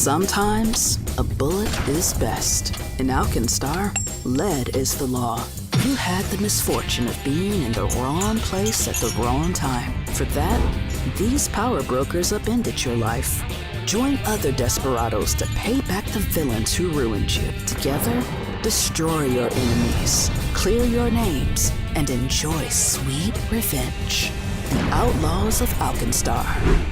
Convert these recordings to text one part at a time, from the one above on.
Sometimes, a bullet is best. In Alkenstar, lead is the law. You had the misfortune of being in the wrong place at the wrong time. For that, these power brokers upended your life. Join other desperados to pay back the villains who ruined you. Together, destroy your enemies, clear your names, and enjoy sweet revenge. The Outlaws of Alkenstar.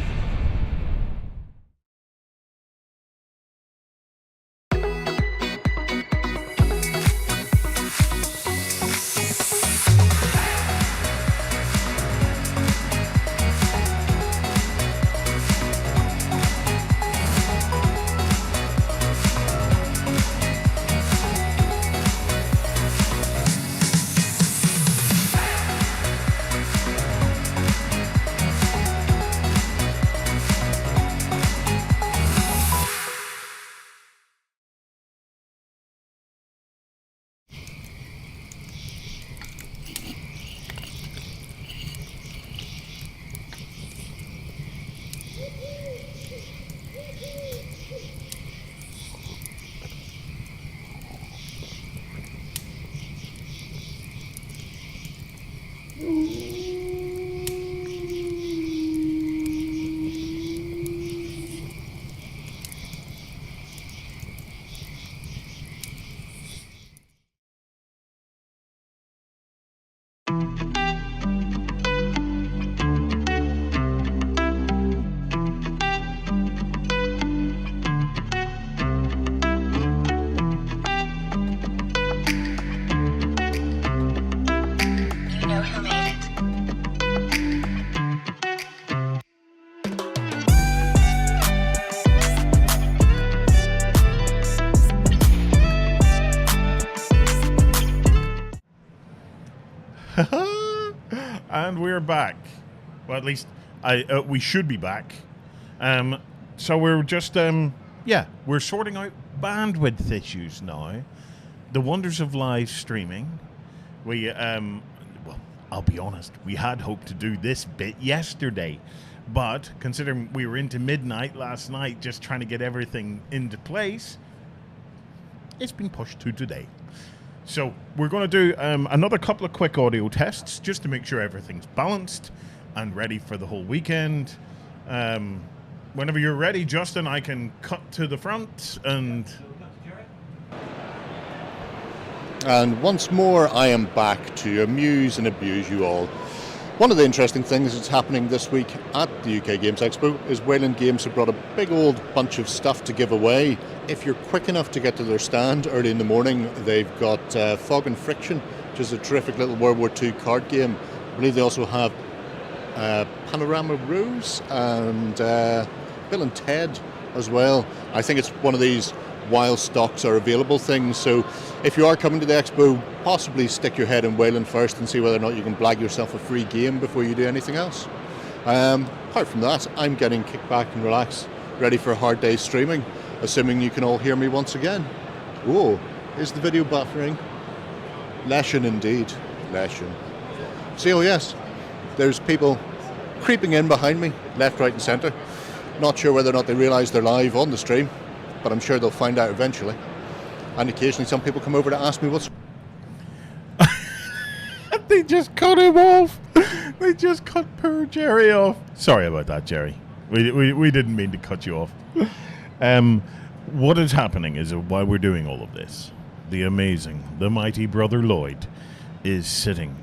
And we're back. Well, at least we should be back. So we're just, we're sorting out bandwidth issues now. The wonders of live streaming. We, well, I'll be honest, we had hoped to do this bit yesterday. But considering we were into midnight last night just trying to get everything into place, it's been pushed to today. So we're going to do another couple of quick audio tests just to make sure everything's balanced and ready for the whole weekend. Whenever you're ready, Justin, I can cut to the front and... And once more, I am back to amuse and abuse you all. One of the interesting things that's happening this week at the UK Games Expo is Wayland Games have brought a big old bunch of stuff to give away. If you're quick enough to get to their stand early in the morning, they've got Fog and Friction, which is a terrific little World War II card game. I believe they also have Panorama Rose and Bill and Ted as well. I think it's one of these while stocks are available things, so if you are coming to the expo, possibly stick your head in Wayland first and see whether or not you can blag yourself a free game before you do anything else. Apart from that, I'm getting kicked back and relaxed, ready for a hard day's streaming, assuming you can all hear me once again. Oh, is the video buffering? Leshen indeed, Leshen. See, oh yes, there's people creeping in behind me, left, right and centre. Not sure whether or not they realise they're live on the stream, but I'm sure they'll find out eventually. And occasionally some people come over to ask me what's... They just cut him off. They just cut poor Jerry off. Sorry about that, Jerry. We didn't mean to cut you off. What is happening is while we're doing all of this, the amazing, the mighty brother Lloyd is sitting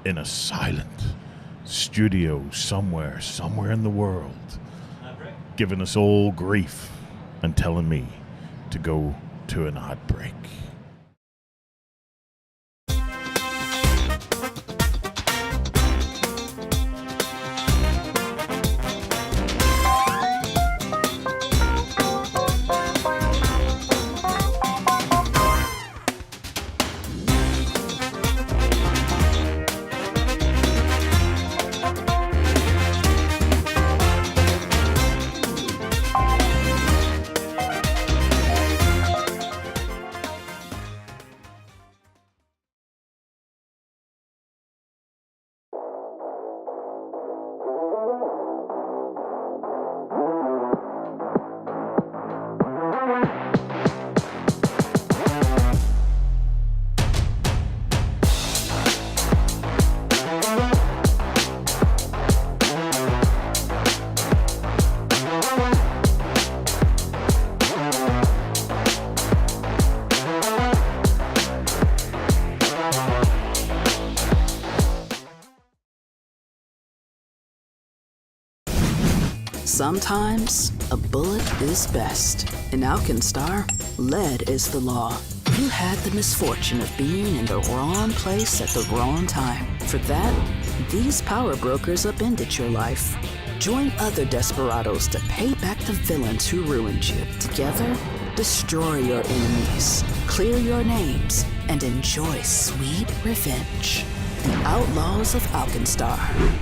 in a silent studio somewhere in the world, giving us all grief and telling me to go to an ad break. Sometimes a bullet is best. In Alkenstar, lead is the law. You had the misfortune of being in the wrong place at the wrong time. For that, these power brokers upended your life. Join other desperados to pay back the villains who ruined you. Together, destroy your enemies, clear your names, and enjoy sweet revenge. The Outlaws of Alkenstar.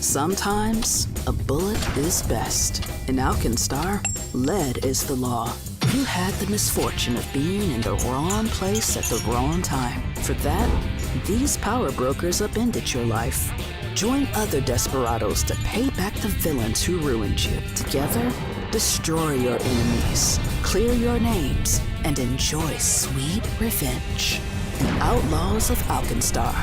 Sometimes a bullet is best. In Alkenstar, lead is the law. You had the misfortune of being in the wrong place at the wrong time. For that, these power brokers upended your life. Join other desperados to pay back the villains who ruined you. Together, destroy your enemies, clear your names, and enjoy sweet revenge. Outlaws of Alkenstar.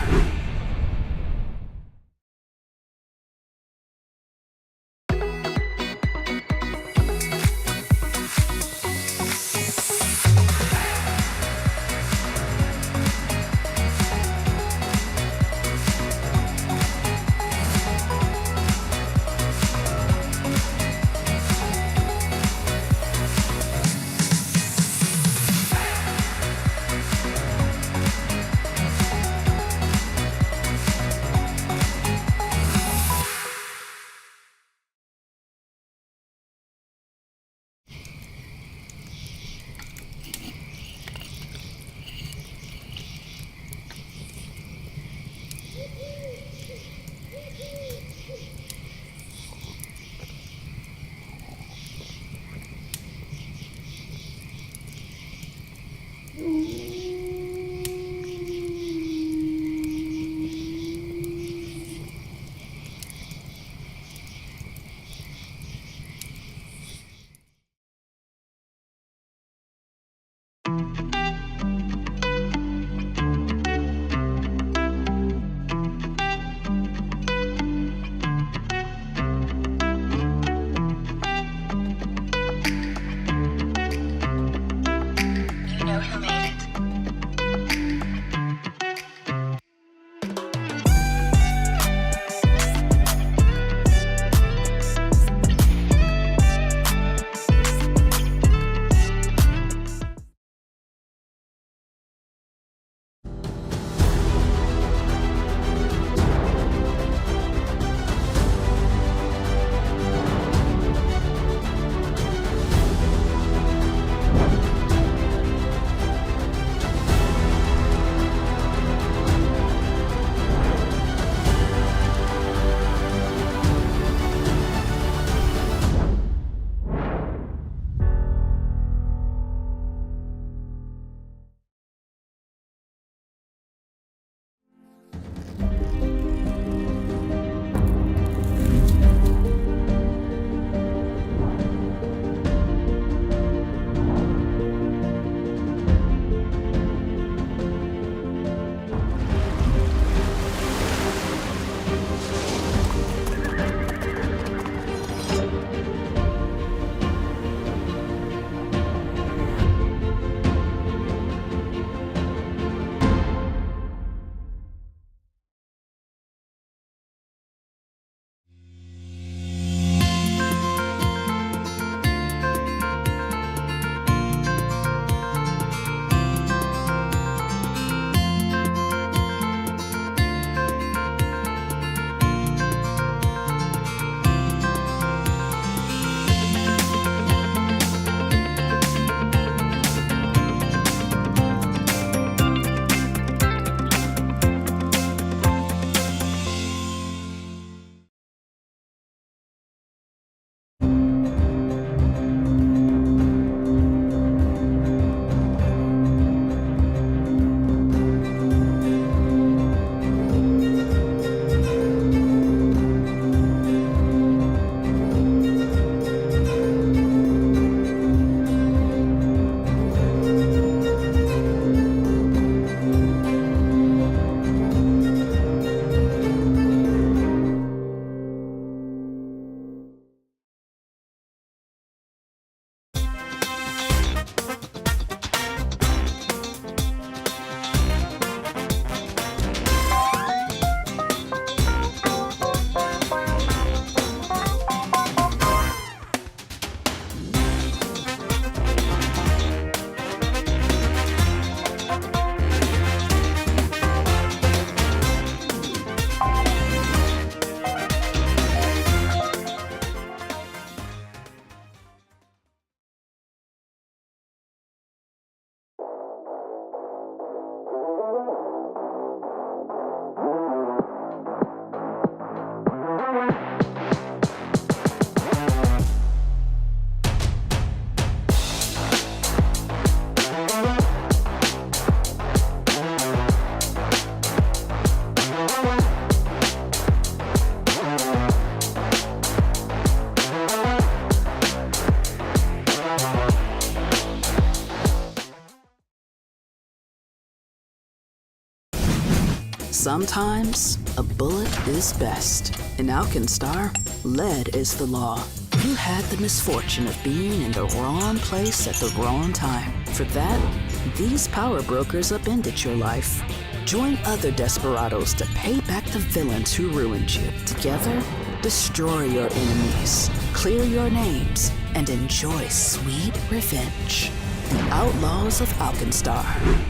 Sometimes a bullet is best. In Alkenstar, lead is the law. You had the misfortune of being in the wrong place at the wrong time. For that, these power brokers upended your life. Join other desperados to pay back the villains who ruined you. Together, destroy your enemies, clear your names, and enjoy sweet revenge. The Outlaws of Alkenstar.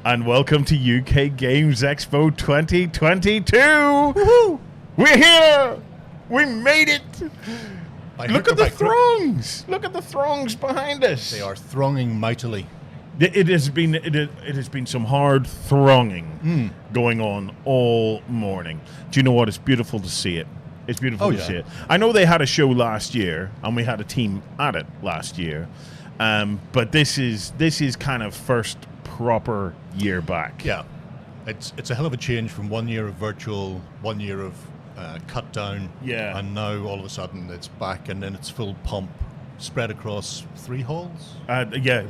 And welcome to UK Games Expo 2022. Woohoo! We're here. We made it. Look at the throngs. Look at the throngs behind us. They are thronging mightily. It has been some hard thronging going on all morning. Do you know what? It's beautiful to see it. It's beautiful to see it. I know they had a show last year, and we had a team at it last year. But this is kind of first proper year back. Yeah, it's a hell of a change from 1 year of virtual, 1 year of cut down, and now all of a sudden it's back and then it's full pump, spread across 3 halls.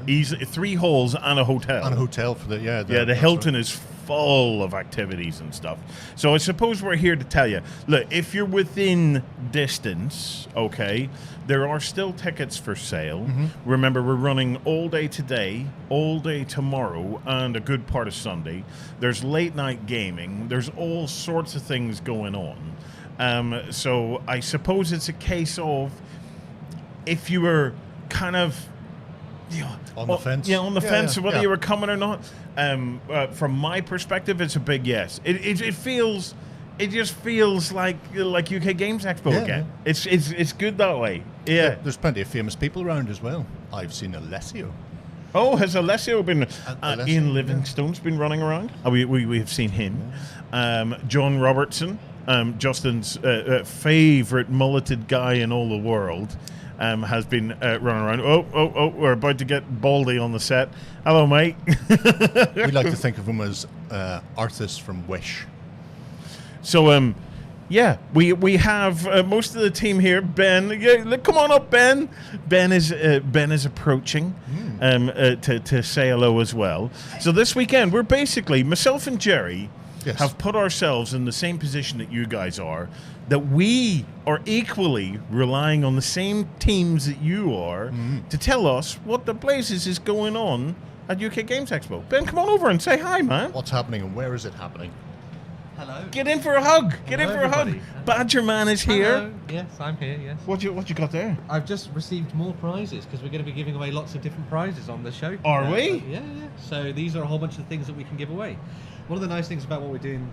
Easy 3 halls and a hotel. And a hotel for the the Hilton is full of activities and stuff. So I suppose we're here to tell you, look, if you're within distance, okay, there are still tickets for sale. Remember, we're running all day today, all day tomorrow, and a good part of Sunday. There's late night gaming. There's all sorts of things going on. So I suppose it's a case of, if you were kind of on the fence. Yeah, on the fence of whether you were coming or not. From my perspective, it's a big yes. It just feels like UK Games Expo again. It's good that way. Yeah. There's plenty of famous people around as well. I've seen Alessio. Oh, has Alessio been? Ian Livingstone's been running around. We have seen him. John Robertson, Justin's favourite mulleted guy in all the world. Has been running around. Oh, we're about to get Baldy on the set. Hello, mate. We like to think of him as Arthas from Wish. So, Yeah, we have most of the team here. Ben, come on up, Ben. Ben is approaching to say hello as well. So this weekend, we're basically, myself and Jerry have put ourselves in the same position that you guys are, that we are equally relying on the same teams that you are to tell us what the blazes is going on at UK Games Expo. Ben, come on over and say hi, man. What's happening and where is it happening? Hello. Get in for a hug. Get in for a hug. Hello. Badger Man is here. Hello. Yes, I'm here, yes. What you got there? I've just received more prizes because we're going to be giving away lots of different prizes on the show. Are we? Yeah. So these are a whole bunch of things that we can give away. One of the nice things about what we're doing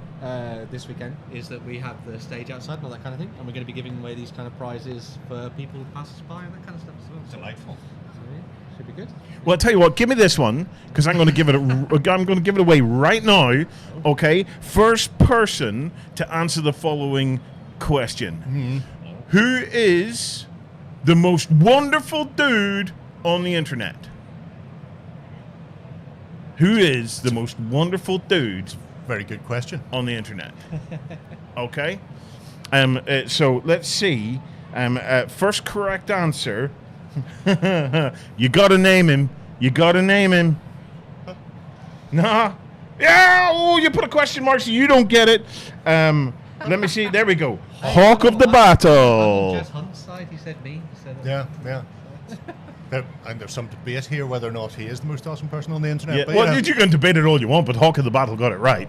this weekend is that we have the stage outside and all that kind of thing, and we're going to be giving away these kind of prizes for people who pass us by and that kind of stuff as well. Delightful. So, yeah, should be good. Well, I'll tell you what. Give me this one because I'm going to give it. I'm going to give it away right now. Okay. First person to answer the following question: Who is the most wonderful dude on the internet? Who is the most wonderful dude? Very good question. On the internet. Okay. So let's see. First correct answer. You gotta name him. You gotta name him. Nah. Yeah. Oh, you put a question mark, so you don't get it. Let me see. There we go. Hawk of the battle. Jess Hunt's side, he said me. He said Yeah. And there's some debate here whether or not he is the most awesome person on the internet. Yeah, But, well, you can debate it all you want, but Hawk of the Battle got it right.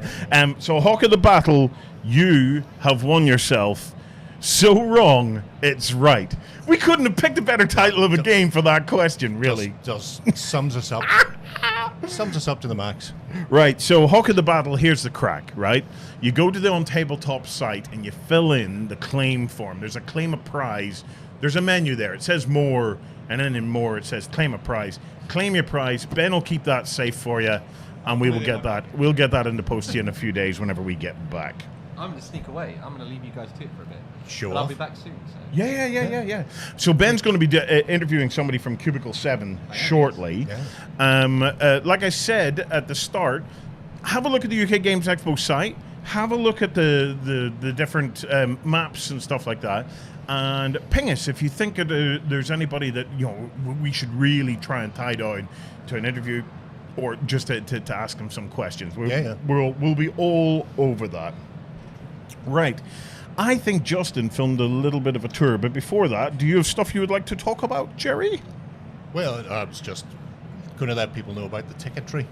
So Hawk of the Battle, you have won yourself. So wrong, it's right. We couldn't have picked a better title of a game for that question, really. Just sums us up. Sums us up to the max. Right, so Hawk of the Battle, here's the crack, right? You go to the OnTableTop site and you fill in the claim form. There's a claim a prize. There's a menu there. It says more, and then in more it says claim a prize. Claim your prize. Ben will keep that safe for you, and we will get that. We'll get that in the post to you in a few days whenever we get back. I'm going to sneak away. I'm going to leave you guys to it for a bit. Show but off. I'll be back soon. So. Yeah. So Ben's going to be interviewing somebody from Cubicle 7 shortly. Yeah. Like I said at the start, have a look at the UK Games Expo site. Have a look at the different maps and stuff like that. And ping us if you think there's anybody that we should really try and tie down to an interview, or just to ask them some questions. We'll be all over that. Right. I think Justin filmed a little bit of a tour, but before that, do you have stuff you would like to talk about, Jerry? Well, I was just going to let people know about the ticketry.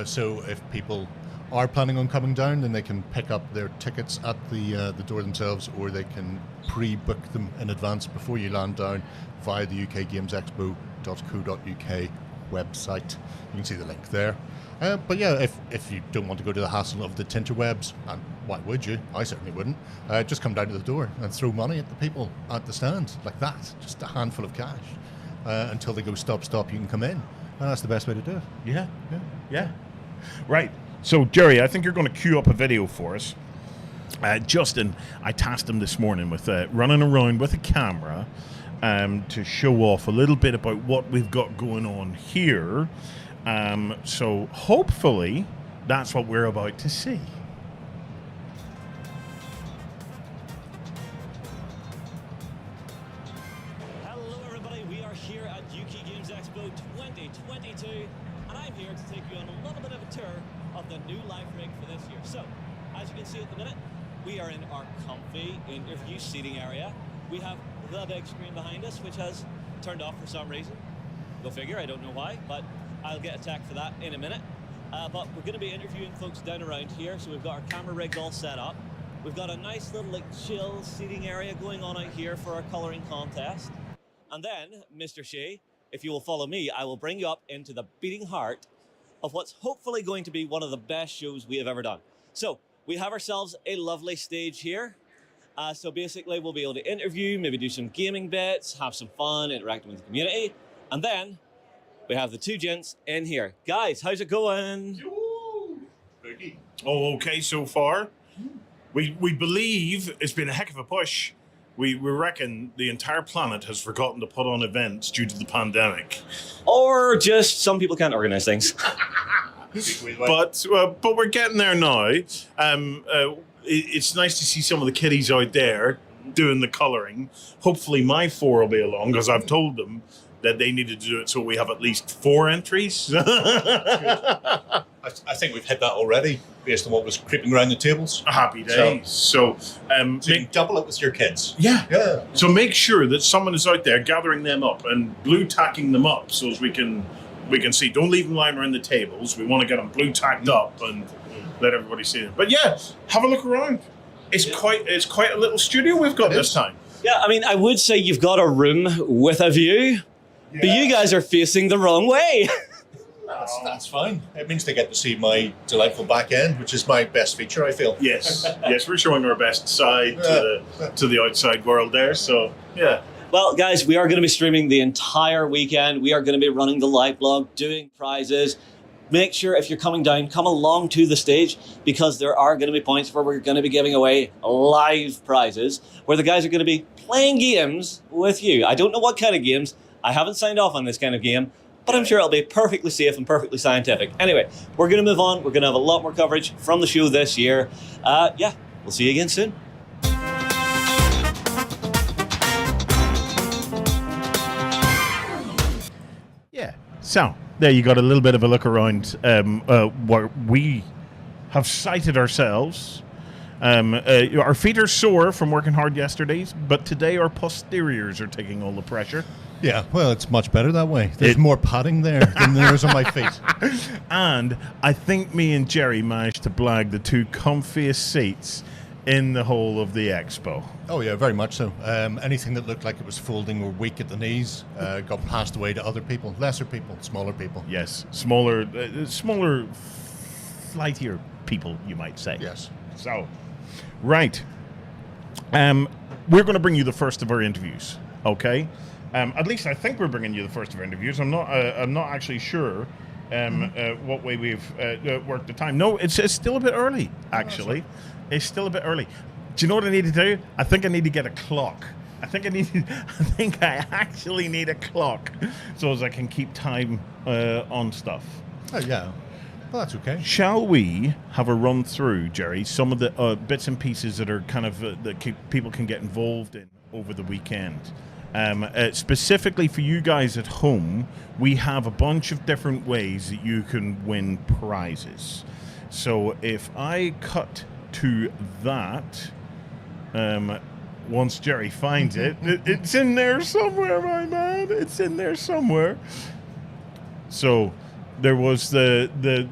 So if people are planning on coming down, then they can pick up their tickets at the door themselves, or they can pre-book them in advance before you land down via the ukgamesexpo.co.uk website. You can see the link there. But yeah, if you don't want to go to the hassle of the tinterwebs, and why would you? I certainly wouldn't. Just come down to the door and throw money at the people at the stand, like that. Just a handful of cash. Until they go, stop, you can come in. And that's the best way to do it. Yeah. Right. So, Jerry, I think you're going to queue up a video for us. Justin, I tasked him this morning with running around with a camera to show off a little bit about what we've got going on here. So, hopefully, that's what we're about to see. Hello everybody, we are here at UK Games Expo 2022 and I'm here to take you on a little bit of a tour of the new live rig for this year. So, as you can see at the minute, we are in our comfy interview seating area. We have the big screen behind us, which has turned off for some reason. Go figure, I don't know why, but I'll get attacked for that in a minute. But we're going to be interviewing folks down around here, so we've got our camera rigs all set up. We've got a nice little chill seating area going on out here for our colouring contest. And then, Mr. Shea, if you will follow me, I will bring you up into the beating heart of what's hopefully going to be one of the best shows we have ever done. So, we have ourselves a lovely stage here. So basically, we'll be able to interview, maybe do some gaming bits, have some fun, interacting with the community. And then, we have the two gents in here. Guys, how's it going? Oh, okay so far. We believe it's been a heck of a push. We reckon the entire planet has forgotten to put on events due to the pandemic. Or just some people can't organize things. But we're getting there now. it's nice to see some of the kiddies out there doing the colouring. Hopefully my 4 will be along, because I've told them that they needed to do it so we have at least 4 entries. I think we've hit that already, based on what was creeping around the tables. Happy days. So you can double it with your kids. Yeah. So make sure that someone is out there gathering them up and blue tacking them up, so as we can see. Don't leave them lying around the tables. We want to get them blue tacked up and let everybody see them. But yeah, have a look around. It's quite a little studio we've got this time. Yeah, I mean, I would say you've got a room with a view, but you guys are facing the wrong way. That's fine. It means they get to see my delightful back end, which is my best feature, I feel. Yes, we're showing our best side to the outside world there. So yeah. Well, guys, we are going to be streaming the entire weekend. We are going to be running the live blog, doing prizes. Make sure if you're coming down, come along to the stage, because there are going to be points where we're going to be giving away live prizes, where the guys are going to be playing games with you. I don't know what kind of games. I haven't signed off on this kind of game, but I'm sure it'll be perfectly safe and perfectly scientific. Anyway, we're going to move on. We're going to have a lot more coverage from the show this year. We'll see you again soon. Yeah. So there you got a little bit of a look around where we have sighted ourselves. Our feet are sore from working hard yesterdays, but today our posteriors are taking all the pressure. Yeah, well, it's much better that way. There's more padding there than there is on my feet. And I think me and Jerry managed to blag the 2 comfiest seats in the whole of the expo. Oh yeah, very much so. Anything that looked like it was folding or weak at the knees got passed away to other people, lesser people, smaller people. Yes, smaller, flightier people, you might say. Yes. So, right. We're going to bring you the first of our interviews, okay? At least I think we're bringing you the first of our interviews. I'm not actually sure what way we've worked the time. No, it's still a bit early, actually. It's still a bit early. Do you know what I need to do? I think I need to get a clock. I think I actually need a clock so as I can keep time on stuff. Oh, yeah. Well, that's okay. Shall we have a run through, Jerry, some of the bits and pieces that are kind of that people can get involved in over the weekend? Specifically for you guys at home, we have a bunch of different ways that you can win prizes. So if I cut to that, once Jerry finds it's in there somewhere, my man. It's in there somewhere. So there was the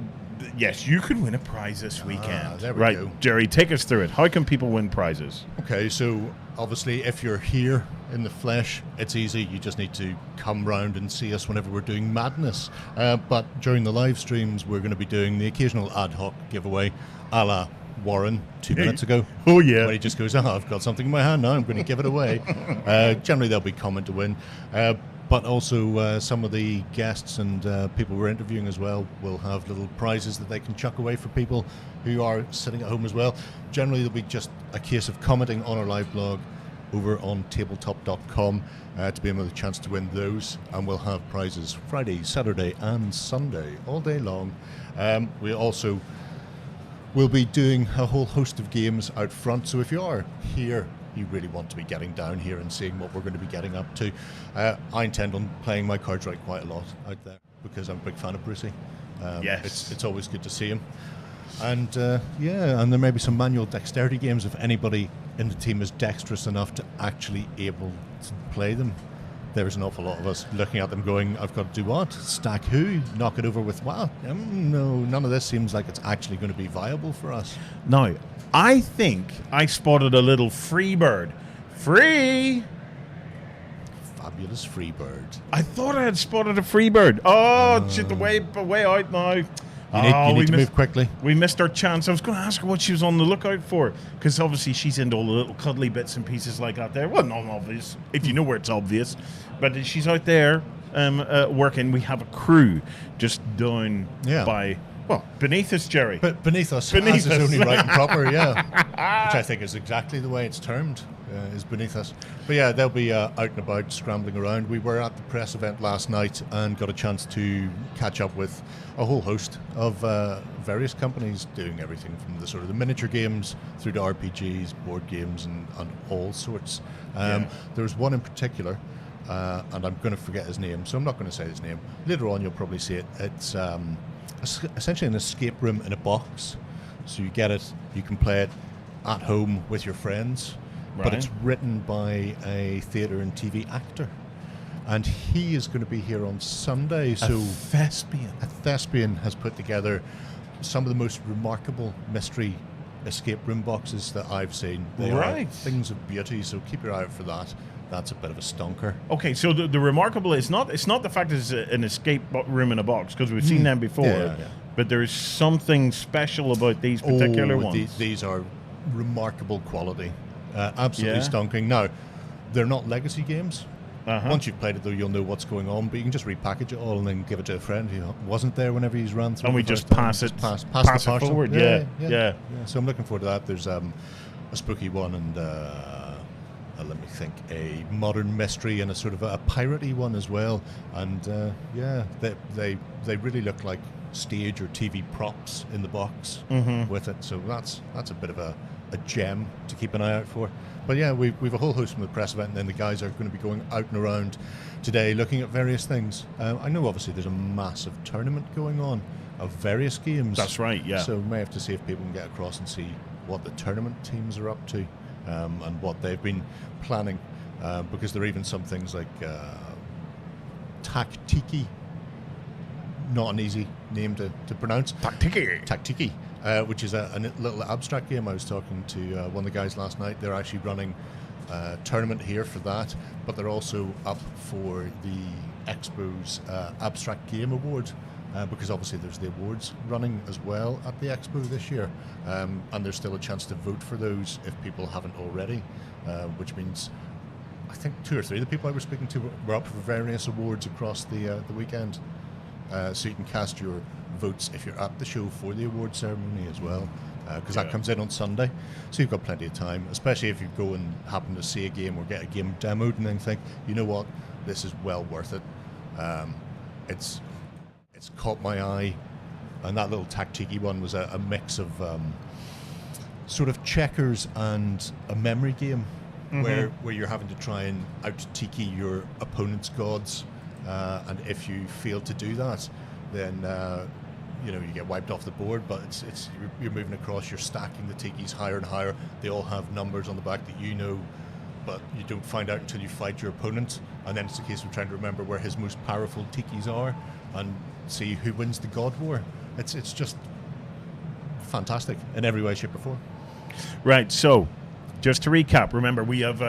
yes, you could win a prize this weekend. There we go. Jerry, take us through it. How can people win prizes? Okay, so obviously if you're here in the flesh, it's easy. You just need to come round and see us whenever we're doing madness. But during the live streams, we're going to be doing the occasional ad hoc giveaway, a la Warren 2 minutes ago. Oh, yeah. Where he just goes, I've got something in my hand now, I'm going to give it away. Generally, there'll be common to win. But also some of the guests and people we're interviewing as well will have little prizes that they can chuck away for people who are sitting at home as well. Generally, there'll be just a case of commenting on our live blog over on tabletop.com to be able to have a chance to win those. And we'll have prizes Friday, Saturday and Sunday all day long. We also will be doing a whole host of games out front. So if you are here, you really want to be getting down here and seeing what we're going to be getting up to. I intend on playing my cards right quite a lot out there because I'm a big fan of Brucey. Yes. It's always good to see him. And and there may be some manual dexterity games if anybody in the team is dexterous enough to actually able to play them. There's an awful lot of us looking at them going, I've got to do what? Stack who? Knock it over with what? No, none of this seems like it's actually going to be viable for us. Now, I think I spotted a little free bird. Free! Fabulous free bird. I thought I had spotted a free bird. Oh, shit, the way out now. You need to move quickly. We missed our chance. I was going to ask her what she was on the lookout for, because obviously she's into all the little cuddly bits and pieces like that there. Well, not obvious, if you know where it's obvious. But she's out there working. We have a crew just down by Well, beneath us, Jerry. But beneath us, Beneath as is us. only right and proper, yeah. Which I think is exactly the way it's termed, is beneath us. But yeah, they'll be out and about, scrambling around. We were at the press event last night and got a chance to catch up with a whole host of various companies doing everything from the sort of the miniature games through to RPGs, board games, and all sorts. There was one in particular, and I'm going to forget his name, so I'm not going to say his name. Later on, you'll probably see it. It's essentially an escape room in a box. So you get it, you can play it at home with your friends, but it's written by a theatre and TV actor. And he is going to be here on Sunday. So thespian. A thespian has put together some of the most remarkable mystery escape room boxes that I've seen. They are things of beauty, so keep your eye out for that. That's a bit of a stonker. Okay, so the remarkable is not the fact that it's an escape room in a box, because we've seen them before. Yeah. But there's something special about these particular ones. These are remarkable quality. Absolutely stonking. Now, they're not legacy games. Once you've played it, though, you'll know what's going on, but you can just repackage it all and then give it to a friend who wasn't there whenever he's run through. And we just pass it forward. Yeah. So I'm looking forward to that. There's a spooky one and let me think, a modern mystery and a sort of a piratey one as well. And they really look like stage or TV props in the box with it. So that's a bit of a gem to keep an eye out for. But yeah, we've a whole host from the press event, and then the guys are going to be going out and around today looking at various things. I know obviously there's a massive tournament going on of various games. That's right, yeah. So we may have to see if people can get across and see what the tournament teams are up to and what they've been planning, because there are even some things like Tactiki, not an easy name to pronounce. Tactiki. Which is a little abstract game. I was talking to one of the guys last night. They're actually running a tournament here for that, but they're also up for the Expo's Abstract Game Award, because obviously there's the awards running as well at the Expo this year, and there's still a chance to vote for those if people haven't already, which means I think 2 or 3 of the people I was speaking to were up for various awards across the weekend. So you can cast your votes if you're at the show for the award ceremony as well, because that comes in on Sunday. So you've got plenty of time, especially if you go and happen to see a game or get a game demoed and then think, you know what, this is well worth it. It's caught my eye, and that little Tactiki one was a mix of sort of checkers and a memory game, where you're having to try and out-tiki your opponent's gods. And if you fail to do that, then you get wiped off the board. But it's you're moving across, you're stacking the tikis higher and higher. They all have numbers on the back that you know, but you don't find out until you fight your opponent. And then it's a case of trying to remember where his most powerful tikis are and see who wins the God War. It's just fantastic in every way, shape, or form. Right. So, just to recap, remember we have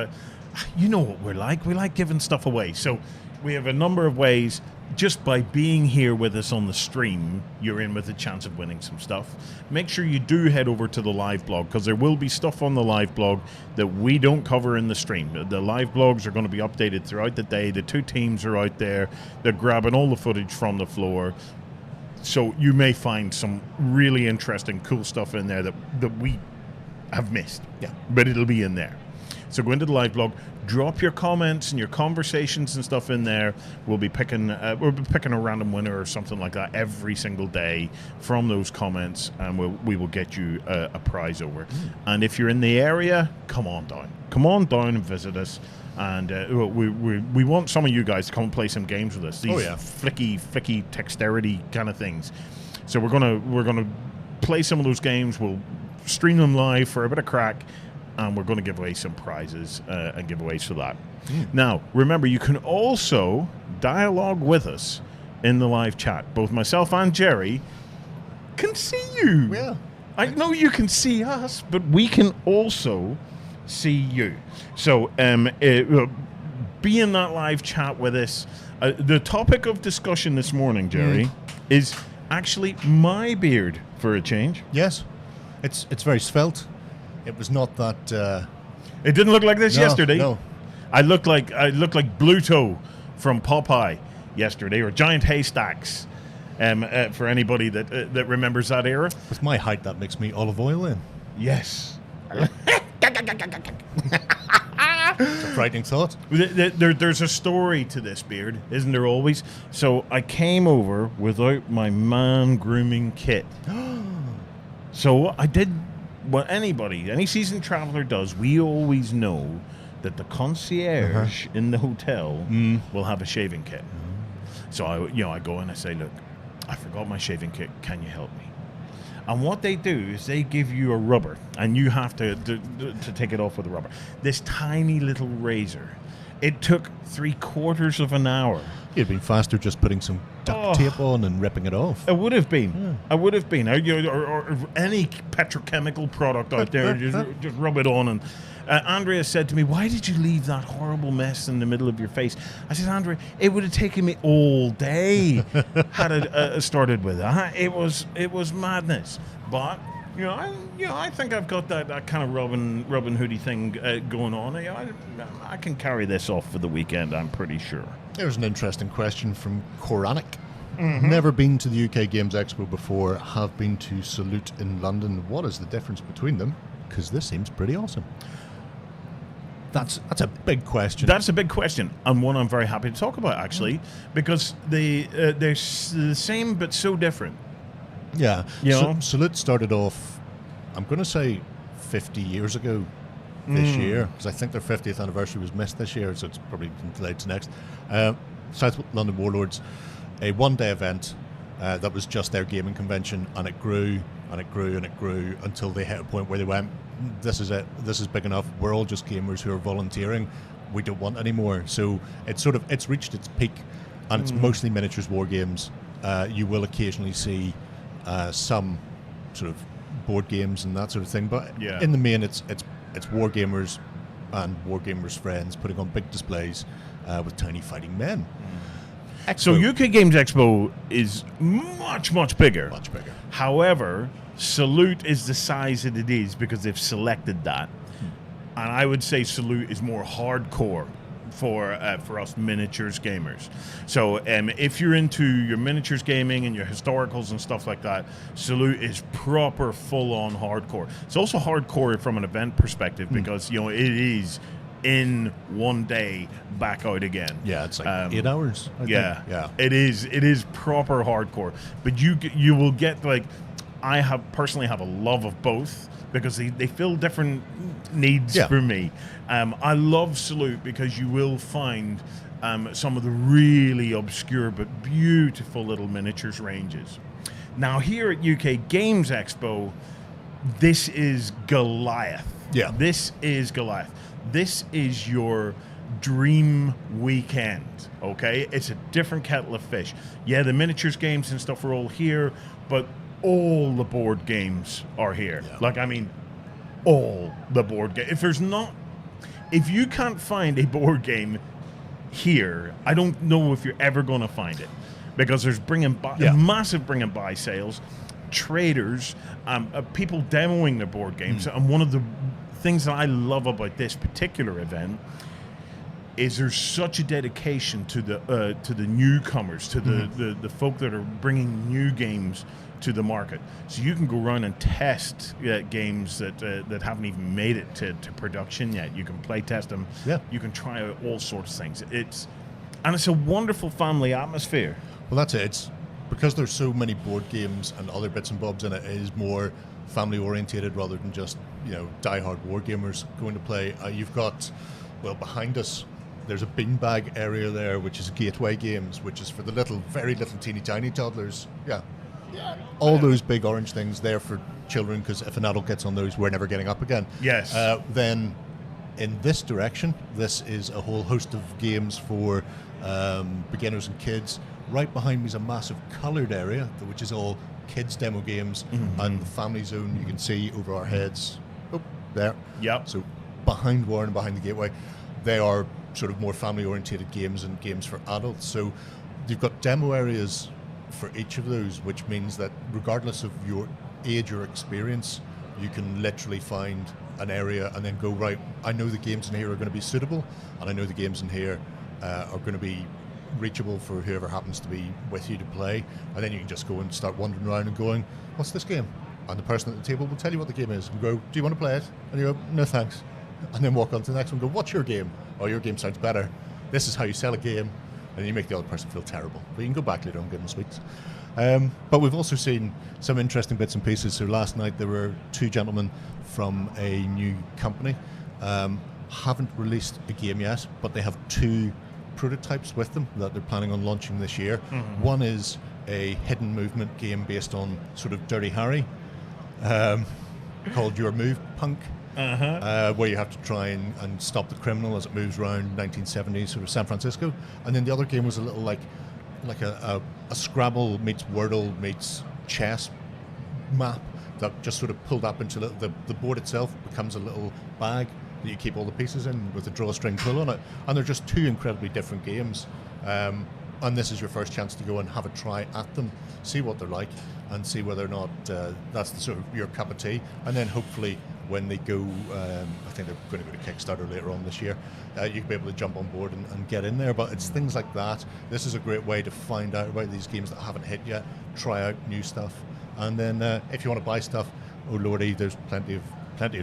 you know what we're like. We like giving stuff away. So we have a number of ways. Just by being here with us on the stream, you're in with a chance of winning some stuff. Make sure you do head over to the live blog, because there will be stuff on the live blog that we don't cover in the stream. The live blogs are going to be updated throughout the day. The 2 teams are out there. They're grabbing all the footage from the floor. So you may find some really interesting, cool stuff in there that we have missed. Yeah. But it'll be in there. So go into the live blog, drop your comments and your conversations and stuff in there. We'll be picking a random winner or something like that every single day from those comments, and we will get you a prize over. And if you're in the area, come on down and visit us. And we want some of you guys to come and play some games with us. These flicky dexterity kind of things. So we're gonna play some of those games. We'll stream them live for a bit of crack. And we're going to give away some prizes and giveaways for that. Now, remember, you can also dialogue with us in the live chat. Both myself and Jerry can see you. Yeah. I know you can see us, but we can also see you. So be in that live chat with us. The topic of discussion this morning, Jerry, is actually my beard for a change. Yes. It's very svelte. It was not that. It didn't look like this yesterday. No. I looked like Bluto from Popeye yesterday, or Giant Haystacks. For anybody that remembers that era. With my height, that makes me olive oil in. Yes. It's a frightening thought. There's a story to this, Beard, isn't there always? So I came over without my man grooming kit. So I did what any seasoned traveler does. We always know that the concierge in the hotel will have a shaving kit. So I go and I say, look, I forgot my shaving kit. Can you help me? And what they do is they give you a rubber, and you have to take it off with a rubber. This tiny little razor. It took 3/4 of an hour. You'd been faster just putting some duct tape on and ripping it off. It would have been. Yeah. I would have been. Or any petrochemical product out there, just rub it on. And Andrea said to me, "Why did you leave that horrible mess in the middle of your face?" I said, "Andrea, it would have taken me all day had it started with that. It was madness." But I think I've got that kind of Robin Hoodie thing going on. I can carry this off for the weekend, I'm pretty sure. There's an interesting question from Koranic. Never been to the UK Games Expo before, have been to Salute in London. What is the difference between them? Because this seems pretty awesome. That's a big question. That's a big question, and one I'm very happy to talk about, actually, because they're the same but so different. Yeah. Salute started off, I'm going to say 50 years ago this year, because I think their 50th anniversary was missed this year, so it's probably delayed to next. South London Warlords, a one-day event that was just their gaming convention, and it grew and it grew and it grew until they hit a point where they went, this is it, this is big enough, we're all just gamers who are volunteering, we don't want any more. So it's reached its peak, and it's mostly miniatures war games. You will occasionally see some sort of board games and that sort of thing, but in the main it's war gamers and war gamers' friends putting on big displays with tiny fighting men. So UK Games Expo is much, much bigger. Much bigger. However, Salute is the size that it is because they've selected that. And I would say Salute is more hardcore for us miniatures gamers. So if you're into your miniatures gaming and your historicals and stuff like that, Salute is proper full-on hardcore. It's also hardcore from an event perspective because it is in one day back out again. Yeah, it's like 8 hours. I think. Yeah. It is proper hardcore. But you will get, like, I personally have a love of both because they fill different needs for me. I love Salute because you will find some of the really obscure but beautiful little miniatures ranges. Now here at UK Games Expo, this is Goliath. Yeah. This is Goliath. This is your dream weekend, okay? It's a different kettle of fish. Yeah, the miniatures games and stuff are all here, but all the board games are here. Yeah. Like, I mean, all the board games. If you can't find a board game here, I don't know if you're ever going to find it, because there's massive bring and buy sales, traders, people demoing their board games, and one of the things that I love about this particular event is there's such a dedication to the newcomers, to the folk that are bringing new games to the market. So you can go around and test games that haven't even made it to production yet. You can play test them. Yeah. You can try out all sorts of things. It's a wonderful family atmosphere. Well, that's it. It's because there's so many board games and other bits and bobs in it. It is more family orientated rather than just die-hard war gamers going to play. You've got, behind us, there's a beanbag area there, which is Gateway Games, which is for the very little teeny tiny toddlers. Yeah. All those big orange things there for children, because if an adult gets on those, we're never getting up again. Yes. Then in this direction, this is a whole host of games for beginners and kids. Right behind me is a massive coloured area, which is all kids demo games, and the family zone you can see over our heads. Oh, there. Yep. So behind Warren, behind the Gateway, they are sort of more family-orientated games and games for adults. So you've got demo areas for each of those, which means that regardless of your age or experience, you can literally find an area and then go, right, I know the games in here are going to be suitable, and I know the games in here are going to be reachable for whoever happens to be with you to play, and then you can just go and start wandering around and going, what's this game? And the person at the table will tell you what the game is and go, do you want to play it? And you go, no thanks. And then walk on to the next one and go, what's your game? Oh, your game sounds better. This is how you sell a game. And you make the other person feel terrible. But you can go back later and give them sweets. But we've also seen some interesting bits and pieces. So last night there were two gentlemen from a new company. Haven't released a game yet, but they have two prototypes with them that they're planning on launching this year. Mm-hmm. One is a hidden movement game based on sort of Dirty Harry, called Your Move Punk, where you have to try and stop the criminal as it moves around 1970s sort of San Francisco. And then the other game was a little like a Scrabble meets Wordle meets chess map that just sort of pulled up into the board itself becomes a little bag that you keep all the pieces in with a drawstring pull on it. And they're just two incredibly different games. And this is your first chance to go and have a try at them, see what they're like, and see whether or not that's the sort of your cup of tea. And then hopefully when they go, I think they're going to go to Kickstarter later on this year, you'll be able to jump on board and get in there. But it's things like that. This is a great way to find out about these games that haven't hit yet, try out new stuff. And then if you want to buy stuff, oh lordy, there's plenty of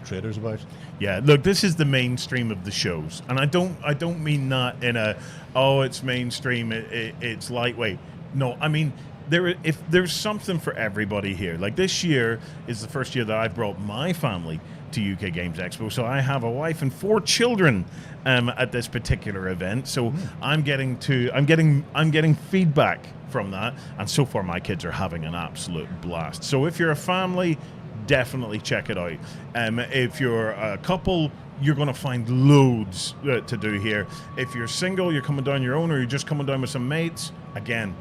traders about. Yeah, look, this is the mainstream of the shows, and I don't mean that in a it's mainstream, it's lightweight. No, I mean if there's something for everybody here. Like this year is the first year that I've brought my family to UK Games Expo, so I have a wife and 4 children at this particular event. So I'm getting feedback from that, and so far my kids are having an absolute blast. So if you're a family, definitely check it out. If you're a couple, you're going to find loads to do here. If you're single, you're coming down your own, or you're just coming down with some mates, again,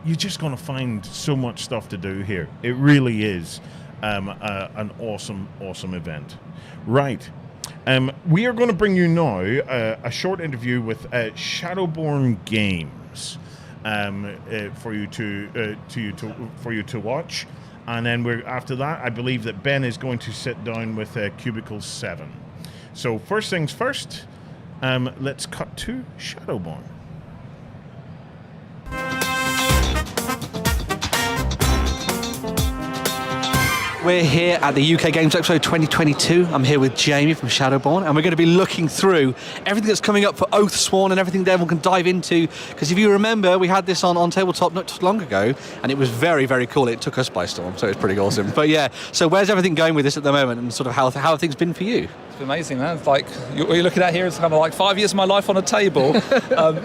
you're just going to find so much stuff to do here. It really is an awesome event. Right. We are going to bring you now a short interview with Shadowborn Games for you to watch. And then after that, I believe that Ben is going to sit down with Cubicle 7. So first things first, let's cut to Shadowborn. We're here at the UK Games Expo 2022. I'm here with Jamie from Shadowborn, and we're going to be looking through everything that's coming up for Oathsworn and everything that everyone can dive into. Because if you remember, we had this on Tabletop not too long ago, and it was very, very cool. It took us by storm, so it was pretty awesome. But yeah, so where's everything going with this at the moment, and sort of how have things been for you? It's amazing, man. It's like what you're looking at here is kind of like 5 years of my life on a table.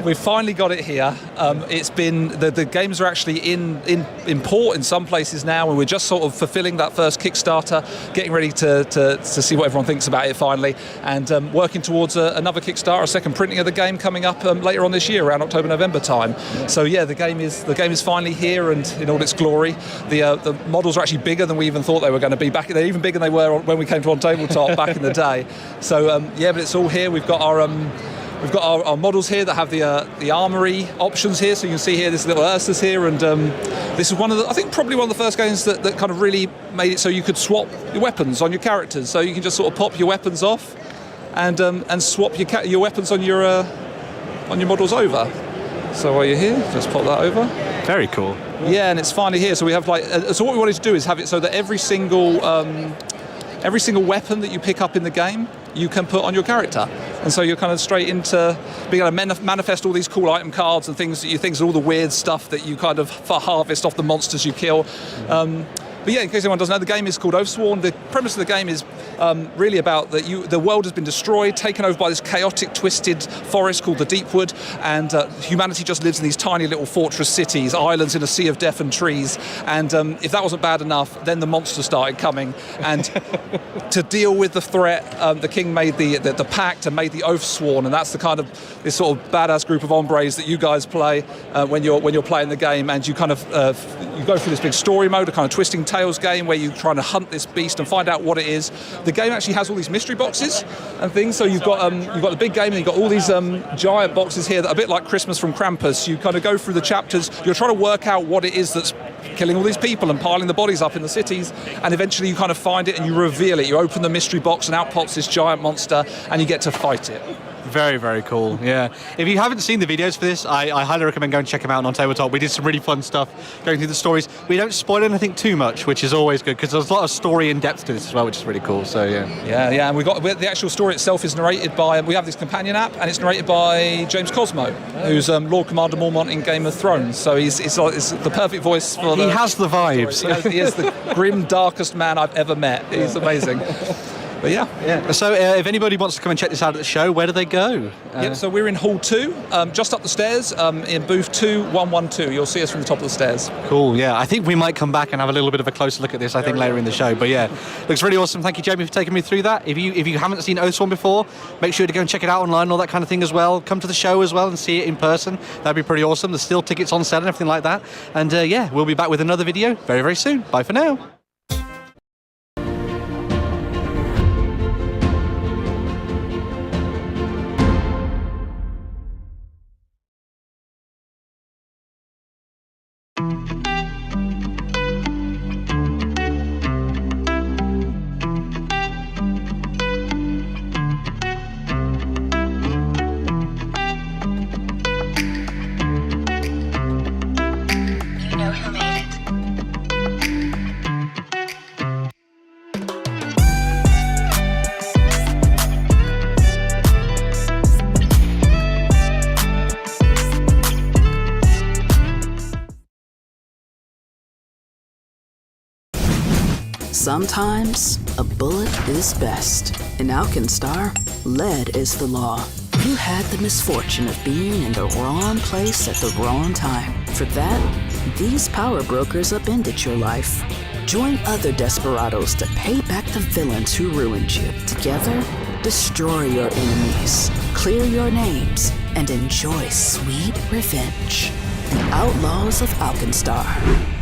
We've finally got it here. It's been the games are actually in port in some places now, and we're just sort of fulfilling that first Kickstarter, getting ready to see what everyone thinks about it finally, and working towards another Kickstarter, a second printing of the game coming up later on this year around October-November time. So yeah, the game is finally here and in all its glory. The models are actually bigger than we even thought they were going to be. They're even bigger than they were when we came to OnTableTop back in the day. So yeah, but it's all here. We've got our models here that have the armory options here. So you can see here this little Ursus here, and this is probably one of the first games that kind of really made it so you could swap your weapons on your characters. So you can just sort of pop your weapons off and swap your weapons on your models over. So while you're here, just pop that over. Very cool. Yeah, and it's finally here. So we have so what we wanted to do is have it so that every single weapon that you pick up in the game, you can put on your character. And so you're kind of straight into being able to manifest all these cool item cards and things all the weird stuff that you kind of harvest off the monsters you kill. But yeah, in case anyone doesn't know, the game is called Oathsworn. The premise of the game is really about that the world has been destroyed, taken over by this chaotic, twisted forest called the Deepwood, and humanity just lives in these tiny little fortress cities, islands in a sea of death and trees. And if that wasn't bad enough, then the monsters started coming. And to deal with the threat, the king made the pact and made the Oathsworn, and that's the kind of this sort of badass group of hombres that you guys play when you're playing the game. And you kind of you go through this big story mode, a kind of twisting Tales game where you're trying to hunt this beast and find out what it is. The game actually has all these mystery boxes and things. So you've got the big game, and you've got all these giant boxes here that are a bit like Christmas from Krampus. You kind of go through the chapters. You're trying to work out what it is that's killing all these people and piling the bodies up in the cities, and eventually you kind of find it and you reveal it. You open the mystery box and out pops this giant monster and you get to fight it. Very, very cool. Yeah. If you haven't seen the videos for this, I highly recommend going and check them out on Tabletop. We did some really fun stuff going through the stories. We don't spoil anything too much, which is always good because there's a lot of story and depth to this as well, which is really cool. So yeah. And the actual story itself is narrated by. We have this companion app, and it's narrated by James Cosmo, who's Lord Commander Mormont in Game of Thrones. So it's the perfect voice for. He has the vibes. He is the grim, darkest man I've ever met. He's amazing. But yeah. So if anybody wants to come and check this out at the show, where do they go? So we're in Hall 2, just up the stairs, in booth 2112. You'll see us from the top of the stairs. Cool, yeah. I think we might come back and have a little bit of a closer look at this, I think, later in the show. But yeah, looks really awesome. Thank you, Jamie, for taking me through that. If you haven't seen Oathsworn before, make sure to go and check it out online and all that kind of thing as well. Come to the show as well and see it in person. That'd be pretty awesome. There's still tickets on sale and everything like that. And we'll be back with another video very, very soon. Bye for now. Sometimes a bullet is best. In Alkenstar, lead is the law. You had the misfortune of being in the wrong place at the wrong time. For that, these power brokers upended your life. Join other desperados to pay back the villains who ruined you. Together, destroy your enemies, clear your names, and enjoy sweet revenge. The Outlaws of Alkenstar.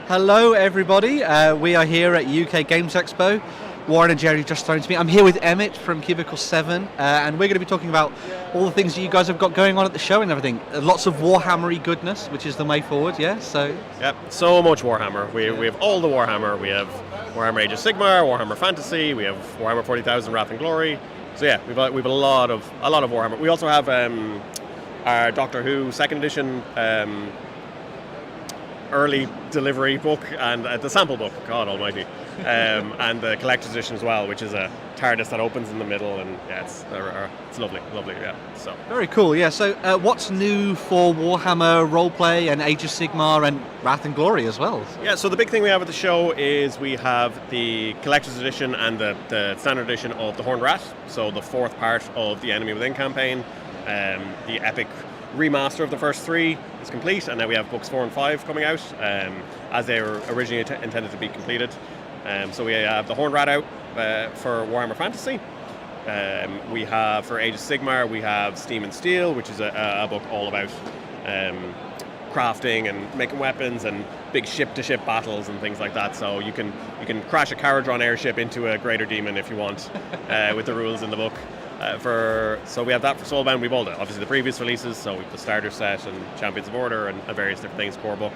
Hello everybody, we are here at UK Games Expo. Warren and Jerry just thrown to me. I'm here with Emmett from Cubicle 7 and we're going to be talking about all the things that you guys have got going on at the show and everything. Lots of Warhammery goodness, which is the way forward, yeah? Yep, so much Warhammer. We have all the Warhammer. We have Warhammer Age of Sigmar, Warhammer Fantasy, we have Warhammer 40,000 Wrath and Glory. So yeah, we've a lot of Warhammer. We also have our Doctor Who 2nd edition early delivery book and the sample book, God almighty, and the collector's edition as well, which is a TARDIS that opens in the middle, and yeah, it's lovely, yeah. So very cool, yeah. So what's new for Warhammer roleplay and Age of Sigmar and Wrath and Glory as well? Yeah, so the big thing we have at the show is we have the collector's edition and the standard edition of the Horned Rat, so the 4th part of the Enemy Within campaign, the epic remaster of the first 3 is complete, and now we have books 4 and 5 coming out as they were originally intended to be completed. So we have the Horned Rat out for Warhammer Fantasy. We have for Age of Sigmar, we have Steam and Steel, which is a book all about crafting and making weapons and big ship-to-ship battles and things like that. So you can crash a carriage-drawn airship into a greater demon if you want, with the rules in the book. So we have that for Soulbound. We've all obviously the previous releases, so we've the starter set and Champions of Order and various different things, core book.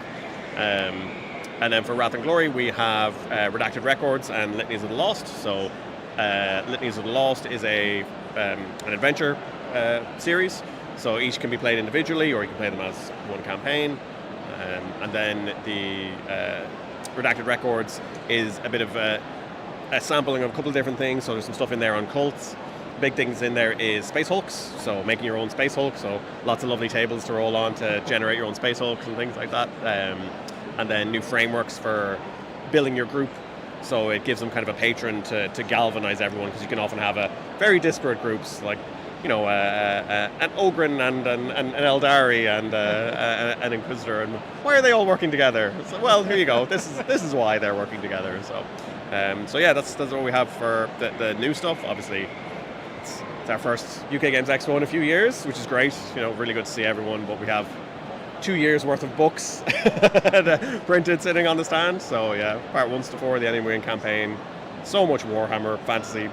And then for Wrath and Glory, we have Redacted Records and Litanies of the Lost. So Litanies of the Lost is an adventure series. So each can be played individually, or you can play them as one campaign. And then the Redacted Records is a bit of a sampling of a couple of different things. So there's some stuff in there on cults. Big things in there is Space Hulks, so making your own Space Hulk, so lots of lovely tables to roll on to generate your own Space Hulks and things like that. And then new frameworks for building your group So it gives them kind of a patron to galvanize everyone, because you can often have very disparate groups, like, you know, an Ogren and an Eldari and an Inquisitor, and why are they all working together? So, well, here you go. This is why they're working together. So yeah, that's what we have for the new stuff. Obviously, it's our first UK Games Expo in a few years, which is great. You know, really good to see everyone. But we have 2 years worth of books printed sitting on the stand. So yeah, part 1 to 4, the Enemy Wing campaign, so much Warhammer fantasy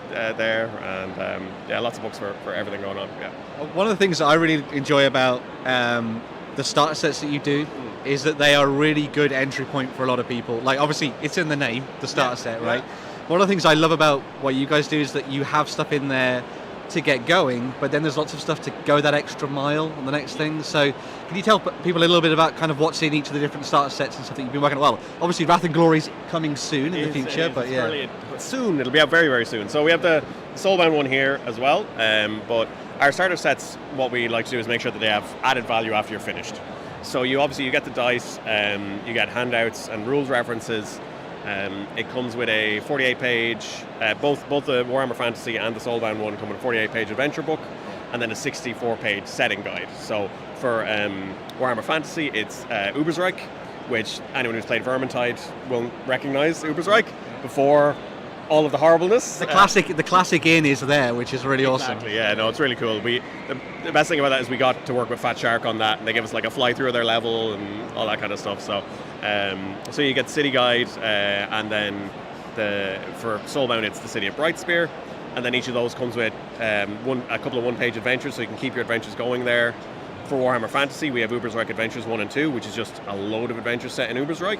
there, and yeah, lots of books for everything going on. Yeah. One of the things that I really enjoy about the starter sets that you do is that they are really good entry point for a lot of people. Like, obviously it's in the name, the starter set, right? One of the things I love about what you guys do is that you have stuff in there to get going, but then there's lots of stuff to go that extra mile on the next thing. So can you tell people a little bit about kind of what's in each of the different starter sets and stuff that you've been working on? Well, obviously Wrath and Glory's coming soon in the future, but yeah. Soon, it'll be out very, very soon. So we have the Soulbound one here as well, but our starter sets, what we like to do is make sure that they have added value after you're finished. So you get the dice, you get handouts and rules references. It comes with a 48-page, both the Warhammer Fantasy and the Soulbound one come with a 48-page adventure book, and then a 64-page setting guide. So for Warhammer Fantasy, it's Ubersreich, which anyone who's played Vermintide won't recognise Ubersreich before all of the horribleness. The classic inn is there, which is really awesome. Exactly, yeah, no, it's really cool. The best thing about that is we got to work with Fat Shark on that, and they give us like a fly through of their level and all that kind of stuff. So you get City Guide, and then for Soulbound it's the City of Brightspear, and then each of those comes with a couple of one-page adventures, so you can keep your adventures going there. For Warhammer Fantasy, we have Ubersreich Adventures 1 and 2, which is just a load of adventures set in Ubersreich.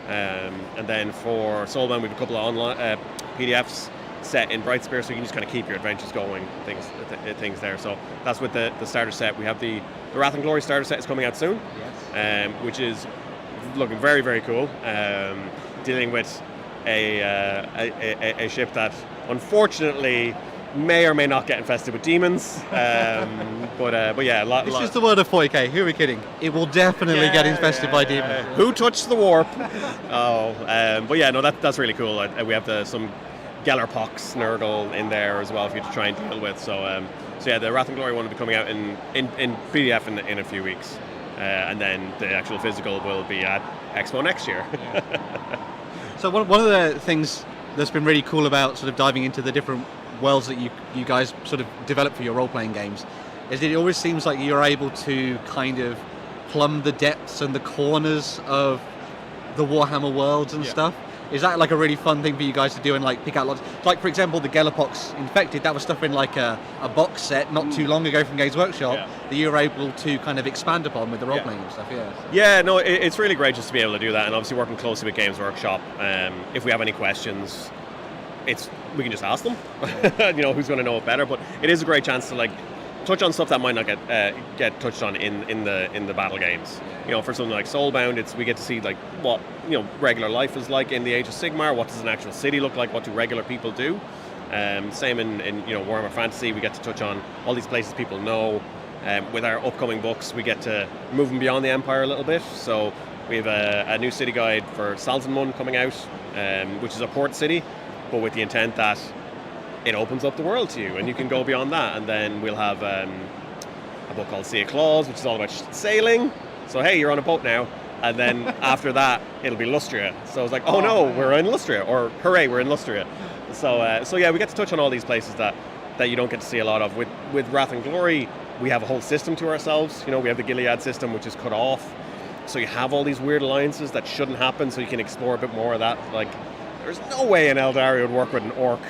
And then for Soulbound, we have a couple of online PDFs set in Brightspear, so you can just kind of keep your adventures going, things there. So that's with the starter set. We have the Wrath and Glory starter set is coming out soon, which is looking very, very cool. Dealing with a ship that unfortunately may or may not get infested with demons, but yeah, this is the world of 40k. Who are we kidding? It will definitely get infested by demons. Who touched the warp? But yeah, no, that's really cool. We have some Gellerpox Nurgle in there as well for you to try and deal with. So yeah, the Wrath and Glory one will be coming out in PDF in a few weeks, and then the actual physical will be at Expo next year. So one of the things that's been really cool about sort of diving into the different worlds that you guys sort of develop for your role-playing games is that it always seems like you're able to kind of plumb the depths and the corners of the Warhammer worlds and stuff. Is that like a really fun thing for you guys to do and like pick out lots? Like, for example, the Gellerpox Infected, that was stuff in like a box set not too long ago from Games Workshop that you were able to kind of expand upon with the role-playing and stuff. Yeah, no, it's really great just to be able to do that, and obviously working closely with Games Workshop. If we have any questions, we can just ask them. Who's going to know it better? But it is a great chance to like touch on stuff that might not get touched on in the battle games. For something like Soulbound, we get to see like what regular life is like in the Age of Sigmar. What does an actual city look like? What do regular people do? Same in Warhammer Fantasy, we get to touch on all these places people know. With our upcoming books, we get to move them beyond the Empire a little bit. So we have a new city guide for Salzenmund coming out, which is a port city, but with the intent that it opens up the world to you and you can go beyond that. And then we'll have a book called Sea of Claws, which is all about sailing. So hey, you're on a boat now. And then after that, it'll be Lustria. So it's like, oh no, we're in Lustria, or hooray, we're in Lustria. So yeah, we get to touch on all these places that you don't get to see a lot of. With Wrath and Glory, we have a whole system to ourselves. We have the Gilead system, which is cut off. So you have all these weird alliances that shouldn't happen, so you can explore a bit more of that. Like, there's no way an Eldari would work with an orc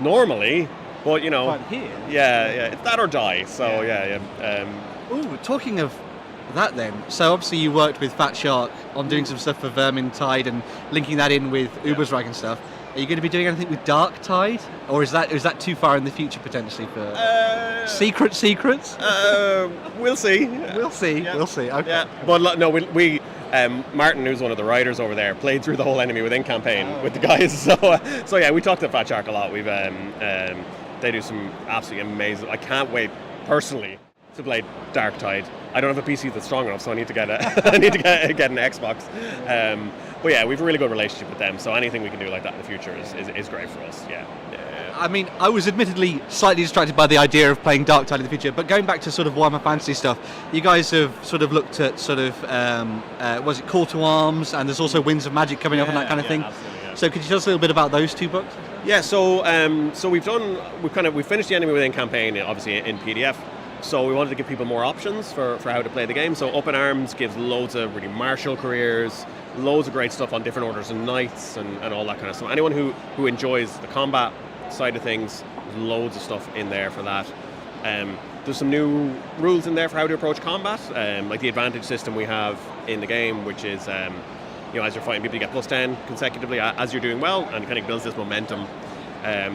normally, but But here, it's that or die. So Ooh, talking of that then, so obviously you worked with Fat Shark on doing some stuff for Vermintide and linking that in with Ubersreich and stuff. Are you going to be doing anything with Dark Tide, or is that too far in the future potentially for secrets? We'll see. We'll see. Okay. Yeah, but no, we Martin, who's one of the writers over there, played through the whole Enemy Within campaign with the guys. So yeah, we talked to Fat Shark a lot. We've they do some absolutely amazing. I can't wait personally to play Dark Tide. I don't have a PC that's strong enough, so I need to get I need to get an Xbox. But yeah, we have a really good relationship with them, so anything we can do like that in the future is great for us. Yeah. I mean, I was admittedly slightly distracted by the idea of playing Dark Tide in the future, but going back to sort of Warhammer Fantasy stuff, you guys have sort of looked at sort of, was it Call to Arms, and there's also Winds of Magic coming up and that kind of thing. Absolutely, yeah. So could you tell us a little bit about those two books? Yeah, so we've finished the Enemy Within campaign, obviously in PDF. So we wanted to give people more options for how to play the game. So Up in Arms gives loads of really martial careers, loads of great stuff on different orders and knights and all that kind of stuff. Anyone who enjoys the combat side of things, there's loads of stuff in there for that. There's some new rules in there for how to approach combat, like the advantage system we have in the game, which is as you're fighting people, you get +10 consecutively as you're doing well, and it kind of builds this momentum.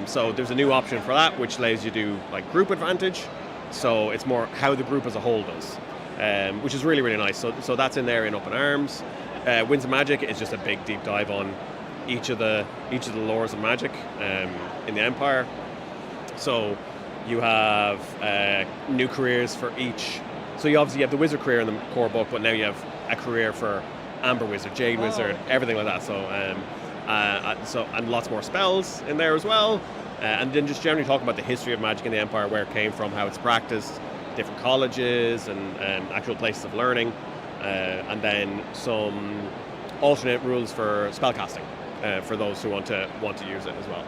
So there's a new option for that, which allows you to do like group advantage. So it's more how the group as a whole does, which is really, really nice. So that's in there in Up in Arms. Winds of Magic is just a big deep dive on each of the lores of magic in the Empire. So you have new careers for each. So you obviously have the wizard career in the core book, but now you have a career for Amber Wizard, Jade Wizard, everything like that. So and lots more spells in there as well. And then just generally talking about the history of magic in the Empire, where it came from, how it's practiced, different colleges and actual places of learning, and then some alternate rules for spellcasting for those who want to use it as well.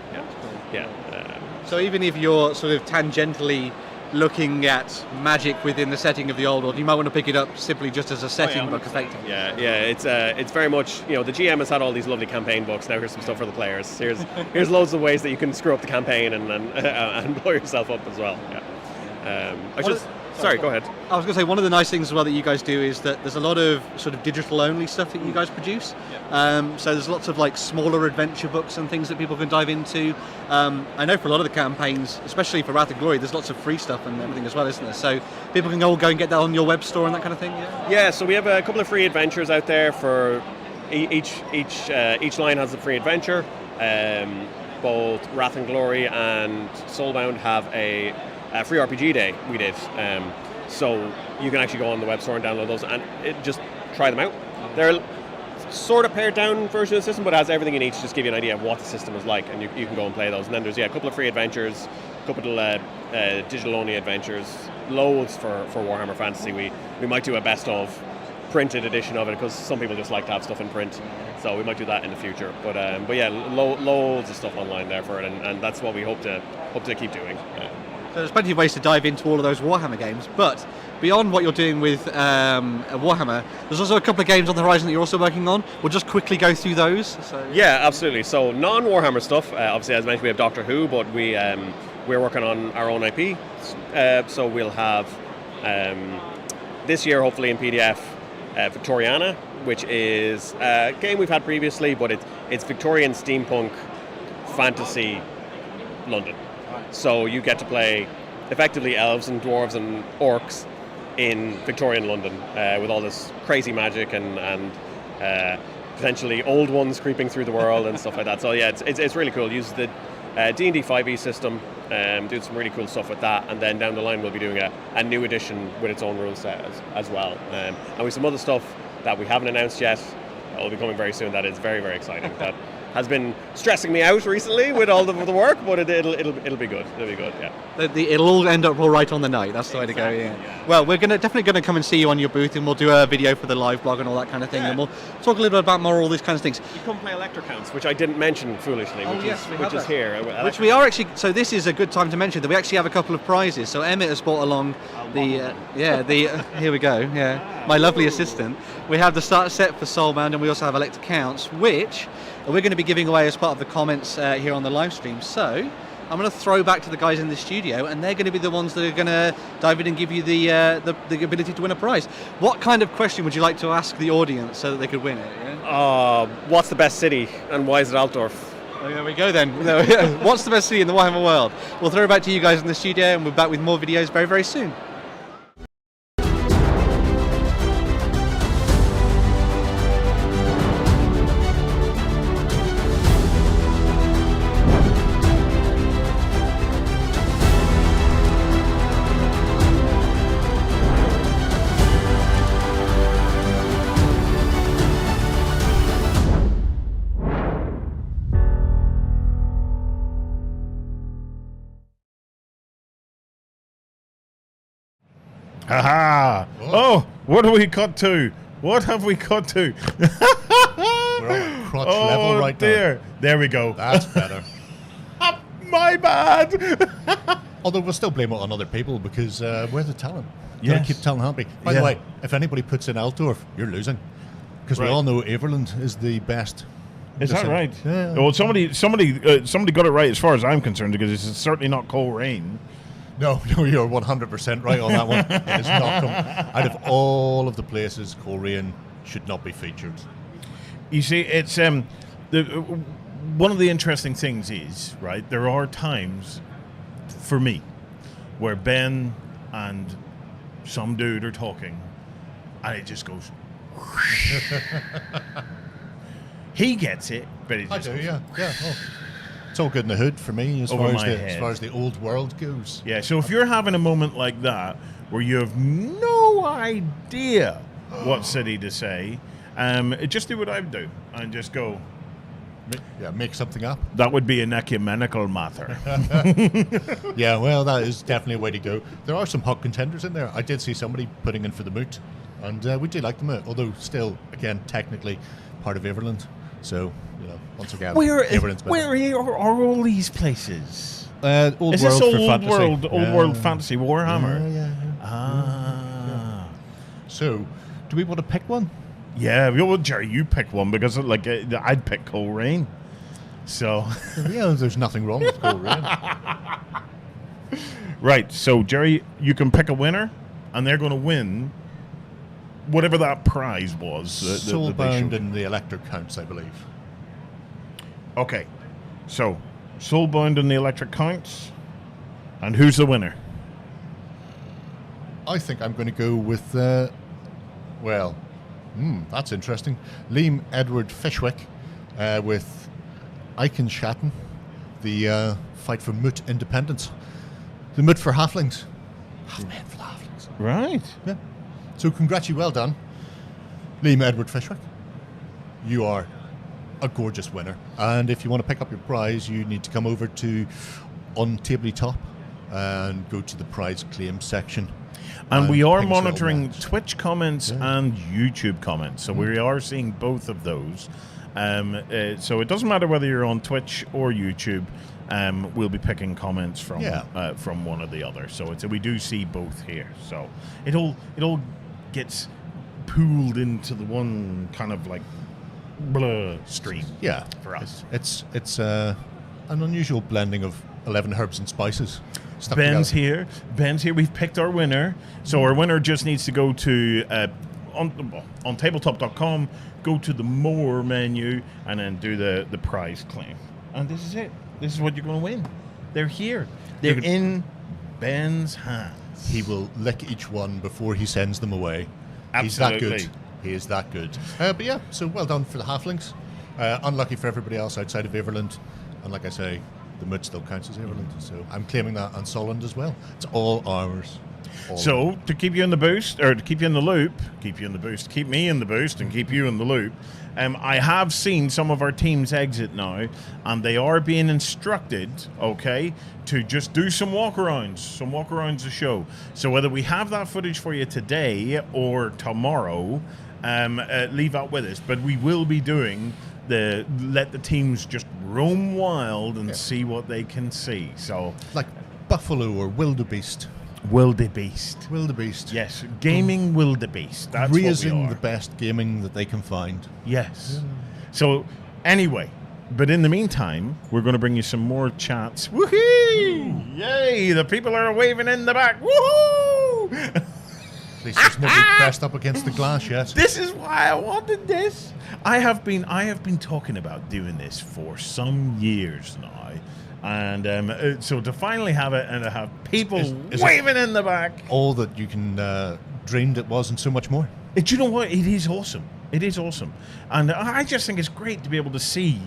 Yeah. So even if you're sort of tangentially looking at magic within the setting of the old world, you might want to pick it up simply just as a setting book, effectively. Yeah. It's very much, the GM has had all these lovely campaign books. Now here's some stuff for the players. Here's loads of ways that you can screw up the campaign and blow yourself up as well. Yeah. Sorry, go ahead. I was going to say, one of the nice things as well that you guys do is that there's a lot of sort of digital-only stuff that you guys produce. So there's lots of like smaller adventure books and things that people can dive into. I know for a lot of the campaigns, especially for Wrath and Glory, there's lots of free stuff and everything as well, isn't there? So people can all go and get that on your web store and that kind of thing. Yeah. So we have a couple of free adventures out there for each line has a free adventure. Both Wrath and Glory and Soulbound have a free RPG day we did, so you can actually go on the web store and download those and just try them out. They're sort of pared down version of the system, but it has everything you need to just give you an idea of what the system is like, and you can go and play those. And then there's a couple of free adventures, a couple of digital only adventures, loads for Warhammer Fantasy. We might do a best of printed edition of it, because some people just like to have stuff in print, so we might do that in the future. But yeah, loads of stuff online there for it, and that's what we hope to keep doing. So there's plenty of ways to dive into all of those Warhammer games, but beyond what you're doing with Warhammer, there's also a couple of games on the horizon that you're also working on. We'll just quickly go through those. Yeah, absolutely. So non-Warhammer stuff, obviously as mentioned we have Doctor Who, but we're working on our own IP. So we'll have this year hopefully in PDF Victoriana, which is a game we've had previously, but it's Victorian steampunk fantasy London. So you get to play effectively elves and dwarves and orcs in Victorian London with all this crazy magic and potentially old ones creeping through the world and stuff like that. So yeah, it's really cool. Use the D&D 5e system, doing some really cool stuff with that, and then down the line we'll be doing a new edition with its own rule set as well. And with some other stuff that we haven't announced yet, that will be coming very soon. That is very, very exciting. That has been stressing me out recently with all the work, but it'll be good. It'll be good, yeah. It'll all end up all right on the night. That's the way to go. Yeah. Well, we're definitely going to come and see you on your booth, and we'll do a video for the live blog and all that kind of thing, and we'll talk a little bit about more all these kinds of things. You come play Elector Counts, which I didn't mention foolishly, which is here. Which we are actually. So this is a good time to mention that we actually have a couple of prizes. So Emmett has brought along here we go. Yeah, my lovely assistant. We have the starter set for Soulbound, and we also have Elector Counts, which we're going to be giving away as part of the comments here on the live stream. So I'm going to throw back to the guys in the studio, and they're going to be the ones that are going to dive in and give you the ability to win a prize. What kind of question would you like to ask the audience so that they could win it? Yeah? What's the best city, and why is it Altdorf? Oh, there we go then. What's the best city in the Warhammer world? We'll throw it back to you guys in the studio, and we're back with more videos very, very soon. Haha! Oh, what have we cut to? What have we cut to? We're on a crotch level right dear. now. There we go. That's better. My bad. Although we'll still blame it on other people because we're the talent. You Yes. gotta keep telling happy. By the way, if anybody puts in Altdorf, you're losing. Because we all know Everland is the best. Is that right? Yeah. Well, somebody got it right as far as I'm concerned, because it's certainly not Coleraine. No, you're 100% right on that one. It is not out of all of the places, Coleraine should not be featured. You see, it's one of the interesting things is, right, there are times for me where Ben and some dude are talking and it just goes he gets it, but it I just do, goes, yeah. Oh. It's all good in the hood for me as Over far my as head. the old world goes. Yeah, so if you're having a moment like that where you have no idea what city to say, just do what I do and just go, Make something up. that would be an ecumenical matter. Yeah, well, that is definitely a way to go. There are some hot contenders in there. I did see somebody putting in for the Moot, and we do like the Moot, although still, again, technically part of Everland. So, once again, Everland's better. Where are all these places? Old Is world this for old fantasy. world fantasy Warhammer? Yeah. Ah. So, do we want to pick one? Yeah, well, Jerry, you pick one because I'd pick Coleraine. So, Yeah, there's nothing wrong with Coleraine. right. So, Jerry, you can pick a winner, and they're going to win whatever that prize was. that they Soulbound showed. and the Electric Counts, I believe. Okay, so Soulbound and the Electric Counts, and who's the winner? I think I'm going to go with, that's interesting. Liam Edward Fishwick with Icon Shatton, the fight for Moot independence. The Moot for halflings. Half-men for the halflings. Right. Yeah. So well done, Liam Edward Fishwick. You are a gorgeous winner. And if you want to pick up your prize, you need to come over to OnTableTop and go to the prize claim section. And we are ping us a little monitoring match. Twitch comments and YouTube comments, so we are seeing both of those. So it doesn't matter whether you're on Twitch or YouTube. We'll be picking comments from one or the other. So we do see both here. So it all gets pooled into the one kind of like blah stream. Yeah, for us. It's an unusual blending of 11 herbs and spices. stuck Ben's together. here. Ben's here. We've picked our winner. So our winner just needs to go to on tabletop.com, go to the More menu, and then do the prize claim. And this is it. This is what you're going to win. They're here. They're in Ben's hands. He will lick each one before he sends them away. Absolutely. He's that good. He is that good. But yeah, so well done for the halflings. Unlucky for everybody else outside of Everland. And like I say, the Moot still counts as Everland. So I'm claiming that on Solent as well. It's all ours. So to keep you in the boost, or to keep you in the loop, keep you in the boost, keep me in the boost, and keep you in the loop. I have seen some of our teams exit now, and they are being instructed, okay, to just do some walkarounds to show. So whether we have that footage for you today or tomorrow, leave that with us. But we will be doing let the teams just roam wild and see what they can see. So like Buffalo or Wildebeest. Wildebeest. Wildebeest. Yes, gaming wildebeest. That's raising what we are. the best gaming that they can find. Yes. Yeah. So, anyway, but in the meantime, we're going to bring you some more chats. Woohoo! Yay! The people are waving in the back. Woohoo! At least there's nobody pressed up against the glass yet. This is why I wanted this. I have been talking about doing this for some years now. And so to finally have it and to have people waving in the back. All that you can dreamed it was and so much more. Do you know what? It is awesome. It is awesome. And I just think it's great to be able to see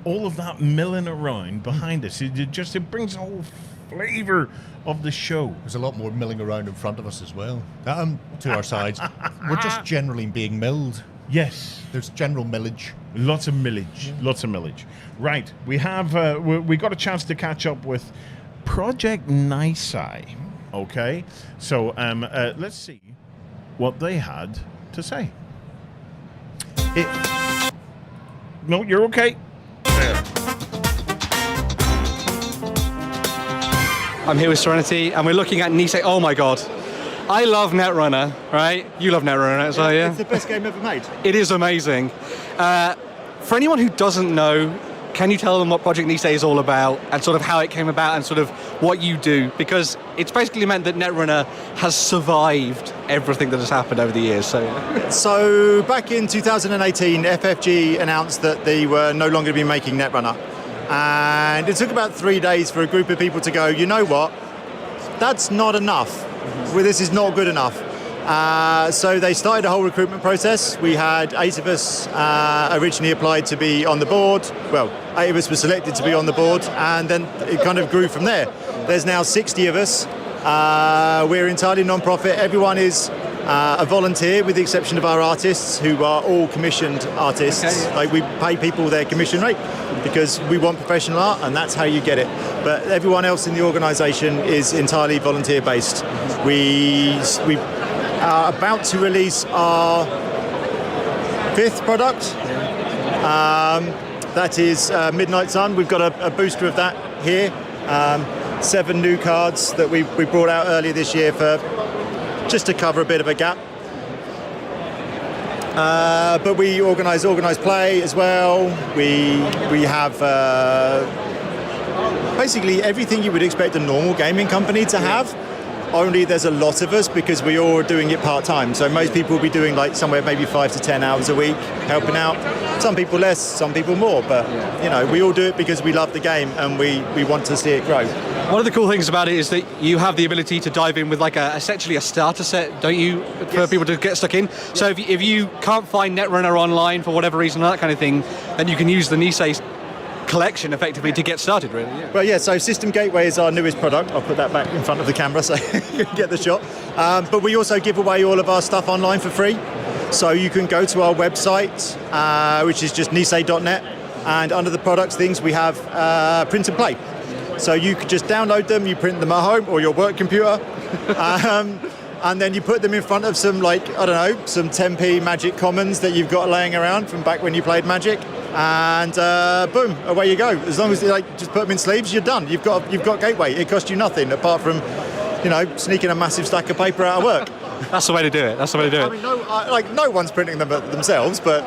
all of that milling around behind us. It brings a whole flavour of the show. There's a lot more milling around in front of us as well. To our sides. We're just generally being milled. Yes. There's general millage. Lots of millage. Yeah. Lots of millage. Right. We have we got a chance to catch up with Project Nisei. Okay, so let's see what they had to say. No, you're okay. I'm here with Serenity, and we're looking at Nisei. Oh my god. I love Netrunner, right? You love Netrunner as well, yeah? It's the best game ever made. It is amazing. For anyone who doesn't know, can you tell them what Project Nisei is all about and sort of how it came about and sort of what you do? Because it's basically meant that Netrunner has survived everything that has happened over the years. So back in 2018, FFG announced that they were no longer going to be making Netrunner. And it took about 3 days for a group of people to go, you know what, that's not enough. Well, this is not good enough. So they started a whole recruitment process. We had 8 of us originally applied to be on the board. Well, 8 of us were selected to be on the board, and then it kind of grew from there. There's now 60 of us. We're entirely non-profit. Everyone is a volunteer, with the exception of our artists, who are all commissioned artists. Okay. Like, we pay people their commission rate because we want professional art, and that's how you get it. But everyone else in the organisation is entirely volunteer-based. We are about to release our 5th product. That is Midnight Sun. We've got a booster of that here. 7 new cards that we brought out earlier this year for just to cover a bit of a gap. But we organise play as well. We have basically everything you would expect a normal gaming company to have. Only there's a lot of us because we all are doing it part-time. So most people will be doing like somewhere maybe 5 to 10 hours a week helping out. Some people less, some people more. But, you know, we all do it because we love the game and we want to see it grow. One of the cool things about it is that you have the ability to dive in with like essentially a starter set, don't you, for people to get stuck in? Yes. So if you can't find Netrunner online for whatever reason or that kind of thing, then you can use the Nisei collection effectively to get started, really. Yeah. Well, yeah, so System Gateway is our newest product. I'll put that back in front of the camera so you can get the shot. But we also give away all of our stuff online for free. So you can go to our website, which is just nisei.net, and under the products things we have print and play. So you could just download them, you print them at home or your work computer, and then you put them in front of some, like, I don't know, some 10p Magic Commons that you've got laying around from back when you played Magic. And boom, away you go. As long as you just put them in sleeves, you're done. You've got Gateway. It costs you nothing apart from, you know, sneaking a massive stack of paper out of work. That's the way to do it. I mean, no one's printing them themselves, but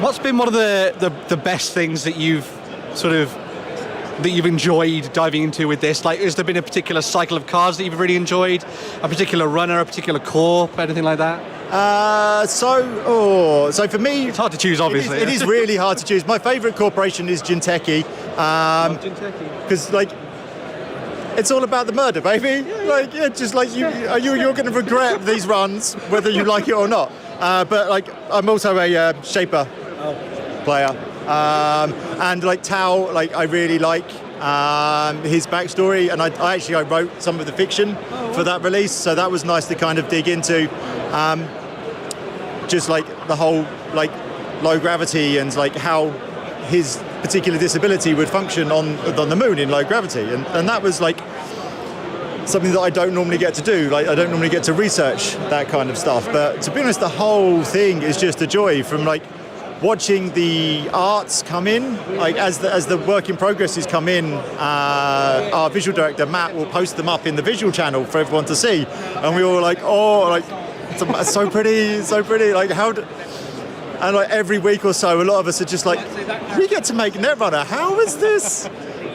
what's been one of the best things that you've enjoyed diving into with this? Like, has there been a particular cycle of cards that you've really enjoyed? A particular runner, a particular corp, anything like that? So for me, it's hard to choose. Obviously, it is really hard to choose. My favourite corporation is Jinteki, because like it's all about the murder, baby. You're going to regret these runs whether you like it or not. But like, I'm also a Shaper player, and like Tau, like I really like his backstory, and I wrote some of the fiction for that release, so that was nice to kind of dig into. Just like the whole like low gravity and like how his particular disability would function on the moon in low gravity, and that was like something that I don't normally get to do. Like, I don't normally get to research that kind of stuff, but to be honest, the whole thing is just a joy, from like watching the arts come in, like as the work in progresses come in. Our visual director Matt will post them up in the visual channel for everyone to see, and we all like, oh, like it's so pretty, so pretty. Like and like every week or so, a lot of us are just like, we get to make Netrunner. How is this?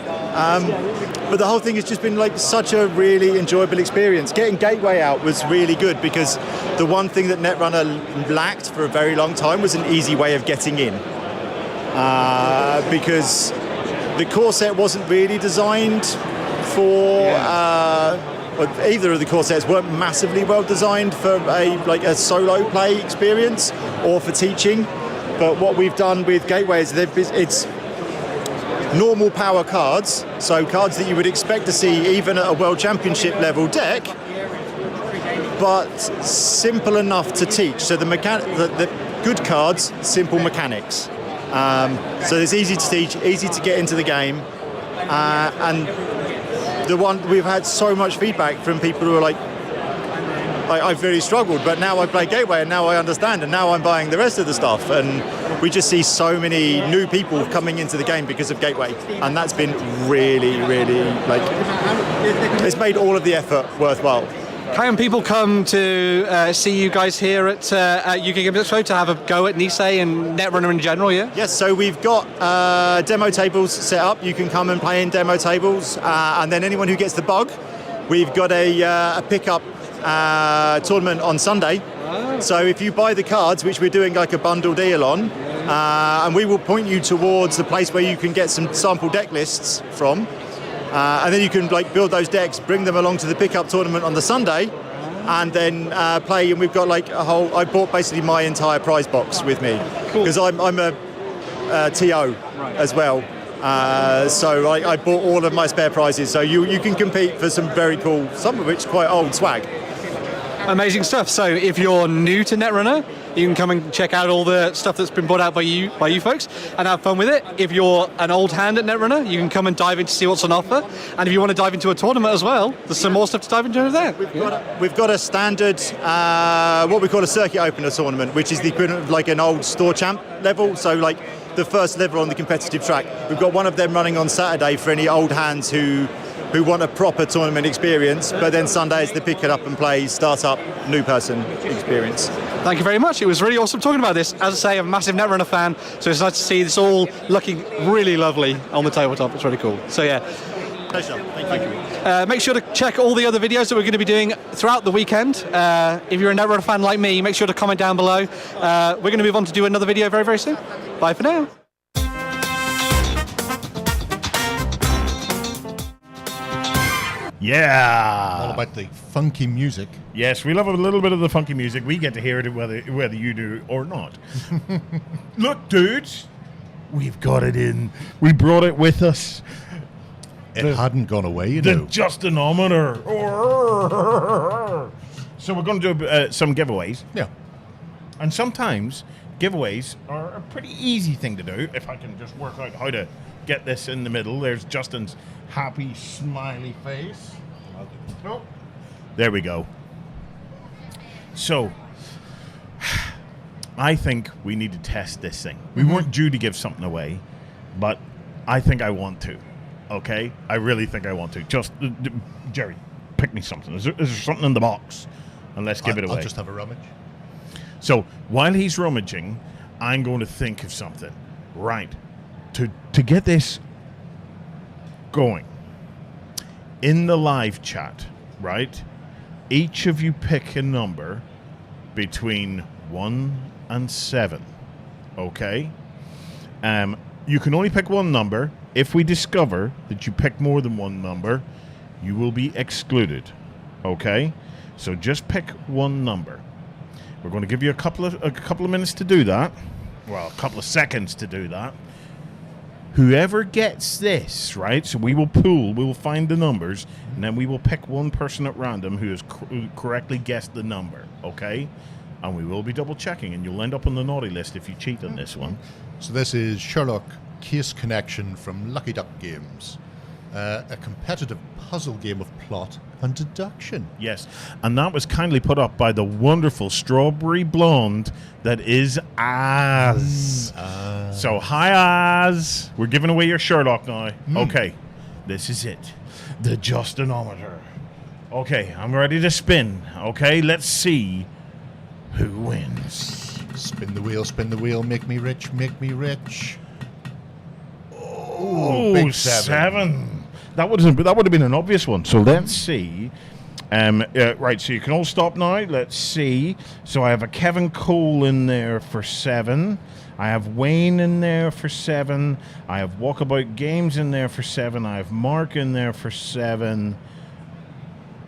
But the whole thing has just been like such a really enjoyable experience. Getting Gateway out was really good because the one thing that Netrunner lacked for a very long time was an easy way of getting in. Because the core set wasn't really designed for. Either of the core sets weren't massively well designed for a solo play experience or for teaching. But what we've done with Gateway is it's normal power cards, so cards that you would expect to see even at a World Championship level deck, but simple enough to teach. So the good cards, simple mechanics. So it's easy to teach, easy to get into the game, and we've had so much feedback from people who are like, I've really struggled, but now I play Gateway and now I understand and now I'm buying the rest of the stuff. And we just see so many new people coming into the game because of Gateway. And that's been really, really, like, it's made all of the effort worthwhile. Can people come to see you guys here at UK Games Expo to have a go at Nisei and Netrunner in general, yeah? Yes, so we've got demo tables set up. You can come and play in demo tables. And then anyone who gets the bug, we've got a pickup tournament on Sunday. So if you buy the cards, which we're doing like a bundle deal on, and we will point you towards the place where you can get some sample deck lists from. And then you can like build those decks, bring them along to the pickup tournament on the Sunday, and then play. And we've got like a whole. I bought basically my entire prize box with me because I'm a TO as well. So I bought all of my spare prizes. So you can compete for some very cool, some of which quite old swag. Amazing stuff. So if you're new to Netrunner, you can come and check out all the stuff that's been brought out by you folks and have fun with it. If you're an old hand at Netrunner, you can come and dive in to see what's on offer. And if you want to dive into a tournament as well, there's some more stuff to dive into there. We've got a standard, what we call a circuit opener tournament, which is the equivalent of like an old store champ level. So like the first level on the competitive track. We've got one of them running on Saturday for any old hands who want a proper tournament experience, but then Sunday is the pick it up and play, start up, new person experience. Thank you very much. It was really awesome talking about this. As I say, I'm a massive Netrunner fan, so it's nice to see this all looking really lovely on the tabletop. It's really cool. So yeah. Pleasure. Thank you. Make sure to check all the other videos that we're going to be doing throughout the weekend. If you're a Netrunner fan like me, make sure to comment down below. We're going to move on to do another video very, very soon. Bye for now. Yeah. All about the funky music. Yes, we love a little bit of the funky music. We get to hear it whether you do or not. Look, dudes, we've got it in. We brought it with us. It hadn't gone away, you The know. Justinometer. So we're going to do some giveaways. Yeah. And sometimes giveaways are a pretty easy thing to do. If I can just work out how to get this in the middle. There's Justin's happy, smiley face. Oh, there we go. So, I think we need to test this thing. We weren't due to give something away, but I think I want to. Okay? I really think I want to. Just, Jerry, pick me something. Is there something in the box? And let's give it away. I'll just have a rummage. So, while he's rummaging, I'm going to think of something. Right. To get this going, in the live chat, right, each of you pick a number between 1 and 7, okay? You can only pick one number. If we discover that you pick more than one number, you will be excluded, okay? So just pick one number. We're going to give you a couple of minutes to do that. Well, a couple of seconds to do that. Whoever gets this, right, so we will find the numbers, and then we will pick one person at random who has correctly guessed the number, okay? And we will be double checking, and you'll end up on the naughty list if you cheat on this one. So this is Sherlock Case Connection from Lucky Duck Games. A competitive puzzle game of plot and deduction. Yes, and that was kindly put up by the wonderful strawberry blonde that is Az. So, hi Az. We're giving away your Sherlock now. Okay, this is it. The Justinometer. Okay, I'm ready to spin. Okay, let's see who wins. Spin the wheel, make me rich, make me rich. Oh, big 7. That would have been an obvious one. So let's see. Right, so you can all stop now. Let's see. So I have a Kevin Cole in there for 7. I have Wayne in there for 7. I have Walkabout Games in there for 7. I have Mark in there for 7.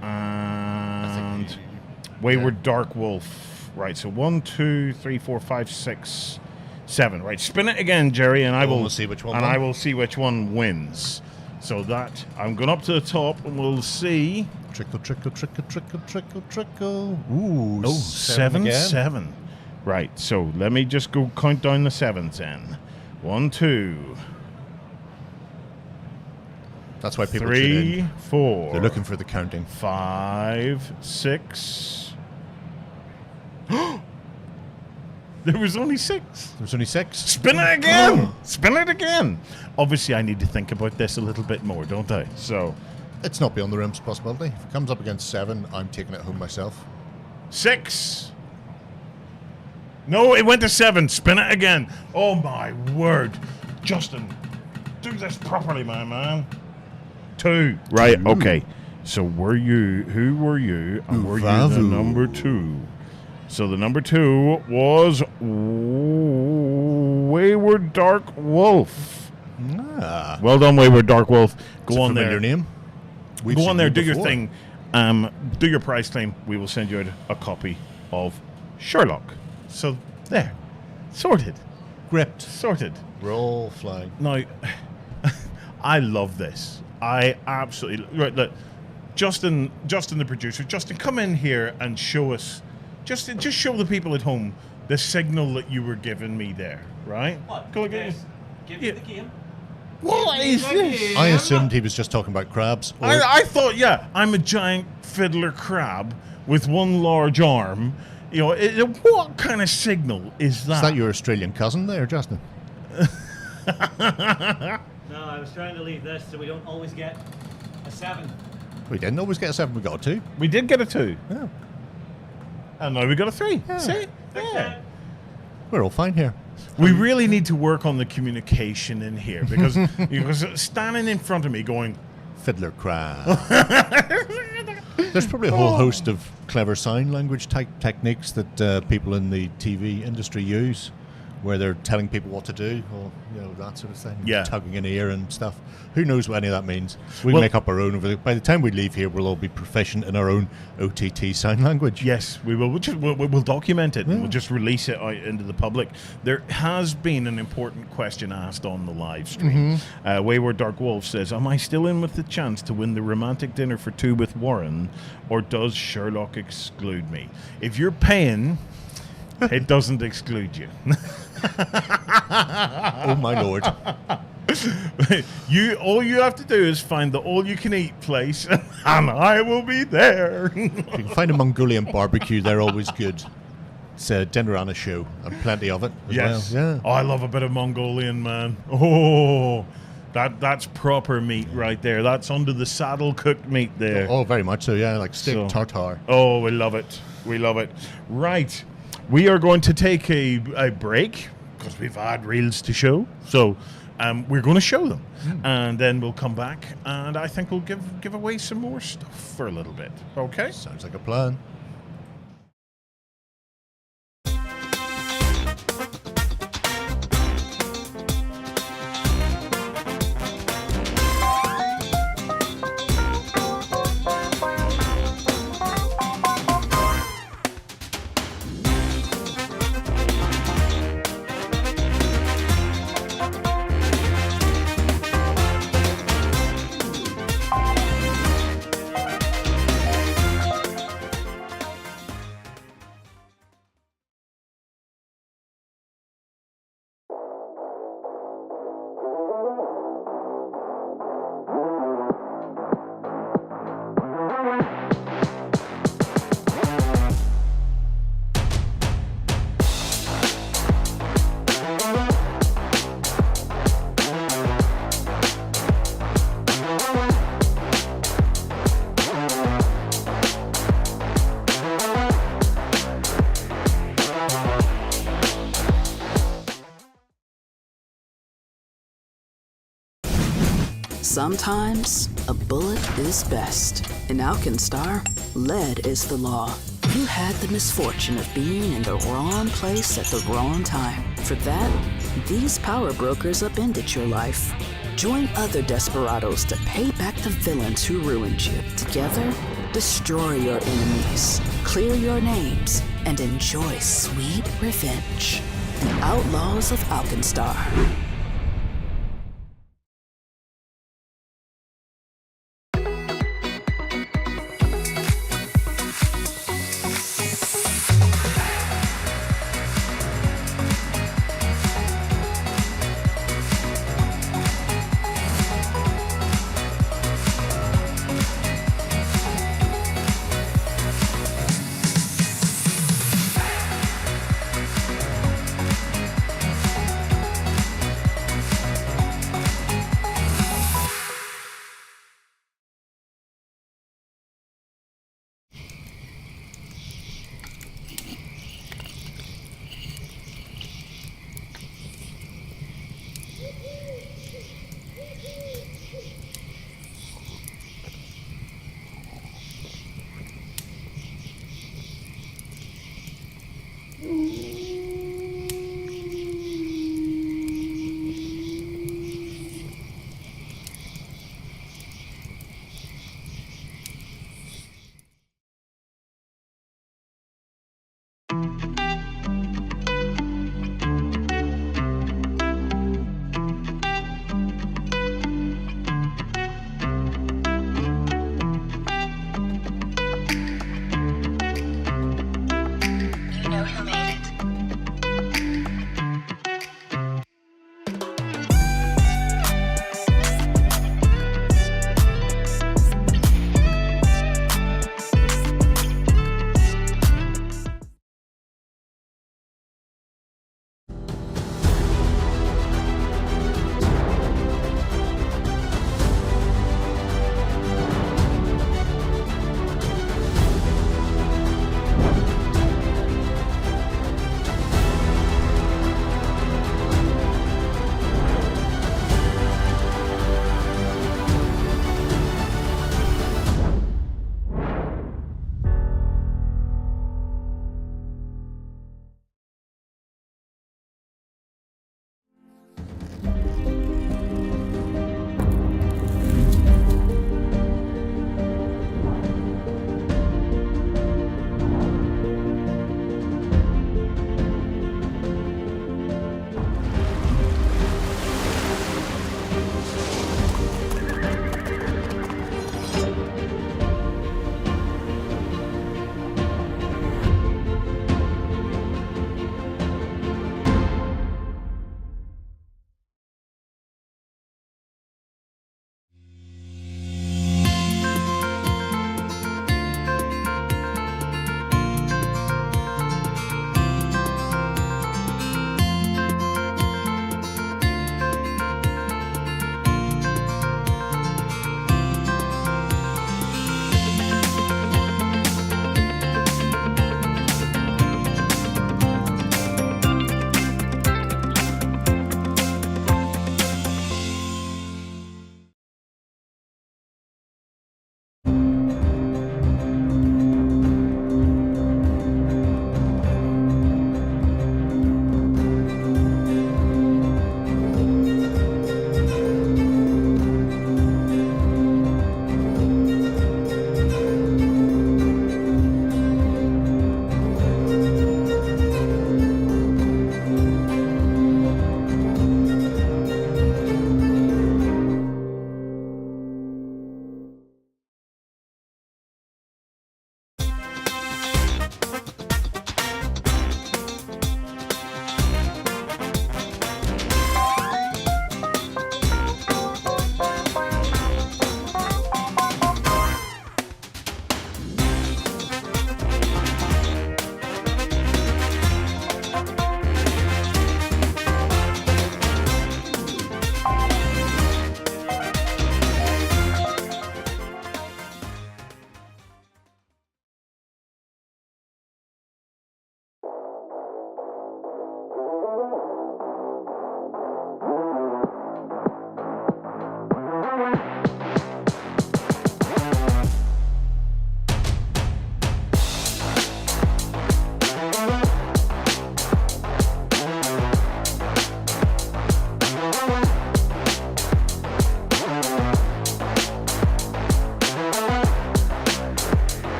And Wayward Dark Wolf. Right, so 1, 2, 3, 4, 5, 6, 7. Right, spin it again, Jerry, and I will see which one. And I will see which one wins. So that I'm going up to the top, and we'll see. Trickle, trickle, trickle, trickle, trickle, trickle. Ooh, 7, again. 7. Right. So let me just go count down the 7s then. 1, 2. That's why people 3, tune in. 4. They're looking for the counting. 5, 6. There was only 6. There was only 6. Spin it again! Spin it again! Obviously, I need to think about this a little bit more, don't I? So, It's not beyond the realms of possibility. If it comes up against 7, I'm taking it home myself. 6. No, it went to 7. Spin it again. Oh my word. Justin, do this properly, my man. 2. Right, okay. So who were you, and were you the number 2? So the number 2 was Wayward Dark Wolf. Ah. Well done, Wayward Dark Wolf. Go on there. Name. We've Go seen on there, you do your before. thing. Do your prize claim. We will send you out a copy of Sherlock. So there, sorted, Gripped. sorted. We're all flying. Now, I love this. I absolutely right. Look, Justin, the producer. Justin, come in here and show us. Just show the people at home the signal that you were giving me there. Right? What? Go again. Give Yeah. me the game. What is this? I assumed he was just talking about crabs. Or I thought, yeah, I'm a giant fiddler crab with one large arm. You know, what kind of signal is that? is that your Australian cousin there, Justin? No, I was trying to leave this so we don't always get a 7. We didn't always get a 7, we got a 2. We did get a 2. Yeah. And now we got a 3. Yeah. See? Yeah. We're all fine here. We really need to work on the communication in here because standing in front of me going, Fiddler crab. There's probably a whole host of clever sign language type techniques that people in the TV industry use, where they're telling people what to do, or that sort of thing. Yeah. Tugging an ear and stuff. Who knows what any of that means? We Well- make up our own. By the time we leave here, we'll all be proficient in our own OTT sign language. yes, we will. We'll document it and we'll just release it out into the public. There has been an important question asked on the live stream. Wayward Dark Wolf says, am I still in with the chance to win the romantic dinner for 2 with Warren, or does Sherlock exclude me? If you're paying, it doesn't exclude you. Oh my lord. All you have to do is find the all-you-can-eat place, and I will be there. If you can find a Mongolian barbecue, they're always good. It's a dinner and a show, and plenty of it as Yes. well. Yeah. Oh, I love a bit of Mongolian, man. Oh, that's proper meat right there. That's under the saddle cooked meat there. Oh, very much so, yeah, like steak So- tartare. Oh, we love it. We love it. Right. We are going to take a break because we've had reels to show. So we're going to show them. And then we'll come back and I think we'll give away some more stuff for a little bit. Okay? Sounds like a plan. Sometimes a bullet is best. In Alkenstar, lead is the law. You had the misfortune of being in the wrong place at the wrong time. For that, these power brokers upended your life. Join other desperados to pay back the villains who ruined you. Together, destroy your enemies, clear your names, and enjoy sweet revenge. The Outlaws of Alkenstar.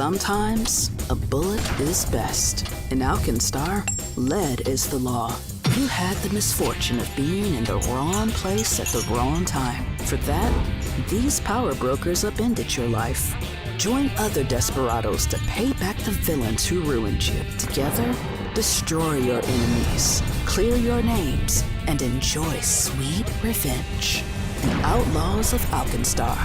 Sometimes a bullet is best. In Alkenstar, lead is the law. You had the misfortune of being in the wrong place at the wrong time. For that, these power brokers upended your life. Join other desperados to pay back the villains who ruined you. Together, destroy your enemies, clear your names, and enjoy sweet revenge. The Outlaws of Alkenstar.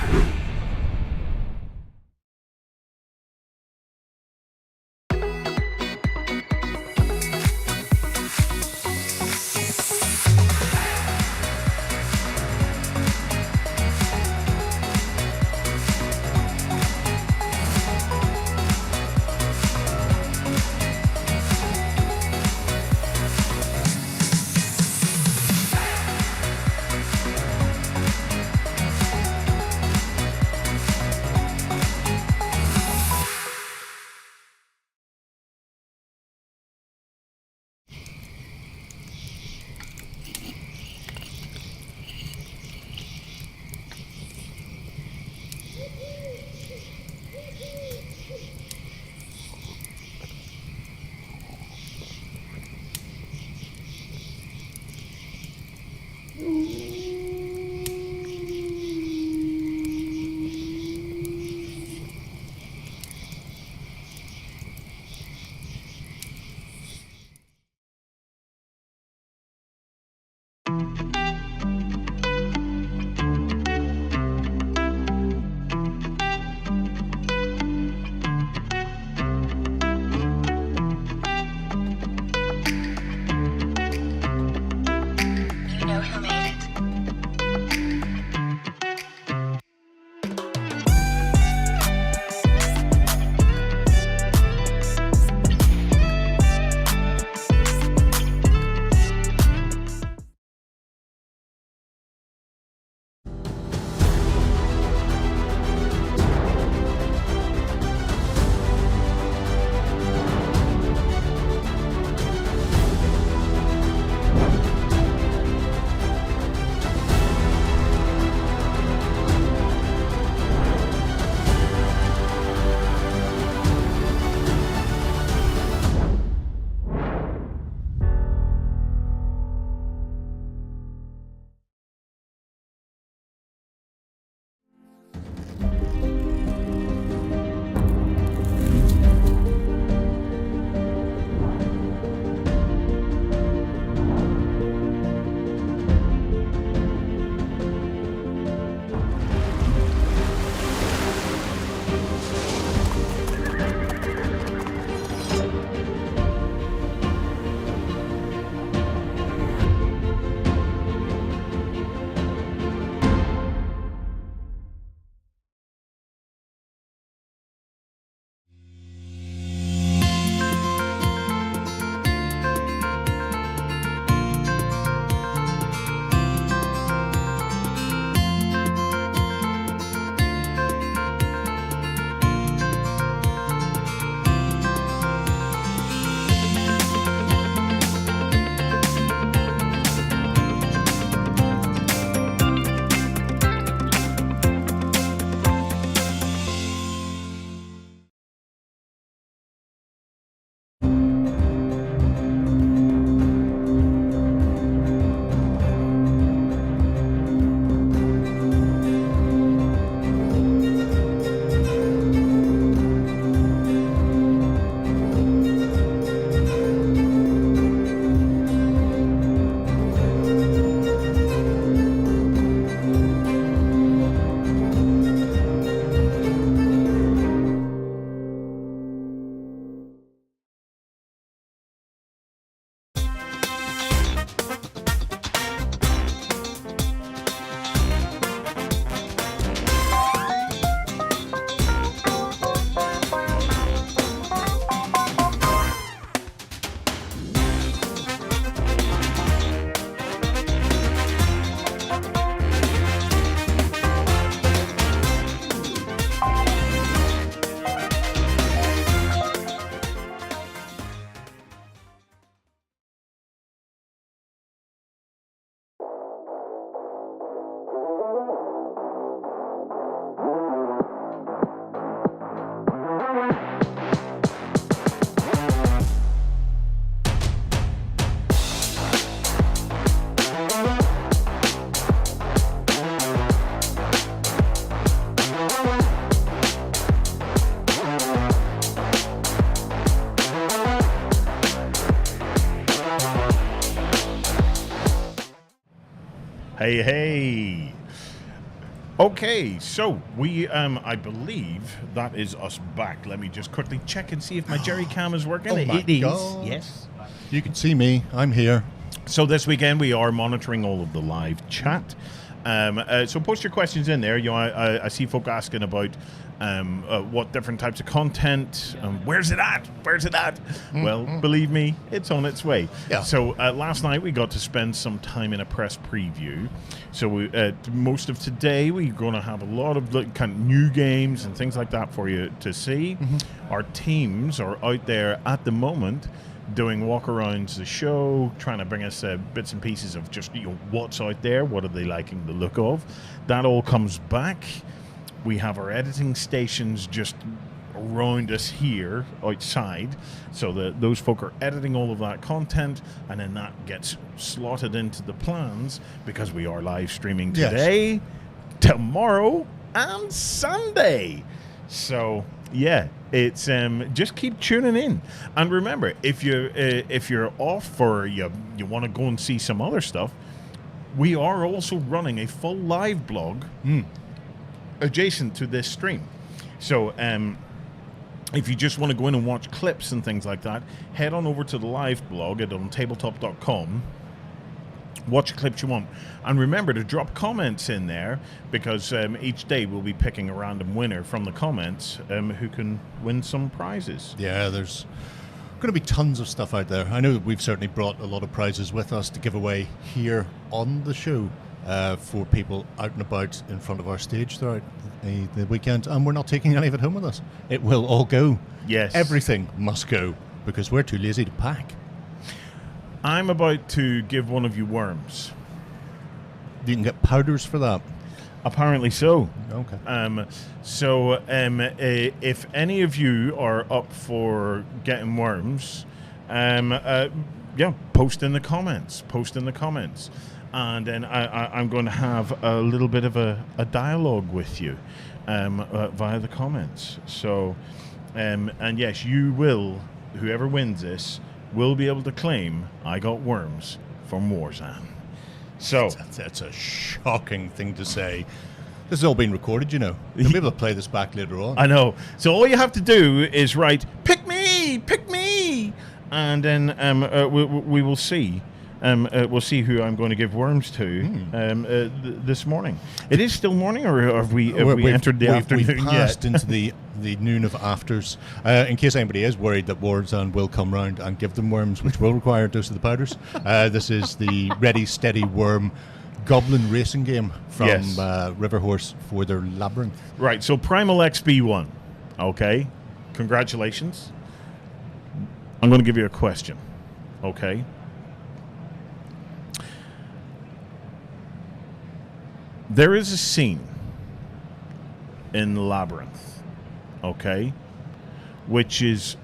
Hey, hey. Okay, so we, I believe that is us back. Let me just quickly check and see if my Jerry cam is working. Oh my It is. God. Yes. You can see me. I'm here. So this weekend we are monitoring all of the live chat. So post your questions in there. You know, I see folk asking about what different types of content. Where's it at? Where's it at? Well, believe me, it's on its way. Yeah. So last night we got to spend some time in a press preview. So we, most of today we're going to have a lot of kind of new games and things like that for you to see. Our teams are out there at the moment doing walk-arounds the show, trying to bring us bits and pieces of just what's out there, what are they liking the look of. That all comes back. We have our editing stations just around us here outside, so that those folk are editing all of that content, and then that gets slotted into the plans because we are live streaming today, tomorrow, and Sunday. So yeah, it's just keep tuning in, and remember, if you're off or you want to go and see some other stuff, we are also running a full live blog adjacent to this stream. So if you just want to go in and watch clips and things like that, head on over to the live blog at OnTableTop.com. Watch the clips you want, and remember to drop comments in there, because each day we'll be picking a random winner from the comments who can win some prizes. Yeah, there's going to be tons of stuff out there. I know that we've certainly brought a lot of prizes with us to give away here on the show for people out and about in front of our stage throughout the weekend, and we're not taking any of it home with us. It will all go. Yes. Everything must go, because we're too lazy to pack. I'm about to give one of you worms. You can get powders for that. Apparently so. Okay. So if any of you are up for getting worms, post in the comments. And then I'm going to have a little bit of a dialogue with you via the comments. So, and yes, you will, whoever wins this, will be able to claim I got worms from Warzone. So that's a shocking thing to say. This has all been recorded, you know. You'll be able to play this back later on. I know. So all you have to do is write, pick me, and then we will see. We'll see who I'm going to give worms to this morning. It is still morning, or have we entered the afternoon We've passed yet? into the noon of afters. In case anybody is worried that Warzone will come round and give them worms, which will require a dose of the powders, this is the Ready, Steady, Worm Goblin racing game from Riverhorse for their Labyrinth. Right, so Primal XB1. Okay, congratulations. I'm going to give you a question. Okay. There is a scene in Labyrinth, okay, which is,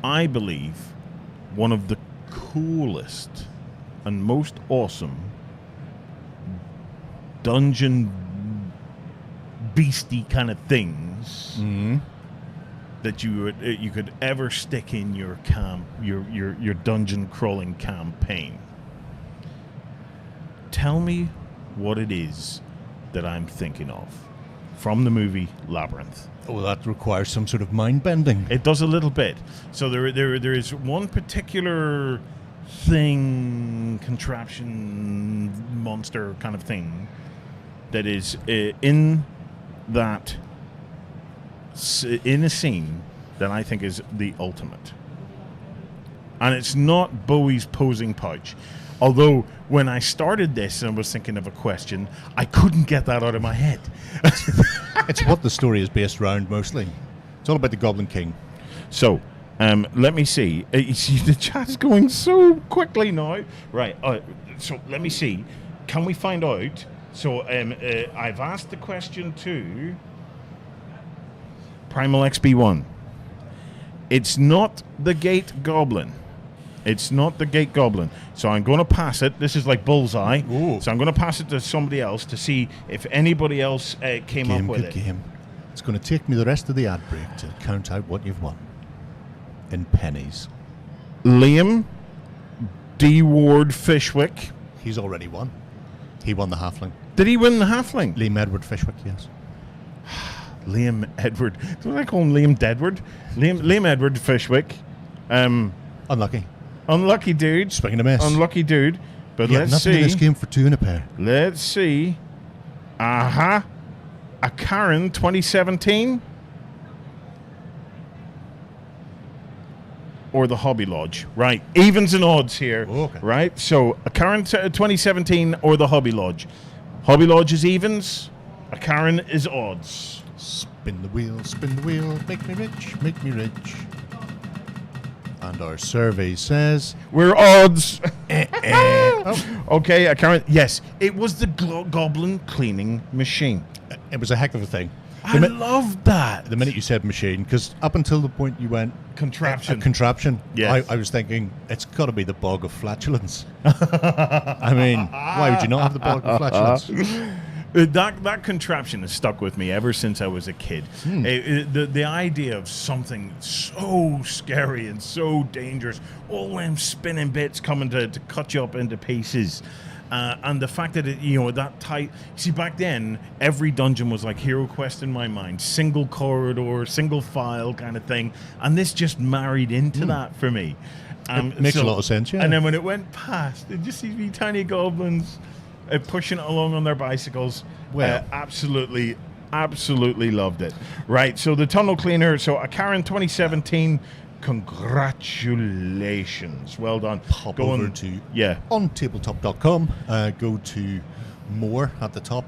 I believe, one of the coolest and most awesome dungeon beastie kind of things that you could ever stick in your your dungeon crawling campaign. Tell me what it is that I'm thinking of from the movie Labyrinth. Oh, that requires some sort of mind bending. It does a little bit. So there is one particular thing, contraption, monster kind of thing that is in a scene that I think is the ultimate. And it's not Bowie's posing pouch. Although, when I started this and was thinking of a question, I couldn't get that out of my head. It's what the story is based around, mostly. It's all about the Goblin King. So, let me see. You see, the chat's going so quickly now. Right, so let me see. Can we find out? So, I've asked the question to Primal XB1. It's not the Gate Goblin. It's not the Gate Goblin. So I'm going to pass it. This is like bullseye. Ooh. So I'm going to pass it to somebody else to see if anybody else came up with it. Game. It's going to take me the rest of the ad break to count out what you've won. In pennies. Liam D. Ward Fishwick. He's already won. He won the halfling. Did he win the halfling? Liam Edward Fishwick, yes. Liam Edward. What do I call him? Liam Deadward? Liam Edward Fishwick. Unlucky. Unlucky dude. Swinging a miss. Unlucky dude. But Yeah, let's nothing see. in this game for 2 and a pair. Let's see. A Karen 2017. Or the Hobby Lodge. Right. Evens and odds here. Okay. Right. So a Karen 2017 or the Hobby Lodge. Hobby Lodge is evens. A Karen is odds. Spin the wheel, make me rich, make me rich. And our survey says we're odds. Okay, a Karen. Yes, it was the goblin cleaning machine. It was a heck of a thing. I love that. The minute you said machine, because up until the point you went contraption, Yes. I was thinking it's got to be the bog of flatulence. I mean, why would you not have the bog of flatulence? That contraption has stuck with me ever since I was a kid. The idea of something so scary and so dangerous, all them spinning bits coming to cut you up into pieces. And the fact that that tight. See, back then, every dungeon was like Hero Quest in my mind. Single corridor, single file kind of thing. And this just married into that for me. It makes a lot of sense, yeah. And then when it went past, it just sees me tiny goblins pushing it along on their bicycles. Well, absolutely loved it. Right, so the tunnel cleaner. So a Karen 2017. Congratulations. Well done. Pop over to OnTabletop.com, go to more at the top,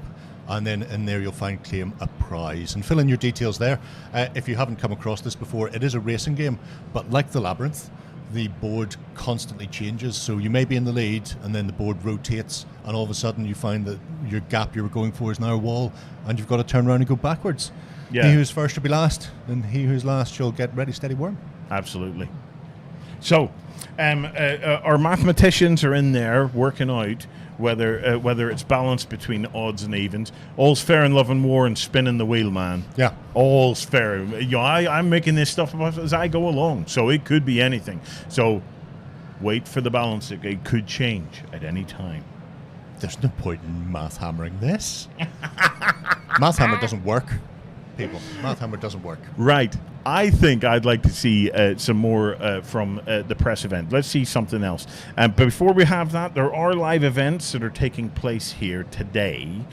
and then in there you'll find claim a prize and fill in your details there. If you haven't come across this before, it is a racing game, but like the Labyrinth, the board constantly changes, so you may be in the lead and then the board rotates and all of a sudden you find that your gap you were going for is now a wall and you've got to turn around and go backwards. He who's first will be last, and he who's last shall get ready, steady, worm. Absolutely. So, our mathematicians are in there working out whether it's balanced between odds and evens. All's fair in love and war and spinning the wheel, man. Yeah. All's fair. I'm making this stuff up as I go along, so it could be anything. So, wait for the balance. It could change at any time. There's no point in math hammering this. Math hammer doesn't work. People, Math hammer doesn't work. Right. I think I'd like to see some more from the press event. Let's see something else. But before we have that, there are live events that are taking place here today.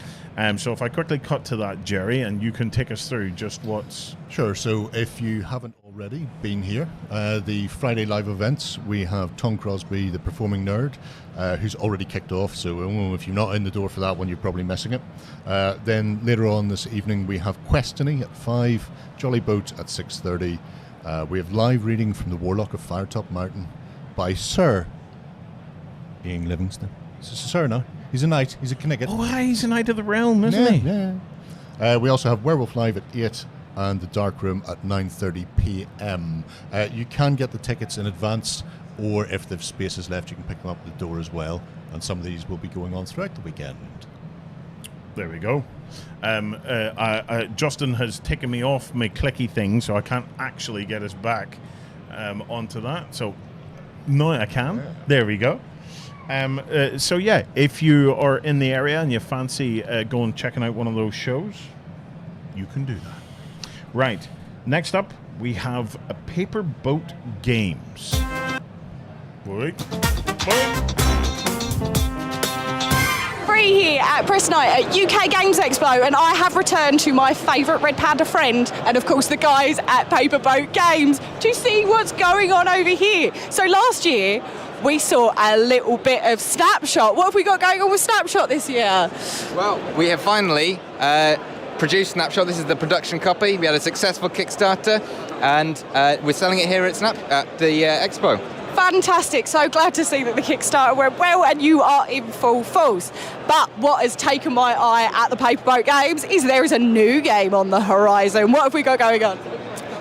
So if I quickly cut to that, Jerry, and you can take us through just what's... Sure. So if you haven't already been here, the Friday live events, we have Tom Crosby, the performing nerd, who's already kicked off. So if you're not in the door for that one, you're probably missing it. Then later on this evening, we have Questiny at 5, Jolly Boat at 6:30. We have live reading from the Warlock of Firetop Mountain by Sir Ian Livingston. Is this a Sir now? He's a knight. He's a Knigget. Oh, he's a knight of the realm, isn't he? Yeah. We also have Werewolf Live at 8 and the Dark Room at 9:30 p.m. You can get the tickets in advance, or if there's spaces left, you can pick them up at the door as well. And some of these will be going on throughout the weekend. There we go. Justin has taken me off my clicky thing, so I can't actually get us back onto that. So, no, I can. Yeah. There we go. So yeah, if you are in the area and you fancy going checking out one of those shows, you can do that. Right. Next up, we have a Paper Boat Games. Wait. Free here at Press Night at UK Games Expo, and I have returned to my favourite Red Panda friend, and of course the guys at Paper Boat Games, to see what's going on over here. So last year, we saw a little bit of Snapshot. What have we got going on with Snapshot this year? Well, we have finally produced Snapshot. This is the production copy. We had a successful Kickstarter, and we're selling it here at the Expo. Fantastic. So glad to see that the Kickstarter went well and you are in full force. But what has taken my eye at the Paper Boat Games is there is a new game on the horizon. What have we got going on?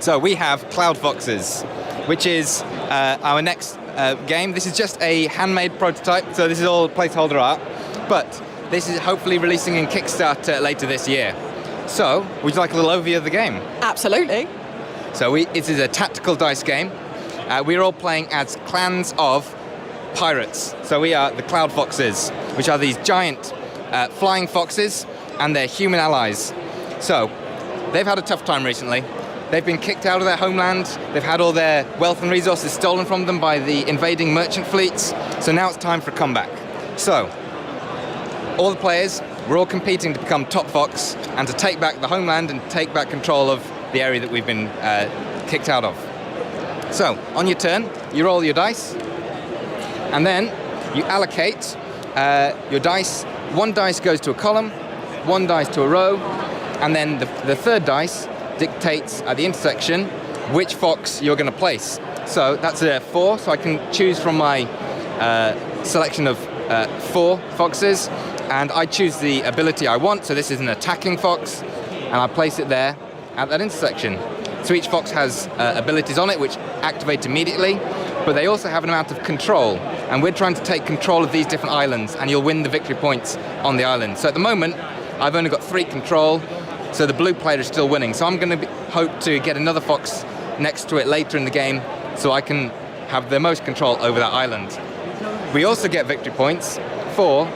So we have Cloud Foxes, which is our next game. This is just a handmade prototype, so this is all placeholder art, but this is hopefully releasing in Kickstarter later this year. So, would you like a little overview of the game? Absolutely. So it is a tactical dice game. We're all playing as clans of pirates. So we are the Cloud Foxes, which are these giant flying foxes and their human allies. So, they've had a tough time recently. They've been kicked out of their homeland. They've had all their wealth and resources stolen from them by the invading merchant fleets. So now it's time for a comeback. So, all the players, we're all competing to become top fox and to take back the homeland and take back control of the area that we've been kicked out of. So, on your turn, you roll your dice, and then you allocate your dice. One dice goes to a column, one dice to a row, and then the third dice dictates at the intersection which fox you're going to place. So that's a 4, so I can choose from my selection of 4 foxes, and I choose the ability I want. So this is an attacking fox, and I place it there at that intersection. So each fox has abilities on it which activate immediately, but they also have an amount of control, and we're trying to take control of these different islands, and you'll win the victory points on the island. So at the moment, I've only got 3 control, so the blue player is still winning. So I'm going to hope to get another fox next to it later in the game, so I can have the most control over that island. We also get victory points for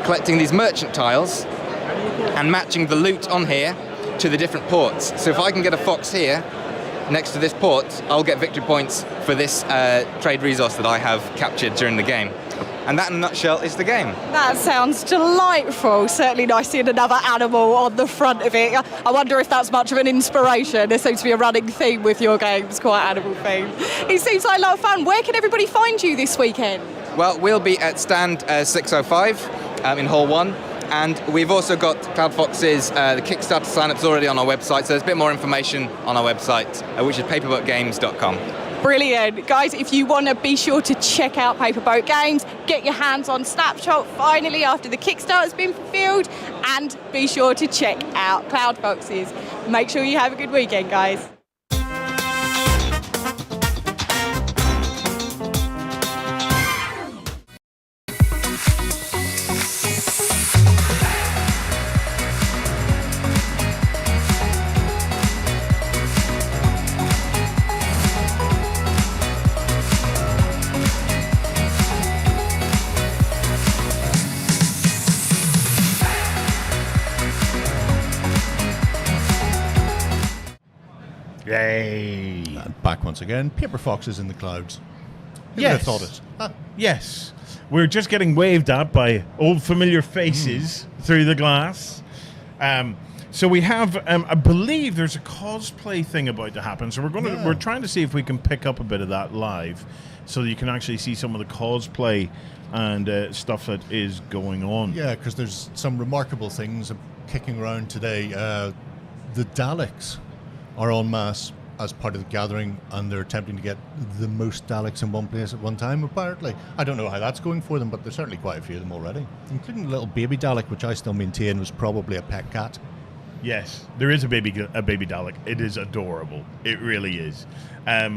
collecting these merchant tiles and matching the loot on here to the different ports. So if I can get a fox here next to this port, I'll get victory points for this trade resource that I have captured during the game. And that, in a nutshell, is the game. That sounds delightful. Certainly nice seeing another animal on the front of it. I wonder if that's much of an inspiration. There seems to be a running theme with your games, quite animal themed. It seems like a lot of fun. Where can everybody find you this weekend? Well, we'll be at stand 605 in Hall 1. And we've also got Cloud Fox's the Kickstarter sign-ups already on our website, so there's a bit more information on our website, which is paperboatgames.com. Brilliant. Guys, if you want to be sure to check out Paperboat Games, get your hands on Snapshot finally after the Kickstarter's been fulfilled, and be sure to check out Cloud Foxes. Make sure you have a good weekend, guys. Yay! And back once again, paper foxes in the clouds. Who Yes. would have thought it? Huh? Yes. We're just getting waved at by old familiar faces through the glass. So we have, I believe there's a cosplay thing about to happen. So we're trying to see if we can pick up a bit of that live, so that you can actually see some of the cosplay and stuff that is going on. Yeah, because there's some remarkable things kicking around today. The Daleks are en masse as part of the gathering, and they're attempting to get the most Daleks in one place at one time, apparently. I don't know how that's going for them, but there's certainly quite a few of them already, including the little baby Dalek, which I still maintain was probably a pet cat. Yes, there is a baby Dalek. It is adorable. It really is. Are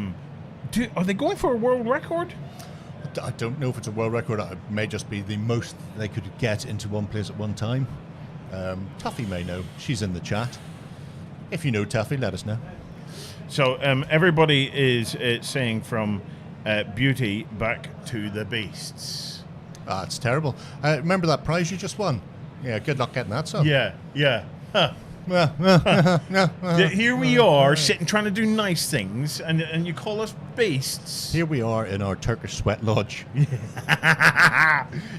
they going for a world record? I don't know if it's a world record. It may just be the most they could get into one place at one time. Tuffy may know. She's in the chat. If you know Tuffy, let us know. So everybody is saying from beauty back to the beasts. It's terrible. Remember that prize you just won? Yeah, good luck getting that, son. Yeah. Huh. Here we are sitting trying to do nice things, and you call us beasts. Here we are in our Turkish sweat lodge.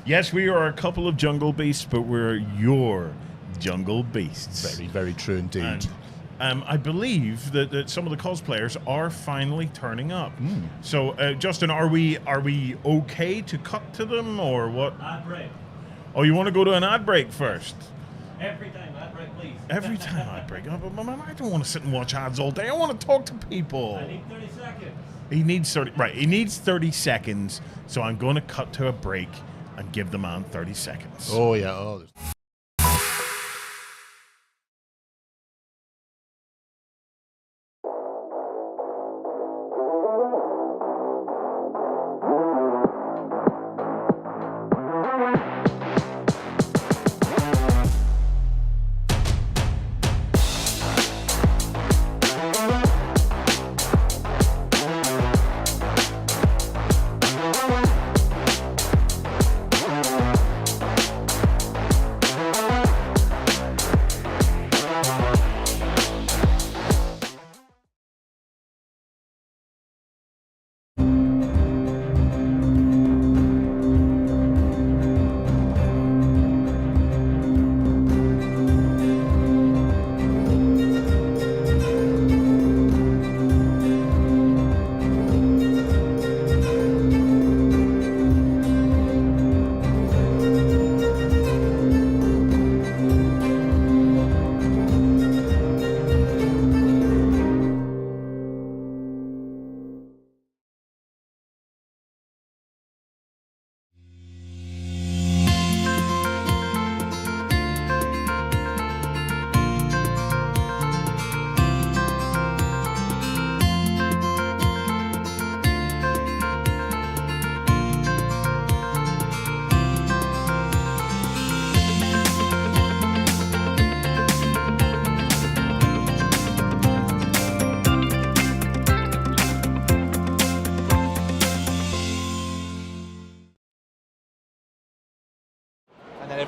Yes, we are a couple of jungle beasts, but we're your jungle beasts. Very, very true indeed. And, I believe that some of the cosplayers are finally turning up. So, Justin, are we okay to cut to them, or what? Ad break. Oh, you want to go to an ad break first? Every time, ad break, please. Every time ad break. Oh, but I don't want to sit and watch ads all day. I want to talk to people. I need 30 seconds. He needs 30. Right, he needs 30 seconds. So I'm going to cut to a break and give the man 30 seconds. Oh yeah. Oh.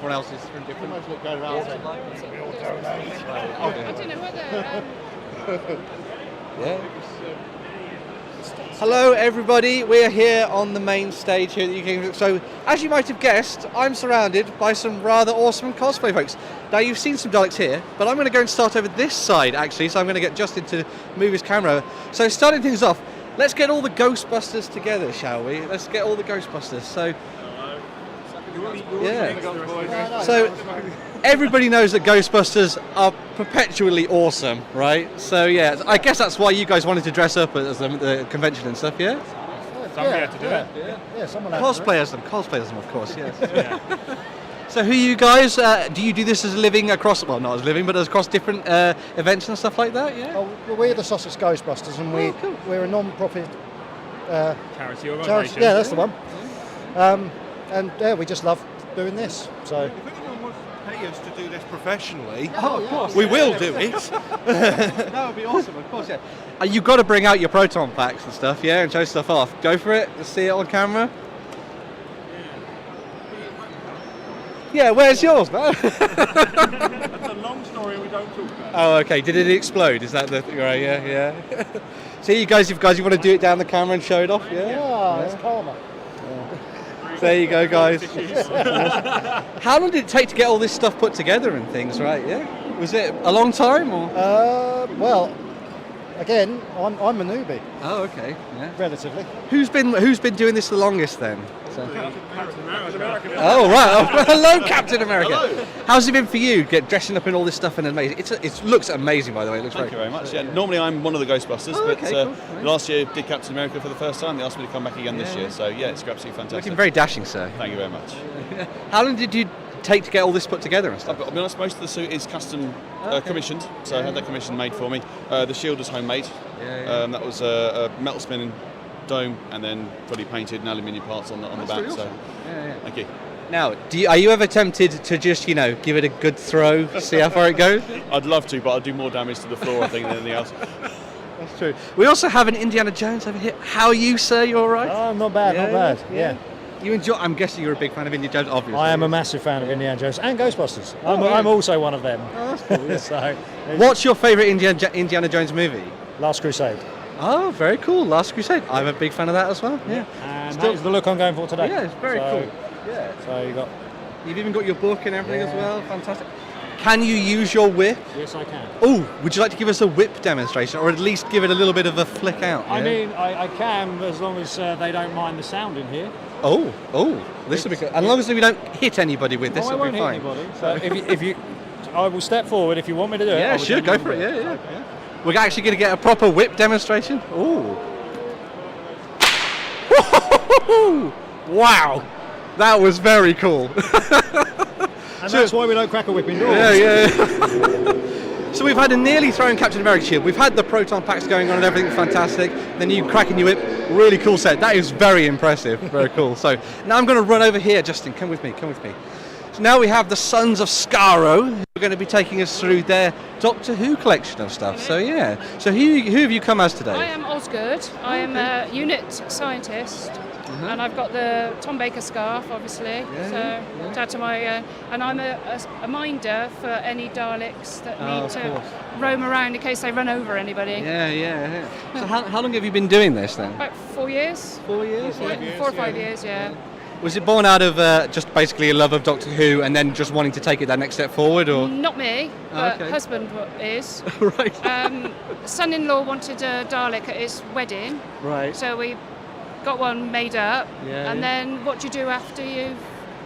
everyone else is from different. I don't know whether. Yeah. Hello everybody, we're here on the main stage here at the UK Games Expo. So, as you might have guessed, I'm surrounded by some rather awesome cosplay folks. Now you've seen some Daleks here, but I'm going to go and start over this side actually, so I'm going to get Justin to move his camera. So starting things off, let's get all the Ghostbusters together, shall we? Let's get all the Ghostbusters. So, yeah. So, everybody knows that Ghostbusters are perpetually awesome, right? So yeah, I guess that's why you guys wanted to dress up at the convention and stuff, yeah? Somebody had to do it. Yeah, someone had Cosplay as them, of course, yes. So who are you guys? Do you do this as a living across, well not as a living, but across different events and stuff like that, yeah? Well, we're the Sussex Ghostbusters, and we're a non-profit Charity organisation. Yeah, that's the one. And yeah, we just love doing this. So. If anyone wants to pay us to do this professionally, of course, we will do it. That would be awesome, of course, yeah. You've got to bring out your proton packs and stuff, yeah, and show stuff off. Go for it. Let's see it on camera. Yeah, where's yours, man? That's a long story we don't talk about. Oh, okay. Did it explode? Is that the right? Yeah. So you guys want to do it down the camera and show it off? Yeah, it's karma. There you go, guys. How long did it take to get all this stuff put together and things, right? Yeah. Was it a long time or? Well, again, I'm a newbie. Oh, okay. Yeah. Relatively. Who's been doing this the longest then? Oh right! Oh, hello, Captain America. Hello. How's it been for you? Dressing up in all this stuff and amazing. It looks amazing, by the way. It looks Thank you very much. Yeah, normally I'm one of the Ghostbusters, but cool. last year did Captain America for the first time. They asked me to come back again this year, so yeah, it's absolutely fantastic. Looking very dashing, sir. Thank you very much. How long did you take to get all this put together and stuff? I'll be honest, most of the suit is custom commissioned, so I had that commission made for me. The shield was homemade. That was a metal spinning dome and then fully painted and aluminium parts on the back. Really so awesome. thank you. Now, are you ever tempted to just give it a good throw, see how far it goes? I'd love to, but I'd do more damage to the floor, I think, than anything else. That's true. We also have an Indiana Jones over here. How are you, sir? You all right? Oh, not bad, not bad. Yeah. You enjoy? I'm guessing you're a big fan of Indiana Jones, obviously. I am a massive fan of Indiana Jones and Ghostbusters. I'm also one of them. Oh, that's cool. Yeah. So, what's your favourite Indiana Jones movie? Last Crusade. Oh, very cool. Last Crusade. I'm a big fan of that as well. Yeah. And that is the look I'm going for today. Yeah, it's very cool. Yeah. So you've even got your book and everything as well. Fantastic. Can you use your whip? Yes, I can. Oh, would you like to give us a whip demonstration, or at least give it a little bit of a flick out? I mean, I can, as long as they don't mind the sound in here. Oh, this will be good. As long as we don't hit anybody with this, I it'll won't be hit fine. anybody. So if you, I will step forward if you want me to do it. Yeah, sure, go for it. Yeah. We're actually going to get a proper whip demonstration. Oh. Wow, that was very cool. And that's why we don't crack a whip indoors. Yeah. So we've had a nearly thrown Captain America shield. We've had the proton packs going on and everything fantastic. Then you cracking your whip. Really cool set. That is very impressive. Very cool. So now I'm going to run over here. Justin, come with me. So now we have the Sons of Skaro, who are going to be taking us through their Doctor Who collection of stuff. So yeah. So who have you come as today? I am Osgood. I am a unit scientist. And I've got the Tom Baker scarf, obviously. Down to my, and I'm a minder for any Daleks that need to roam around in case they run over anybody. Yeah. So how long have you been doing this then? About 4 years. 4 years? 4 or 5 years, yeah. Was it born out of just basically a love of Doctor Who and then just wanting to take it that next step forward, or? Not me, but husband is. Right. Son-in-law wanted a Dalek at his wedding. Right. So we got one made up, and then what do you do after you've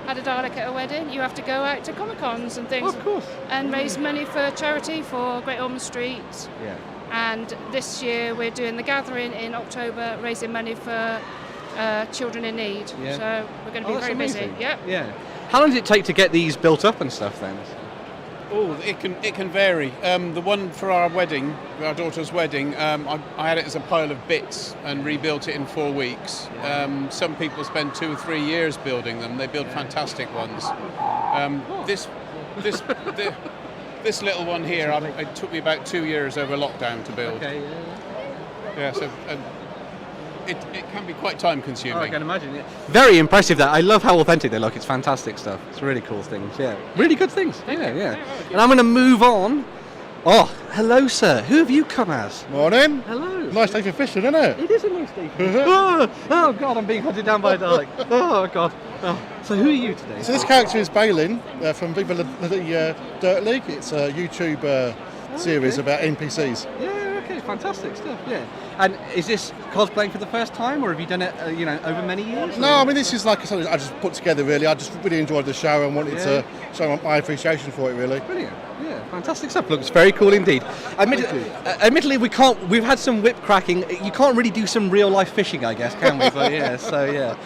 had a Dalek at a wedding? You have to go out to Comic-Cons and things, of course, and raise money for charity for Great Ormond Street. Yeah. And this year we're doing the gathering in October, raising money for children in need. Yeah. So we're going to be very busy. Yep. Yeah. How long did it take to get these built up and stuff then? Oh, it can vary. The one for our wedding, our daughter's wedding, I had it as a pile of bits and rebuilt it in 4 weeks. Some people spend 2 or 3 years building them. They build fantastic ones. This little one here, it took me about 2 years over lockdown to build. Okay. Yeah. So it can be quite time consuming. Oh, I can imagine. Yeah. Very impressive. That I love how authentic they look. It's fantastic stuff. It's really cool things. Yeah, really good things. Yeah. And I'm going to move on. Oh, hello, sir. Who have you come as? Morning. Hello. Nice day for fishing, isn't it? It is a nice day for fishing. Oh God, I'm being hunted down by a Dalek. Oh God. Oh. So who are you today? So this character is Balin from Viva the Dirt League. It's a YouTube series about NPCs. Yeah, okay, fantastic stuff, yeah. And is this cosplaying for the first time, or have you done it, over many years? No, I mean, this is like something I just put together, really. I just really enjoyed the show and wanted to show my appreciation for it, really. Brilliant. Yeah, fantastic stuff. Looks very cool indeed. Admittedly, we've had some whip cracking. You can't really do some real life fishing, I guess, can we? But yeah, so yeah.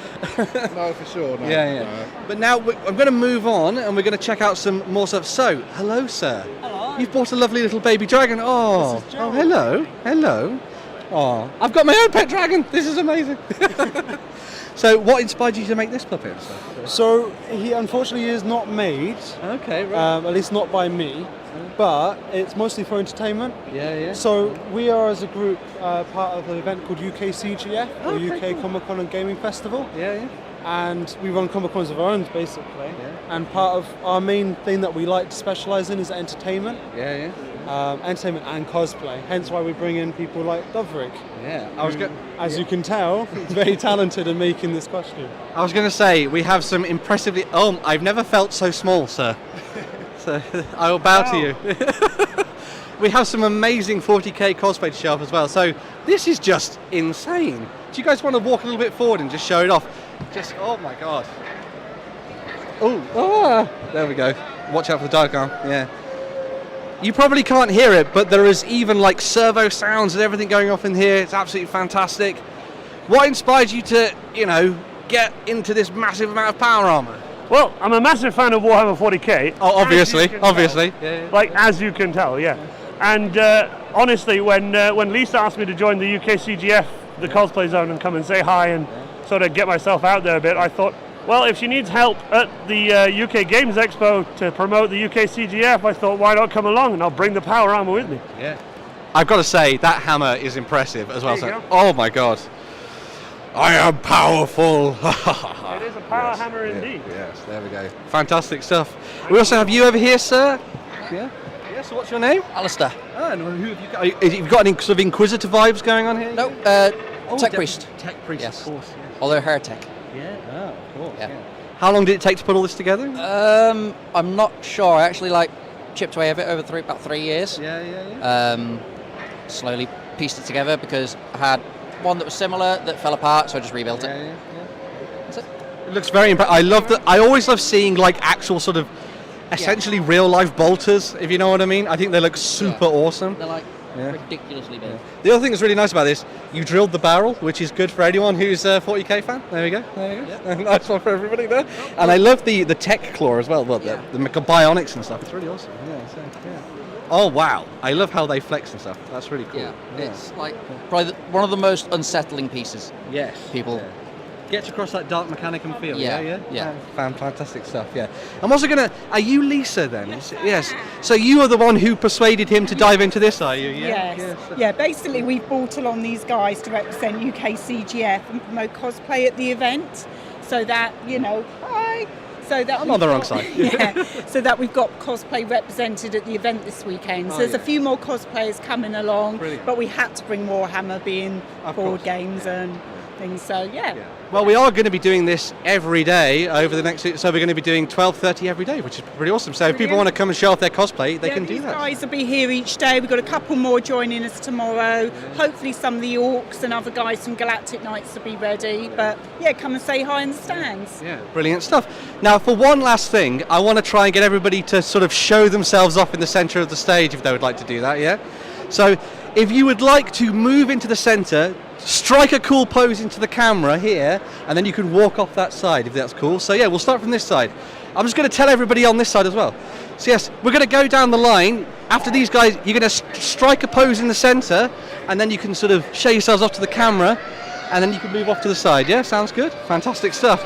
No, for sure. No, yeah. No. But now I'm going to move on, and we're going to check out some more stuff. So, hello, sir. Hello. You've bought a lovely little baby dragon. Oh, hello. Oh, I've got my own pet dragon. This is amazing. So, what inspired you to make this puppet? So, he unfortunately is not made. Okay, right. At least not by me. But it's mostly for entertainment. Yeah. So, we are as a group part of an event called UK CGF, or UK Comic Con and Gaming Festival. Yeah. And we run Comic Cons of our own, basically. Yeah. And part of our main thing that we like to specialise in is entertainment. Yeah. Entertainment and cosplay. Hence why we bring in people like Doverick. Yeah. As you can tell, he's very talented in making this costume. I was going to say, we have some impressively... Oh, I've never felt so small, sir. So I will bow to you. We have some amazing 40k cosplay to show off as well. So this is just insane. Do you guys want to walk a little bit forward and just show it off? Oh my God. There we go. Watch out for the dark arm. Yeah. You probably can't hear it, but there is even like servo sounds and everything going off in here. It's absolutely fantastic. What inspired you to, get into this massive amount of power armor? Well, I'm a massive fan of Warhammer 40k. Oh, obviously. Yeah. Like, as you can tell, yeah. And honestly, when Lisa asked me to join the UK CGF, the cosplay zone, and come and say hi and sort of get myself out there a bit, I thought, well, if she needs help at the UK Games Expo to promote the UK CGF, I thought, why not come along and I'll bring the power armor with me. Yeah. I've got to say, that hammer is impressive as well. There you go. Oh my God. I am powerful. It is a power hammer indeed. Yes, there we go. Fantastic stuff. We also have you over here, sir. Yeah. Yeah, so what's your name? Alistair. Oh, and who have you got? Have you got any sort of Inquisitor vibes going on here? No, Tech Priest. Tech Priest, yes. Of course. Yes. Although heretic. Yeah, of course. Yeah. How long did it take to put all this together? I'm not sure. I actually chipped away of it over about 3 years. Yeah. Slowly pieced it together because I had one that was similar that fell apart, so I just rebuilt it. Yeah. That's it. It looks very impressive. I love that. I always love seeing like actual sort of essentially real life bolters, if you know what I mean. I think they look super awesome. They're ridiculously big. Yeah. The other thing that's really nice about this, you drilled the barrel, which is good for anyone who's a 40k fan. There we go. Yep. Nice one for everybody there. And I love the tech claw as well, the bionics and stuff. It's really awesome. Yeah. Oh wow, I love how they flex and stuff. That's really cool. Yeah. It's like probably one of the most unsettling pieces. Yes. People gets across that dark mechanic and feel. Yeah. Fantastic stuff. Yeah. I'm also are you Lisa then? Yes. So you are the one who persuaded him to dive into this, are you? Yeah. Yes. Yeah. Basically, we've brought along these guys to represent UK CGF and promote cosplay at the event, so that hi. So that I'm on the wrong side. So that we've got cosplay represented at the event this weekend. So there's a few more cosplayers coming along. Brilliant. But we had to bring Warhammer, being board games and things. So yeah. Well, we are going to be doing this every day over the next. So we're going to be doing 12:30 every day, which is pretty awesome. So if people want to come and show off their cosplay, they can do that. These guys will be here each day. We've got a couple more joining us tomorrow. Hopefully some of the Orcs and other guys from Galactic Knights will be ready. But come and say hi in the stands. Yeah, brilliant stuff. Now, for one last thing, I want to try and get everybody to sort of show themselves off in the centre of the stage if they would like to do that. Yeah. So if you would like to move into the centre, strike a cool pose into the camera here, and then you can walk off that side if that's cool. So yeah, we'll start from this side. I'm just going to tell everybody on this side as well. So yes, we're going to go down the line. After these guys, you're going to strike a pose in the centre, and then you can sort of show yourselves off to the camera, and then you can move off to the side. Yeah, sounds good. Fantastic stuff.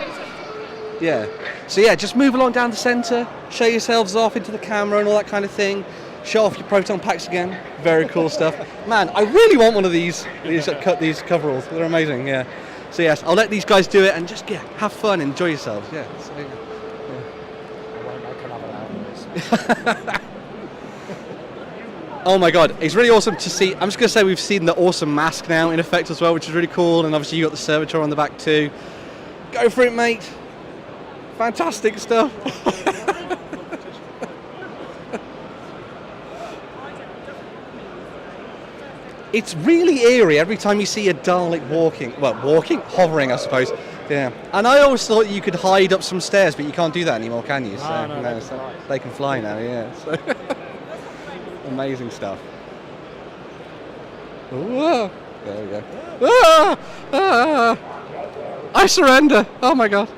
Yeah. So yeah, just move along down the centre, show yourselves off into the camera and all that kind of thing. Show off your proton packs again. Very cool stuff. Man, I really want one of these coveralls. They're amazing, yeah. So yes, I'll let these guys do it and just have fun, enjoy yourselves. Yeah. So, oh my god, it's really awesome to see. I'm just going to say we've seen the awesome mask now in effect as well, which is really cool. And obviously you got the servitor on the back too. Go for it, mate. Fantastic stuff. It's really eerie every time you see a Dalek hovering, I suppose. Yeah. And I always thought you could hide up some stairs, but you can't do that anymore, can you? So, no, they can fly now, yeah. So amazing stuff. Whoa. There we go. I surrender. Oh my god.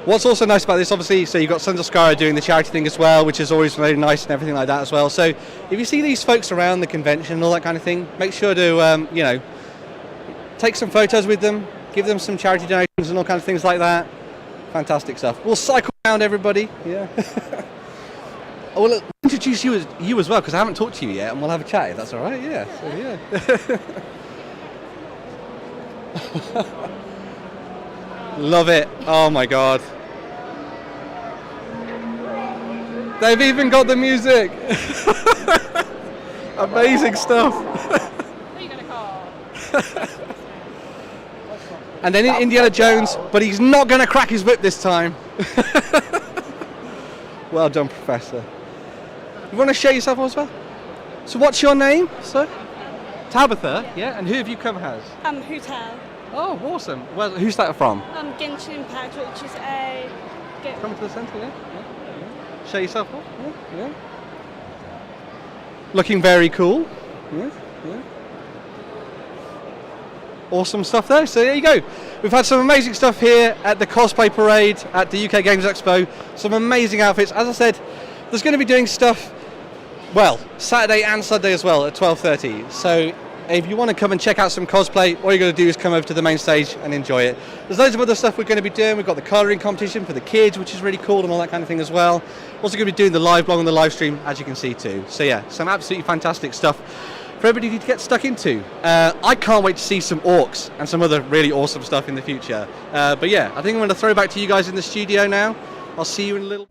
What's also nice about this, obviously, so you've got Sons of Skara doing the charity thing as well, which is always really nice and everything like that as well. So if you see these folks around the convention and all that kind of thing, make sure to, take some photos with them, give them some charity donations and all kinds of things like that. Fantastic stuff. We'll cycle around, everybody. Yeah. Well, introduce you as well, because I haven't talked to you yet, and we'll have a chat, if that's all right. Yeah. So, yeah. Love it. Oh my god. They've even got the music. Amazing stuff. Who are you going to call? And then Indiana Jones, but he's not going to crack his whip this time. Well done, Professor. You want to show yourself as well? So what's your name, sir? Tabitha, yeah? And who have you come as? Hotel. Oh, awesome. Well, who's that from? Genshin Impact, which is a... Come to the centre, yeah. Show yourself off, yeah. Looking very cool. Yeah. Awesome stuff there. So there you go. We've had some amazing stuff here at the Cosplay Parade at the UK Games Expo. Some amazing outfits. As I said, there's going to be doing stuff, well, Saturday and Sunday as well at 12:30. So if you want to come and check out some cosplay, all you got to do is come over to the main stage and enjoy it. There's loads of other stuff we're going to be doing. We've got the colouring competition for the kids, which is really cool and all that kind of thing as well. Also going to be doing the live blog and the live stream, as you can see too. So yeah, some absolutely fantastic stuff for everybody to get stuck into. I can't wait to see some orcs and some other really awesome stuff in the future. But yeah, I think I'm going to throw back to you guys in the studio now. I'll see you in a little...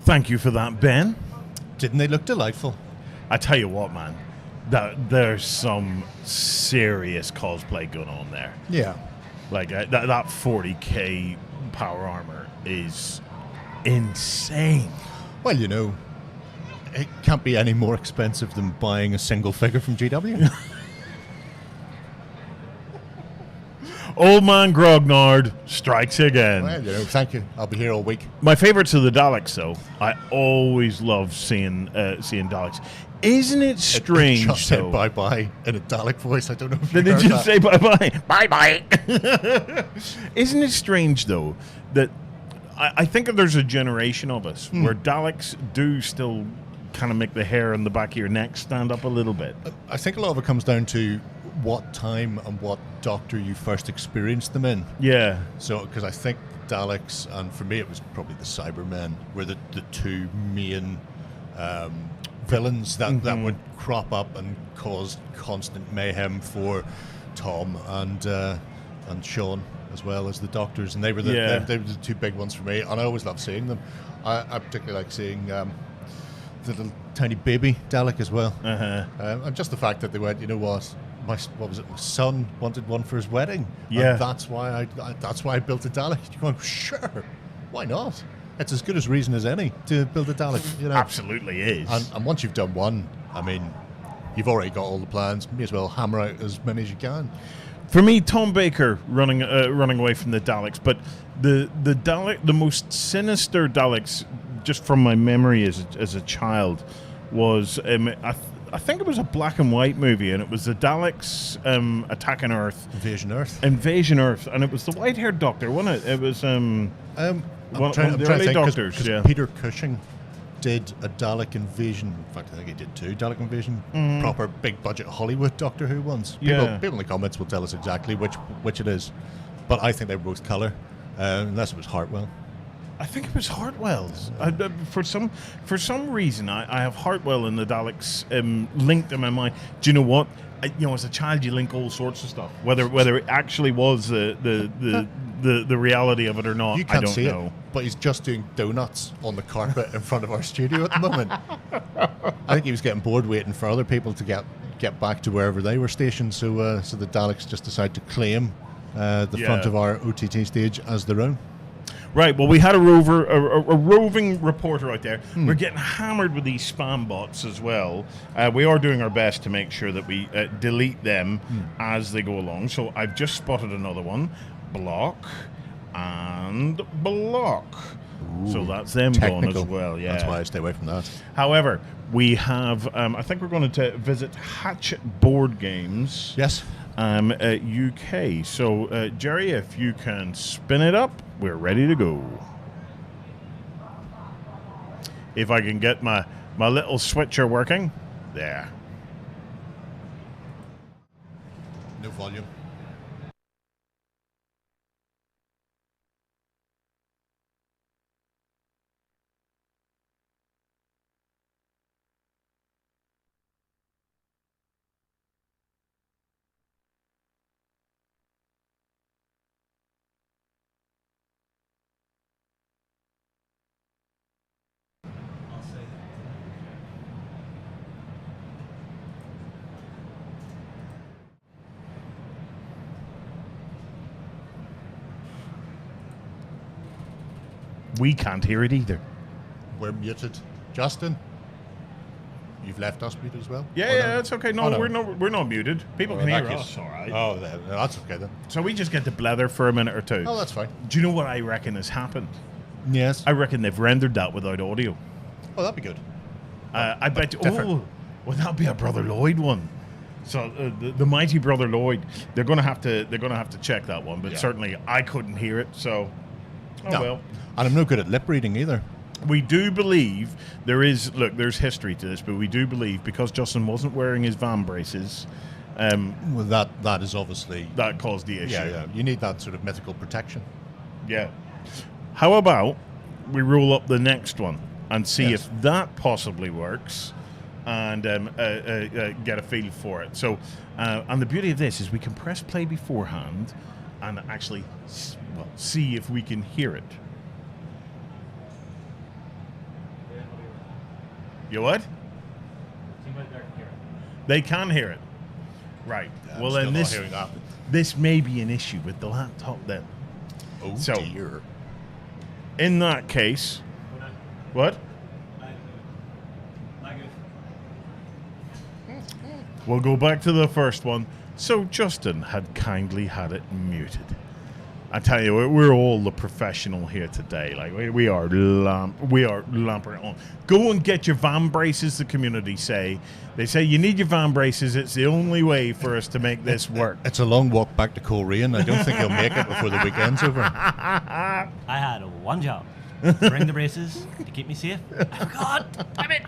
Thank you for that, Ben. Didn't they look delightful? I tell you what, man, there's some serious cosplay going on there. Yeah. Like that 40k power armor is insane. Well, it can't be any more expensive than buying a single figure from GW. Old man Grognard strikes again. Well, thank you. I'll be here all week. My favorites are the Daleks, though. I always love seeing Daleks. Isn't it strange, just said bye-bye in a Dalek voice. I don't know if Did you they heard just that. say bye-bye? Bye-bye. Isn't it strange, though, that I think that there's a generation of us where Daleks do still kind of make the hair on the back of your neck stand up a little bit. I think a lot of it comes down to what time and what Doctor you first experienced them in. Yeah. So, because I think Daleks, and for me it was probably the Cybermen, were the two main villains that would crop up and cause constant mayhem for Tom and Sean, as well as the Doctors, and they were the two big ones for me, and I always loved seeing them. I particularly like seeing the little tiny baby Dalek as well, and just the fact that they went, you know what, my son wanted one for his wedding, and that's why I built a Dalek. You're going, sure, why not? It's as good as reason as any to build a Dalek. Absolutely is. And once you've done one, I mean, you've already got all the plans. May as well hammer out as many as you can. For me, Tom Baker running away from the Daleks, but the most sinister Daleks, just from my memory as a child, was I think it was a black and white movie, and it was the Daleks attacking Earth. Invasion Earth, and it was the white-haired Doctor, wasn't it? It was one of the trying early to think, Doctors. 'cause Yeah. Peter Cushing did a Dalek invasion. In fact, I think he did 2 Dalek invasion. Mhm. Proper big budget Hollywood Doctor Who ones. Yeah. People in the comments will tell us exactly which it is, but I think they were both colour, unless it was Hartwell. I think it was Hartwell's. For some reason, I have Hartwell and the Daleks linked in my mind. Do you know what? As a child, you link all sorts of stuff. Whether it actually was the reality of it or not, You can't I don't see know. it, but he's just doing donuts on the carpet in front of our studio at the moment. I think he was getting bored waiting for other people to get back to wherever they were stationed. So the Daleks just decided to claim the front of our OTT stage as their own. Right, well, we had a roving reporter out there. We're getting hammered with these spam bots as well. We are doing our best to make sure that we delete them as they go along. So I've just spotted another one. Block and block. Ooh, so that's them technical. gone as well, yeah. That's why I stay away from that. However, we have, I think we're going to visit Hatchet Board Games. Yes. UK. So, Jerry, if you can spin it up, we're ready to go. If I can get my little switcher working. There. No volume. We can't hear it either. We're muted. Justin, you've left us muted as well? Yeah, it's okay. No, we're not muted. People can hear that us, all right. Oh, that's okay then. So we just get to blether for a minute or two. Oh, that's fine. Do you know what I reckon has happened? Yes. I reckon they've rendered that without audio. Oh, that'd be good. I bet you. different. Oh, well, that'll be a Brother Lloyd one. So the mighty Brother Lloyd, they're going to have to check that one. But certainly, I couldn't hear it. So, well. And I'm no good at lip reading either. We do believe there's history to this, but we do believe because Justin wasn't wearing his van braces. Well, that is obviously that caused the issue. Yeah. You need that sort of mythical protection. Yeah. How about we roll up the next one and see if that possibly works, and get a feel for it. So, and the beauty of this is we can press play beforehand and actually see if we can hear it. You what? They can hear it. Right. Yeah, well, I'm then still not hearing that. this may be an issue with the laptop then. Oh dear. In that case, what? We'll go back to the first one. So Justin had kindly had it muted. I tell you, we're all the professional here today. Like we are lamping it on. Go and get your van braces. The community say they say you need your van braces. It's the only way for us to make this work. It's a long walk back to Coleraine. I don't think he'll make it before the weekend's over. I had one job: bring the braces to keep me safe. I forgot. Damn it.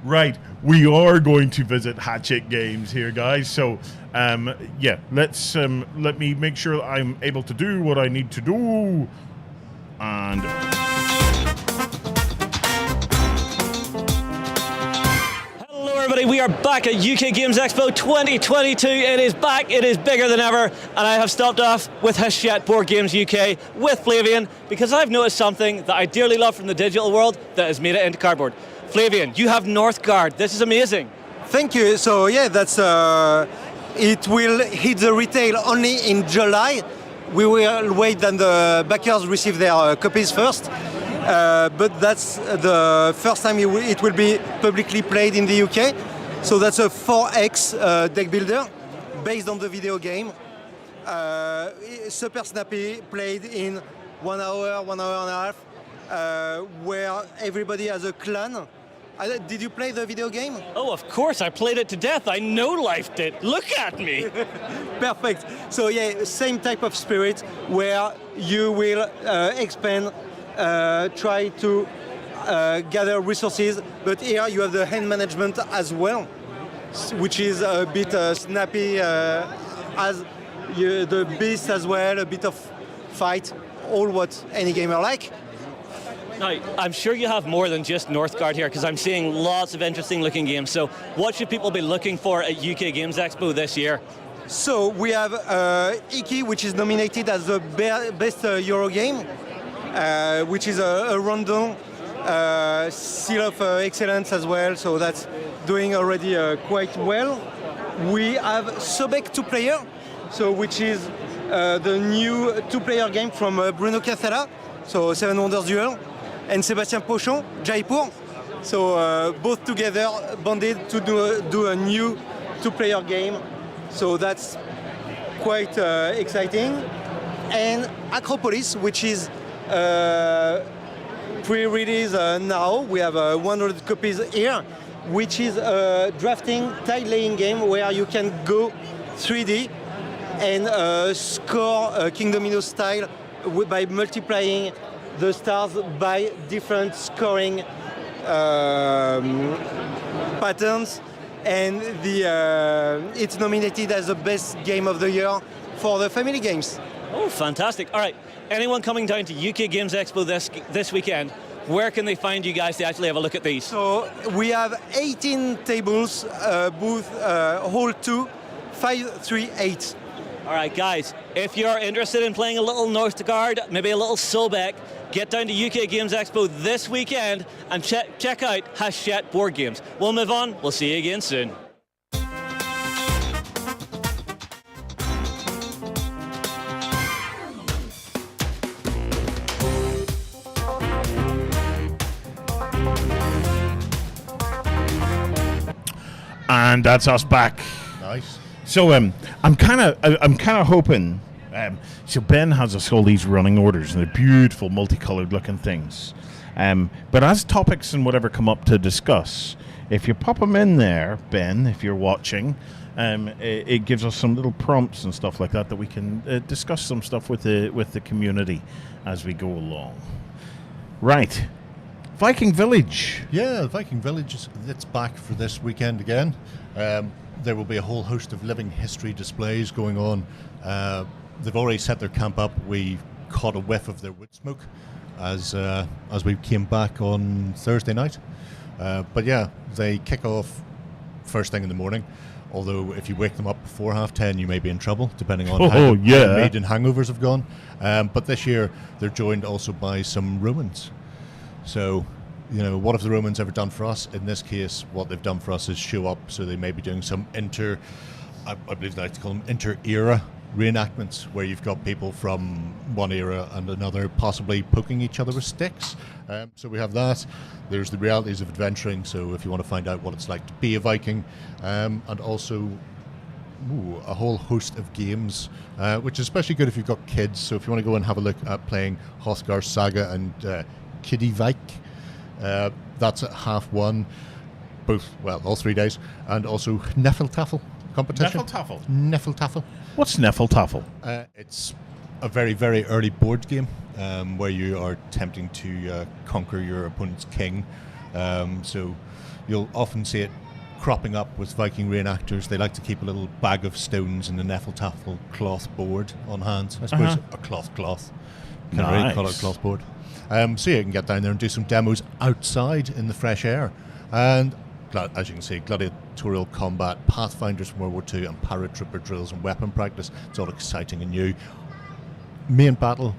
Right, we are going to visit Hatchet Games here, guys. So, let's let me make sure I'm able to do what I need to do. And hello, everybody. We are back at UK Games Expo 2022. It is back. It is bigger than ever. And I have stopped off with Hatchet Board Games UK with Flavian because I've noticed something that I dearly love from the digital world that has made it into cardboard. Flavian, you have Northgard. This is amazing. Thank you. So yeah, that's it will hit the retail only in July. We will wait that the backers receive their copies first. But that's the first time it will be publicly played in the UK. So that's a 4X deck builder based on the video game. Super snappy, played in 1 hour, 1 hour and a half, where everybody has a clan. Did you play the video game? Oh, of course, I played it to death. I no-lifed it. Look at me. Perfect. So yeah, same type of spirit where you will expand, try to gather resources, but here you have the hand management as well, which is a bit snappy, as the beast as well, a bit of fight, all what any gamer like. Now, I'm sure you have more than just Northgard here, because I'm seeing lots of interesting looking games. So what should people be looking for at UK Games Expo this year? So we have Iki, which is nominated as the best Euro game, which is a random seal of excellence as well, so that's doing already quite well. We have Sobek 2-player, so which is the new 2-player game from Bruno Cathala, so Seven Wonders Duel, and Sébastien Pochon, Jaipur. So both together bonded to do a new 2-player game. So that's quite exciting. And Acropolis, which is pre-release now. We have 100 copies here, which is a drafting tile-laying game where you can go 3D and score King Domino style by multiplying the stars by different scoring patterns, and it's nominated as the best game of the year for the family games. Oh, fantastic. All right, anyone coming down to UK Games Expo this weekend, where can they find you guys to actually have a look at these? So we have 18 tables, booth hall 2, 538. All right, guys, if you're interested in playing a little Northgard, maybe a little Sobek, get down to UK Games Expo this weekend and check out Hachette Board Games. We'll move on. We'll see you again soon. And that's us back. Nice. So I'm kind of hoping. So Ben has us all these running orders, and they're beautiful, multicolored looking things. But as topics and whatever come up to discuss, if you pop them in there, Ben, if you're watching, it gives us some little prompts and stuff like that we can discuss some stuff with the community as we go along. Right. Viking Village. Yeah, Viking Village, it's back for this weekend again. There will be a whole host of living history displays going on. They've already set their camp up. We caught a whiff of their wood smoke as we came back on Thursday night. But yeah, they kick off first thing in the morning. Although if you wake them up before 10:30, you may be in trouble, depending on how the maiden hangovers have gone. But this year, they're joined also by some Romans. So, what have the Romans ever done for us? In this case, what they've done for us is show up. So they may be doing some I believe they like to call them inter-era reenactments, where you've got people from one era and another possibly poking each other with sticks. So we have that. There's the realities of adventuring. So if you want to find out what it's like to be a Viking, and also a whole host of games, which is especially good if you've got kids. So if you want to go and have a look at playing Hrothgar Saga and Kiddie Vike, that's at 1:30, all 3 days, and also Neffeltaffel competition. Neffeltaffel. What's Neffeltaffel? It's a very, very early board game where you are attempting to conquer your opponent's king. So you'll often see it cropping up with Viking reenactors. They like to keep a little bag of stones in the Neffeltaffel cloth board on hand. I suppose a cloth. Can't really call it a cloth board. So you can get down there and do some demos outside in the fresh air. And as you can see, gladiatorial combat, Pathfinders from World War II, and paratrooper drills and weapon practice. It's all exciting and new. Main battle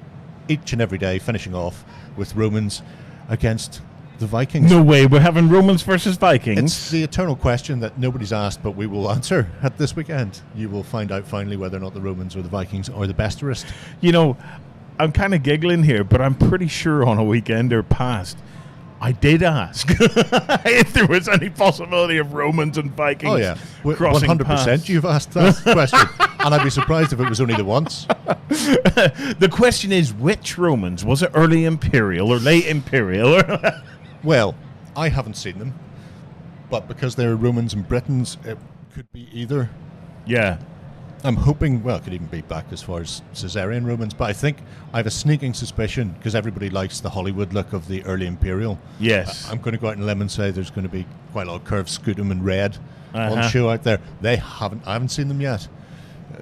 each and every day, finishing off with Romans against the Vikings. No way, we're having Romans versus Vikings. It's the eternal question that nobody's asked, but we will answer at this weekend. You will find out finally whether or not the Romans or the Vikings are the besterest. I'm kind of giggling here, but I'm pretty sure on a weekend or past, I did ask if there was any possibility of Romans and Vikings. Oh yeah, crossing 100%. paths. You've asked that question, and I'd be surprised if it was only the once. The question is, which Romans? Was it early Imperial or late Imperial? Well, I haven't seen them, but because they're Romans and Britons, it could be either. Yeah. I'm hoping, well, it could even be back as far as Caesarean Romans, but I think I have a sneaking suspicion, because everybody likes the Hollywood look of the early Imperial. Yes. I'm going to go out on a limb and say there's going to be quite a lot of curved scutum and red on Uh-huh. show out there. I haven't seen them yet.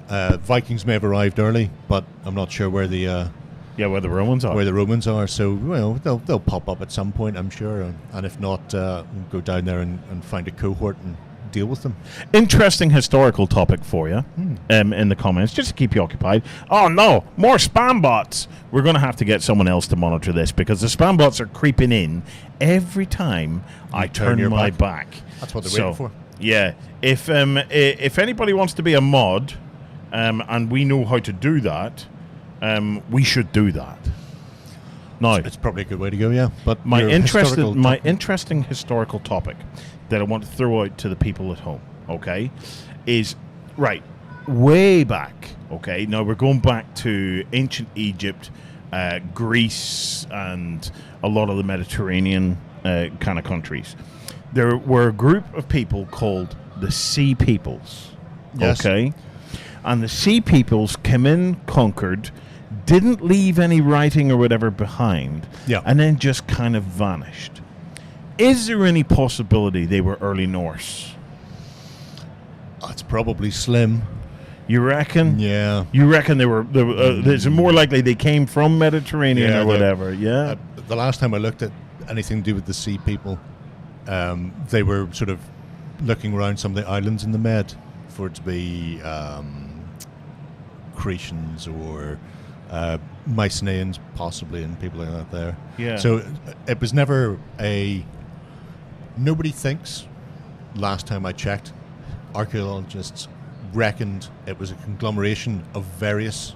Vikings may have arrived early, but I'm not sure where the where the Romans are. Where the Romans are. So they'll pop up at some point, I'm sure, and if not, we'll go down there and find a cohort and deal with them. Interesting historical topic for you in the comments, just to keep you occupied. Oh no, more spam bots. We're going to have to get someone else to monitor this, because the spam bots are creeping in every time I turn your my back. That's what they're waiting for. Yeah, if anybody wants to be a mod, and we know how to do that, we should do that. No, it's probably a good way to go. Yeah, but my your interesting historical topic that I want to throw out to the people at home, okay, is right way back. Okay, now we're going back to ancient Egypt, Greece, and a lot of the Mediterranean kind of countries. There were a group of people called the Sea Peoples. Yes. Okay, and the Sea Peoples came in, conquered, didn't leave any writing or whatever behind, and then just kind of vanished. Is there any possibility they were early Norse? It's probably slim. You reckon? Yeah. You reckon they were? It's more likely they came from Mediterranean or whatever. Yeah. The last time I looked at anything to do with the Sea People, they were sort of looking around some of the islands in the Med for it to be Cretians or Mycenaeans, possibly, and people like that there. Yeah. So it was never a... Nobody thinks, last time I checked, archaeologists reckoned it was a conglomeration of various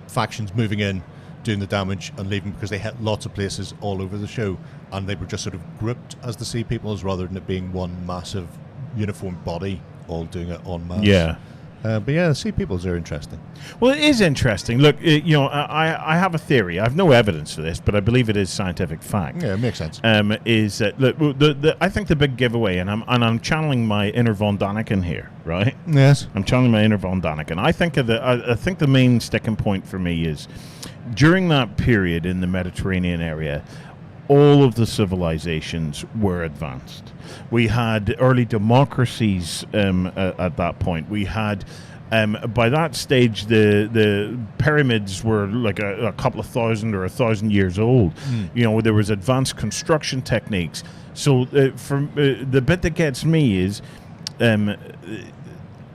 factions moving in, doing the damage and leaving, because they hit lots of places all over the show, and they were just sort of grouped as the Sea Peoples rather than it being one massive uniform body all doing it en masse. Yeah. But yeah, the Sea Peoples are interesting. Well, it is interesting. Look, I have a theory. I have no evidence for this, but I believe it is scientific fact. Yeah, it makes sense. Is that look, I think the big giveaway, and I'm channeling my inner Von Daniken here, right? Yes. I'm channeling my inner Von Daniken. I think the main sticking point for me is during that period in the Mediterranean area, all of the civilizations were advanced. We had early democracies at that point. We had, by that stage, the pyramids were like a couple of thousand or 1,000 years old. You know, there was advanced construction techniques. So the bit that gets me is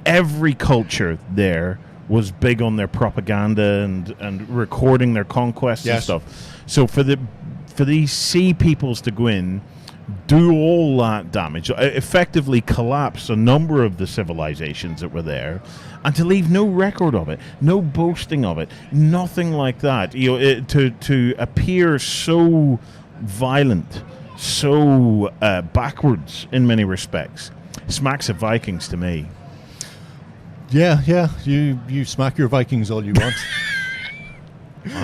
every culture there was big on their propaganda and recording their conquests and stuff. So for these Sea Peoples to go in, do all that damage, effectively collapse a number of the civilizations that were there, and to leave no record of it, no boasting of it, nothing like that. To appear so violent, so backwards in many respects, smacks of Vikings to me. Yeah. You smack your Vikings all you want.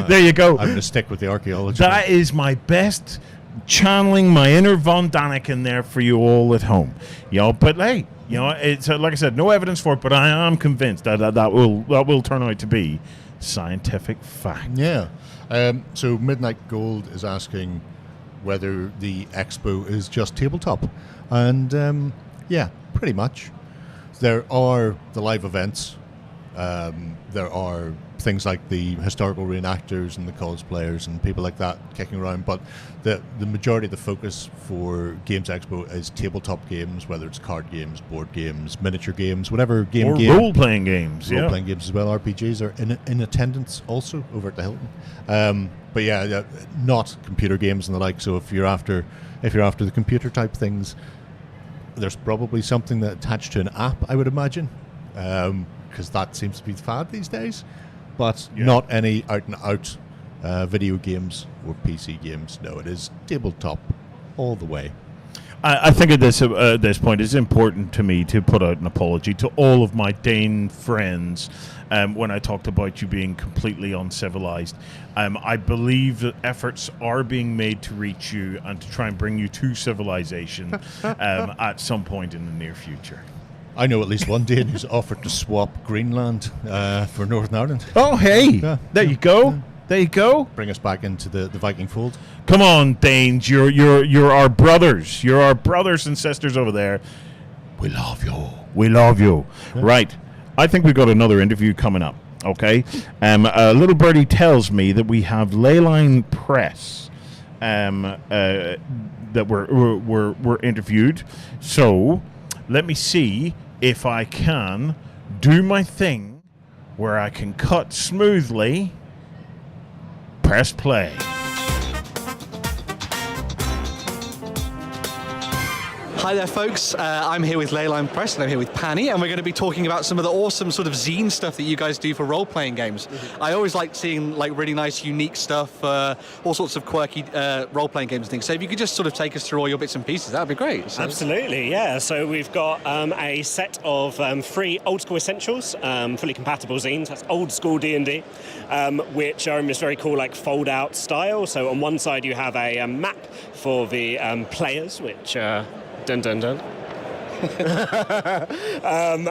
There you go. I'm going to stick with the archaeology. That is my best channeling my inner Von Daniken there for you all at home. But hey, it's like I said, no evidence for it, but I am convinced that will turn out to be scientific fact. Yeah. So Midnight Gold is asking whether the expo is just tabletop, and yeah, pretty much. There are the live events. There are things like the historical reenactors and the cosplayers and people like that kicking around, but the majority of the focus for Games Expo is tabletop games, whether it's card games, board games, miniature games, whatever game. Role-playing games. Role-playing games as well. RPGs are in attendance also over at the Hilton. But yeah, not computer games and the like. So if you're after the computer type things, there's probably something that attached to an app, I would imagine, because that seems to be the fad these days. But not any out and out video games or PC games. No, it is tabletop all the way. I think at this point it's important to me to put out an apology to all of my Dane friends when I talked about you being completely uncivilized. I believe that efforts are being made to reach you and to try and bring you to civilization at some point in the near future. I know at least one Dane who's offered to swap Greenland for Northern Ireland. Oh, hey! There you go. Yeah. There you go. Bring us back into the Viking fold. Come on, Danes. You're our brothers. You're our brothers and sisters over there. We love you. We love you. Yeah. Right. I think we've got another interview coming up. Okay. A little birdie tells me that we have Leyline Press that were interviewed. So let me see if I can do my thing where I can cut smoothly. Press play. Hi there, folks. I'm here with Leyline Press, and I'm here with Panny, and we're going to be talking about some of the awesome sort of zine stuff that you guys do for role-playing games. Mm-hmm. I always like seeing like really nice, unique stuff, all sorts of quirky role-playing games and things. So if you could just sort of take us through all your bits and pieces, that would be great. So. Absolutely, yeah. So we've got a set of 3 old-school essentials, fully compatible zines. That's old-school D&D, which are in this very cool like fold-out style. So on one side you have a map for the players, which... Dun dun dun.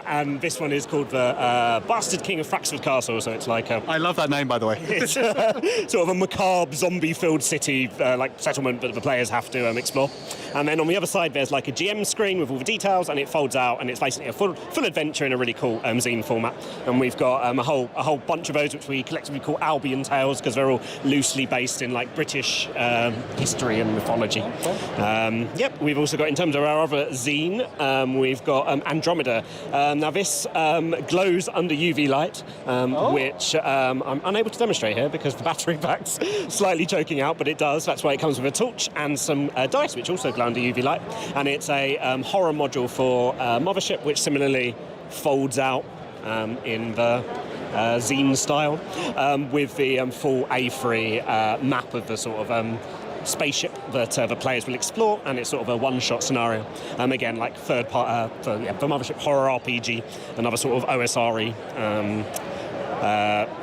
And this one is called the Bastard King of Fraxford Castle, so it's like I love that name, by the way. It's sort of a macabre, zombie-filled city, like settlement that the players have to explore. And then on the other side, there's like a GM screen with all the details, and it folds out, and it's basically a full adventure in a really cool zine format. And we've got a whole bunch of those, which we collectively call Albion Tales, because they're all loosely based in like British history and mythology. Yep, we've also got, in terms of our other zine, we've got Andromeda. Now this glows under UV light, which I'm unable to demonstrate here because the battery pack's slightly choking out, but it does. That's why it comes with a torch and some dice, which also glow under UV light. And it's a horror module for Mothership, which similarly folds out in the zine style, with the full A3 map of the sort of spaceship that the players will explore, and it's sort of a one-shot scenario. Again, like third part for Mothership horror RPG, another sort of OSRE,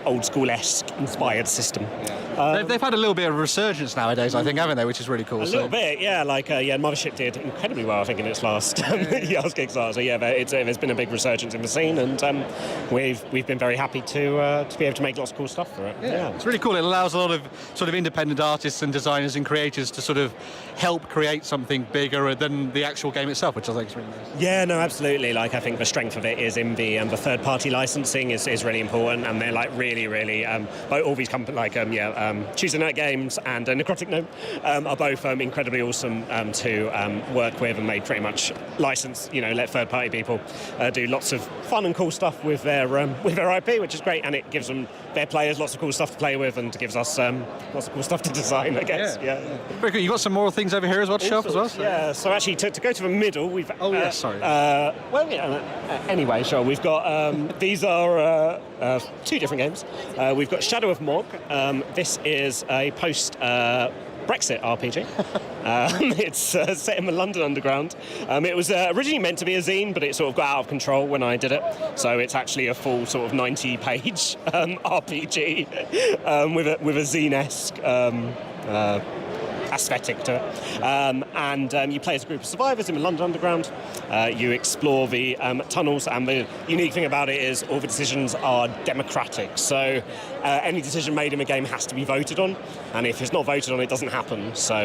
old school-esque inspired system. They've had a little bit of a resurgence nowadays, I think, haven't they? Which is really cool. A little bit, yeah. Like, Mothership did incredibly well, I think, in its last Yars Kickstarter. So yeah, there's been a big resurgence in the scene, and we've been very happy to be able to make lots of cool stuff for it. Yeah, it's really cool. It allows a lot of sort of independent artists and designers and creators to sort of help create something bigger than the actual game itself, which I think is really nice. Yeah, no, absolutely. Like, I think the strength of it is in the third-party licensing is really important, and they're like really, both all these companies, like Tuesday Night Games and Necrotic Gnome are both incredibly awesome to work with, and they pretty much license, let third-party people do lots of fun and cool stuff with their IP, which is great, and it gives them their players lots of cool stuff to play with, and gives us lots of cool stuff to design, I guess. Yeah. Very good. You got some more things over here as well to show off as well. So. Yeah. So actually, to go to the middle, we've. Sorry. Anyway, sure. We've got these are 2 different games. We've got Shadow of Morg. This is a post-Brexit RPG. It's set in the London Underground. It was originally meant to be a zine, but it sort of got out of control when I did it. So it's actually a full sort of 90-page RPG with a zine-esque aesthetic to it. And you play as a group of survivors in the London Underground. You explore the tunnels, and the unique thing about it is all the decisions are democratic. So any decision made in the game has to be voted on, and if it's not voted on, it doesn't happen. So,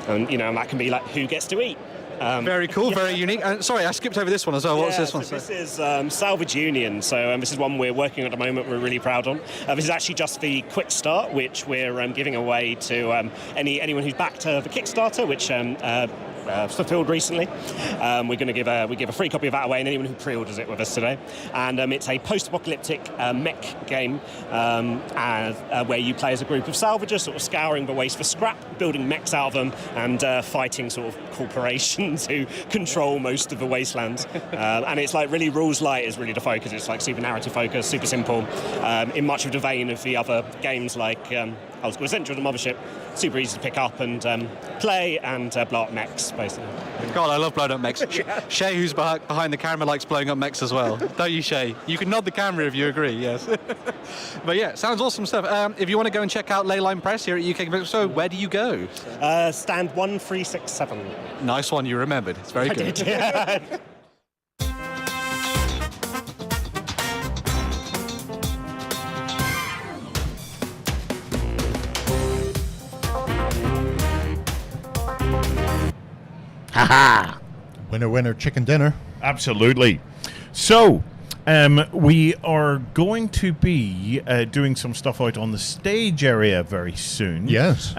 and that can be like who gets to eat. Very cool, very unique. Sorry, I skipped over this one as well. What's this one? So this is Salvage Union. So this is one we're working on at the moment. We're really proud on. This is actually just the quick start, which we're giving away to anyone who's backed the Kickstarter, which fulfilled recently. We're going to give a free copy of that away, and anyone who pre-orders it with us today. And it's a post-apocalyptic mech game where you play as a group of salvagers, sort of scouring the waste for scrap, building mechs out of them, and fighting sort of corporations who control most of the wastelands. And it's like really rules light is really the focus. It's like super narrative focus, super simple, in much of the vein of the other games like old school Essential, the mothership. Super easy to pick up and play and blow up mechs, basically. God, I love blowing up mechs. Shay, who's behind the camera, likes blowing up mechs as well. Don't you, Shay? You can nod the camera if you agree, yes. But yeah, sounds awesome stuff. If you want to go and check out Leyline Press here at UK Games Expo, where do you go? Stand 1367. Nice one, you remembered. It's very good. Did, yeah. Ha-ha! Winner, winner, chicken dinner. Absolutely. So, we are going to be doing some stuff out on the stage area very soon. Yes.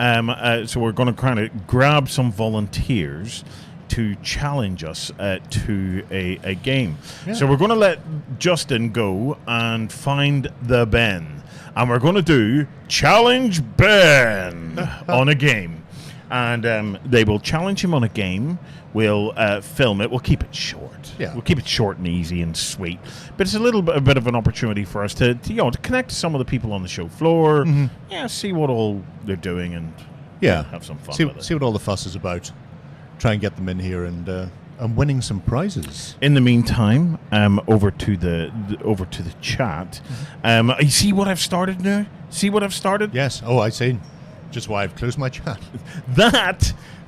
So we're going to kind of grab some volunteers to challenge us to a game. Yeah. So we're going to let Justin go and find the Ben. And we're going to do Challenge Ben on a game. And they will challenge him on a game. We'll film it. We'll keep it short. Yeah. We'll keep it short and easy and sweet. But it's a bit of an opportunity for us to connect to some of the people on the show floor. Mm-hmm. Yeah, see what all they're doing and have some fun with it. See what all the fuss is about. Try and get them in here and winning some prizes. In the meantime, over to the chat. You see what I've started now? See what I've started? Yes. Oh, I see. Just why I've closed my chat.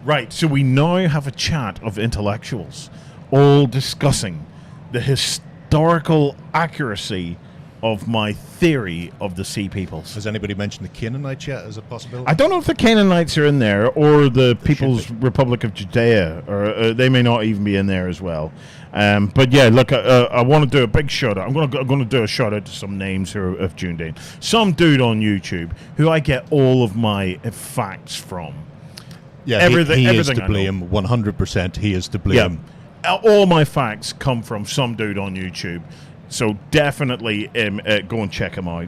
Right, so we now have a chat of intellectuals all discussing the historical accuracy of my theory of the Sea Peoples. Has anybody mentioned the Canaanites yet as a possibility? I don't know if the Canaanites are in there or the People's Republic of Judea, or they may not even be in there as well. But yeah, look, I want to do a big shout out. I'm going to do a shout out to some names who have tuned in. Some dude on YouTube who I get all of my facts from. Yeah, everything is to blame. 100%. He is to blame. Yeah, all my facts come from some dude on YouTube. So definitely go and check him out.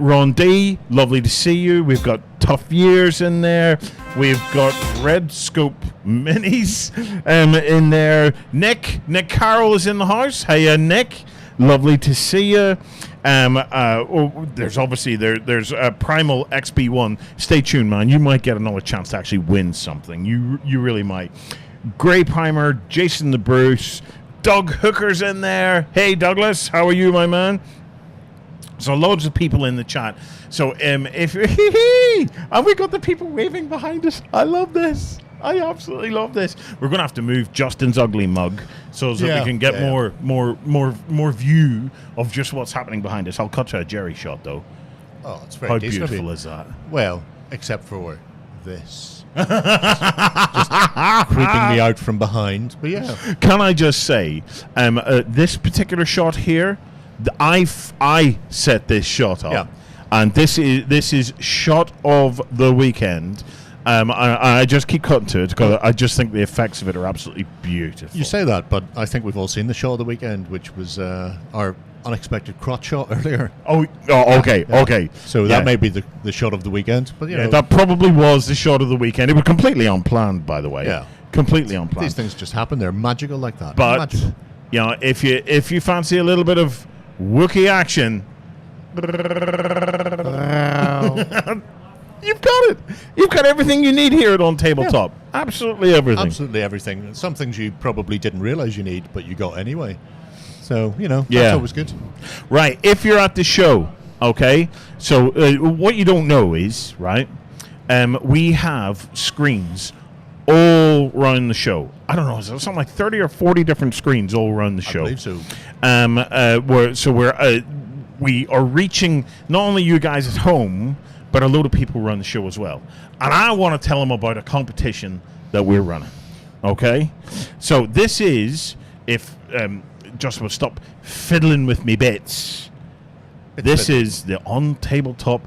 Ron D, lovely to see you. We've got Tough Years in there. We've got Red Scope Minis in there. Nick Carroll is in the house. Hey, Nick. Lovely to see you. There's obviously there's Primal XB1. Stay tuned, man. You might get another chance to actually win something. You really might. Grey Primer, Jason the Bruce. Doug Hooker's in there. Hey, Douglas, how are you, my man? So loads of people in the chat. So if and we got the people waving behind us. I love this. I absolutely love this. We're gonna have to move Justin's ugly mug so that we can get more view of just what's happening behind us. I'll cut to a Jerry shot though. Oh, it's very How decent. beautiful is that? Well, except for this. just creeping me out from behind. But yeah. Can I just say, this particular shot here, I set this shot up, and this is shot of the weekend. I just keep cutting to it because I just think the effects of it are absolutely beautiful. You say that, but I think we've all seen the shot of the weekend, which was our unexpected crotch shot earlier. Okay. So that may be the shot of the weekend. But you know, that probably was the shot of the weekend. It was completely unplanned, by the way. Yeah. Completely unplanned. These things just happen. They're magical like that. But magical. you know, if you fancy a little bit of Wookiee action, you've got it. You've got everything you need here at OnTableTop. Yeah. Absolutely everything. Absolutely everything. Some things you probably didn't realize you need, but you got anyway. So, you know, that's always good. Right. If you're at the show, okay, so what you don't know is, right, we have screens all around the show. I don't know, something like 30 or 40 different screens all around the show. I believe so. We are reaching not only you guys at home, but a load of people run the show as well. And I want to tell them about a competition that we're running, okay? So this is, if... just will stop fiddling with me bits. This is the OnTableTop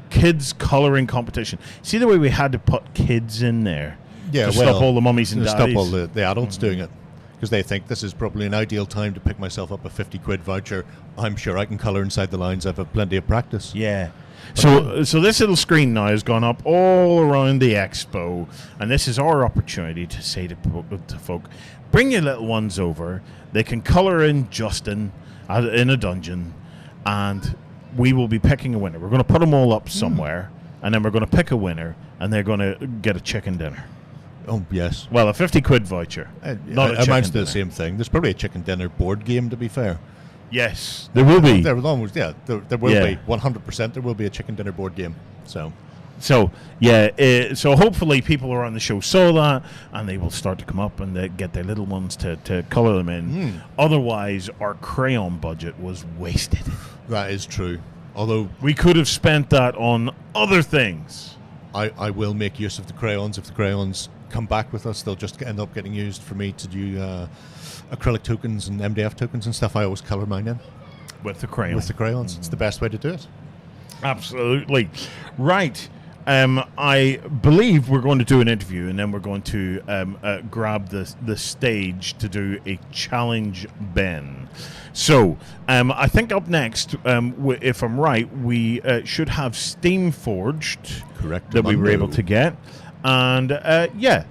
kids colouring competition. See the way we had to put kids in there? Yeah, to stop all the mummies and daddies? Stop all the adults doing it. Because they think this is probably an ideal time to pick myself up a 50 quid voucher. I'm sure I can colour inside the lines. I've had plenty of practice. Yeah. So this little screen now has gone up all around the expo, and this is our opportunity to say to folk, bring your little ones over. They can colour in Justin in a dungeon, and we will be picking a winner. We're going to put them all up somewhere, and then we're going to pick a winner, and they're going to get a chicken dinner. Oh, yes. Well, a 50 quid voucher. Not a chicken amounts to dinner. the same thing. There's probably a chicken dinner board game, to be fair. Yes, there will be. There will almost, there will be. 100% there will be a chicken dinner board game. So hopefully people around the show saw that, and they will start to come up and they get their little ones to colour them in. Otherwise, our crayon budget was wasted. That is true. Although we could have spent that on other things. I will make use of the crayons. If the crayons come back with us, they'll just end up getting used for me to do acrylic tokens and MDF tokens and stuff. I always colour mine in. With the crayons. With the crayons. It's the best way to do it. Absolutely. Right. I believe we're going to do an interview, and then we're going to grab the stage to do a challenge Ben. So I think up next, if I'm right, we should have Steamforged. Correct. That we were able to get. And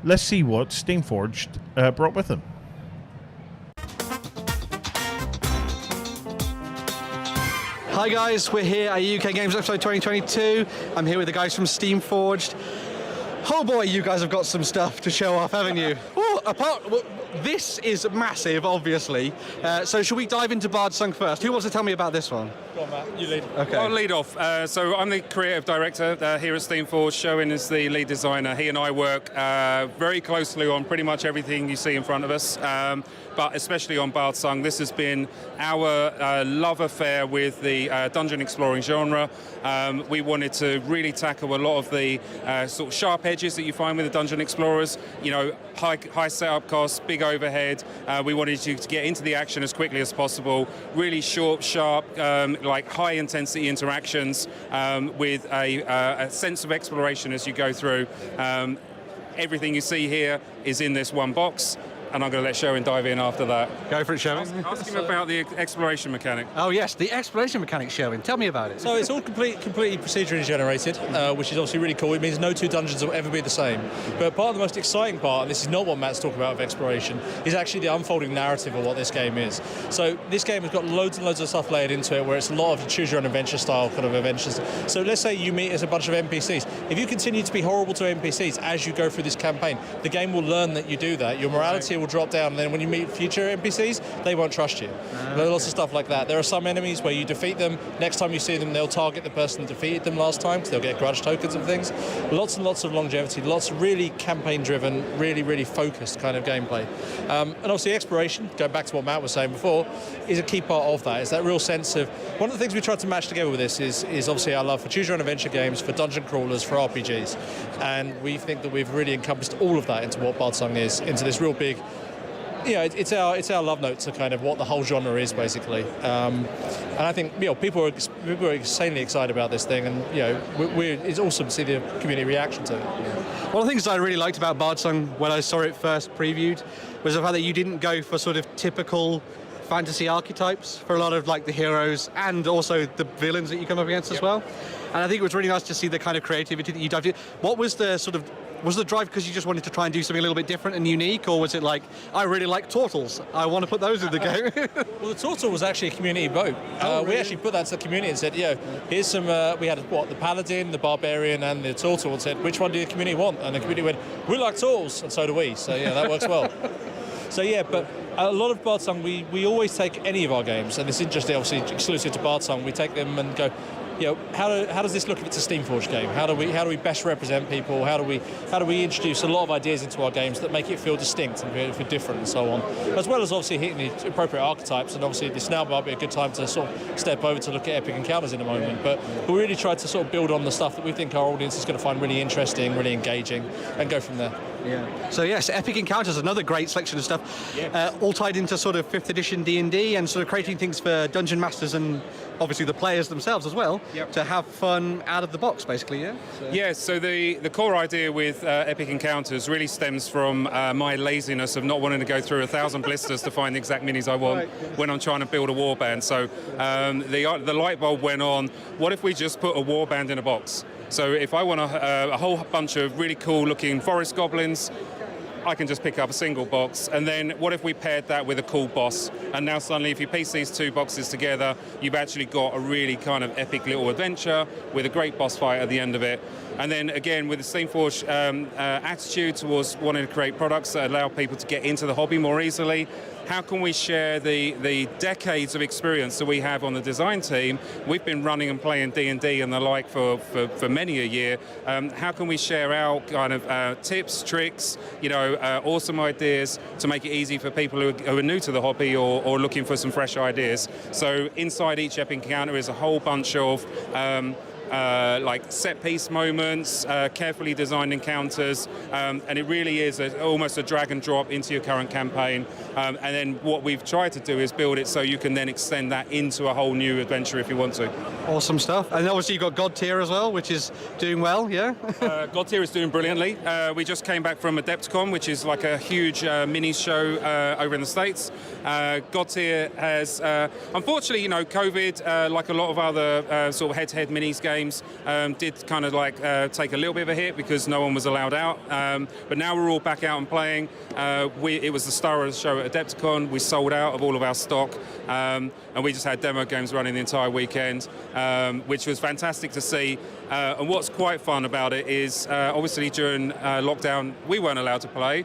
let's see what Steamforged brought with him. Hi guys, we're here at UK Games Expo 2022. I'm here with the guys from Steamforged. Oh boy, you guys have got some stuff to show off, haven't you? This is massive, obviously. So should we dive into Bard Sung first? Who wants to tell me about this one? Go on, Matt. You lead. Okay. I'll lead off. So I'm the creative director here at Steamforged. Showin is the lead designer. He and I work very closely on pretty much everything you see in front of us. But especially on Bard Sung, this has been our love affair with the dungeon exploring genre. We wanted to really tackle a lot of the sort of sharp edges that you find with the dungeon explorers. You know, high setup costs, big overhead. We wanted you to get into the action as quickly as possible. Really short, sharp, like high intensity interactions with a sense of exploration as you go through. Everything you see here is in this one box. And I'm going to let Sherwin dive in after that. Go for it, Sherwin. Ask him about the exploration mechanic. Oh yes, the exploration mechanic, Sherwin. Tell me about it. So it's all completely procedurally generated, which is obviously really cool. It means no two dungeons will ever be the same. But part of the most exciting part, and this is not what Matt's talking about of exploration, is actually the unfolding narrative of what this game is. So this game has got loads and loads of stuff layered into it, where it's a lot of choose your own adventure style kind of adventures. So let's say you meet as a bunch of NPCs. If you continue to be horrible to NPCs as you go through this campaign, the game will learn that you do that. Your morality will drop down, and then when you meet future NPCs, they won't trust you. There are lots of stuff like that. There are some enemies where you defeat them, next time you see them, they'll target the person that defeated them last time, because they'll get grudge tokens and things. Lots and lots of longevity, lots of really campaign-driven, really, really focused kind of gameplay. And obviously exploration, going back to what Matt was saying before, is a key part of that. It's that real sense of, one of the things we tried to match together with this is obviously our love for choose your own adventure games, for dungeon crawlers, for RPGs. And we think that we've really encompassed all of that into what Bard Sung is, into this real big, it's our love note to kind of what the whole genre is, basically. And I think people are insanely excited about this thing, and it's awesome to see the community reaction to it. One of the things I really liked about Bard Sung when I saw it first previewed was the fact that you didn't go for sort of typical fantasy archetypes for a lot of like the heroes and also the villains that you come up against as well. And I think it was really nice to see the kind of creativity that you dived in. What was the drive because you just wanted to try and do something a little bit different and unique, or was it like, I really like turtles, I want to put those in the game? Well, the turtle was actually a community vote. We actually put that to the community and said, here's some, we had the paladin, the barbarian and the turtle, and said, which one do the community want? And the community went, we like turtles, and so do we. So that works well. So but a lot of Bard Sung, we always take any of our games, and this isn't just obviously exclusive to Bard Sung, we take them and go, how does this look if it's a Steamforged game? How do we best represent people? How do we introduce a lot of ideas into our games that make it feel distinct and feel different and so on? As well as obviously hitting the appropriate archetypes, and obviously this now might be a good time to sort of step over to look at epic encounters in a moment. But we really tried to sort of build on the stuff that we think our audience is going to find really interesting, really engaging, and go from there. Yeah. So yes, Epic Encounters, another great selection of stuff, all tied into sort of 5th edition D&D and sort of creating things for dungeon masters and obviously the players themselves as well, to have fun out of the box, basically. So the core idea with Epic Encounters really stems from my laziness of not wanting to go through 1,000 blisters to find the exact minis I want when I'm trying to build a warband. So the light bulb went on, what if we just put a warband in a box? So if I want a whole bunch of really cool looking forest goblins, I can just pick up a single box. And then what if we paired that with a cool boss? And now suddenly, if you piece these two boxes together, you've actually got a really kind of epic little adventure with a great boss fight at the end of it. And then again, with the Steamforged attitude towards wanting to create products that allow people to get into the hobby more easily, how can we share the decades of experience that we have on the design team? We've been running and playing D&D and the like for many a year. How can we share our kind of tips, tricks, awesome ideas to make it easy for people who are new to the hobby or looking for some fresh ideas? So inside each epic encounter is a whole bunch of like set-piece moments, carefully designed encounters, and it really is almost a drag and drop into your current campaign. And then what we've tried to do is build it so you can then extend that into a whole new adventure if you want to. Awesome stuff. And obviously you've got God Tier as well, which is doing well, yeah? God Tier is doing brilliantly. We just came back from AdeptCon, which is like a huge mini show over in the States. God Tier has, unfortunately, COVID, like a lot of other sort of head-to-head minis games, did kind of like take a little bit of a hit because no one was allowed out. But now we're all back out and playing. It was the star of the show at AdeptCon. We sold out of all of our stock, and we just had demo games running the entire weekend, which was fantastic to see. And what's quite fun about it is, obviously during lockdown, we weren't allowed to play.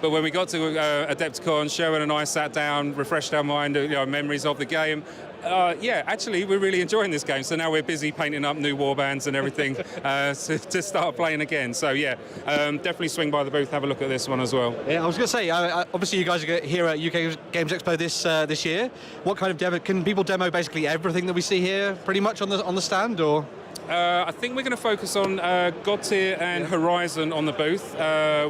But when we got to AdeptCon, Sherwin and I sat down, refreshed our mind, memories of the game. Actually, we're really enjoying this game. So now we're busy painting up new warbands and everything to start playing again. So definitely swing by the booth, have a look at this one as well. Yeah, I was going to say, obviously you guys are here at UK Games Expo this year. What kind of demo can people demo? Basically everything that we see here, pretty much on the stand, or? I think we're going to focus on God Tier and Horizon on the booth.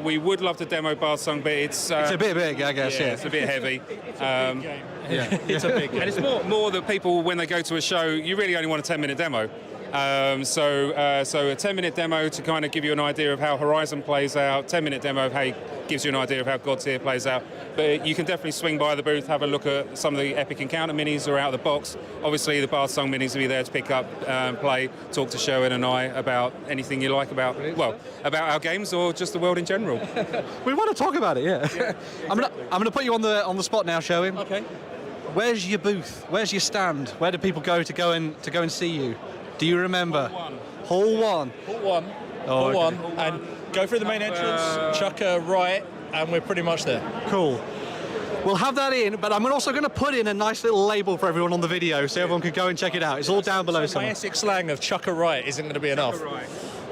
We would love to demo Barsung, but it's a bit big, I guess. Yeah, it's a bit heavy. It's a big game. Yeah, it's a big game. And it's more that people, when they go to a show, you really only want a 10-minute demo. So a 10-minute demo to kind of give you an idea of how Horizon plays out, 10-minute demo of how gives you an idea of how God Tier plays out. But you can definitely swing by the booth, have a look at some of the Epic Encounter minis are out of the box. Obviously, the Barsung minis will be there to pick up, play, talk to Sherwin and I about anything you like about our games or just the world in general. We want to talk about it, yeah. I'm gonna put you on the spot now, Sherwin. Okay. Where's your booth? Where's your stand? Where do people go to go and see you? Do you remember? Hall 1. Hall 1. Hall 1. And go through the main entrance, chuck a right, and we're pretty much there. Cool. We'll have that in, but I'm also going to put in a nice little label for everyone on the video so everyone can go and check it out. It's all down below. So my Essex slang of chuck a right isn't going to be enough.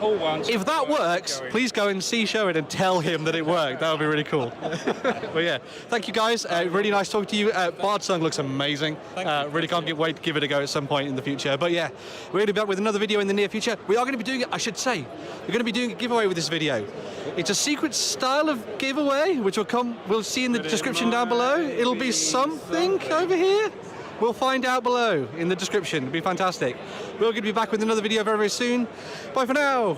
If that works, please go and see Sherwin and tell him that it worked. That would be really cool. But yeah, thank you guys. Really nice talking to you. Barsung looks amazing. Really can't wait to give it a go at some point in the future. But yeah, we're going to be back with another video in the near future. We are going to be doing it, I should say, we're going to be doing a giveaway with this video. It's a secret style of giveaway, which we'll see in the description down below. It'll be something over here. We'll find out below in the description. It'll be fantastic. We're going to be back with another video very, very soon. Bye for now.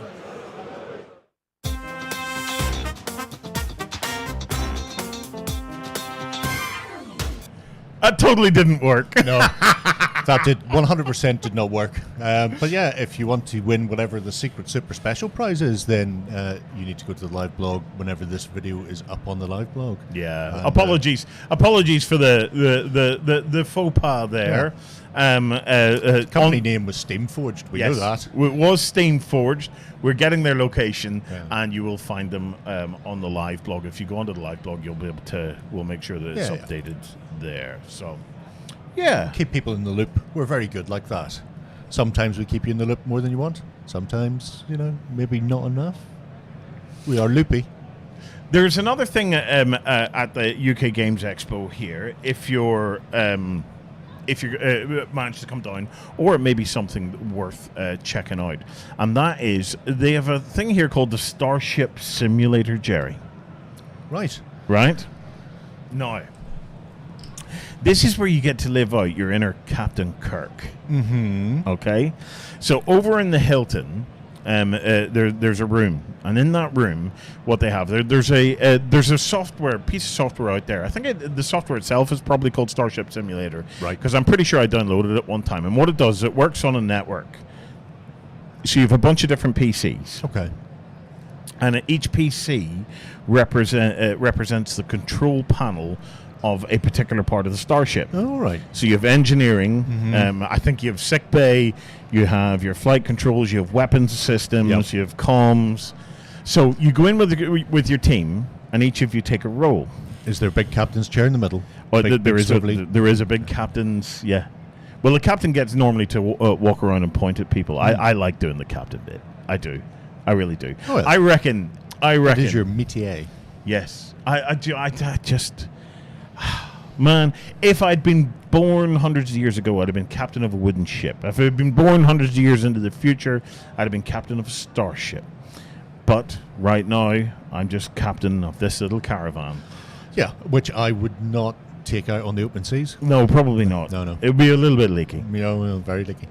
That totally didn't work. No, that did 100% did not work. But yeah, if you want to win whatever the secret super special prize is, then you need to go to the live blog whenever this video is up on the live blog. Yeah. And, apologies for the faux pas there. Yeah. Company name was Steamforged. We know that. It was Steamforged. We're getting their location, and you will find them on the live blog. If you go onto the live blog, you'll be able to. We'll make sure that it's updated there. So, yeah, keep people in the loop. We're very good like that. Sometimes we keep you in the loop more than you want. Sometimes, maybe not enough. We are loopy. There's another thing at the UK Games Expo here. If you're managed to come down, or it may be something worth checking out, and that is they have a thing here called the Starship Simulator, Jerry. Right. Now, this is where you get to live out your inner Captain Kirk. Mm-hmm. Okay, so over in the Hilton, there's a room, and in that room, what they have there's a piece of software out there. I think the software itself is probably called Starship Simulator, right? Because I'm pretty sure I downloaded it one time. And what it does is it works on a network. So you have a bunch of different PCs. Okay. and each PC represents the control panel of a particular part of the starship. Oh, right. So you have engineering. I think you have sick bay. You have your flight controls. You have weapons systems. Yep. You have comms. So you go in with your team, and each of you take a role. Is there a big captain's chair in the middle? Oh, there is a big captain's. Yeah. Well, the captain gets normally to walk around and point at people. I like doing the captain bit. I do. I really do. Oh, yeah. I reckon. That is your métier. Yes. I just. Man, if I'd been born hundreds of years ago, I'd have been captain of a wooden ship. If I'd been born hundreds of years into the future, I'd have been captain of a starship. But right now, I'm just captain of this little caravan. Yeah, which I would not take out on the open seas. No, probably not. No. It would be a little bit leaky. Yeah, well, very leaky.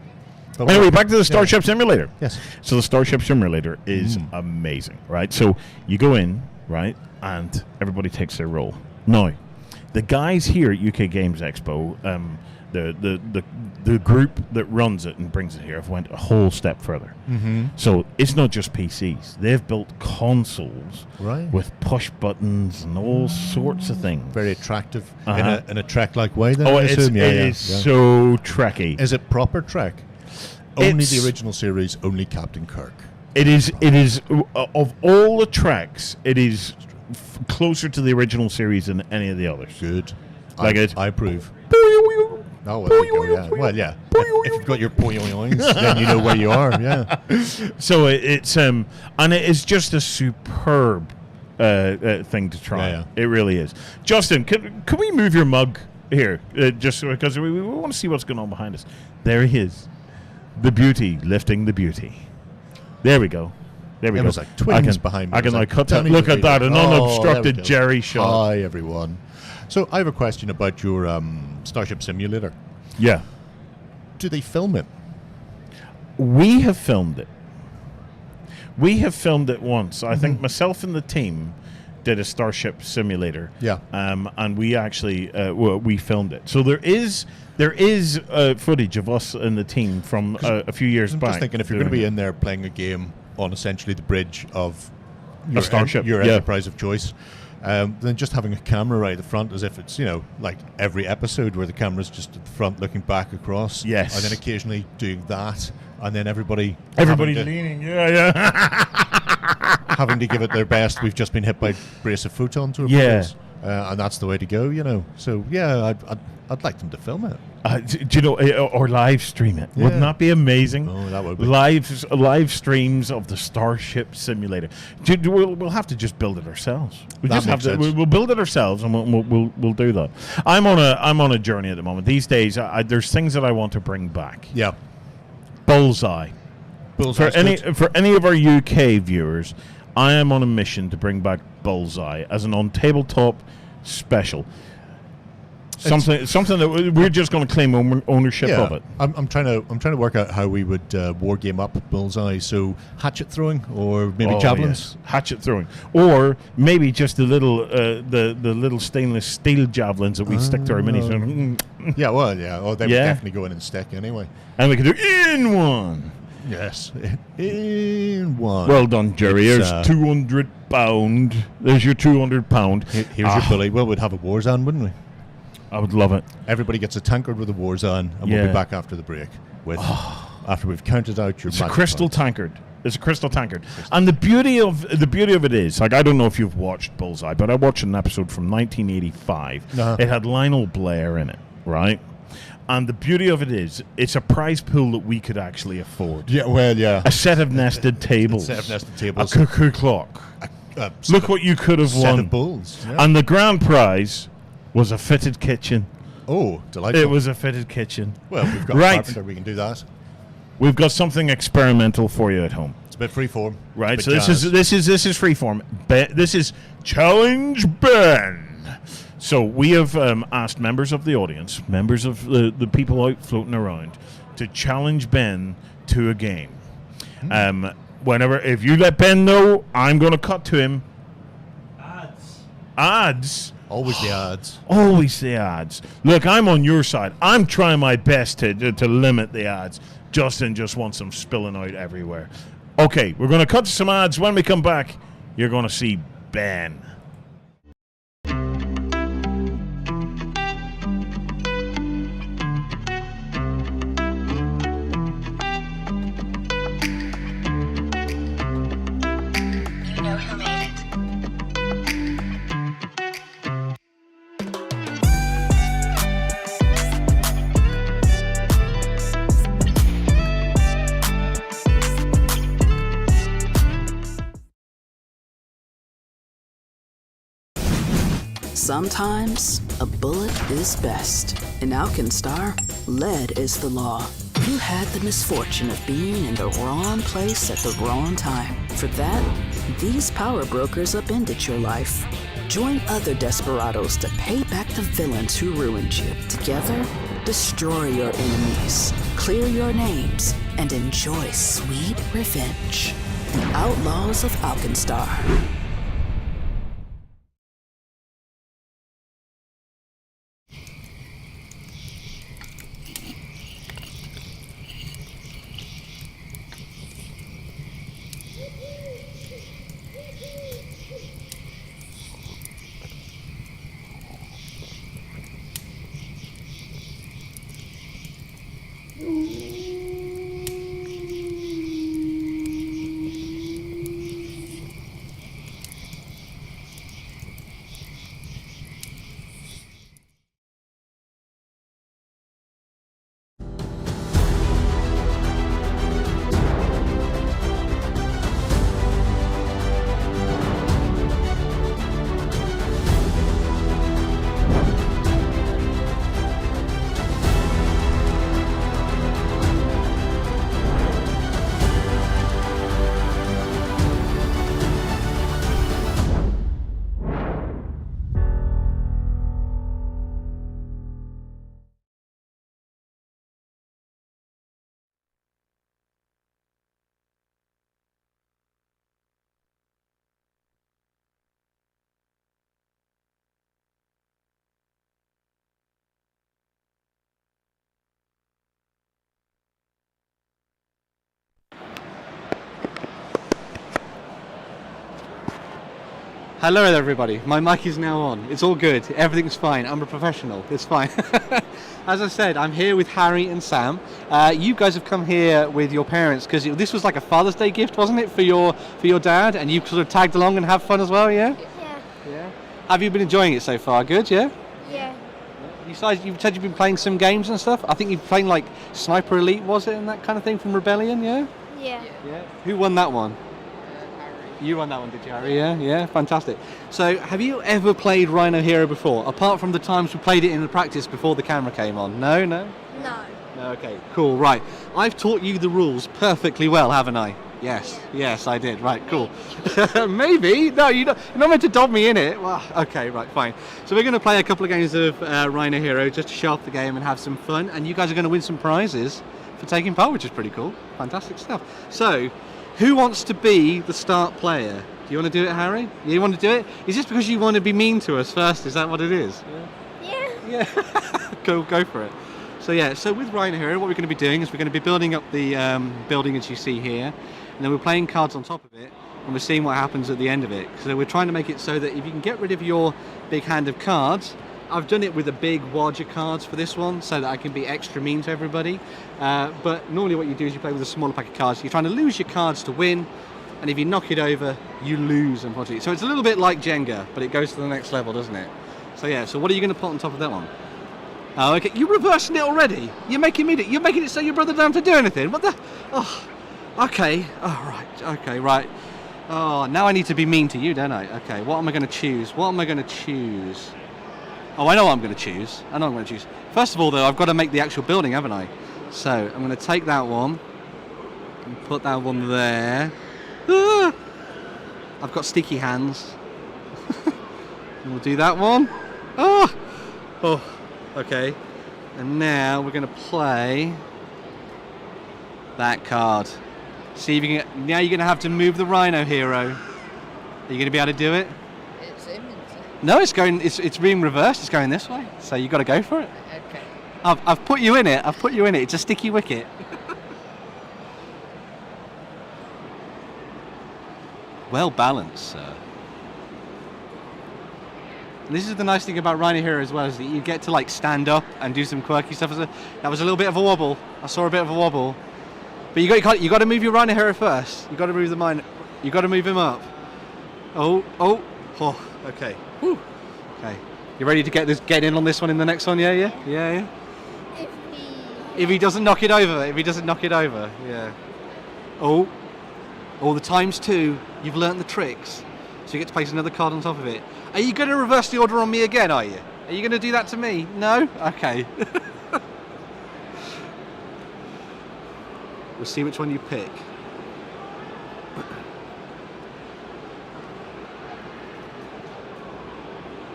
But anyway, back to the Starship Simulator. Yes. So the Starship Simulator is amazing, right? So you go in, right, and everybody takes their role. Now, the guys here at UK Games Expo, the group that runs it and brings it here have went a whole step further. So it's not just PCs. They've built consoles with push buttons and all sorts of things. Very attractive in a Trek-like way, then, Oh, I it assume? is so Trekky. Is it proper Trek? Only the original series, only Captain Kirk. It is of all the Treks, it is closer to the original series than any of the others. Good. Like I approve. Oh, well, there you go, yeah. Well, yeah. If you've got your poyoings, then you know where you are, yeah. So it's and it is just a superb thing to try. Yeah. It really is. Justin, can we move your mug here? Just because we want to see what's going on behind us. There he is. The beauty lifting the beauty. There we go. There we go. It was like twins behind me. I can like cut that. Look at that. An unobstructed Jerry shot. Hi, everyone. So I have a question about your Starship Simulator. Yeah. Do they film it? We have filmed it. We have filmed it once. I think myself and the team did a Starship Simulator. Yeah. And we actually we filmed it. So there is footage of us and the team from a few years back. I'm just thinking, if you're going to be in there playing a game on essentially the bridge of your starship, your enterprise of choice, then just having a camera right at the front, as if it's, like every episode where the camera's just at the front looking back across. Yes. And then occasionally doing that, and then everybody leaning. Yeah. having to give it their best. We've just been hit by a brace of photon torpedoes. And that's the way to go, So, yeah, I'd like them to film it. Do you know, or live stream it? Yeah. Wouldn't that be amazing? Oh, that would be. Live streams of the Starship Simulator. We'll have to just build it ourselves. We'll build it ourselves, and we'll do that. I'm on a journey at the moment. These days, there's things that I want to bring back. Yeah. Bullseye. For any of our UK viewers, I am on a mission to bring back Bullseye as an OnTableTop special. Something that we're just going to claim ownership of it. I'm trying to work out how we would war game up Bullseye. So hatchet throwing, or maybe javelins. Yes. Hatchet throwing, or maybe just the little little stainless steel javelins that we stick to our minis. Yeah, well, yeah. Oh, they would definitely go in and stick anyway. And we could do in one. Yes, in one. Well done, Jerry. Here's £200. There's your £200. Here's your bully. Well, we'd have a Warzone, wouldn't we? I would love it. Everybody gets a tankard with a Warzone, and we'll be back after the break with after we've counted out your. It's a crystal tankard. It's a crystal tankard, and the beauty of it is, like, I don't know if you've watched Bullseye, but I watched an episode from 1985. It had Lionel Blair in it, right? And the beauty of it is, it's a prize pool that we could actually afford. Yeah, well, yeah. A set of nested tables. A cuckoo clock. Look what you could have won. Set of bulls. Yeah. And the grand prize was a fitted kitchen. Oh, delightful. It was a fitted kitchen. Well, we've got a carpenter, we can do that. We've got something experimental for you at home. It's a bit freeform. Right, so this is freeform. This is Challenge Ben. So we have asked members of the audience, members of the people out floating around, to challenge Ben to a game. If you let Ben know, I'm going to cut to him. Ads? Always the ads. Always the ads. Look, I'm on your side. I'm trying my best to limit the ads. Justin just wants them spilling out everywhere. Okay, we're going to cut to some ads. When we come back, you're going to see Ben. Sometimes a bullet is best. In Alkenstar, lead is the law. You had the misfortune of being in the wrong place at the wrong time. For that, these power brokers upended your life. Join other desperados to pay back the villains who ruined you. Together, destroy your enemies, clear your names, and enjoy sweet revenge. The Outlaws of Alkenstar. Hello everybody, my mic is now on. It's all good, everything's fine, I'm a professional, it's fine. As I said, I'm here with Harry and Sam. You guys have come here with your parents because this was like a Father's Day gift, wasn't it, for your dad? And you sort of tagged along and have fun as well, yeah? Yeah. Have you been enjoying it so far? Good, yeah? Yeah. You said you've been playing some games and stuff. I think you've played like Sniper Elite, was it, and that kind of thing from Rebellion, yeah? Yeah. Yeah. Who won that one? You won that one, did you, Harry? Yeah, yeah, fantastic. So, have you ever played Rhino Hero before, apart from the times we played it in the practice before the camera came on? No? No. Okay, cool, right. I've taught you the rules perfectly well, haven't I? Yes, yes, I did. Right, cool. Maybe? No, you're not meant to dob me in it. Well, okay, right, fine. So we're going to play a couple of games of Rhino Hero just to show off the game and have some fun, and you guys are going to win some prizes for taking part, which is pretty cool. Fantastic stuff. So, who wants to be the start player? Do you want to do it, Harry? You want to do it? Is this because you want to be mean to us first? Is that what it is? Yeah. Go for it. So yeah, so with Rhino Hero, what we're going to be doing is we're going to be building up the building as you see here, and then we're playing cards on top of it, and we're seeing what happens at the end of it. So we're trying to make it so that if you can get rid of your big hand of cards, I've done it with the big Wadger cards for this one so that I can be extra mean to everybody. But normally what you do is you play with a smaller pack of cards. You're trying to lose your cards to win, and if you knock it over, you lose, unfortunately. So it's a little bit like Jenga, but it goes to the next level, doesn't it? So yeah, so what are you going to put on top of that one? Oh, okay, you're reversing it already. You're making it so your brother doesn't have to do anything. What the? Oh, okay. Oh, right. Okay, right. Oh, now I need to be mean to you, don't I? Okay, what am I going to choose? Oh, I know what I'm going to choose. First of all, though, I've got to make the actual building, haven't I? So, I'm going to take that one and put that one there. Ah! I've got sticky hands. We'll do that one. Oh, okay. And now we're going to play that card. See if you can. Now you're going to have to move the Rhino Hero. Are you going to be able to do it? It's him, isn't it? No, it's going. It's being reversed. It's going this way. So you got to go for it. Okay. I've put you in it. It's a sticky wicket. Well balanced, sir. And this is the nice thing about Rhino Hero as well, is that you get to like stand up and do some quirky stuff. That was a little bit of a wobble. I saw a bit of a wobble. But you got to move your Rhino Hero first. You got to move the mine. You got to move him up. Oh, okay. Whew. Okay. You ready to get in on this one in the next one? Yeah. If he doesn't knock it over. Yeah. Oh, the ×2. You've learnt the tricks. So you get to place another card on top of it. Are you going to reverse the order on me again, are you? Are you going to do that to me? No? Okay. We'll see which one you pick.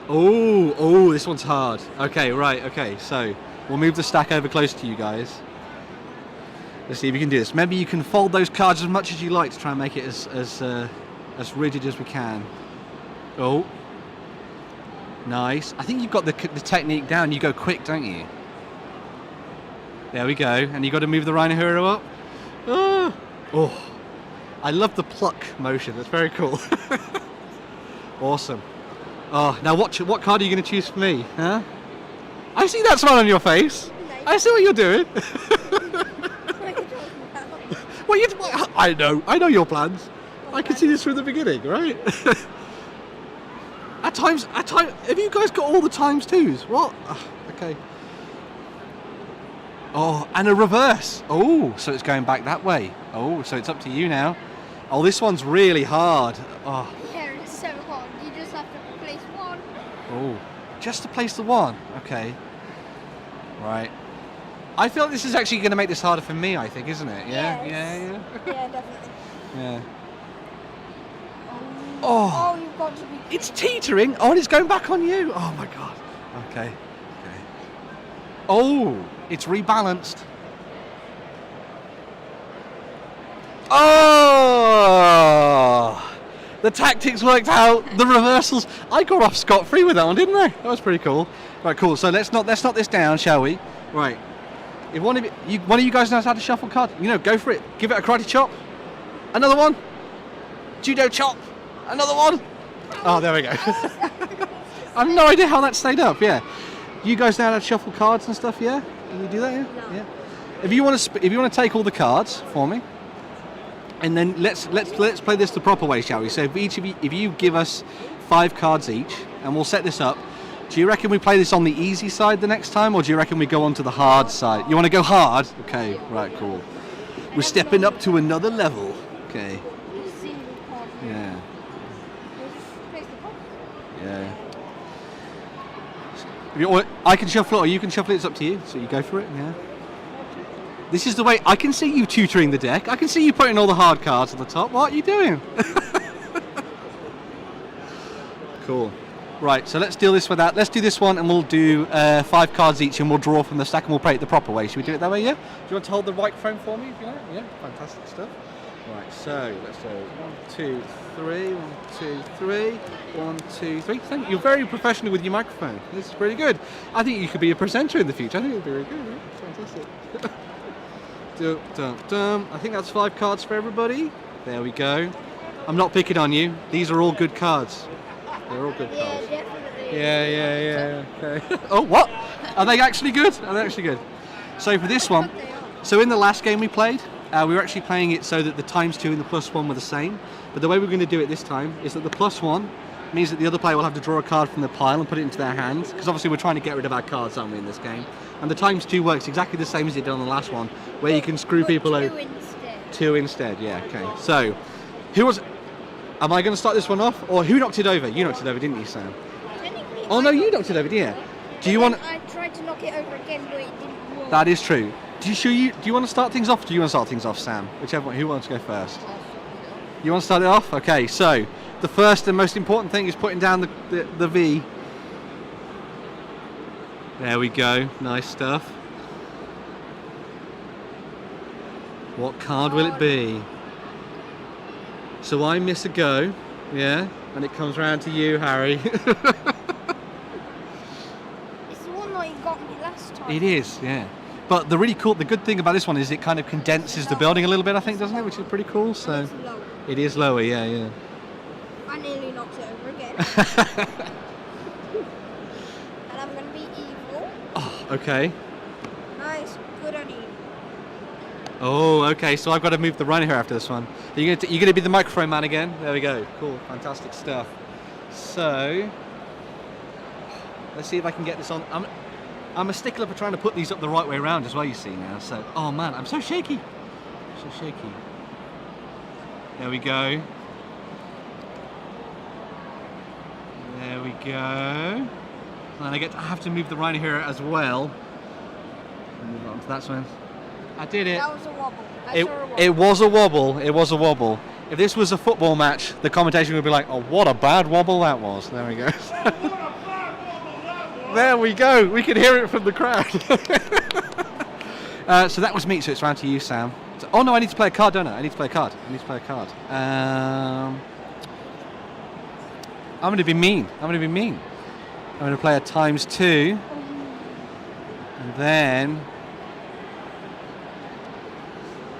Oh, this one's hard. Okay, right, okay. So we'll move the stack over close to you guys. Let's see if you can do this. Maybe you can fold those cards as much as you like to try and make it as rigid as we can. Oh, nice. I think you've got the technique down. You go quick, don't you? There we go. And you got to move the Rhino Hero up. Oh, I love the pluck motion. That's very cool. Awesome. Oh, now what card are you going to choose for me? Huh? I see that smile on your face. I see what you're doing. I know your plans. I can see this from the beginning, right? At times, have you guys got all the ×2s? What? Okay. Oh, and a reverse. Oh, so it's going back that way. Oh, so it's up to you now. Oh, this one's really hard. Oh. Yeah, it's so hard. You just have to place one. Oh, just to place the one. Okay. Right. I feel like this is actually going to make this harder for me, I think, isn't it? Yeah? Yes. Yeah. Yeah, definitely. Yeah. Oh, you've got to be... It's teetering. Oh, and it's going back on you. Oh, my God. Okay. Oh, it's rebalanced. Oh! The tactics worked out. The reversals. I got off scot-free with that one, didn't I? That was pretty cool. Right, cool. So let's knock this down, shall we? Right. If one of you guys knows how to shuffle cards, go for it. Give it a karate chop. Another one. Judo chop. Another one. Oh, there we go. I have no idea how that stayed up. Yeah. You guys know how to shuffle cards and stuff. Yeah. Can you do that? Yeah. If you want to take all the cards for me, and then let's play this the proper way, shall we? So if you give us 5 cards each, and we'll set this up. Do you reckon we play this on the easy side the next time, or do you reckon we go on to the hard side? You want to go hard? Okay, right, cool. We're stepping up to another level. Okay. Yeah. I can shuffle it, or you can shuffle it. It's up to you. So you go for it. Yeah. This is the way. I can see you tutoring the deck. I can see you putting all the hard cards on the top. What are you doing? Cool. Right, so let's deal this with that. Let's do this one, and we'll do 5 cards each, and we'll draw from the stack, and we'll play it the proper way. Should we do it that way, yeah? Do you want to hold the microphone for me, if you like? Yeah, fantastic stuff. Right, so let's go 1, 2, 3, 1, 2, 3, 1, 2, 3. Thank you. You're very professional with your microphone. This is pretty good. I think you could be a presenter in the future. I think it would be very good. Yeah? Fantastic. I think that's 5 cards for everybody. There we go. I'm not picking on you. These are all good cards. They're all good cards. Yeah, definitely. Yeah. Okay. Oh, what? Are they actually good? Are they actually good? So for this one, so in the last game we played, we were actually playing it so that the ×2 and the +1 were the same. But the way we're going to do it this time is that the +1 means that the other player will have to draw a card from the pile and put it into their hand. Because obviously we're trying to get rid of our cards, aren't we, in this game? And the ×2 works exactly the same as it did on the last one, where you can screw people over. 2 instead, yeah, okay. So, am I going to start this one off? Or who knocked it over? You knocked it over, didn't you, Sam? Oh no, you knocked it over, didn't you? Do you want? I tried to knock it over again, but it didn't work. That is true. Do you want to start things off? Or do you want to start things off, Sam? Whichever one. Who wants to go first? You want to start it off? Okay. So the first and most important thing is putting down the V. There we go. Nice stuff. What card will it be? So I miss a go, yeah, and it comes round to you, Harry. It's the one that you got me last time. It is, yeah. But the good thing about this one is it kind of condenses the building a little bit, I think, doesn't it? Which is pretty cool. So it is lower, yeah. I nearly knocked it over again. And I'm going to be evil. Oh, okay. Nice. Good on you. Oh, okay. So I've got to move the Rhino here after this one. You're going to be the microphone man again. There we go. Cool. Fantastic stuff. So let's see if I can get this on. I'm a stickler for trying to put these up the right way around as well. You see now. So oh man, I'm so shaky. So shaky. There we go. There we go. And I have to move the Rhino here as well. Move on to that one. I did it. That was a wobble. It was a wobble. It was a wobble. If this was a football match, the commentation would be like, "Oh, what a bad wobble that was." There we go. There we go. We can hear it from the crowd. So that was me. So it's round to you, Sam. So, oh no, I need to play a card, don't I? I need to play a card. I'm going to be mean. I'm going to play a ×2. And then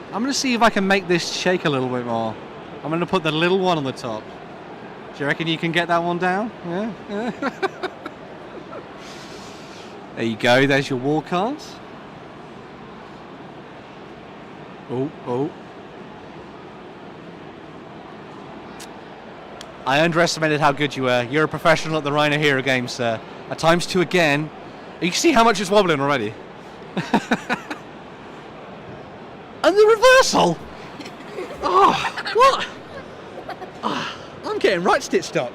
I'm going to see if I can make this shake a little bit more. I'm going to put the little one on the top. Do you reckon you can get that one down? Yeah? There you go. There's your war cards. Oh. I underestimated how good you were. You're a professional at the Rhino Hero games, sir. A ×2 again. You can see how much it's wobbling already. And the reversal! Oh, what? Oh, I'm getting right stitched up.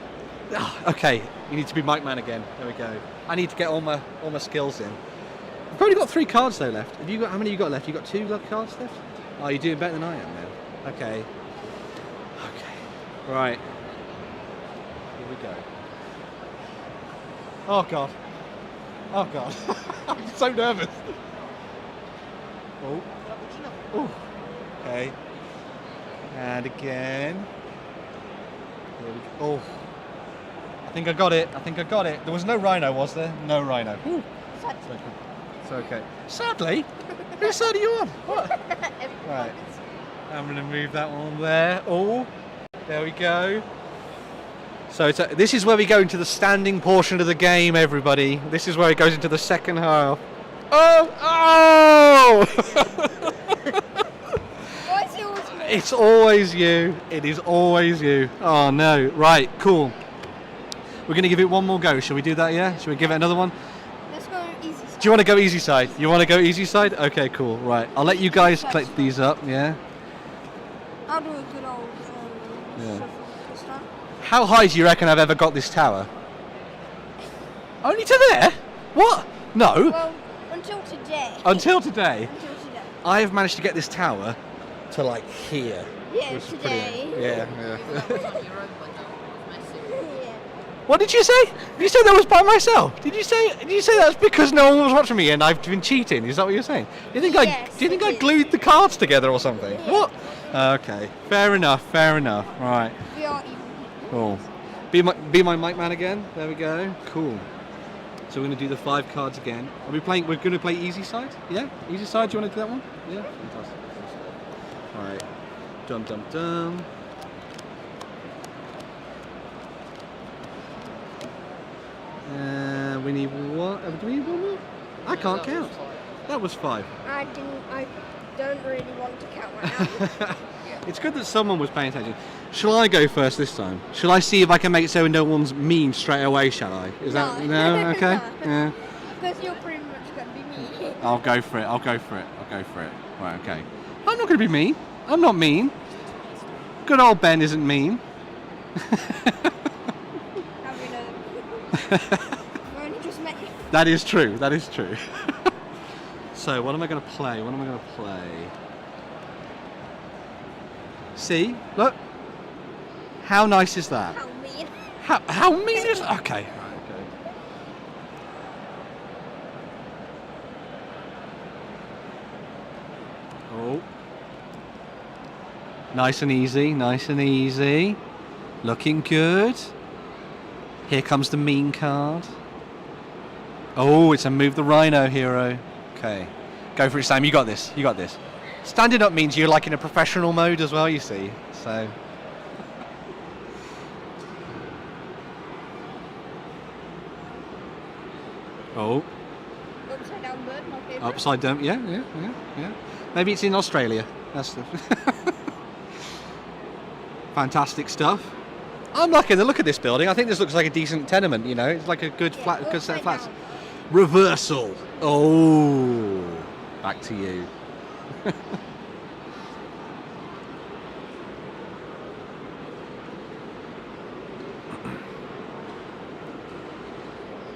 Oh, okay, you need to be Mike Man again. There we go. I need to get all my skills in. I've probably got 3 cards though left. How many have you got left? You got 2 cards left? Oh, you're doing better than I am then. Okay. Right. Here we go. Oh god. I'm so nervous. Oh. Okay. And again. Here we go. Oh. I think I got it. There was no Rhino, was there? No Rhino. Ooh. It's okay. Sadly? Whose side are you on? What? Right. I'm going to move that one there. Oh. There we go. So this is where we go into the standing portion of the game, everybody. This is where it goes into the second half. Oh! Why is it always me? It's always you. It is always you. Oh no. Right, cool. We're going to give it one more go. Shall we do that, yeah? Shall we give it another one? Let's go easy side. Do you want to go easy side? You want to go easy side? Okay, cool. Right. I'll let you guys collect these up, yeah? I'll do a good old shuffle this time. How high do you reckon I've ever got this tower? Only to there? What? No. Well, until today. Until today? I have managed to get this tower to like here. Yeah, today. Yeah. What did you say? You said that was by myself. Did you say that was because no one was watching me and I've been cheating? Is that what you're saying? Do you think I glued the cards together or something? Yeah. What? Okay. Fair enough. Right. We are even. Cool. Be my mic man again. There we go. Cool. So we're going to do the 5 cards again. We're going to play easy side? Yeah? Easy side, do you want to do that one? Yeah? Fantastic. Alright. Dum. We need one. Do we need one more? I can't count. That was 5. I don't really want to count right now. It's good that someone was paying attention. Shall I go first this time? Shall I see if I can make it so no one's mean straight away, shall I? Is that no? Okay. Yeah. Because you're pretty much going to be mean. I'll go for it. Right, okay. I'm not going to be mean. I'm not mean. Good old Ben isn't mean. How do you know? We only just met you. That is true. So, what am I going to play? See? Look. How nice is that? How mean. How mean is that? Okay. Oh. Nice and easy. Looking good. Here comes the mean card. Oh, it's a move the Rhino Hero. Okay. Go for it, Sam. You got this. Standing up means you're like in a professional mode as well, you see. So. Oh. Upside down bird, my favourite. Upside down. Yeah. Maybe it's in Australia. That's the fantastic stuff. I'm liking the look of this building. I think this looks like a decent tenement. You know, it's like a good flat, good set of flats. Reversal. Oh, back to you.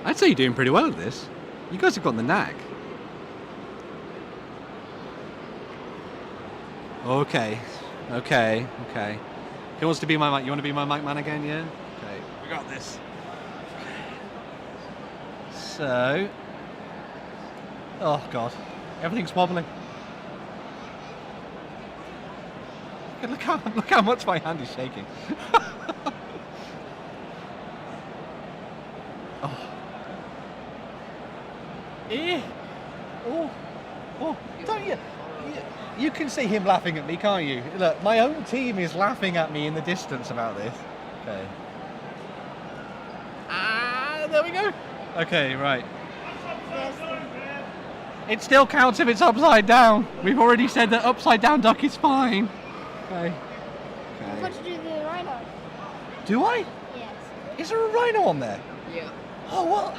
I'd say you're doing pretty well at this. You guys have got the knack. Okay. Who wants to be my mic? You want to be my mic man again? Yeah. Okay. We got this. So. Oh God, everything's wobbling. Look how much my hand is shaking. Don't you? You can see him laughing at me, can't you? Look, my own team is laughing at me in the distance about this. Okay. There we go. Okay, right. It still counts if it's upside down. We've already said that upside down duck is fine. Okay. You've got to do the rhino. Do I? Yes. Is there a rhino on there? Yeah. Oh, what?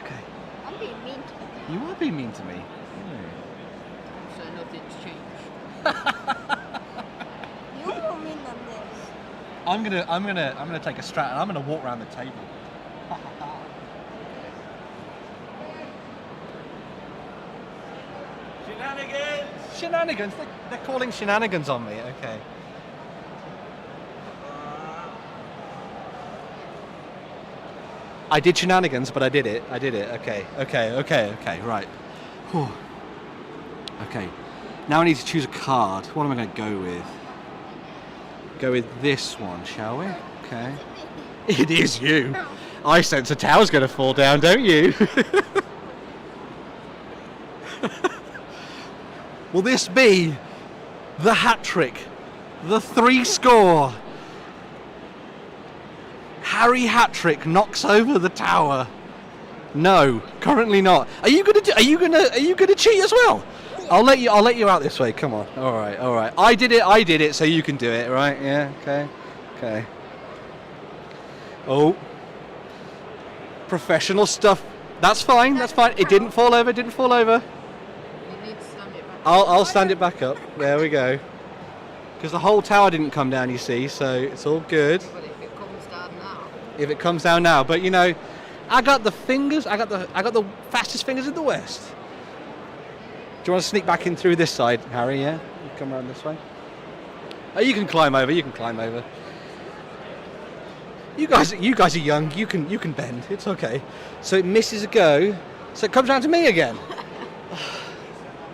Okay. I'm being mean to you. You are being mean to me. So nothing's changed. You're more mean than this. I'm gonna take a strat and I'm gonna walk around the table. Shenanigans? They're calling shenanigans on me. Okay. I did shenanigans, but I did it. Okay. Right. Whew. Okay. Now I need to choose a card. What am I going to go with? Go with this one, shall we? Okay. It is you. I sense a tower's going to fall down, don't you? Will this be the hat trick? The 3 score? Harry Hat-trick knocks over the tower. No, currently not. Are you gonna cheat as well? I'll let you out this way. Come on. All right. I did it, so you can do it, right? Yeah. Okay. Oh, professional stuff. That's fine. It didn't fall over. You need to stand it back. I'll stand it back up. There we go. Because the whole tower didn't come down, you see, so it's all good. But if it comes down now. If it comes down now, but you know, I got the fingers. I got the fastest fingers in the West. Do you want to sneak back in through this side, Harry? Yeah, you come around this way. Oh, you can climb over. You guys are young. You can bend. It's okay. So it misses a go. So it comes down to me again.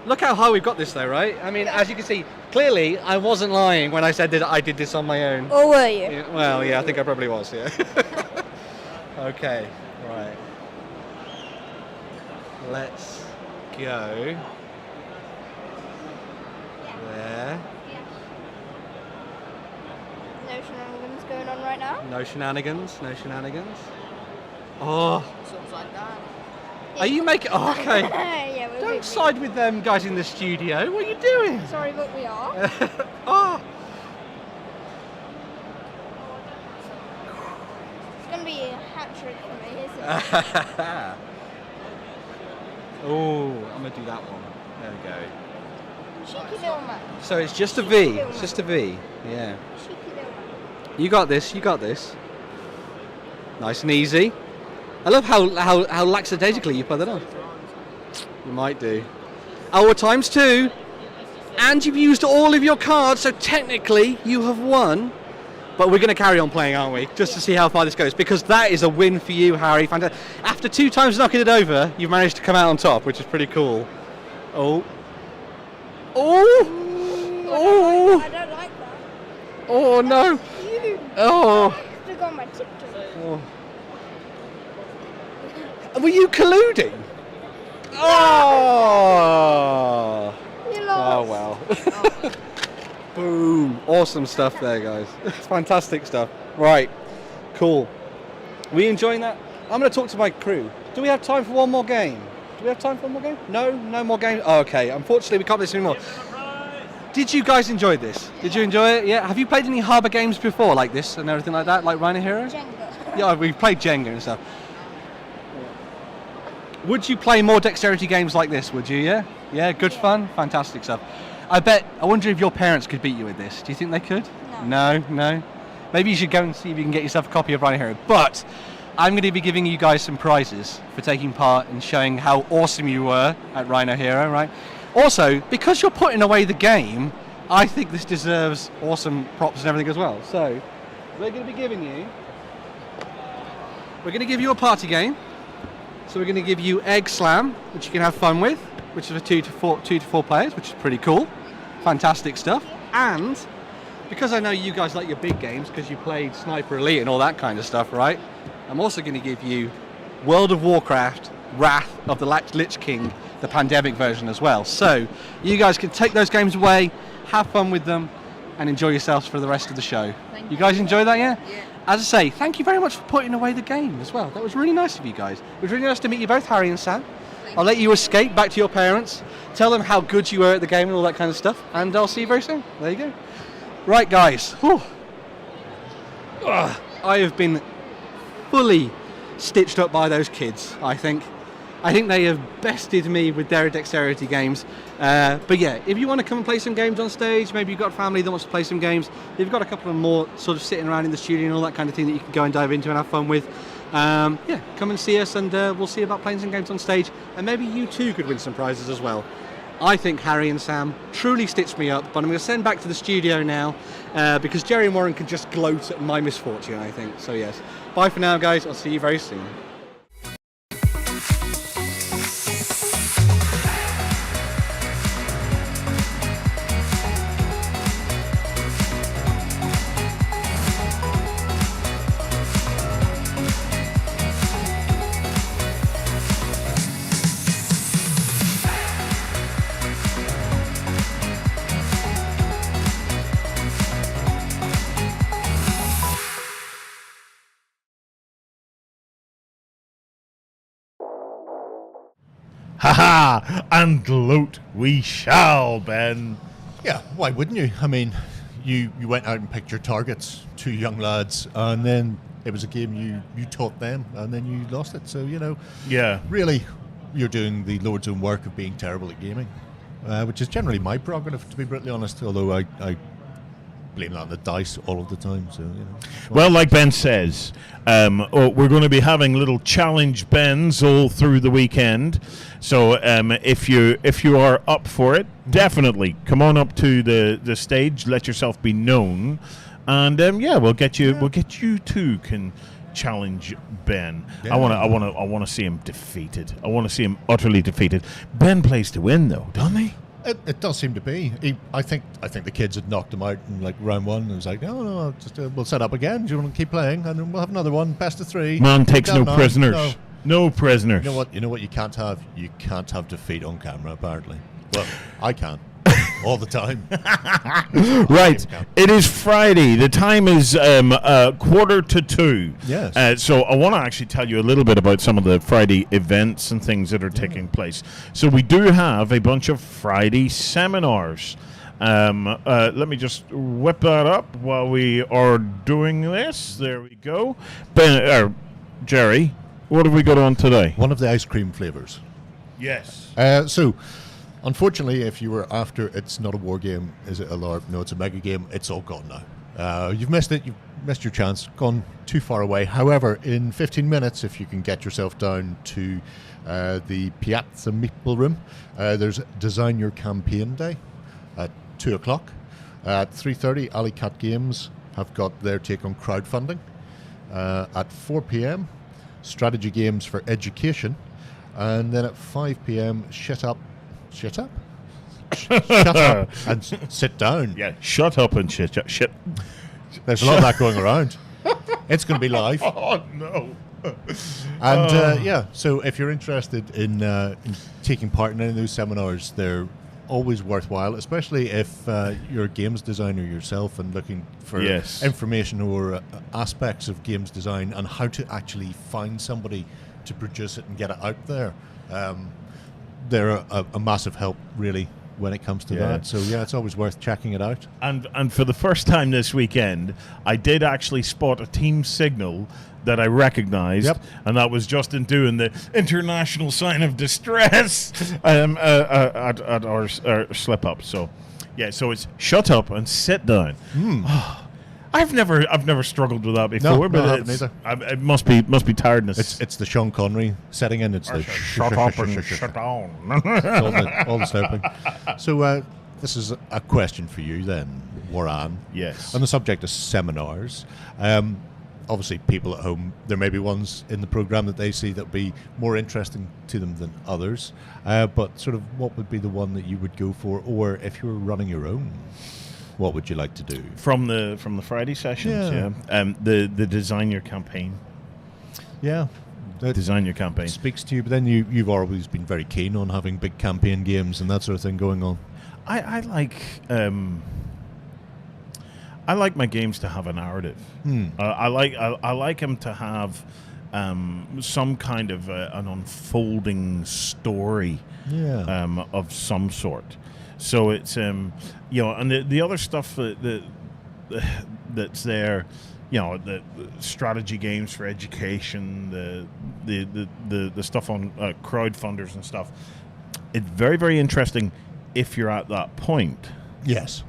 Look how high we've got this, though, right? I mean, as you can see, clearly I wasn't lying when I said that I did this on my own. Or were you? Yeah, well, yeah, I think I probably was. Yeah. Okay. Right. Let's go. There. No shenanigans going on right now. No shenanigans. Oh. It's upside down. Are you making? Oh, okay. Yeah, Don't side with them guys in the studio. What are you doing? Sorry, but we are. Oh. It's going to be a hat trick for me, isn't it? Oh, I'm going to do that one. There we go. Cheeky little man. So it's just a V. It's just a V. Yeah. Cheeky little man. You got this. Nice and easy. I love how lackadaisically you put that on. You might do. Oh, times 2. And you've used all of your cards, so technically you have won. But we're going to carry on playing, aren't we? Just to see how far this goes. Because that is a win for you, Harry. Fantastic. After 2 times knocking it over, you've managed to come out on top, which is pretty cool. Oh. I don't like that. Oh, no. You. Oh. I have to go on my tiptoes. Oh. Were you colluding? Oh! You lost. Oh, well. Boom. Awesome stuff there, guys. It's fantastic stuff. Right. Cool. Were you enjoying that? I'm going to talk to my crew. Do we have time for one more game? No? No more games? Oh, okay. Unfortunately, we can't do this anymore. Did you guys enjoy this? Did you enjoy it? Yeah. Have you played any harbour games before like this and everything like that, like Rhino Hero? Jenga. Yeah, we've played Jenga and stuff. Would you play more dexterity games like this, would you, yeah? Yeah, good fun? Fantastic stuff. I wonder if your parents could beat you with this. Do you think they could? No? Maybe you should go and see if you can get yourself a copy of Rhino Hero. But I'm going to be giving you guys some prizes for taking part and showing how awesome you were at Rhino Hero, right? Also, because you're putting away the game, I think this deserves awesome props and everything as well. So, we're going to give you a party game. So we're going to give you Egg Slam, which you can have fun with, which is for 2 to 4 players, which is pretty cool. Fantastic stuff. And because I know you guys like your big games, because you played Sniper Elite and all that kind of stuff, right? I'm also going to give you World of Warcraft Wrath of the Lich King, the pandemic version as well. So you guys can take those games away, have fun with them, and enjoy yourselves for the rest of the show. You guys enjoy that, yeah? As I say, thank you very much for putting away the game as well. That was really nice of you guys. It was really nice to meet you both, Harry and Sam. I'll let you escape back to your parents, tell them how good you were at the game and all that kind of stuff, and I'll see you very soon. There you go. Right, guys. Whew. I have been fully stitched up by those kids, I think. I think they have bested me with their dexterity games. But yeah, if you want to come and play some games on stage, maybe you've got a family that wants to play some games, they've got a couple of more sort of sitting around in the studio and all that kind of thing that you can go and dive into and have fun with. Yeah, come and see us and we'll see about playing some games on stage. And maybe you too could win some prizes as well. I think Harry and Sam truly stitched me up, but I'm going to send back to the studio now because Jerry and Warren can just gloat at my misfortune, I think. So yes, bye for now, guys. I'll see you very soon. Ha! And gloat we shall, Ben. Yeah, why wouldn't you? I mean, you went out and picked your targets, 2 young lads, and then it was a game you taught them, and then you lost it. So, yeah, really, you're doing the Lord's own work of being terrible at gaming, which is generally my prerogative, to be brutally honest, although I blame that on the dice all of the time. So, Well, like Ben says, we're going to be having little challenge Bens all through the weekend. So if you are up for it, definitely come on up to the stage, let yourself be known, and we'll get you two can challenge Ben. Yeah. I want to see him defeated. I want to see him utterly defeated. Ben plays to win, though, doesn't he? It does seem to be. I think the kids had knocked him out in like round 1. And it was like, no, just we'll set up again. Do you want to keep playing? And then we'll have another one, best of 3. Man takes no prisoners. No prisoners. You know what you can't have? You can't have defeat on camera, apparently. Well, I can. All the time. Right. It is Friday. The time is 1:45. Yes. So I want to actually tell you a little bit about some of the Friday events and things that are taking place. So we do have a bunch of Friday seminars. Let me just whip that up while we are doing this. There we go. Jerry, what have we got on today? One of the ice cream flavors. Yes. So, unfortunately, if you were after It's Not a War Game, Is It a LARP? No, it's a mega game. It's all gone now. You've missed it. You've missed your chance. Gone too far away. However, in 15 minutes, if you can get yourself down to the Piazza Meeple Room, there's Design Your Campaign Day at 2 o'clock. At 3:30, Alley Cat Games have got their take on crowdfunding. At 4 p.m., Strategy Games for Education. And then at 5 p.m., Shut up and sit down. Yeah, shut up and shit. There's a lot of that going around. It's going to be live. Oh, no. And so if you're interested in taking part in any of those seminars, they're always worthwhile, especially if you're a games designer yourself and looking for Yes. information or aspects of games design and how to actually find somebody to produce it and get it out there. They're a massive help, really, when it comes to that. So yeah, it's always worth checking it out. And for the first time this weekend, I did actually spot a team signal that I recognized, and that was Justin doing the international sign of distress at our slip up. So yeah, so it's shut up and sit down. I've never struggled with that before, No, I but haven't either. it must be tiredness. It's the Sean Connery setting in. It's the shut up and shut down. all the slurping. So this is a question for you then, Warren. Yes. On the subject of seminars, obviously people at home, there may be ones in the program that they see that would be more interesting to them than others. But sort of what would be the one that you would go for, or if you were running your own, what would you like to do? From the Friday sessions, the design your campaign. Yeah. Design your campaign. Speaks to you, but then you've always been very keen on having big campaign games and that sort of thing going on. I like my games to have a narrative. I like them to have some kind of an unfolding story of some sort. So it's and the other stuff that's there, the strategy games for education, the stuff on crowdfunders and stuff. It's very, very interesting if you're at that point. Yes.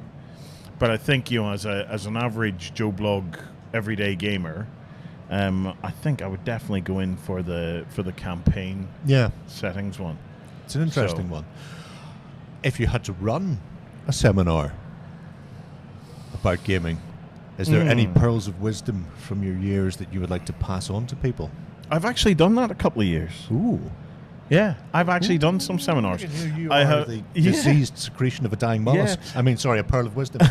But I think as an average Joe Blog everyday gamer, I think I would definitely go in for the campaign settings one. It's an interesting one. If you had to run a seminar about gaming, is there any pearls of wisdom from your years that you would like to pass on to people? I've actually done that a couple of years. Ooh. Yeah, I've actually done some seminars. I have the diseased secretion of a dying mollusk. Yeah. I mean, sorry, a pearl of wisdom.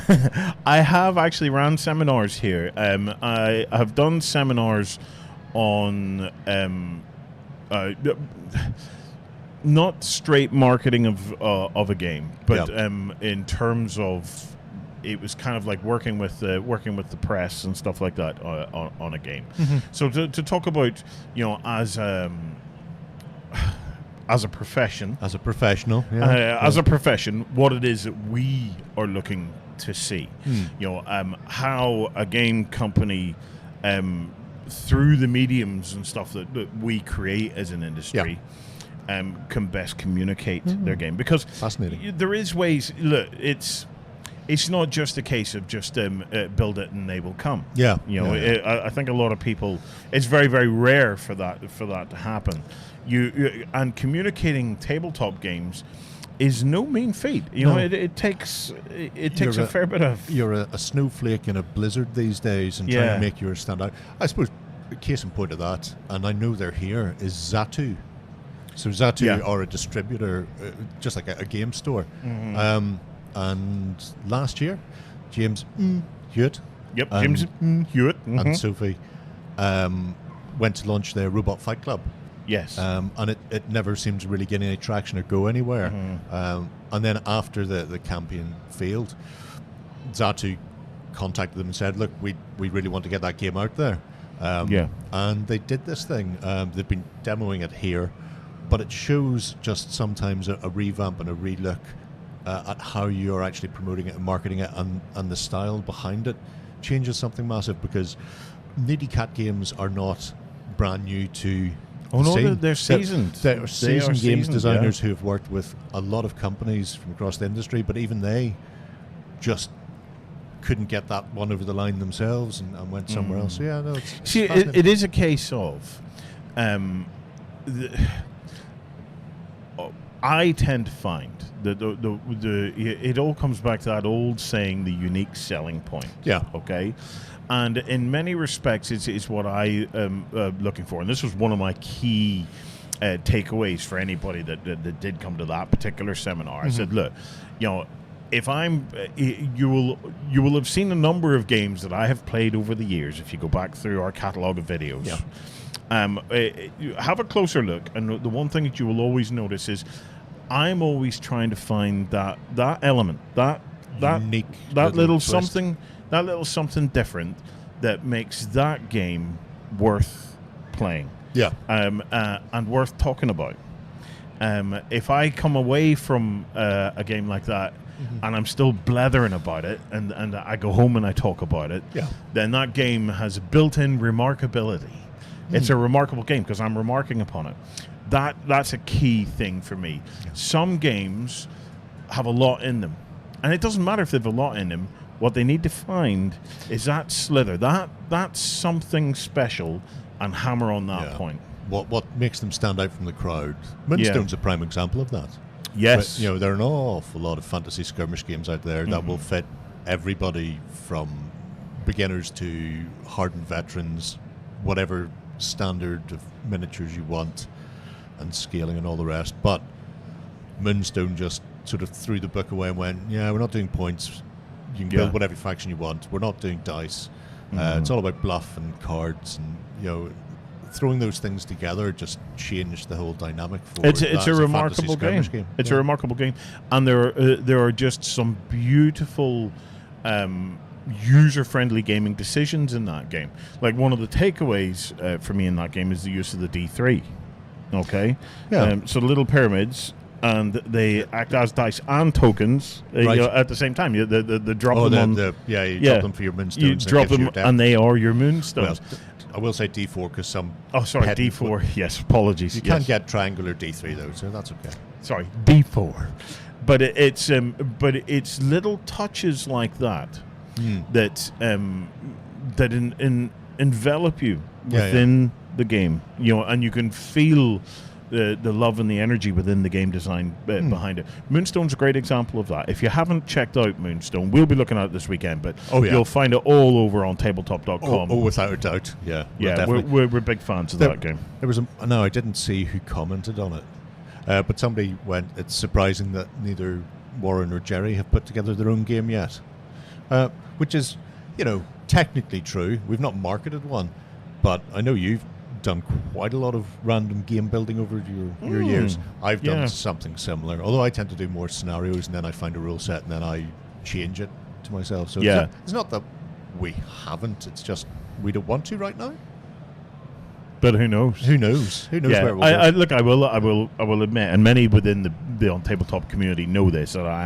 I have actually ran seminars here. I have done seminars on not straight marketing of a game, but in terms of it was kind of like working with the press and stuff like that on a game. So to talk about as a profession, as a professional, as a profession, what it is that we are looking to see, how a game company, through the mediums and stuff that we create as an industry, can best communicate their game. Because fascinating, there is ways. Look, it's not just a case of just build it and they will come. I think a lot of people. It's very, very rare for that to happen. And communicating tabletop games is no mean feat. It takes a fair bit of. You're a snowflake in a blizzard these days, and trying to make yours stand out. I suppose a case in point of that, and I know they're here, is Zatu. So Zatu are a distributor, just like a game store. And last year, James Hewitt, James Hewitt, and Sophie went to launch their Robot Fight Club. Yes. And it never seemed to really get any traction or go anywhere. And then after the campaign failed, Zatu contacted them and said, look, we really want to get that game out there. And they did this thing. They've been demoing it here, but it shows just sometimes a revamp and a relook at how you're actually promoting it and marketing it, and the style behind it changes something massive, because Needy Cat games are not brand new to they're seasoned. They're seasoned games designers who have worked with a lot of companies from across the industry, but even they just couldn't get that one over the line themselves and went somewhere else. So it's it is a case of I tend to find that it all comes back to that old saying, the unique selling point. Okay. And in many respects, it's what I am looking for. And this was one of my key takeaways for anybody that did come to that particular seminar. I said, look, if you will have seen a number of games that I have played over the years. If you go back through our catalog of videos, Yeah. Have a closer look, and the one thing that you will always notice is I'm always trying to find that element, that unique, that little twist. something different that makes that game worth playing. Yeah. And worth talking about. If I come away from a game like that and I'm still blethering about it, and I go home and I talk about it, then that game has built-in remarkability. It's a remarkable game because I'm remarking upon it. That's a key thing for me. Some games have a lot in them, and it doesn't matter if they have a lot in them. What they need to find is that slither, that's something special, and hammer on that point. What makes them stand out from the crowd? Moonstone's a prime example of that. Yes. But, there are an awful lot of fantasy skirmish games out there that will fit everybody from beginners to hardened veterans, whatever standard of miniatures you want, and scaling and all the rest. But Moonstone just sort of threw the book away and went, we're not doing points. You can build whatever faction you want. We're not doing dice. It's all about bluff and cards, and throwing those things together just changed the whole dynamic for It's a remarkable game. It's a remarkable game, and there are just some beautiful user-friendly gaming decisions in that game. Like, one of the takeaways for me in that game is the use of the D3. Okay, so the little pyramids, and they act as dice and tokens at the same time. The drop them on. You drop them for your moonstones. You drop them, and they are your moonstones. Well, I will say D4 because some. Oh, sorry, D4. Yes, apologies. You can't get triangular D3 though, so that's okay. Sorry, D4. But it's little touches like that that envelop you within the game. And you can feel the love and the energy within the game design behind it. Moonstone's a great example of that. If you haven't checked out Moonstone, we'll be looking at it this weekend, but you'll find it all over on tabletop.com. Oh, without a doubt. Yeah. We're big fans of that game. There was I didn't see who commented on it, but somebody went, it's surprising that neither Warren or Jerry have put together their own game yet, which is, technically true. We've not marketed one, but I know you've done quite a lot of random game building over your years. I've done something similar, although I tend to do more scenarios and then I find a rule set and then I change it to myself. So it's not that we haven't, it's just we don't want to right now. But who knows? Who knows where it will look, I will admit, and many within the OnTableTop community know this, that I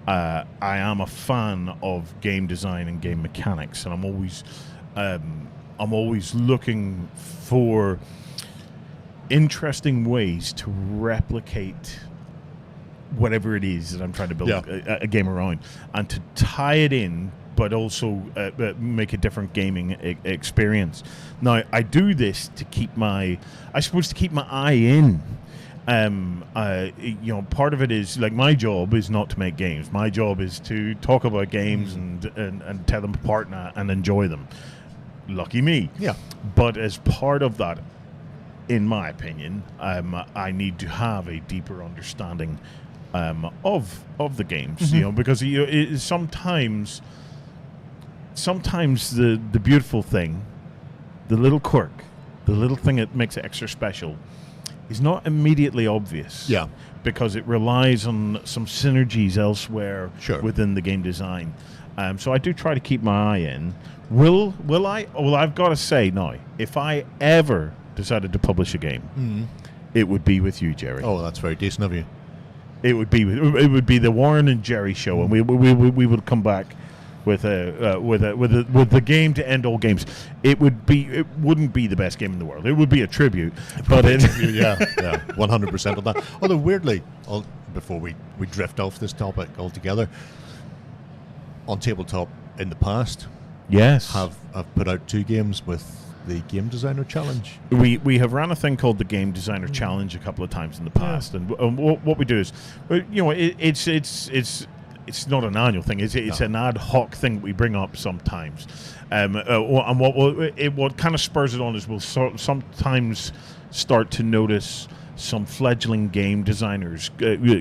am a fan of game design and game mechanics, and I'm always looking for interesting ways to replicate whatever it is that I'm trying to build a game around, and to tie it in, but also make a different gaming experience. Now, I do this to keep my eye in. Part of it is, like, my job is not to make games. My job is to talk about games and tear them apart and enjoy them. Lucky me. Yeah. But as part of that, in my opinion, I need to have a deeper understanding of the games. Because sometimes the beautiful thing, the little quirk, the little thing that makes it extra special, is not immediately obvious. Yeah. Because it relies on some synergies elsewhere within the game design. So I do try to keep my eye in. Will I? Well, I've got to say now, if I ever decided to publish a game, it would be with you, Jerry. Oh, that's very decent of you. It would be the Warren and Jerry show, and we would come back with the game to end all games. It wouldn't be the best game in the world. It would be a tribute, but 100% on that. Although weirdly, before we drift off this topic altogether, OnTableTop in the past, have put out 2 games with the Game Designer Challenge. We have run a thing called the Game Designer Challenge a couple of times in the past, and what we do is, it's not an annual thing. It's an ad hoc thing that we bring up sometimes, and what kind of spurs it on is we'll sometimes start to notice some fledgling game designers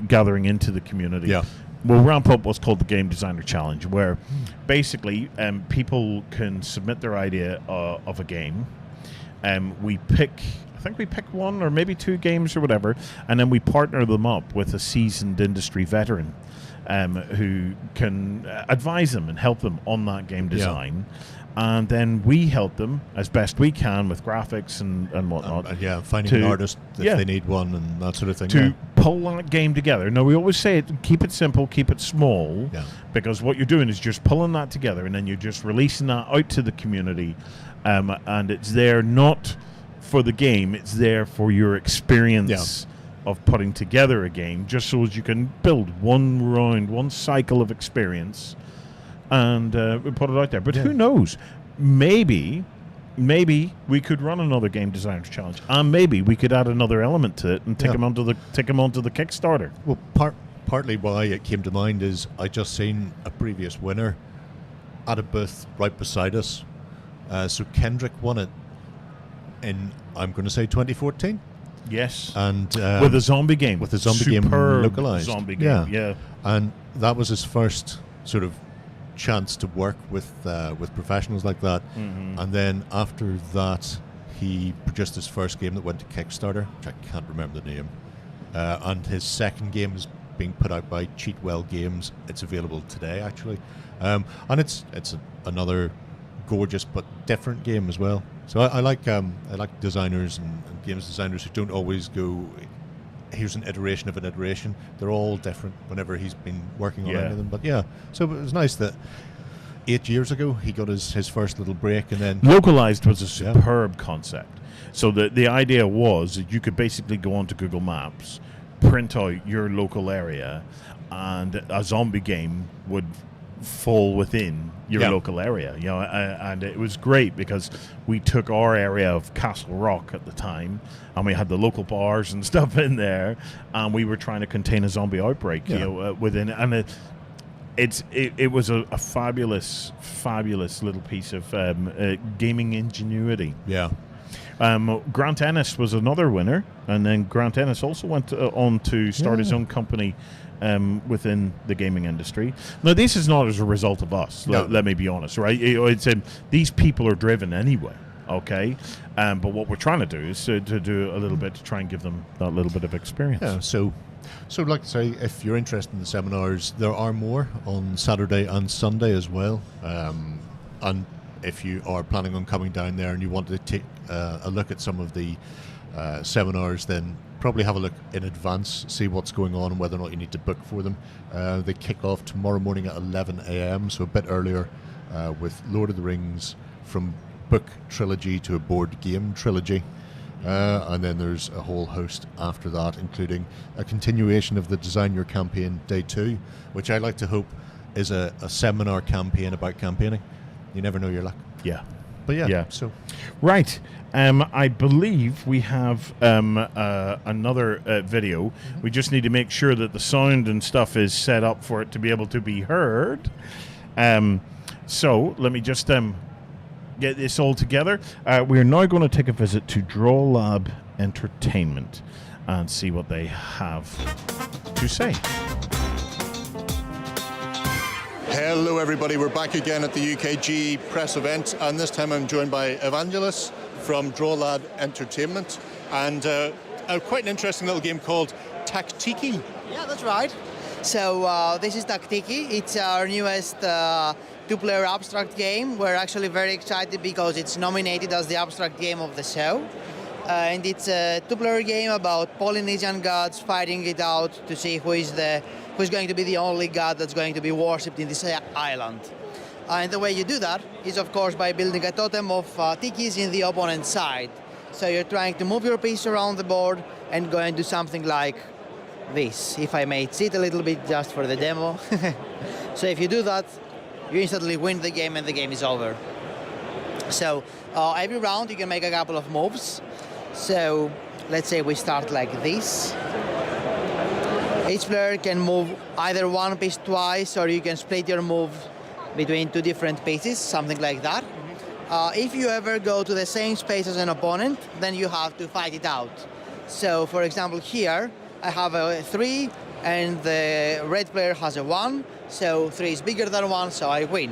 gathering into the community. Yeah. We'll ramp up what's called the Game Designer Challenge, where basically people can submit their idea of a game. We pick think we pick one or maybe 2 games or whatever, and then we partner them up with a seasoned industry veteran who can advise them and help them on that game design. And then we help them as best we can with graphics and whatnot. Finding an artist if they need one and that sort of thing. To pull that game together. Now, we always say keep it simple, keep it small, because what you're doing is just pulling that together and then you're just releasing that out to the community. And it's there not for the game, it's there for your experience of putting together a game, just so as you can build one cycle of experience and put it out there. But who knows? Maybe we could run another game designers challenge, and maybe we could add another element to it and take them onto the Kickstarter. Well, partly why it came to mind is I just seen a previous winner at a booth right beside us. So Kendrick won it in, I'm going to say, 2014. Yes, and with a zombie game, game localized, zombie game, yeah. And that was his first sort of chance to work with professionals like that. And then after that, he produced his first game that went to Kickstarter, which I can't remember the name. And his second game is being put out by Cheatwell Games. It's available today, actually, and it's another gorgeous but different game as well. So I like designers and games designers who don't always go, here's an iteration of an iteration. They're all different whenever he's been working on any of them. But so it was nice that 8 years ago he got his first little break, and then localized was a superb concept. So the idea was that you could basically go onto Google Maps, print out your local area, and a zombie game would fall within your local area, and it was great because we took our area of Castle Rock at the time, and we had the local bars and stuff in there, and we were trying to contain a zombie outbreak, within it, and it was a fabulous little piece of gaming ingenuity. Grant Ennis was another winner, and then Grant Ennis also went on to start his own company within the gaming industry. Now, this is not as a result of us. Let me be honest, right? It's these people are driven anyway. Okay, but what we're trying to do is to do a little bit to try and give them that little bit of experience. Yeah. So I'd like to say, if you're interested in the seminars, there are more on Saturday and Sunday as well. And if you are planning on coming down there and you want to take a look at some of the seminars, then probably have a look in advance, see what's going on and whether or not you need to book for them. They kick off tomorrow morning at 11 a.m, so a bit earlier, with Lord of the Rings from book trilogy to a board game trilogy. And then there's a whole host after that, including a continuation of the Design Your Campaign Day 2, which I like to hope is a seminar campaign about campaigning. You never know your luck. Yeah. But so right. I believe we have another video. We just need to make sure that the sound and stuff is set up for it to be able to be heard. So let me just get this all together. We're now going to take a visit to Draw Lab Entertainment and see what they have to say. Hello everybody, we're back again at the UKG press event, and this time I'm joined by Evangelos from Draw Lab Entertainment, and quite an interesting little game called Taktiki. Yeah, that's right. So this is Taktiki. It's our newest two-player abstract game. We're actually very excited because it's nominated as the abstract game of the show. And it's a two-player game about Polynesian gods fighting it out to see who's going to be the only god that's going to be worshipped in this island. And the way you do that is, of course, by building a totem of tikis in the opponent's side. So you're trying to move your piece around the board and go and do something like this, if I may cheat a little bit just for the demo. So if you do that, you instantly win the game and the game is over. So every round you can make a couple of moves. So let's say we start like this. Each player can move either one piece twice, or you can split your move between two different pieces, something like that. If you ever go to the same space as an opponent, then you have to fight it out. So for example here, I have a 3 and the red player has a 1, so 3 is bigger than 1, so I win.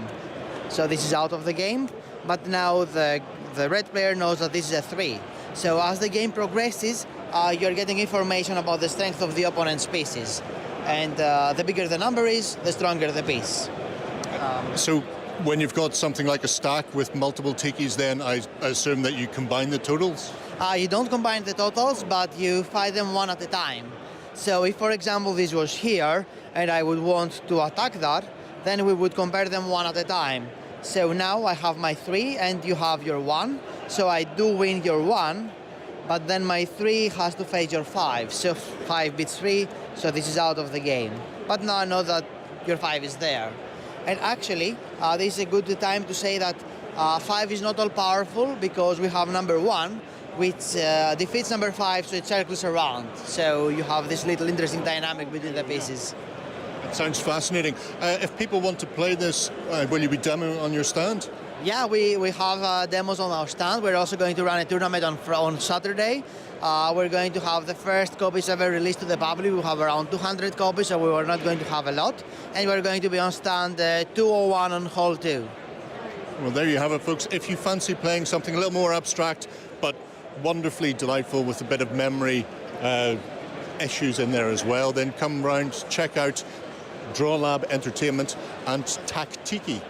So this is out of the game, but now the the red player knows that this is a 3. So as the game progresses, you're getting information about the strength of the opponent's pieces. And the bigger the number is, the stronger the piece. So when you've got something like a stack with multiple tikis, then I assume that you combine the totals? You don't combine the totals, but you fight them one at a time. So if, for example, this was here, and I would want to attack that, then we would compare them one at a time. So now I have my 3, and you have your 1. So I do win your 1, but then my 3 has to face your 5. So 5 beats 3, so this is out of the game. But now I know that your 5 is there. And actually, this is a good time to say that 5 is not all powerful, because we have number 1, which defeats number 5, so it circles around. So you have this little interesting dynamic between the pieces. It sounds fascinating. If people want to play this, will you be demoing on your stand? Yeah, we have demos on our stand. We're also going to run a tournament on Saturday. We're going to have the first copies ever released to the public. We have around 200 copies, so we are not going to have a lot. And we're going to be on stand 201 on Hall 2. Well, there you have it, folks. If you fancy playing something a little more abstract, but wonderfully delightful with a bit of memory issues in there as well, then come round, check out Draw Lab Entertainment and Tactiki.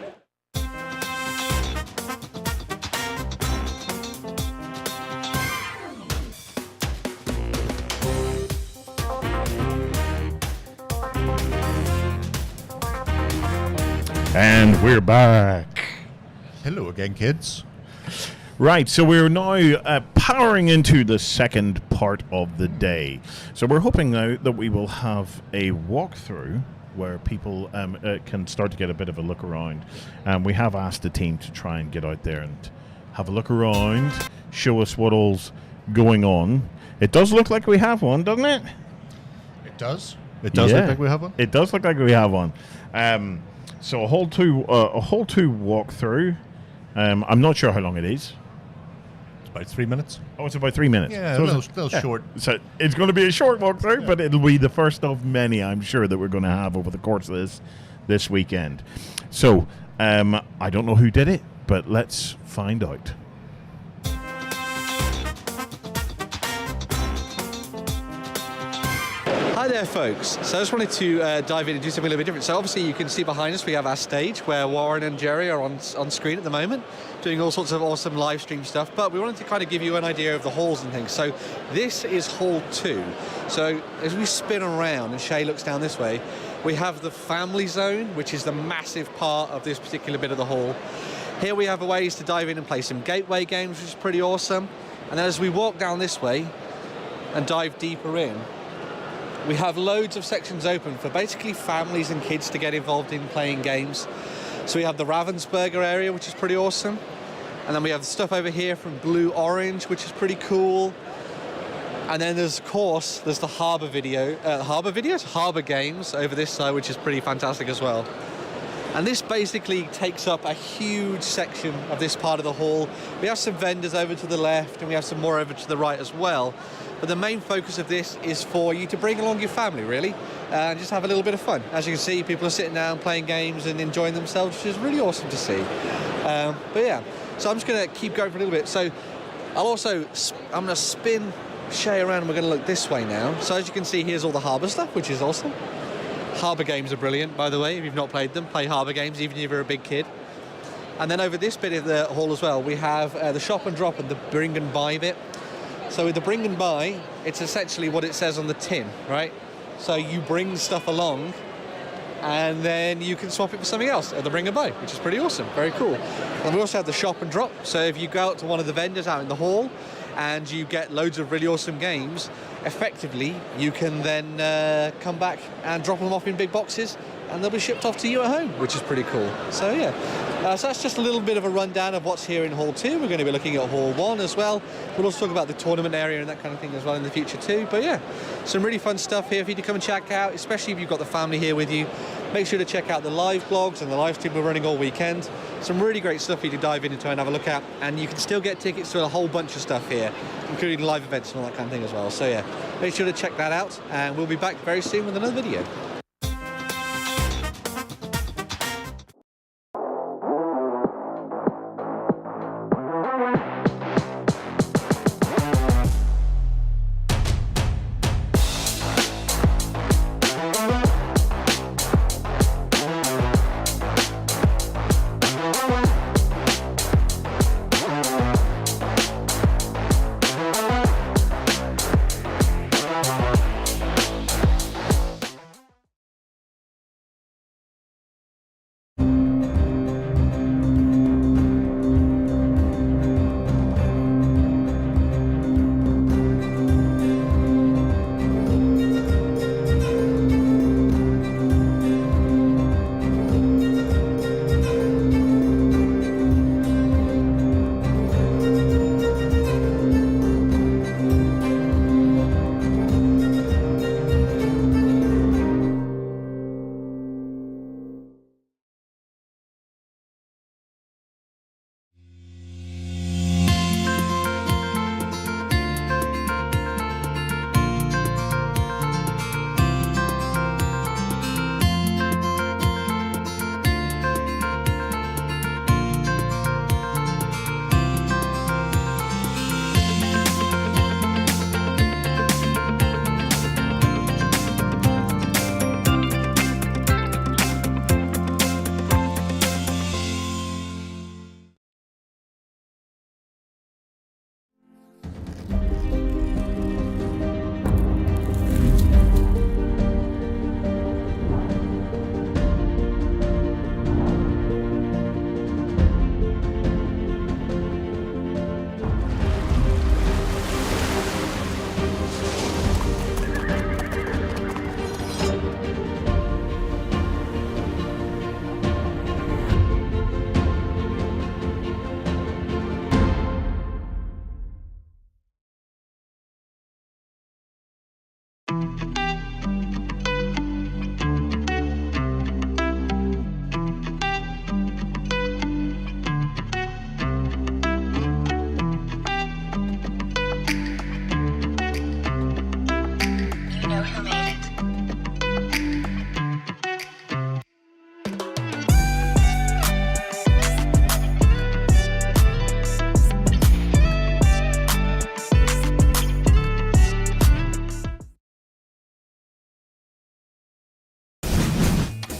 And we're back. Hello again, kids. Right, so we're now powering into the second part of the day. So we're hoping now that we will have a walkthrough where people can start to get a bit of a look around. We have asked the team to try and get out there and have a look around, show us what all's going on. It does look like we have one, doesn't it? It does. It does look like we have one. It does look like we have one. So a whole two walkthrough. I'm not sure how long it is. It's about 3 minutes. Oh, it's about 3 minutes. Yeah, so a little short. So it's going to be a short walkthrough, but it'll be the first of many, I'm sure, that we're going to have over the course of this weekend. So I don't know who did it, but let's find out. Hi there, folks. So I just wanted to dive in and do something a little bit different. So obviously you can see behind us we have our stage where Warren and Jerry are on screen at the moment doing all sorts of awesome live stream stuff, but we wanted to kind of give you an idea of the halls and things. So this is Hall 2. So as we spin around and Shay looks down this way, we have the family zone, which is the massive part of this particular bit of the hall. Here we have ways to dive in and play some gateway games, which is pretty awesome. And then as we walk down this way and dive deeper in, we have loads of sections open for basically families and kids to get involved in playing games. So we have the Ravensburger area, which is pretty awesome. And then we have the stuff over here from Blue Orange, which is pretty cool. And then there's, of course, there's the Harbour Games over this side, which is pretty fantastic as well. And this basically takes up a huge section of this part of the hall. We have some vendors over to the left, and we have some more over to the right as well. But the main focus of this is for you to bring along your family, really, and just have a little bit of fun. As you can see, people are sitting down playing games and enjoying themselves, which is really awesome to see. But yeah, so I'm just going to keep going for a little bit. So I'm going to spin Shay around, and we're going to look this way now. So as you can see, here's all the Harbour stuff, which is awesome. Harbour games are brilliant, by the way. If you've not played them, play Harbour games, even if you're a big kid. And then over this bit of the hall as well, we have the shop and drop and the bring and buy bit. So with the bring and buy, it's essentially what it says on the tin, right? So you bring stuff along, and then you can swap it for something else at the bring and buy, which is pretty awesome, very cool. And we also have the shop and drop. So if you go out to one of the vendors out in the hall, and you get loads of really awesome games, effectively you can then come back and drop them off in big boxes, and they'll be shipped off to you at home, which is pretty cool. So yeah, so that's just a little bit of a rundown of what's here in Hall 2. We're going to be looking at Hall 1 as well. We'll also talk about the tournament area and that kind of thing as well in the future too. But yeah, some really fun stuff here for you to come and check out, especially if you've got the family here with you. Make sure to check out the live blogs and the live stream we're running all weekend. Some really great stuff for you to dive in and try and have a look at. And you can still get tickets to a whole bunch of stuff here, including live events and all that kind of thing as well. So yeah, make sure to check that out, and we'll be back very soon with another video.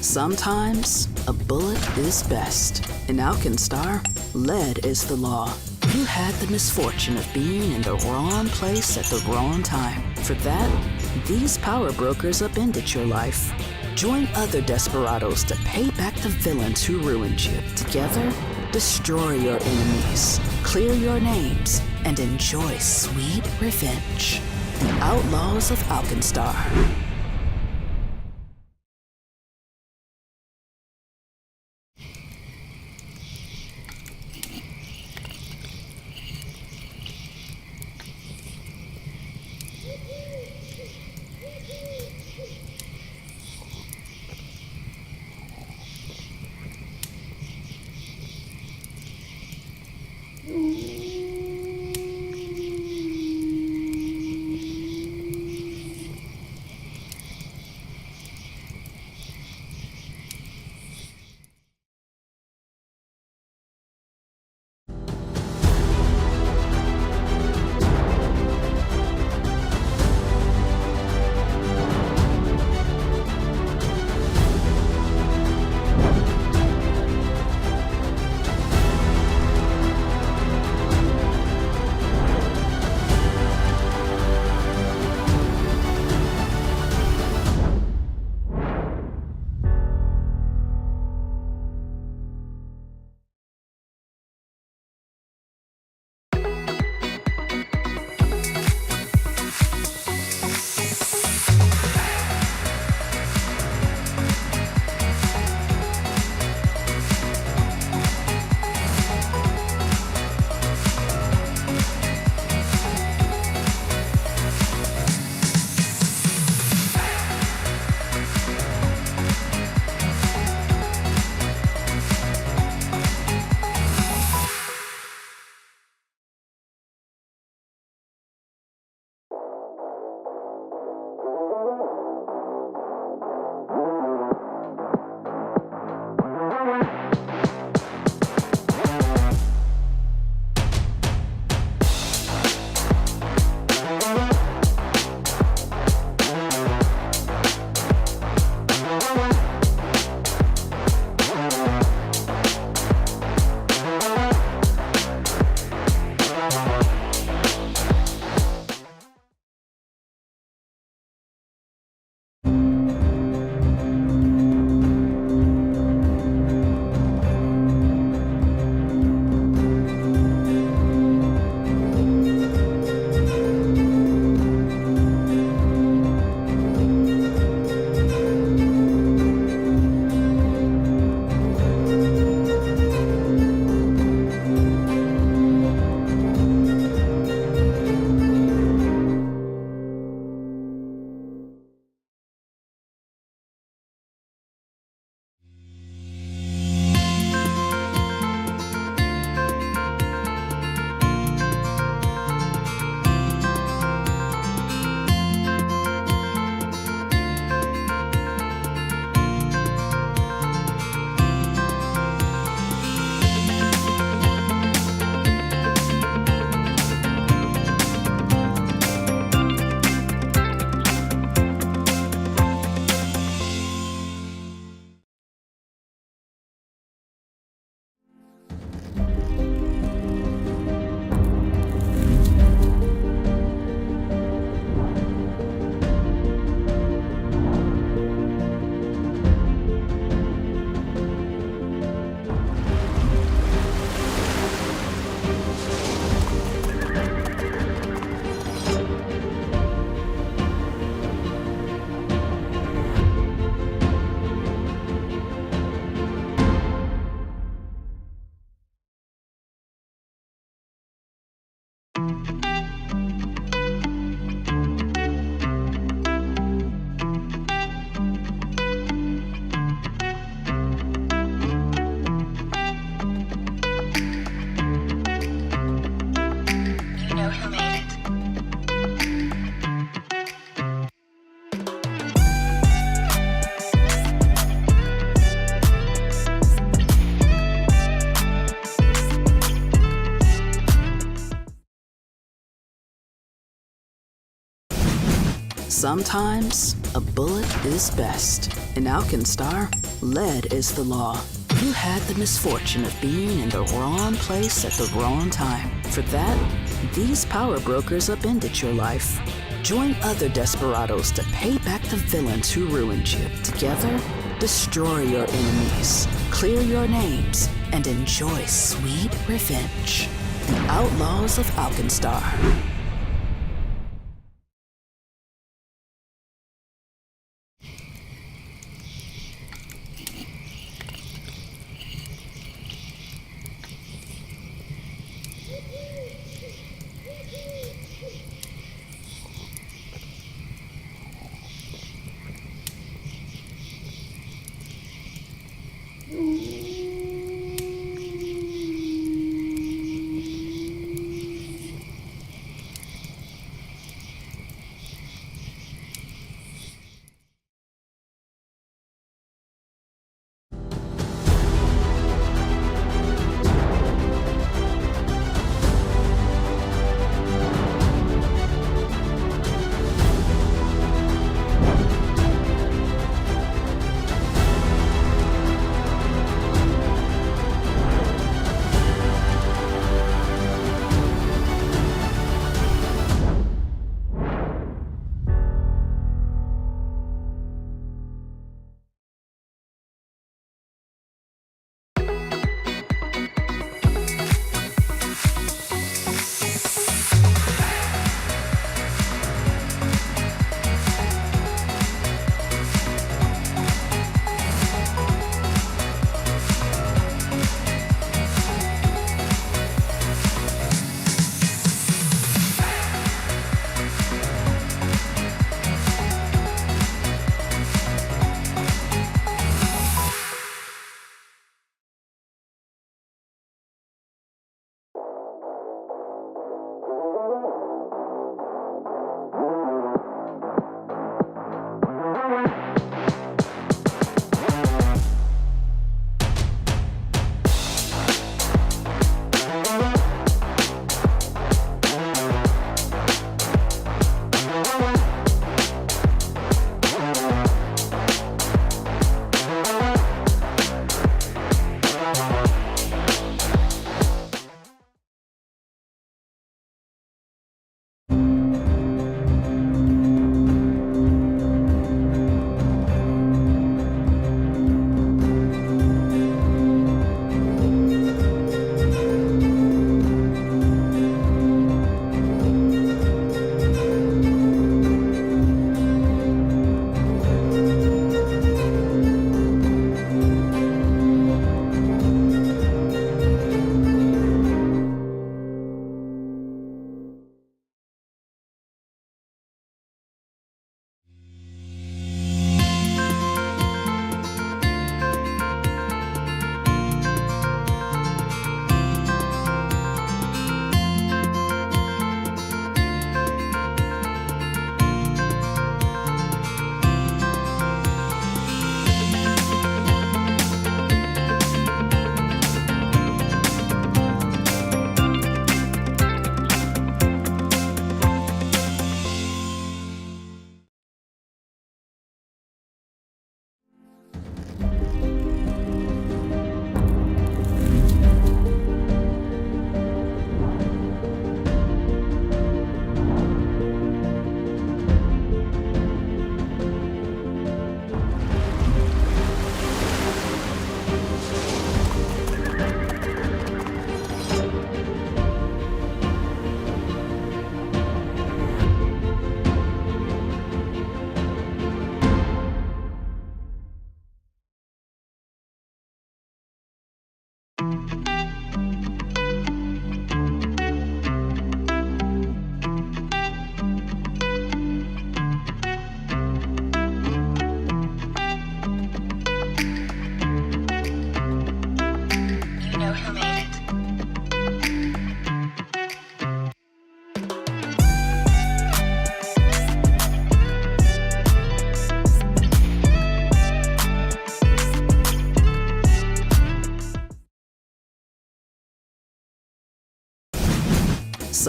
Sometimes a bullet is best. In Alkenstar, lead is the law. You had the misfortune of being in the wrong place at the wrong time. For that, these power brokers upended your life. Join other desperados to pay back the villains who ruined you. Together, destroy your enemies, clear your names, and enjoy sweet revenge. The Outlaws of Alkenstar. Sometimes a bullet is best. In Alkenstar, lead is the law. You had the misfortune of being in the wrong place at the wrong time. For that, these power brokers upended your life. Join other desperados to pay back the villains who ruined you. Together, destroy your enemies, clear your names, and enjoy sweet revenge. The Outlaws of Alkenstar.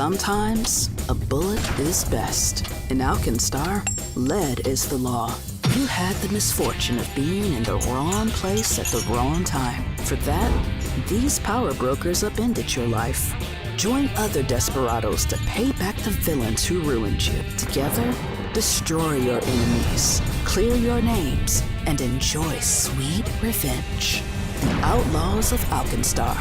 Sometimes a bullet is best. In Alkenstar, lead is the law. You had the misfortune of being in the wrong place at the wrong time. For that, these power brokers upended your life. Join other desperados to pay back the villains who ruined you. Together, destroy your enemies, clear your names, and enjoy sweet revenge. The Outlaws of Alkenstar.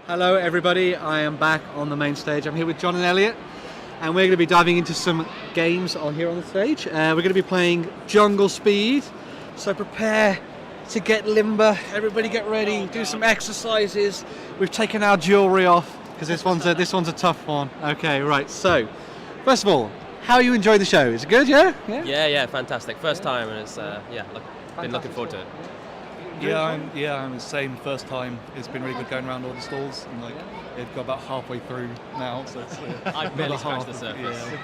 Hello everybody, I am back on the main stage. I'm here with John and Elliot, and we're going to be diving into some games on here on the stage. We're going to be playing Jungle Speed, so prepare to get limber. Everybody get ready, do some exercises. We've taken our jewellery off because this one's a tough one. Okay, right. So, first of all, how are you enjoying the show? Is it good? Yeah. Yeah, fantastic. First time, and it's been looking forward to it. I'm the same. First time. It's been really good going around all the stalls, and it got about halfway through now. So it's, I've barely scratched the surface. Yeah.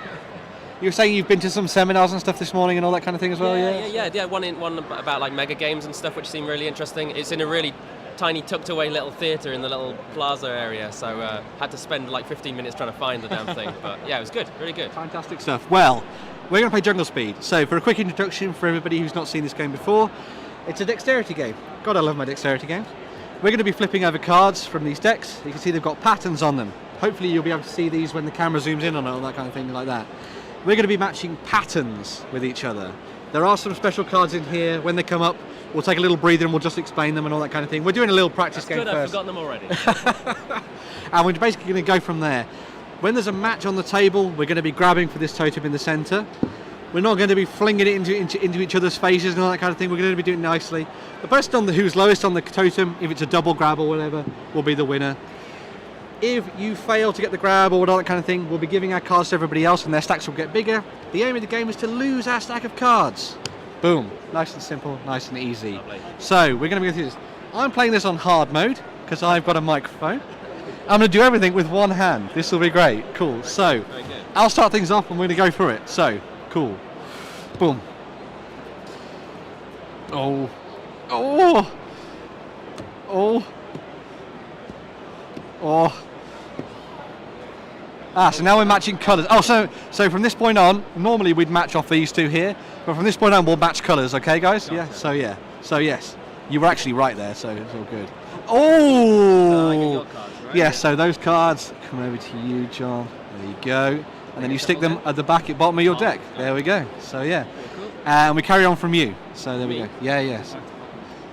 You were saying you've been to some seminars and stuff this morning and all that kind of thing as well. Yeah. One about like mega games and stuff, which seemed really interesting. It's in a really tiny, tucked away little theatre in the little plaza area, so had to spend like 15 minutes trying to find the damn thing. But yeah, it was good, really good. Fantastic stuff. Well, we're going to play Jungle Speed. So for a quick introduction for everybody who's not seen this game before, it's a dexterity game. God, I love my dexterity games. We're going to be flipping over cards from these decks. You can see they've got patterns on them. Hopefully you'll be able to see these when the camera zooms in on it, all that kind of thing like that. We're going to be matching patterns with each other. There are some special cards in here. When they come up, we'll take a little breather and we'll just explain them and all that kind of thing. We're doing a little practice game good, first. I've forgotten them already. And we're basically going to go from there. When there's a match on the table, we're going to be grabbing for this totem in the centre. We're not going to be flinging it into each other's faces and all that kind of thing. We're going to be doing it nicely. The person who's lowest on the totem, if it's a double grab or whatever, will be the winner. If you fail to get the grab or all that kind of thing, we'll be giving our cards to everybody else and their stacks will get bigger. The aim of the game is to lose our stack of cards. Boom. Nice and simple, nice and easy. Lovely. So we're going to go through this. I'm playing this on hard mode. because I've got a microphone. I'm going to do everything with one hand. This will be great. Cool. So, I'll start things off and we're going to go through it. So, cool. Boom. Oh. Oh. Oh. Oh. So now we're matching colours. Oh, so from this point on, normally we'd match off these two here, but from this point on we'll match colours, okay guys? Yeah, so yes. You were actually right there, so it's all good. Oh! Yeah, so those cards come over to you, John. There you go. And then you stick them at the bottom of your deck. There we go. So yeah. And we carry on from you. So there we go. Yeah, yes.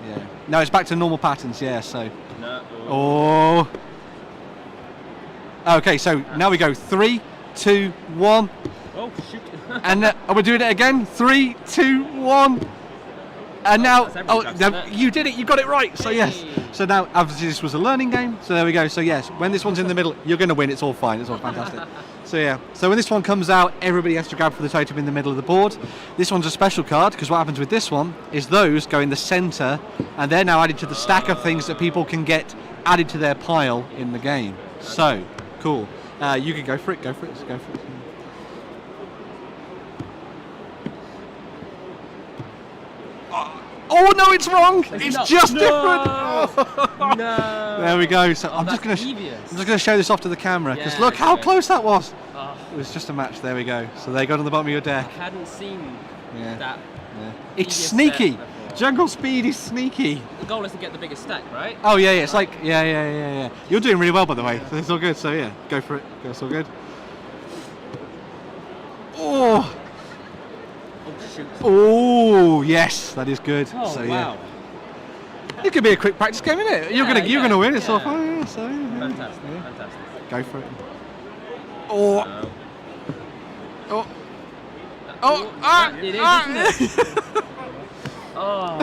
Yeah. No, it's back to normal patterns, yeah, so. Oh. Okay, so now we go 3, 2, 1. Oh, shoot. And we're doing it again. 3, 2, 1. And now, you did it. You got it right. So yes. So now, obviously, this was a learning game. So there we go. So yes, when this one's in the middle, you're going to win. It's all fine. It's all fantastic. So yeah. So when this one comes out, everybody has to grab for the totem in the middle of the board. This one's a special card because what happens with this one is those go in the centre, and they're now added to the stack of things that people can get added to their pile in the game. So cool. You can go for it. Go for it. Go for it. Oh no, it's wrong! It's just different. No. There we go. So I'm just gonna show this off to the camera because look how close that was. It was just a match. There we go. So they got on the bottom of your deck. I hadn't seen that. Yeah. It's sneaky. Jungle Speed is sneaky. The goal is to get the biggest stack, right? Oh yeah, it's like yeah. You're doing really well, by the way. So it's all good. So yeah, go for it. It's all good. Oh. Oh yes, that is good. Oh, so wow. It could be a quick practice game, isn't it? You're gonna win. It's all fine. Yeah, so, Fantastic. Go for it. Oh. Oh. Oh. It is, isn't it? Oh.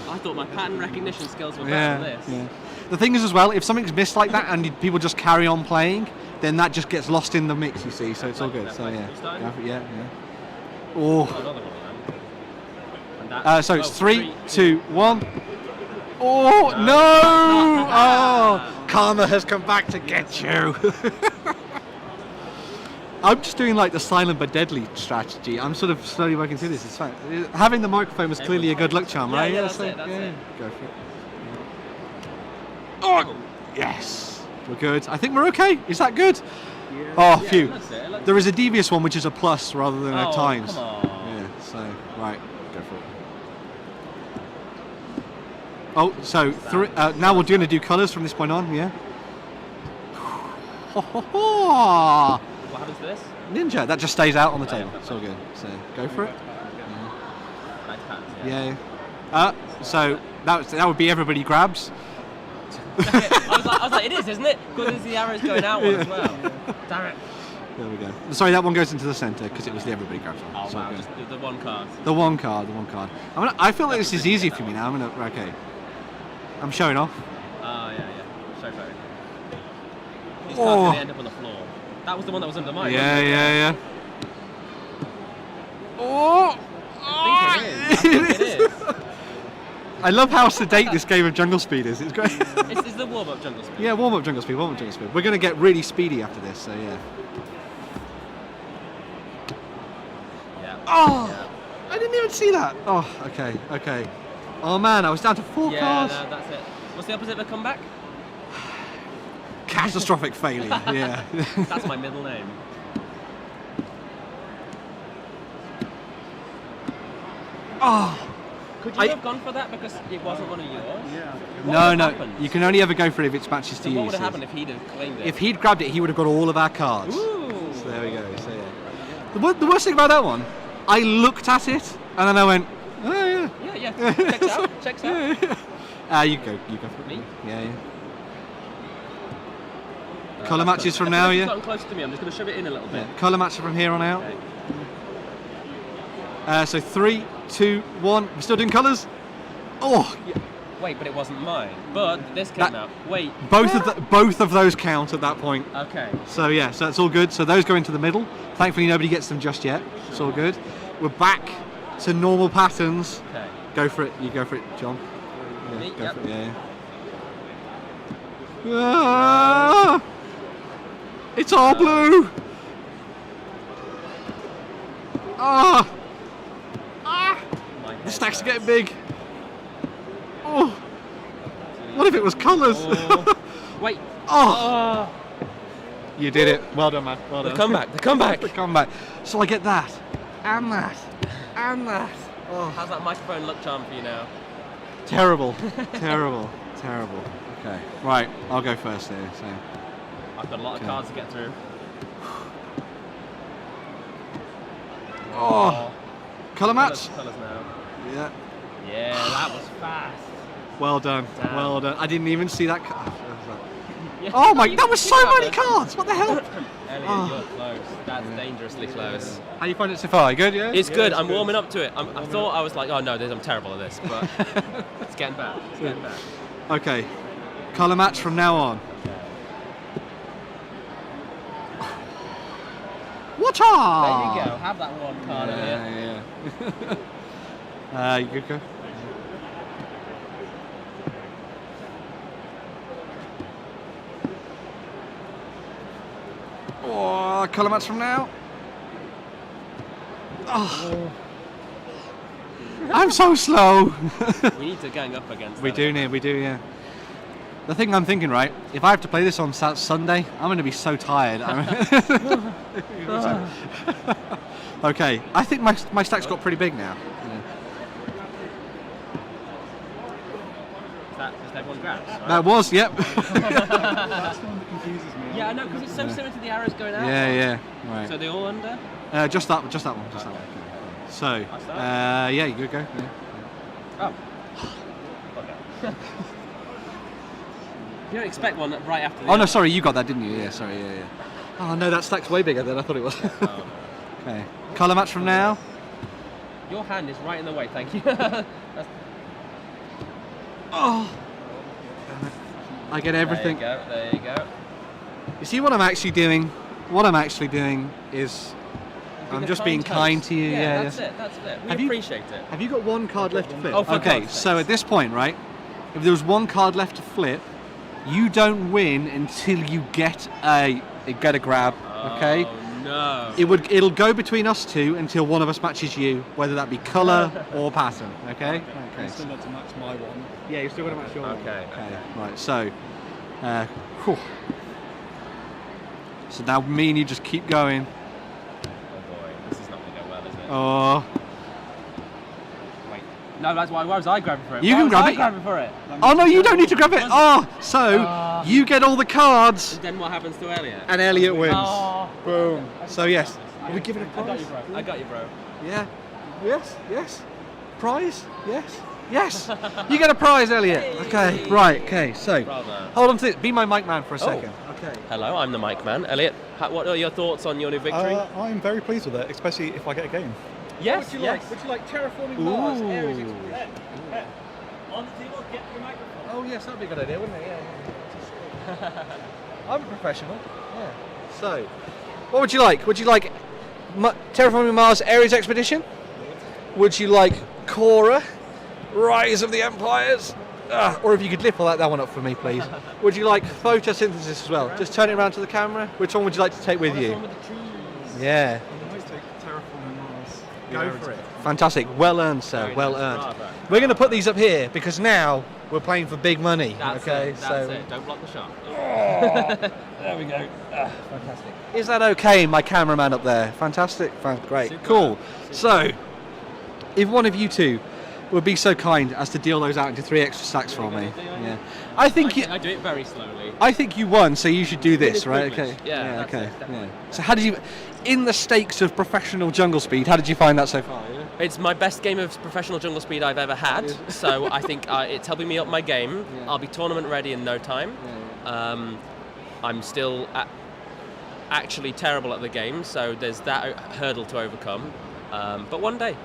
I thought my pattern recognition skills were better than this. Yeah. The thing is as well, if something's missed like that and people just carry on playing, then that just gets lost in the mix, you see. So it's all good. So yeah. Go for it. Yeah. Oh. So it's 3, 2, 1. Oh no! Oh, karma has come back to get you. I'm just doing like the silent but deadly strategy. I'm sort of slowly working through this. It's fine. Having the microphone was clearly a good luck charm, right? Yeah, that's it. Go for it. Oh, yes. We're good. I think we're okay. Is that good? Yeah. Oh, phew. There is a devious one which is a plus rather than a times. Come on. Yeah, so, right. Go for it. Oh, so now we're going to do colours from this point on, yeah? What happens to this? Ninja. That just stays out on the table. It's all good. So, go for it. Nice patterns, Yeah. So, that would be everybody grabs. I was like, it is, isn't it? Because there's the arrows going out as well. Damn it. There we go. Sorry, that one goes into the centre because it was the everybody grabs one. Oh, wow. Just the one card. The one card. I feel like this is easy for me now. Okay. I'm showing off. Oh, yeah. So fair. These cards are going to end up on the floor. That was the one that was under mine. Yeah. Oh! I think it is. I love how sedate this game of Jungle Speed is. It's great. It's the warm-up Jungle Speed. Yeah, warm-up Jungle Speed. We're going to get really speedy after this, so yeah. Oh! Yeah. I didn't even see that. Oh, okay. Oh man, I was down to 4 cards. Yeah, that's it. What's the opposite of a comeback? Catastrophic failure, yeah. That's my middle name. Oh! Could you have gone for that because it wasn't one of yours? Yeah. No. You can only ever go for it if it's matches to you. What would have happened if he'd have claimed it? If he'd grabbed it, he would have got all of our cards. Ooh. So there we go. So yeah. The worst thing about that one, I looked at it and then I went, oh yeah. Yeah. Checks out. Yeah. You go for it. Me? Yeah. Colour matches from now, yeah? It's gotten closer to me, I'm just going to shove it in a little bit. Yeah. Colour matches from here on out. Okay. So 3, 2, 1. We're still doing colours? Oh! Yeah. Wait, but it wasn't mine. But this came out. Wait. Both of those count at that point. Okay. So yeah, so that's all good. So those go into the middle. Thankfully nobody gets them just yet. It's all good. We're back to normal patterns. Okay. Go for it. You go for it, John. Me? Go for it. Yeah. It's all blue. The stacks are getting big. Oh, what if it was colours? Wait. Oh. You did it. Well done, man. Well done. The comeback. The comeback. The comeback. So I get that, and that, and that. Oh. How's that microphone look charm for you now? Terrible. Terrible. Terrible. Okay. Right. I'll go first here. So. I've got a lot of cards to get through. Oh. Colour match. Colours now. Yeah. Yeah, that was fast. Well done. Damn. Well done. I didn't even see that card. Yeah. Oh my! That was so many cards. What the hell? Elliot, you're close. That's dangerously close. How you find it so far? Good, yeah? It's good. I'm warming up to it. I thought I was like, oh no, I'm terrible at this, but it's getting better. It's getting better. Okay. Colour match from now on. Watch out! There you go. Have that one card, Elliot. Yeah. You good go? Oh, colour match from now. Oh. I'm so slow. We need to gang up against We them. do, yeah. The thing I'm thinking, right, if I have to play this on Sunday, I'm going to be so tired. Okay, I think my stack's got pretty big now. Is that just everyone grabs? Right? That was, yep. That's the one that confuses me. Yeah, I know, because it's so similar to the arrows going out. Yeah, right. So they're all under? Just that one. So, yeah, you good go. Yeah. Oh. Okay. You don't expect one right after the Oh, no, other. sorry, you got that, didn't you? Yeah, sorry, yeah. Oh, no, that stack's way bigger than I thought it was. Okay. Colour match from now. Your hand is right in the way, thank you. Oh! I get everything. There you go. You see what I'm actually doing? What I'm actually doing is I'm just being kind to you. Yeah, that's it. We appreciate it. Have you got one card left to flip? Oh, for okay, God's so at this point, right, if there was one card left to flip, you don't win until you get a grab, okay? Oh, no. It'll go between us two until one of us matches you, whether that be colour or pattern, okay? I'm still not to match my one. Yeah, you're still going to match your one. Okay. Right, so, whew. So now me and you just keep going. Oh boy, this is not going to go well, is it? Oh. Wait. No, that's why was I grabbing for it? You Why can was grab I it. grabbing for it? Oh no, you don't need to grab it. Oh, so you get all the cards. And then what happens to Elliot? And Elliot wins. Oh. Boom. So yes, we give it a prize. I got you, bro. Yeah. Yes. Prize? Yes. You get a prize, Elliot. Okay. Right. Okay. So Bravo. hold on to it. Be my mic man for a second. Okay. Hello, I'm the mic man. Elliot, what are your thoughts on your new victory? I'm very pleased with it, especially if I get a game. Yes. Would you like terraforming Mars? Ares On the table, get your microphone. Oh yes, that'd be a good idea, wouldn't it? Yeah. I'm a professional. Yeah. So, what would you like? Would you like Terraforming Mars Ares Expedition? Would you like Korra, Rise of the Empires? Or if you could lift that one up for me, please. Would you like photosynthesis as well? Just turn it around to the camera. Which one would you like to take with you? Yeah. I might take Terraforming Mars. Go for it. Fantastic. Well earned, sir. Well earned. We're going to put these up here because now we're playing for big money. That's okay. it. That's it. Don't block the shot. There we go. Fantastic. Is that okay, my cameraman up there? Fantastic. Great. Super. Cool. So, if one of you two would be so kind as to deal those out into 3 extra stacks for me. Yeah. I do it very slowly. I think you won, so you should do this, right? Okay. Yeah, that's okay. it, definitely. So how did you, in the stakes of professional jungle speed, how did you find that so far? It's my best game of professional jungle speed I've ever had, so I think it's helping me up my game. Yeah. I'll be tournament ready in no time. I'm still actually terrible at the game, so there's that hurdle to overcome. But one day.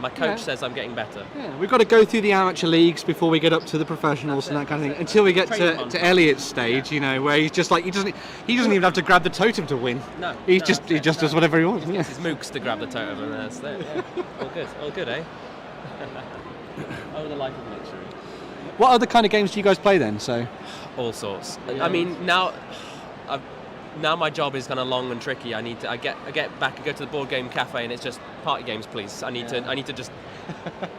My coach says I'm getting better. Yeah, we've got to go through the amateur leagues before we get up to the professionals and that kind of thing. Until we get to Elliot's stage, you know, where he's just like he doesn't even have to grab the totem to win. No. He just does whatever he wants. He gets his mooks to grab the totem, and that's it. Yeah. All good, eh? Oh, the life of luxury. What other kind of games do you guys play then? So, all sorts. I mean, now my job is kind of long and tricky. I get back and go to the board game cafe, and it's just party games, please. I need to just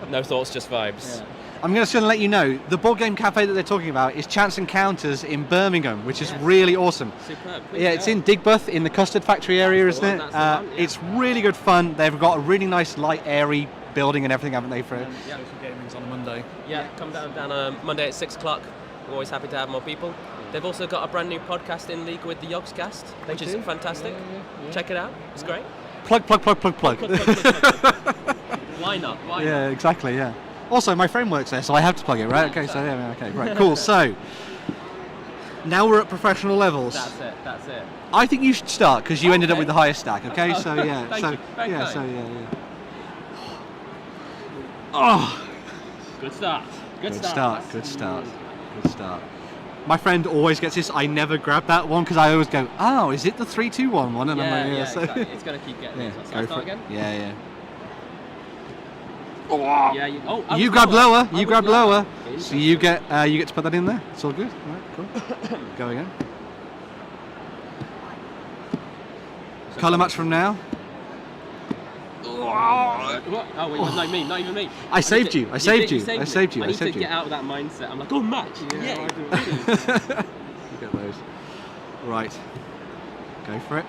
no thoughts, just vibes. Yeah. I'm just going to let you know, the board game cafe that they're talking about is Chance Encounters in Birmingham, which is really awesome. Superb. Yeah, it's in Digbeth in the Custard Factory area, isn't it? It's really good fun. They've got a really nice, light, airy building and everything, haven't they? For Social Gaming's on a Monday. Yeah, come down on Monday at 6 o'clock. We're always happy to have more people. They've also got a brand new podcast in league with the Yogscast, which is fantastic. Check it out. It's great. Plug. Why not? Why Yeah, not? exactly, yeah. Also, my friend works there, so I have to plug it, right? Okay, so yeah, okay, right, cool. So, now we're at professional levels. That's it. I think you should start, because you ended up with the highest stack, okay? Okay. So, yeah. Thank so, you. Very yeah, kind. so, yeah. Oh! Good start. Good start. My friend always gets this. I never grab that one, because I always go, oh, is it the 3-2-1 one? And I'm like, yeah, so. Exactly. It's going to keep getting Yeah, this. go for it. Again? Yeah. Yeah, You grab lower. You grab lower. So you get to put that in there. It's all good. All right, cool. Go again. Colour match from now. What? Oh, wait, not me, not even me. I saved you. I saved you. I saved you. I I need saved to you. get out of that mindset. I'm like, oh, match. Yeah. You get those. Right. Go for it.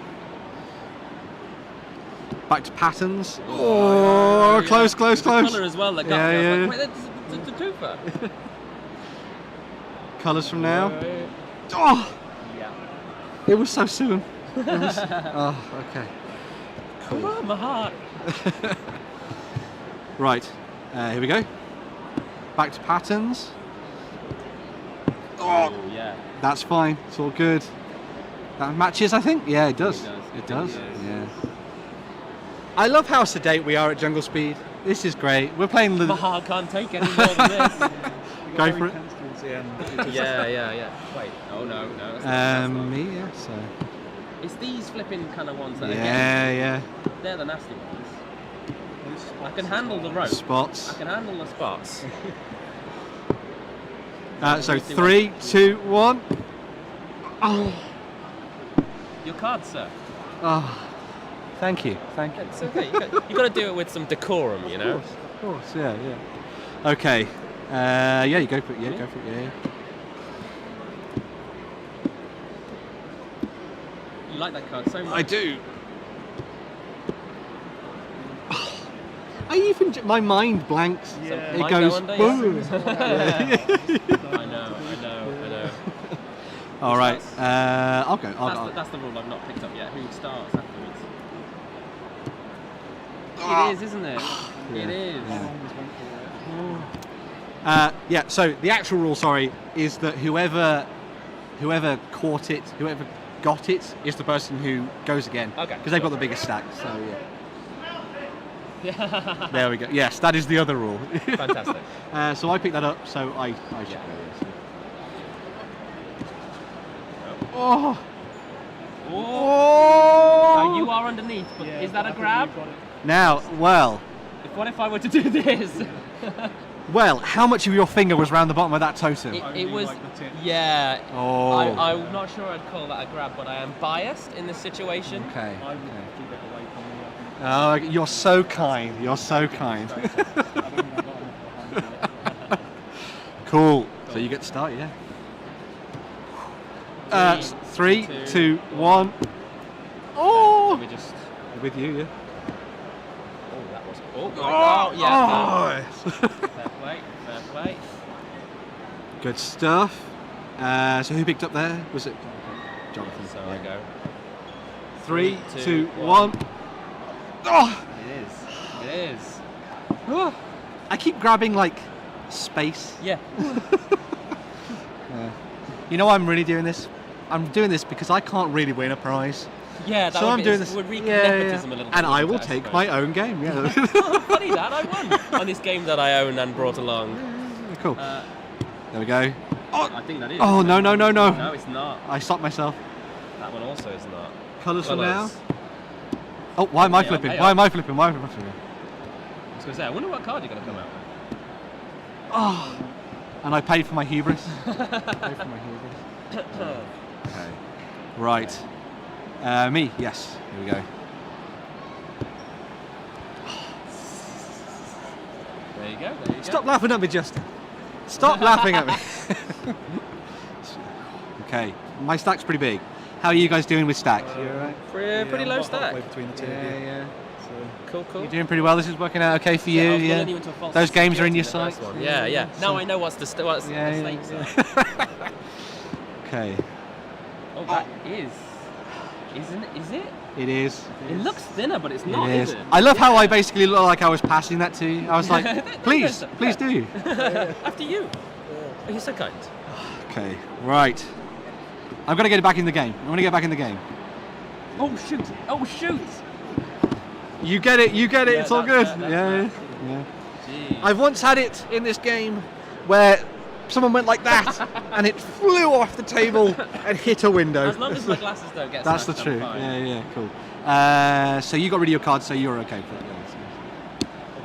Back to patterns. Oh, close. Colour as well that got me. I was like, wait, that's a twofer. Colours from now. Oh! Yeah. It was so soon. Oh, okay. Come on, my heart. Right. Here we go. Back to patterns. Oh, yeah. That's fine. It's all good. That matches, I think. Yeah, it does. It does. Yeah. I love how sedate we are at Jungle Speed. This is great. We're playing the. My heart can't take any more than this. Go for it. Yeah. Wait. Oh no. That's Me, yeah. So. It's these flipping kind of ones that Yeah. they're the nasty ones. I can handle the rope. Spots. I can handle the spots. So 3, 2, 1. Oh. Your card, sir. Oh. Thank you. It's okay. You got to do it with some decorum, you know. Of course. Yeah. Okay. Yeah, you go for it. Yeah, go for it. Yeah. You like that card so much. I do. My mind blanks. Yeah. It goes. Boom. I know. All right. I'll go. That's the rule I've not picked up yet. Who starts afterwards? It is, isn't it? It is. Yeah. So the actual rule, is that whoever caught it, whoever got it, is the person who goes again. Okay. Because they've got the biggest stack. So yeah. Yeah. There we go. Yes, that is the other rule. Fantastic. So I picked that up. So I should go. Yes. Oh. Now you are underneath, but is that a grab? Now, well. What if I were to do this? Well, how much of your finger was round the bottom of that totem? It was, yeah. Oh. I'm not sure I'd call that a grab, but I am biased in this situation. Okay. Oh, you're so kind. You're so kind. Cool. So you get to start, yeah. 3, 2, 1. Oh! Let me just. With you, yeah. Oh, that was. Oh, yeah. Oh. Fair play. Good stuff. So who picked up there? Was it Jonathan? So I go. 3, 2, 1. Oh! It is. Oh. I keep grabbing like space. Yeah. You know why I'm really doing this? I'm doing this because I can't really win a prize. Yeah, that so would I'm be, doing this. Would nepotism a little bit. And I will take my own game. Yeah. Oh, funny that I won on this game that I own and brought along. Cool. There we go. I think that is. Oh no! No, it's not. I stopped myself. That one also is not. Colours from now. Oh, why am I flipping? Why am I flipping? I was going to say, I wonder what card you're going to come out with. Oh, and I paid for my hubris. Okay. Right. Me. Yes. Here we go. There you go. Stop laughing at me, Justin. Stop laughing at me. Okay. My stack's pretty big. How are you guys doing with stacks? You alright? Pretty low stack. Between the two. Yeah. Cool. You're doing pretty well. This is working out okay for you. I was Yeah. pulling you into a false Those games are in your security, sight. the first one. Yeah. Now I know what's the stakes are. Okay. Oh, that is it? It is. It looks thinner, but it's not, It is is. it? I love how I basically look like I was passing that to you. I was like, please do. After you. Oh, you're so kind. Okay, right. I'm going to get back in the game. Oh, shoot. You get it. Yeah, It's all good. Yeah. I've once had it in this game where someone went like that and it flew off the table and hit a window. As long as my glasses don't get That's the smashed, I'm truth. fine. Yeah, cool. So you got rid of your cards, so you're okay for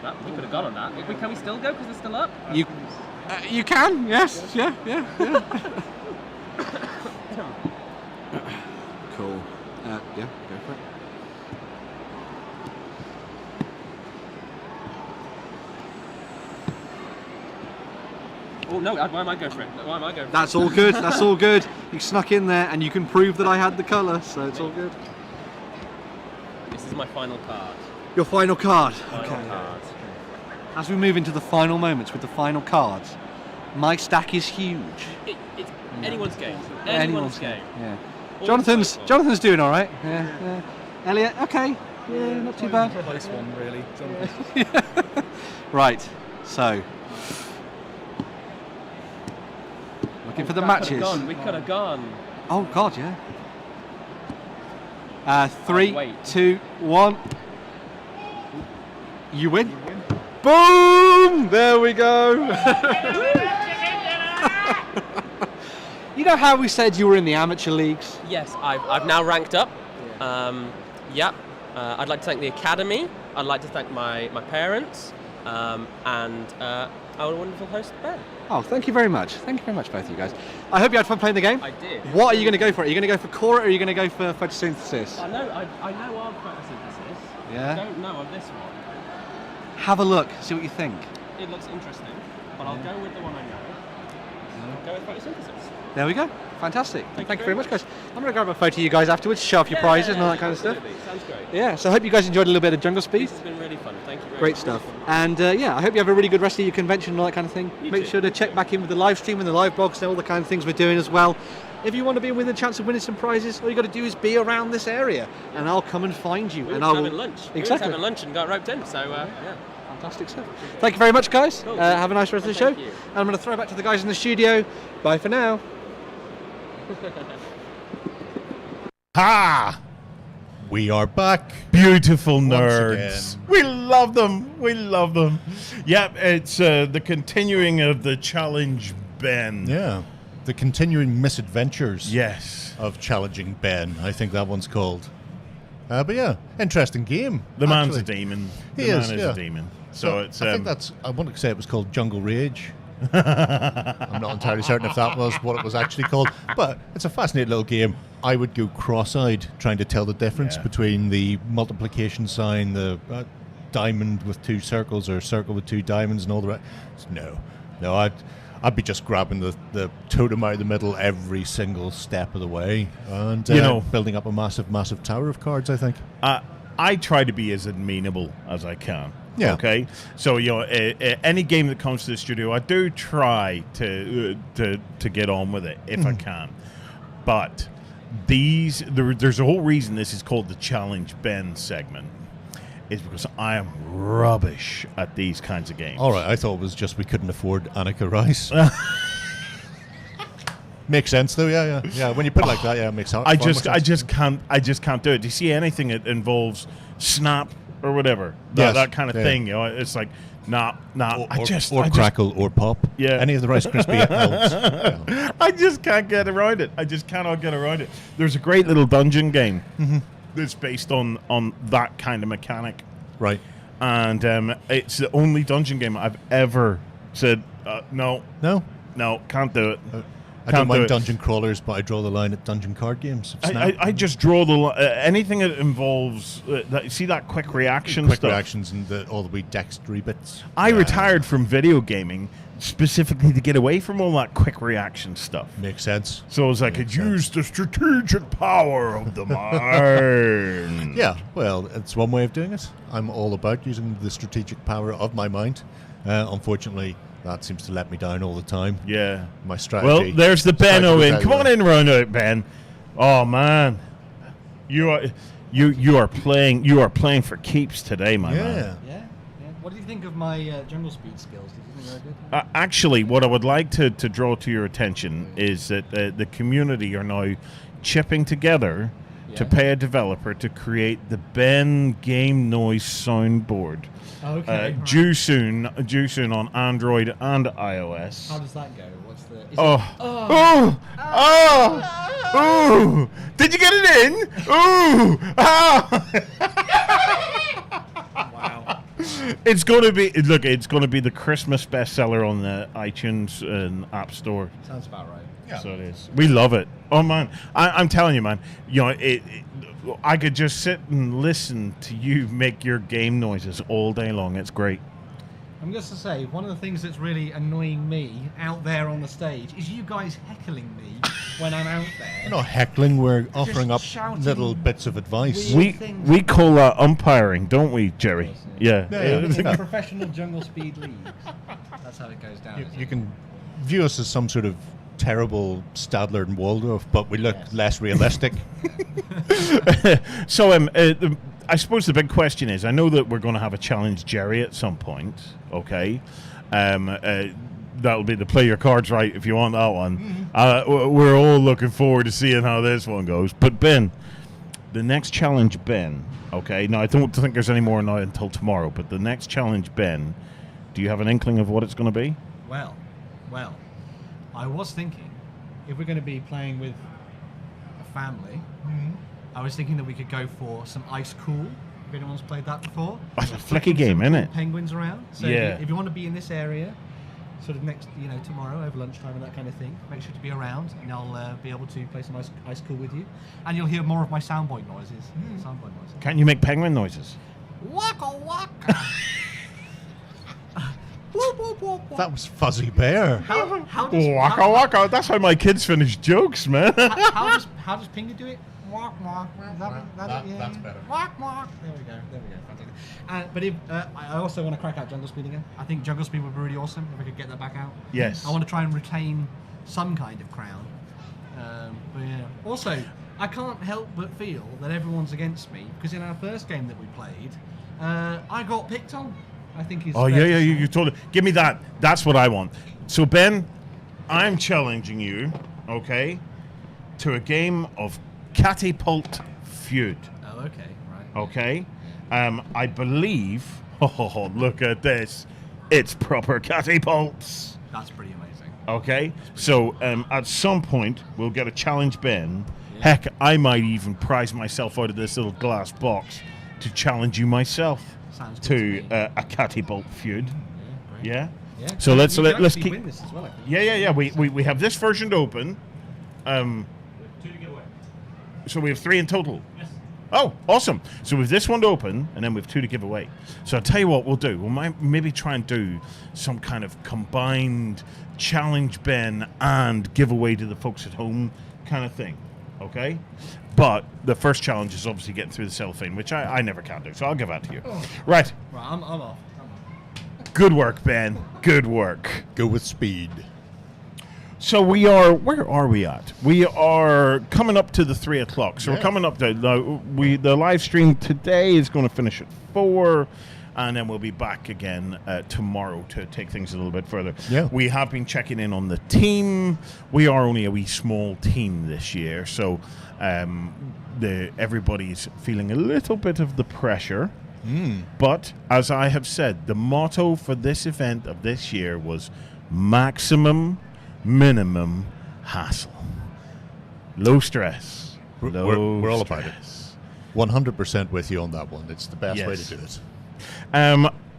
that. We could have gone on that. Can we still go because it's still up? You can, yes, yeah. Cool. Yeah, go for it. Oh no! Why am I going for it? That's all good. That's all good. You snuck in there, and you can prove that I had the colour, so it's all good. This is my final card. Your final card. Final card. As we move into the final moments with the final cards, my stack is huge. It's anyone's game. Anyone's game. Yeah. All Jonathan's doing all right. Yeah. Elliot, okay. Yeah, not too bad. Close one, really. Right. So. Looking for the matches. We could have gone. Oh God, yeah. 3, 2, 1. You win. Boom! There we go. You know how we said you were in the amateur leagues? Yes, I've now ranked up. I'd like to thank the academy. I'd like to thank my parents and our wonderful host Ben. Oh, thank you very much. Thank you very much, both of you guys. I hope you had fun playing the game. I did. What are you going to go for? Are you going to go for core or are you going to go for photosynthesis? I know of photosynthesis. Yeah? I don't know of this one. Have a look, see what you think. It looks interesting, but I'll go with the one I know. Go with photosynthesis. There we go. Fantastic. Thank you very much, guys. I'm going to grab a photo of you guys afterwards, show off your prizes and all that kind of stuff. Sounds great. Yeah, so I hope you guys enjoyed a little bit of Jungle Speed. This has been really fun. Thank you very much. Great stuff. And I hope you have a really good rest of your convention and all that kind of thing. Make sure to check back in with the live stream and the live blogs and all the kind of things we're doing as well. If you want to be with a chance of winning some prizes, all you got to do is be around this area and I'll come and find you. We and were I'll having lunch. We were having lunch and got roped in, so yeah. Fantastic stuff. Thank you very much, guys. Cool. Have a nice rest of the show. Thank you. And I'm going to throw it back to the guys in the studio. Bye for now. Ha! We are back. Beautiful Once nerds. again. We love them. We love them. Yep, it's the continuing of the challenge, Ben. Yeah. The continuing misadventures. Yes. Of challenging Ben. I think that one's called. But yeah, interesting game. The man's a actually. demon. He The is, man is yeah. a demon. So it's. I think that's. I want to say it was called Jungle Rage. I'm not entirely certain if that was what it was actually called, but it's a fascinating little game. I would go cross-eyed trying to tell the difference between the multiplication sign, the diamond with two circles or circle with two diamonds, and all the rest. No, I'd be just grabbing the totem out of the middle every single step of the way, and building up a massive tower of cards. I think. I try to be as amenable as I can. Yeah. Okay. So any game that comes to the studio, I do try to get on with it if I can. But there's a whole reason this is called the Challenge Ben segment. Is because I am rubbish at these kinds of games. All right, I thought it was just we couldn't afford Annika Rice. Makes sense though, yeah. When you put it like that, it makes sense. I just can't do it. Do you see anything that involves snap or whatever? That kind of thing, it's like nah. Or crackle or pop. Yeah. Any of the Rice Krispie helps. Yeah. I just can't get around it. I just cannot get around it. There's a great little dungeon game that's based on that kind of mechanic. Right. And it's the only dungeon game I've ever said no, can't do it. I don't mind dungeon crawlers, but I draw the line at dungeon card games. I just draw the anything that involves see that quick reaction quick stuff. reactions and all the wee dextery bits. I retired from video gaming specifically to get away from all that quick reaction stuff. Makes sense. So as I could use the strategic power of the mind. Yeah, well, it's one way of doing it. I'm all about using the strategic power of my mind. Unfortunately, that seems to let me down all the time. Yeah. My strategy. Well, there's the Ben in. Come on in, run out, Ben. Oh man, you are playing for keeps today, my man. Yeah. What do you think of my jungle speed skills? Do you think they're good? Actually, what I would like to draw to your attention is that the community are now chipping together to pay a developer to create the Ben game noise soundboard. Okay. Right. Due soon on Android and iOS. How does that go? What's the? Ooh! Did you get it in? Ooh! Wow. It's gonna be the Christmas bestseller on the iTunes and App Store. Sounds about right. Yeah. So it is. We love it. Oh man, I'm telling you, man. You know, I could just sit and listen to you make your game noises all day long. It's great. I'm just to say, one of the things that's really annoying me out there on the stage is you guys heckling me when I'm out there. We're not heckling, we're offering up shouting little bits of advice. We call that umpiring, don't we, Jerry? Yeah. In the professional jungle speed leagues, that's how it goes down. You can view us as some sort of terrible Stadler and Waldorf, but we look less realistic. So I suppose the big question is, I know that we're going to have a challenge Jerry at some point, okay? That'll be the play your cards right if you want that one. We're all looking forward to seeing how this one goes. But Ben, the next challenge, Ben, okay? Now, I don't think there's any more now until tomorrow, but the next challenge, Ben, do you have an inkling of what it's going to be? Well, I was thinking, if we're going to be playing with a family, I was thinking that we could go for some Ice Cool, if anyone's played that before. That's a flicky game, isn't it? Penguins around. So yeah. if you want to be in this area, sort of next, tomorrow over lunchtime and that kind of thing, make sure to be around, and I'll be able to play some Ice Cool with you, and you'll hear more of my soundboard noises. Can't you make penguin noises? Waka waka. That was Fuzzy Bear. How does waka waka? That's how my kids finish jokes, man. how does Pinga do it? Walk, walk. That's better. Walk, walk. There we go. Fantastic. But if I also want to crack out Jungle Speed again. I think Jungle Speed would be really awesome if we could get that back out. Yes. I want to try and retain some kind of crown. But yeah. Also, I can't help but feel that everyone's against me because in our first game that we played, I got picked on. I think he's. Oh yeah, you told it. Give me that. That's what I want. So Ben, I'm challenging you, okay, to a game of Catapult Feud. Oh, okay, right. Okay, I believe. Oh, look at this! It's proper catapults. That's pretty amazing. Okay, so at some point we'll get a challenge, Ben. Yeah. Heck, I might even prize myself out of this little glass box to challenge you myself. Sounds to good to a Catapult Feud. Yeah. So let's keep. Win this as well, Yeah. We have this version to open. 2 to give away. So we have 3 in total. Yes. Oh, awesome! So with this one to open, and then we have 2 to give away. So I'll tell you what we'll do. We'll maybe try and do some kind of combined challenge, Ben, and giveaway to the folks at home kind of thing. Okay. But the first challenge is obviously getting through the cellophane, which I never can do, so I'll give that to you. Right. I'm off. Good work, Ben. Good work. Go with speed. So where are we at? We are coming up to the 3 o'clock. So we're coming up to, the live stream today is going to finish at 4, and then we'll be back again tomorrow to take things a little bit further. Yeah. We have been checking in on the team. We are only a wee small team this year, so everybody's feeling a little bit of the pressure. But as I have said, the motto for this event of this year was maximum, minimum hassle. Low stress. We're all about it. 100% with you on that one. It's the best way to do it.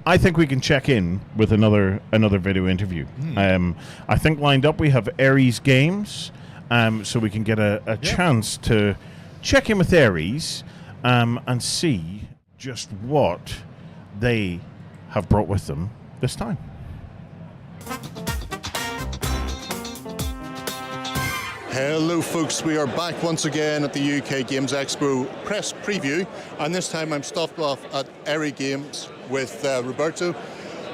I think we can check in with another video interview. I think lined up we have Aries Games, so we can get a chance to check in with Aries and see just what they have brought with them this time. Hello folks, we are back once again at the UK Games Expo press preview, and this time I'm stopped off at Aries Games with Roberto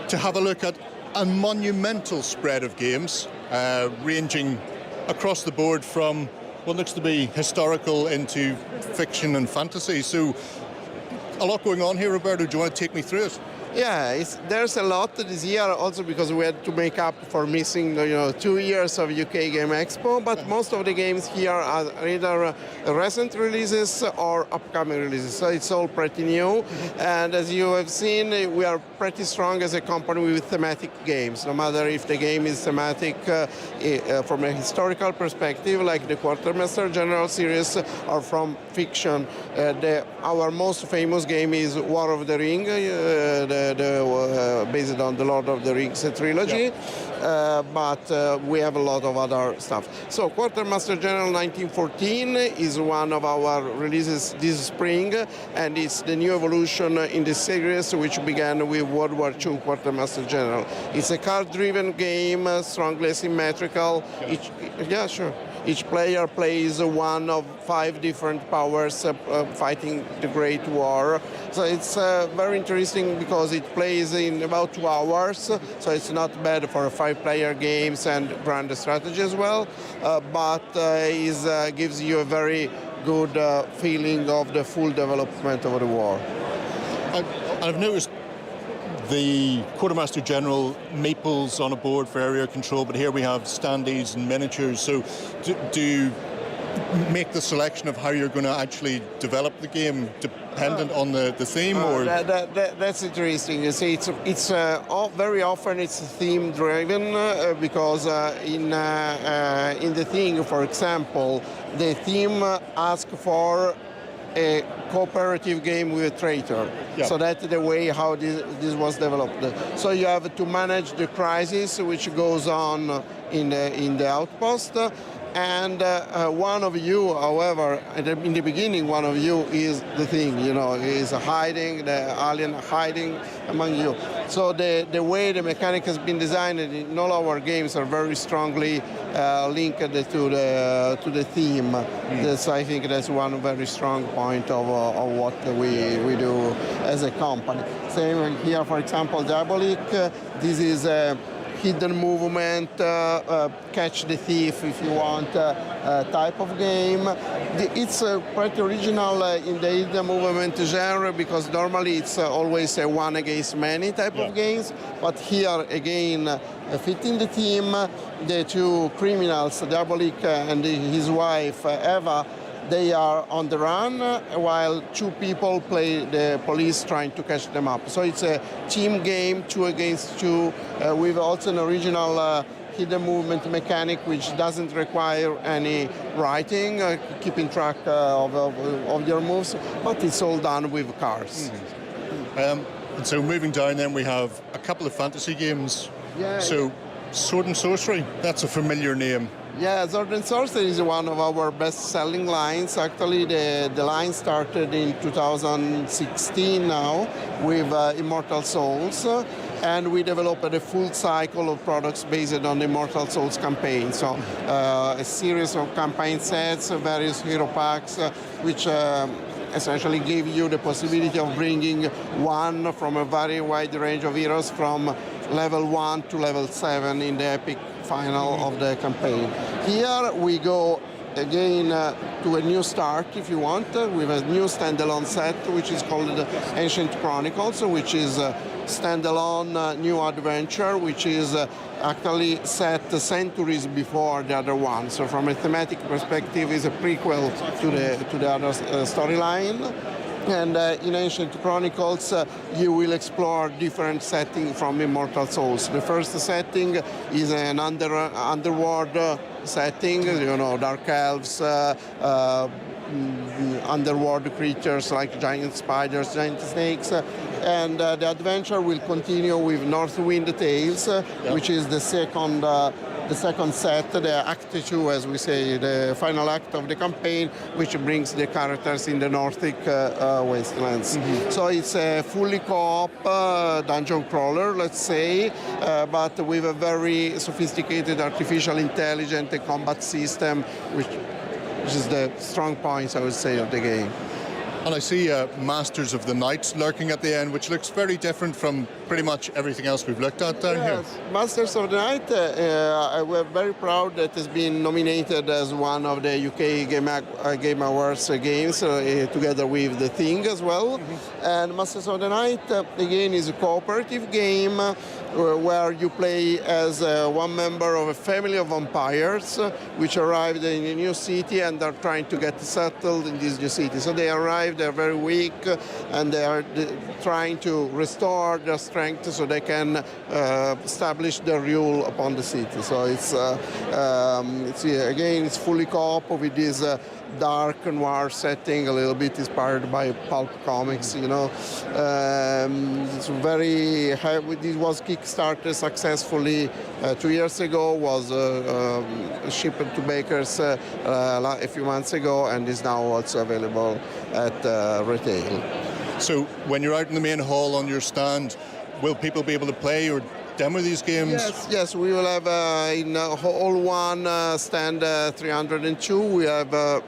to have a look at a monumental spread of games ranging across the board from what looks to be historical into fiction and fantasy. So a lot going on here, Roberto. Do you want to take me through it? Yeah, there's a lot this year also because we had to make up for missing 2 years of UK Game Expo, but most of the games here are either recent releases or upcoming releases, so it's all pretty new. And as you have seen, we are pretty strong as a company with thematic games, no matter if the game is thematic from a historical perspective, like the Quartermaster General series, or from fiction. Our most famous game is War of the Ring, based on the Lord of the Rings trilogy, but we have a lot of other stuff. So Quartermaster General 1914 is one of our releases this spring, and it's the new evolution in the series, which began with World War II Quartermaster General. It's a card-driven game, strongly symmetrical. Each player plays one of 5 different powers fighting the Great War. So it's very interesting because it plays in about 2 hours, so it's not bad for a 5-player games and grand strategy as well, but it gives you a very good feeling of the full development of the war. I've noticed the Quartermaster General maples on a board for area control, but here we have standees and miniatures. So do you make the selection of how you're going to actually develop the game dependent on the theme? Or that's interesting. You see, it's very often it's theme driven because in the thing, for example, the theme asks for a cooperative game with a traitor. So that's the way how this was developed. So you have to manage the crisis which goes on in the outpost, and one of you, however, in the beginning, one of you is the thing, is hiding, the alien hiding among you. So the way the mechanic has been designed in all our games are very strongly linked to the theme. So I think that's one very strong point of what we do as a company. Same here, for example, Diabolic. This is a hidden movement, catch the thief if you want type of game. It's quite original in the hidden movement genre because normally it's always a one against many type of games, but here again fitting the theme, the 2 criminals, Diabolic and his wife Eva, they are on the run while 2 people play the police trying to catch them up. So it's a team game, 2 against 2, with also an original hidden movement mechanic which doesn't require any writing, keeping track of your moves, but it's all done with cards. And so moving down then we have a couple of fantasy games. So Sword and Sorcery, that's a familiar name. Yeah, Sword and Sorcery is one of our best-selling lines. Actually, the line started in 2016 now with Immortal Souls, and we developed a full cycle of products based on the Immortal Souls campaign. So a series of campaign sets, various hero packs, which essentially give you the possibility of bringing one from a very wide range of heroes from level 1 to level 7 in the epic final of the campaign. Here we go again to a new start, if you want, with a new standalone set which is called Ancient Chronicles, which is a standalone new adventure which is actually set centuries before the other one. So from a thematic perspective is a prequel to the other storyline. And in Ancient Chronicles, you will explore different settings from Immortal Souls. The first setting is an underworld setting, dark elves, underworld creatures like giant spiders, giant snakes, and the adventure will continue with Northwind Tales, which is the second set, the Act 2, as we say, the final act of the campaign, which brings the characters in the Nordic wastelands. So it's a fully co-op dungeon crawler, let's say, but with a very sophisticated artificial intelligence combat system, which is the strong points, I would say, of the game. And I see Masters of the Night lurking at the end, which looks very different from pretty much everything else we've looked at down here. Masters of the Night, we're very proud that it's been nominated as one of the UK Game Awards games, together with The Thing as well. And Masters of the Night, again, is a cooperative game where you play as one member of a family of vampires which arrived in a new city and are trying to get settled in this new city. So they arrive, they're very weak, and they are trying to restore their strength so they can establish their rule upon the city. So it's again, it's fully co-op with this dark noir setting, a little bit inspired by pulp comics, you know. It's very heavy. This was kickstarted successfully 2 years ago, was shipped to bakers a few months ago, and is now also available at retail. So when you're out in the main hall on your stand, will people be able to play or demo these games? Yes, we will have in hall 1, stand 302, we have a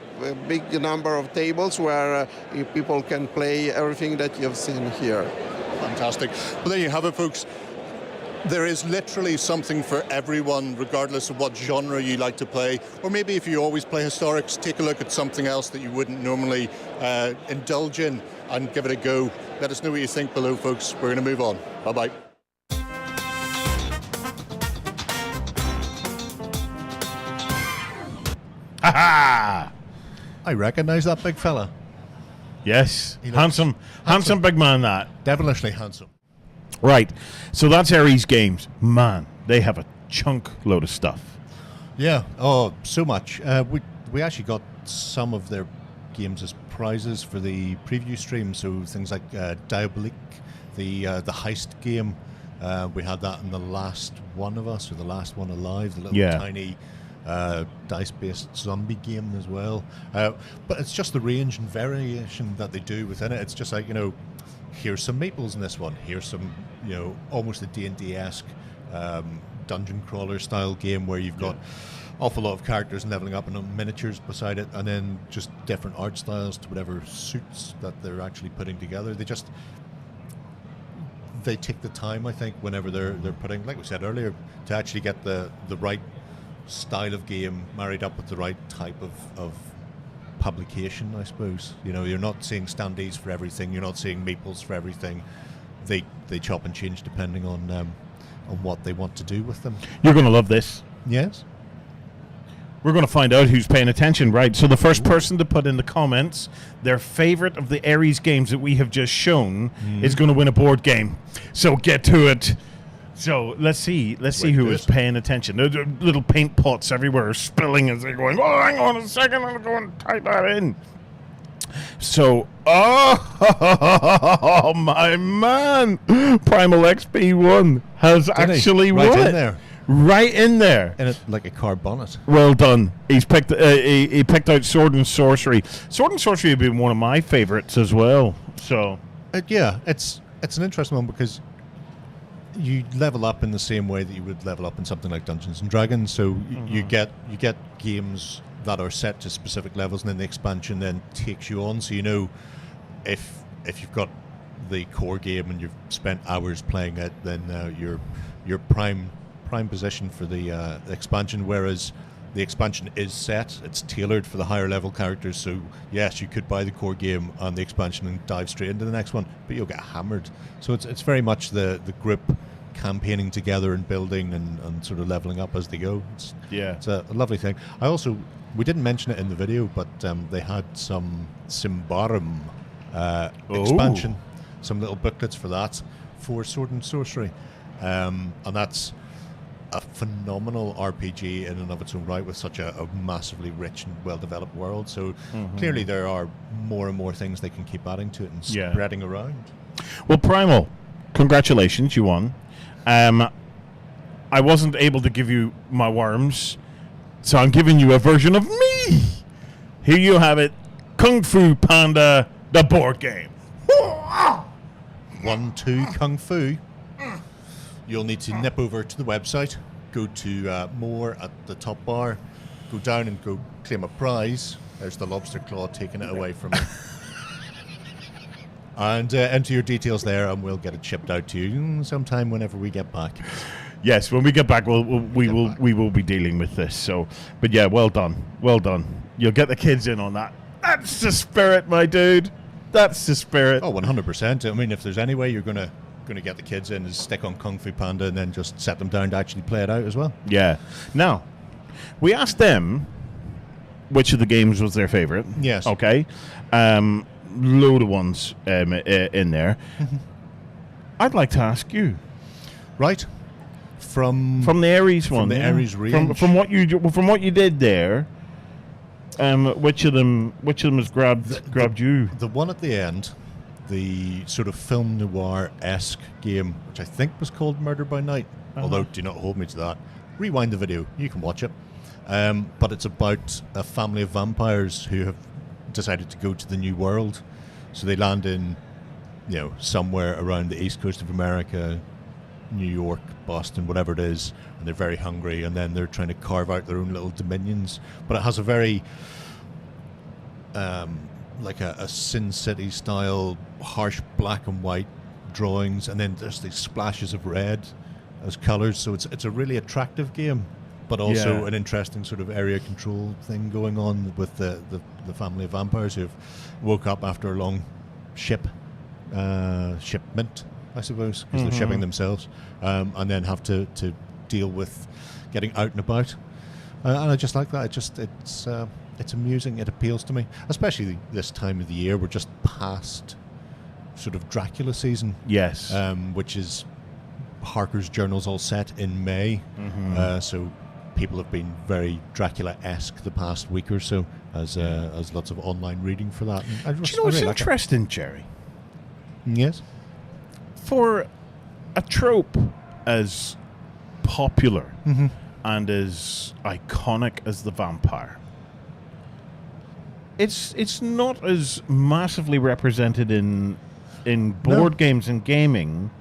big number of tables where people can play everything that you have seen here. Fantastic. Well, there you have it, folks. There is literally something for everyone, regardless of what genre you like to play. Or maybe if you always play historics, take a look at something else that you wouldn't normally indulge in and give it a go. Let us know what you think below, folks. We're going to move on. Bye-bye. Ha-ha! I recognise that big fella. Yes. Handsome big man, that. Devilishly handsome. Right. So that's Ares Games. Man, they have a chunk load of stuff. Yeah. Oh, so much. We actually got some of their games as prizes for the preview stream. So things like Diabolique, the heist game. We had that in the last one of us, or the last one alive. The little tiny dice-based zombie game as well. But it's just the range and variation that they do within it. It's just like, you know, here's some meeples in this one. Here's some, you know, almost a D&D-esque dungeon crawler style game where you've got awful lot of characters leveling up and miniatures beside it, and then just different art styles to whatever suits that they're actually putting together. They take the time, I think, whenever they're putting, like we said earlier, to actually get the right style of game married up with the right type of publication, I suppose. You know, you're not seeing standees for everything. You're not seeing meeples for everything. They chop and change depending on what they want to do with them. You're going to love this. Yes. We're going to find out who's paying attention, right? So the first person to put in the comments their favorite of the Ares games that we have just shown is going to win a board game. So get to it. So let's see who is paying attention. There are little paint pots everywhere spilling as they're going, oh, hang on a second, I'm going to type that in. So, oh, my man, Primal XP1 has actually won. Right in there. Right in there. And it's like a car bonnet. Well done. He's picked he picked out Sword and Sorcery. Sword and Sorcery have been one of my favorites as well. So yeah, it's an interesting one because you level up in the same way that you would level up in something like Dungeons and Dragons. So you get games that are set to specific levels, and then the expansion then takes you on. So you know if you've got the core game and you've spent hours playing it, then you're prime position for the expansion, whereas the expansion is set, it's tailored for the higher level characters. So yes, you could buy the core game and the expansion and dive straight into the next one, but you'll get hammered. So it's very much the group campaigning together and building and sort of leveling up as they go. It's a lovely thing. We didn't mention it in the video, but they had some Symbaroum expansion, some little booklets for that, for Sword and Sorcery, and that's a phenomenal RPG in and of its own right, with such a massively rich and well-developed world. So clearly there are more and more things they can keep adding to it and spreading around. Well, Primal, congratulations, you won. I wasn't able to give you my worms, so I'm giving you a version of me. Here you have it, Kung Fu Panda, the board game. 1, 2, Kung Fu. You'll need to nip over to the website, go to more at the top bar, go down and go claim a prize. There's the lobster claw taking it away from me. And enter your details there, and we'll get it shipped out to you sometime whenever we get back. Yes, when we get back, we will be dealing with this. So, but yeah, well done. You'll get the kids in on that. That's the spirit, my dude. That's the spirit. Oh, 100%. I mean, if there's any way you're gonna get the kids in, is stick on Kung Fu Panda and then just set them down to actually play it out as well. Yeah. Now, we asked them which of the games was their favorite. Yes. Okay. Load of ones in there. I'd like to ask you. Right. From the Ares one. From the Ares range. From what you did there. Which of them has grabbed you? The one at the end, the sort of film noir-esque game, which I think was called Murder by Night. Although, do not hold me to that. Rewind the video. You can watch it. But it's about a family of vampires who have decided to go to the New World. So they land in, somewhere around the east coast of America, New York, Boston, whatever it is, and they're very hungry, and then they're trying to carve out their own little dominions. But it has a very like a Sin City style harsh black and white drawings, and then there's these splashes of red as colors, so it's a really attractive game, but also an interesting sort of area control thing going on with the family of vampires who've woke up after a long shipment, I suppose, because they're shipping themselves, and then have to deal with getting out and about. And I just like that. It's amusing. It appeals to me, especially this time of the year. We're just past sort of Dracula season. Yes. Which is Harker's Journal's all set in May. So people have been very Dracula-esque the past week or so, as lots of online reading for that. Do you know what's interesting, Jerry? Yes. For a trope as popular and as iconic as the vampire, it's not as massively represented in board games and gaming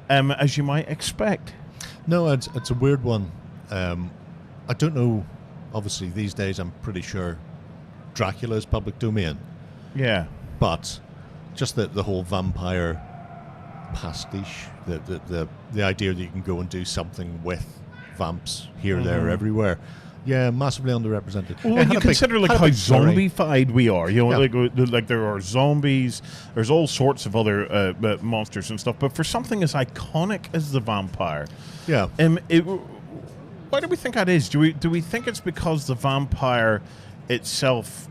as you might expect. No, it's a weird one. I don't know. Obviously, these days, I'm pretty sure Dracula is public domain. Yeah. But just the whole vampire pastiche, the idea that you can go and do something with vamps here, there, everywhere. Yeah, massively underrepresented. Well, you consider how zombified we are. Like there are zombies. There's all sorts of other monsters and stuff. But for something as iconic as the vampire, why do we think that is? Do we think it's because the vampire itself,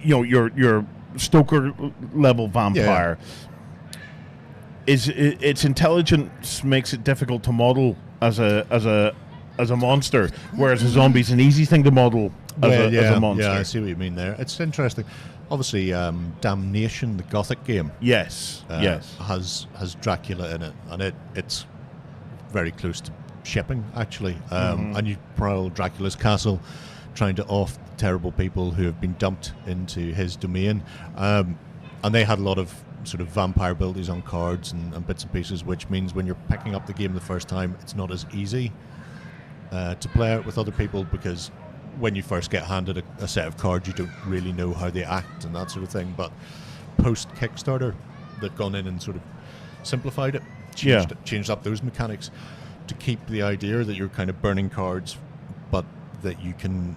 your Stoker level vampire, its intelligence makes it difficult to model as a monster, whereas a zombie's an easy thing to model as a monster. Yeah, I see what you mean there. It's interesting. Obviously, Damnation, the Gothic game, yes, has Dracula in it, and it's very close to shipping, actually. And you prowl Dracula's castle, trying to off the terrible people who have been dumped into his domain. And they had a lot of sort of vampire abilities on cards and bits and pieces, which means when you're picking up the game the first time, it's not as easy to play out with other people, because when you first get handed a set of cards, you don't really know how they act and that sort of thing. But post Kickstarter, they've gone in and sort of simplified it, changed up those mechanics to keep the idea that you're kind of burning cards, but that you can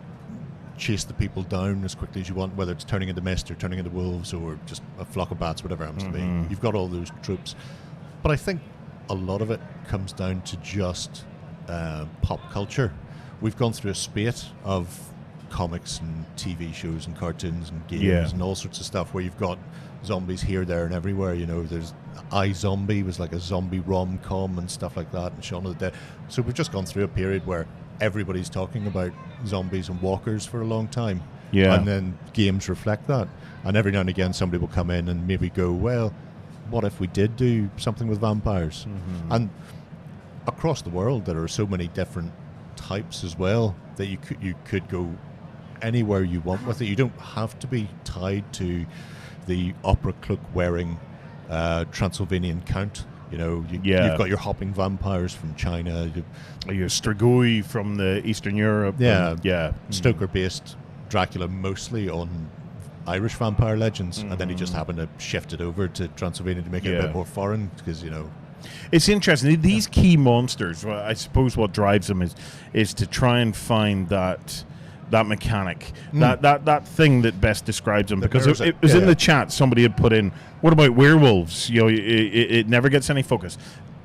chase the people down as quickly as you want, whether it's turning into mist or turning into wolves or just a flock of bats, whatever it happens to be. You've got all those tropes. But I think a lot of it comes down to just pop culture. We've gone through a spate of comics and TV shows and cartoons and games Yeah. and all sorts of stuff where you've got zombies here, there, and everywhere. You know, there's iZombie was like a zombie rom-com and stuff like that, and Shaun of the Dead. So we've just gone through a period where everybody's talking about zombies and walkers for a long time. Yeah. And then games reflect that. And every now and again somebody will come in and maybe go, well, what if we did do something with vampires? And across the world there are so many different types as well that you could go anywhere you want with it. You don't have to be tied to the opera cloak wearing Transylvanian count. You know, you've got your hopping vampires from China, your Strigoi from the Eastern Europe. Stoker based Dracula mostly on Irish vampire legends, and then he just happened to shift it over to Transylvania to make it a bit more foreign, because, you know, it's interesting. These key monsters, well, I suppose what drives them is to try and find that mechanic, that thing that best describes them. Because it was in the chat, somebody had put in, what about werewolves? You know, it never gets any focus.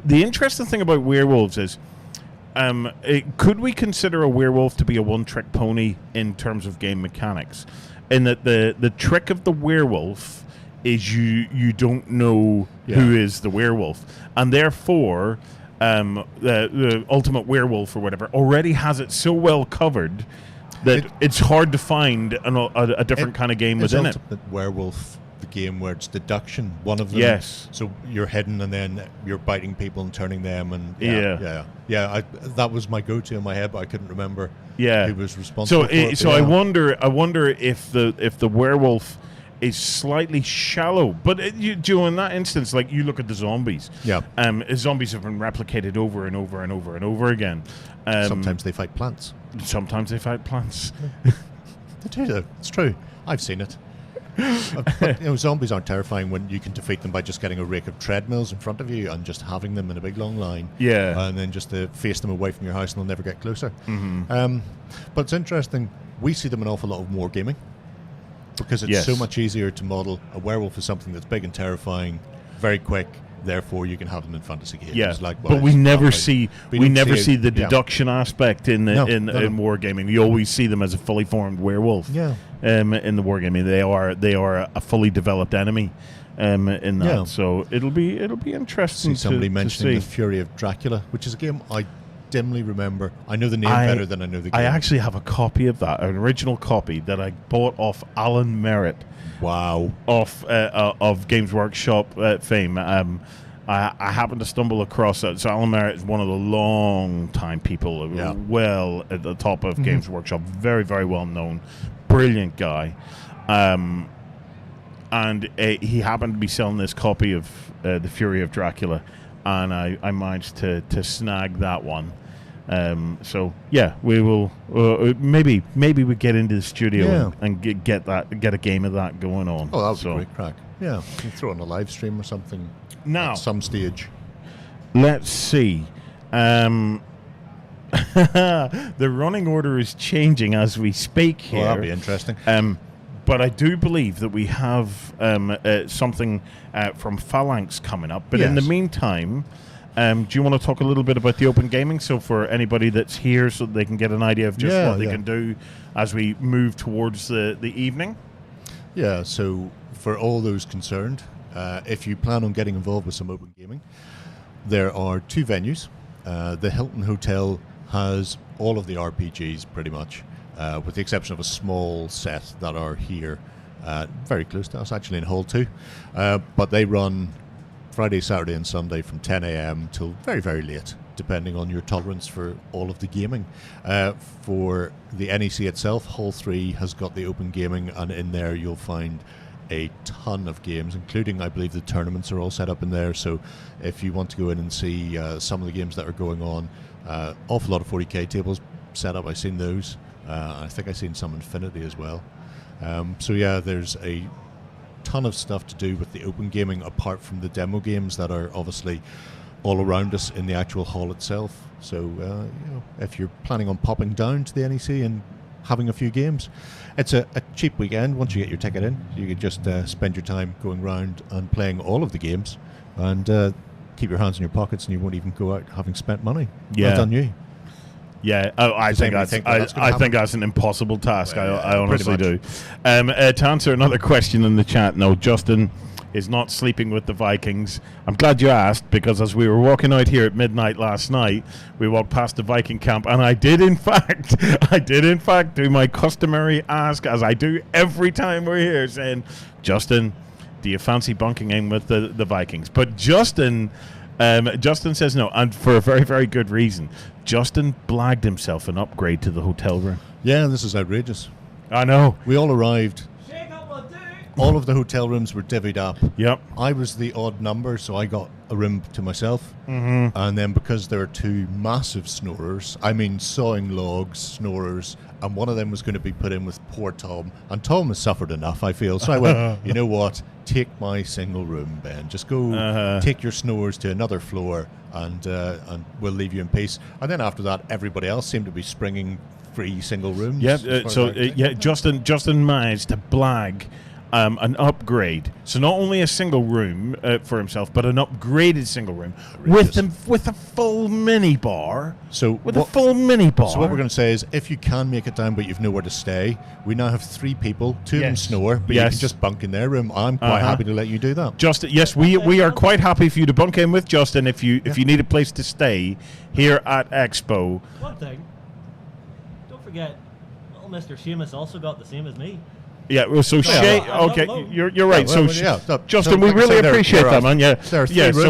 The interesting thing about werewolves is, could we consider a werewolf to be a one-trick pony in terms of game mechanics? In that the trick of the werewolf is you don't know who is the werewolf, and therefore the ultimate werewolf or whatever already has it so well covered that it's hard to find a different kind of game within it. Ultimate Werewolf, the game where it's deduction, one of them. Yes. So you're hidden and then you're biting people and turning them, and that was my go-to in my head, but I couldn't remember who was responsible for it. So I wonder if the werewolf is slightly shallow, but in that instance, like, you look at the zombies. Zombies have been replicated over and over and over and over again. Sometimes they fight plants. Sometimes they fight plants. They do, though. It's true. I've seen it. But, you know, zombies aren't terrifying when you can defeat them by just getting a rake of treadmills in front of you and just having them in a big long line. Yeah. And then just to face them away from your house and they'll never get closer. But it's interesting. We see them an awful lot of wargaming because it's so much easier to model. A werewolf is something that's big and terrifying, very quick. Therefore, you can have them in fantasy games. Yeah, Likewise, but we never see the Yeah. deduction aspect in wargaming. We always see them as a fully formed werewolf. Yeah. In the wargaming, they are a fully developed enemy. In that, Yeah. so it'll be interesting. See somebody mentioning to the Fury of Dracula, which is a game I dimly remember. I know the name better than I know the game. I actually have a copy of that, an original copy that I bought off Alan Merritt. Wow. Of Games Workshop fame. I happened to stumble across that. So Alan Merritt is one of the long-time people, well at the top of Games Workshop. Very, very well known. Brilliant guy. And he happened to be selling this copy of The Fury of Dracula, and I managed to snag that one. So yeah, we will maybe we get into the studio and get a game of that going on. Oh, that would be great crack. Yeah, you can throw on a live stream or something now at some stage. Let's see. The running order is changing as we speak here. Oh, that'll be interesting. But I do believe that we have something from Phalanx coming up. But in the meantime, do you want to talk a little bit about the open gaming? So for anybody that's here, so they can get an idea of just what they can do as we move towards the evening? Yeah, so for all those concerned, if you plan on getting involved with some open gaming, there are two venues. The Hilton Hotel has all of the RPGs pretty much, with the exception of a small set that are here, very close to us, actually in Hall 2. But they run Friday, Saturday and Sunday from 10 a.m. till very, very late, depending on your tolerance for all of the gaming. For the NEC itself, Hall 3 has got the open gaming, and in there you'll find a ton of games, including, I believe, the tournaments are all set up in there. So if you want to go in and see some of the games that are going on, awful lot of 40k tables set up. I've seen those. I think I've seen some Infinity as well. So yeah, there's a ton of stuff to do with the open gaming, apart from the demo games that are obviously all around us in the actual hall itself. So you know, if you're planning on popping down to the NEC and having a few games, it's a cheap weekend. Once you get your ticket in, you can just spend your time going round and playing all of the games, and keep your hands in your pockets, and you won't even go out having spent money. Yeah. Well done you. Yeah, I think that's an impossible task. I honestly do. To answer another question in the chat, no, Justin is not sleeping with the Vikings. I'm glad you asked, because as we were walking out here at midnight last night, we walked past the Viking camp, and I did in fact do my customary ask, as I do every time we're here, saying, Justin, do you fancy bunking in with the Vikings? But Justin says no, and for a very, very good reason. Justin blagged himself an upgrade to the hotel room. Yeah, this is outrageous. I know. We all arrived. All of the hotel rooms were divvied up. Yep. I was the odd number, so I got a room to myself. Mhm. And then because there are two massive snorers, I mean sawing logs, snorers, and one of them was going to be put in with poor Tom. And Tom has suffered enough, I feel. So I went, you know what? Take my single room, Ben. Just go take your snorers to another floor, and we'll leave you in peace. And then after that, everybody else seemed to be springing free single rooms. Yeah, Justin managed to blag an upgrade. So not only a single room for himself, but an upgraded single room with a full mini bar. So a full mini bar. So what we're going to say is, if you can make it down, but you've nowhere to stay, we now have 3 people. 2 of them snore, but you can just bunk in their room. I'm quite happy to let you do that. Justin, yes, we are quite happy for you to bunk in with Justin if you need a place to stay here at Expo. One thing, don't forget, little Mr. Seamus also got the same as me. Yeah, well, so Shay, okay, you're right. Justin, we really appreciate that, man. Yeah, so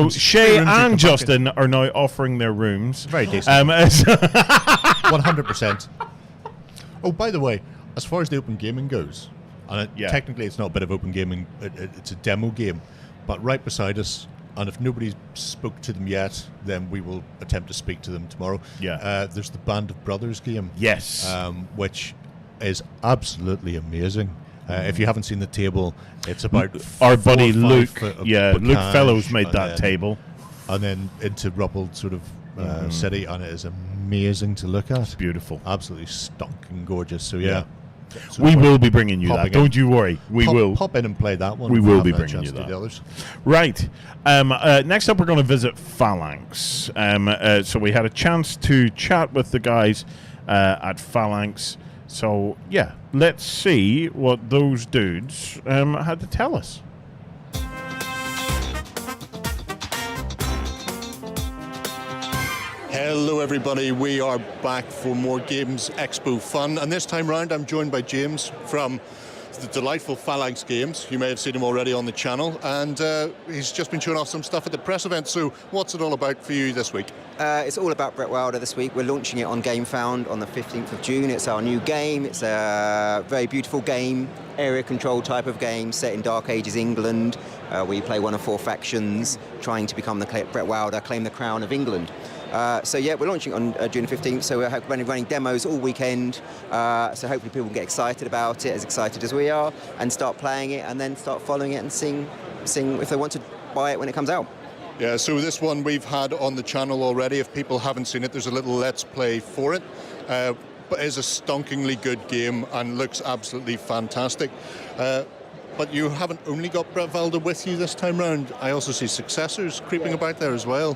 Shay and Justin are now offering their rooms. Very decent. 100%. Oh, by the way, as far as the open gaming goes, and technically it's not a bit of open gaming, it's a demo game, but right beside us, and if nobody spoke to them yet, then we will attempt to speak to them tomorrow. Yeah. There's the Band of Brothers game. Yes. Which is absolutely amazing. If you haven't seen the table, it's about our buddy Luke. Luke Fellows made that table, and then into rubbled sort of city, and it is amazing to look at. It's beautiful, absolutely stonking gorgeous. So yeah, so we will be bringing you that. Don't you worry, we will pop in and play that one. We will be bringing you that. The others. Right. Next up, we're going to visit Phalanx. So we had a chance to chat with the guys at Phalanx. So, yeah, let's see what those dudes had to tell us. Hello everybody, we are back for more Games Expo fun, and this time round I'm joined by James from the delightful Phalanx Games. You may have seen him already on the channel, and he's just been showing off some stuff at the press event. So what's it all about for you this week? It's all about Brett Wilder this week. We're launching it on GameFound on the 15th of June. It's our new game. It's a very beautiful game, area control type of game set in Dark Ages England. We play one of 4 factions trying to become the Brett Wilder, claim the crown of England. So yeah, we're launching on June 15th, so we're running demos all weekend, so hopefully people get excited about it, as excited as we are, and start playing it, and then start following it and seeing if they want to buy it when it comes out. Yeah, so this one we've had on the channel already. If people haven't seen it, there's a little Let's Play for it. But it's a stonkingly good game and looks absolutely fantastic. But you haven't only got Brett Wilder with you this time round. I also see Successors creeping about there as well.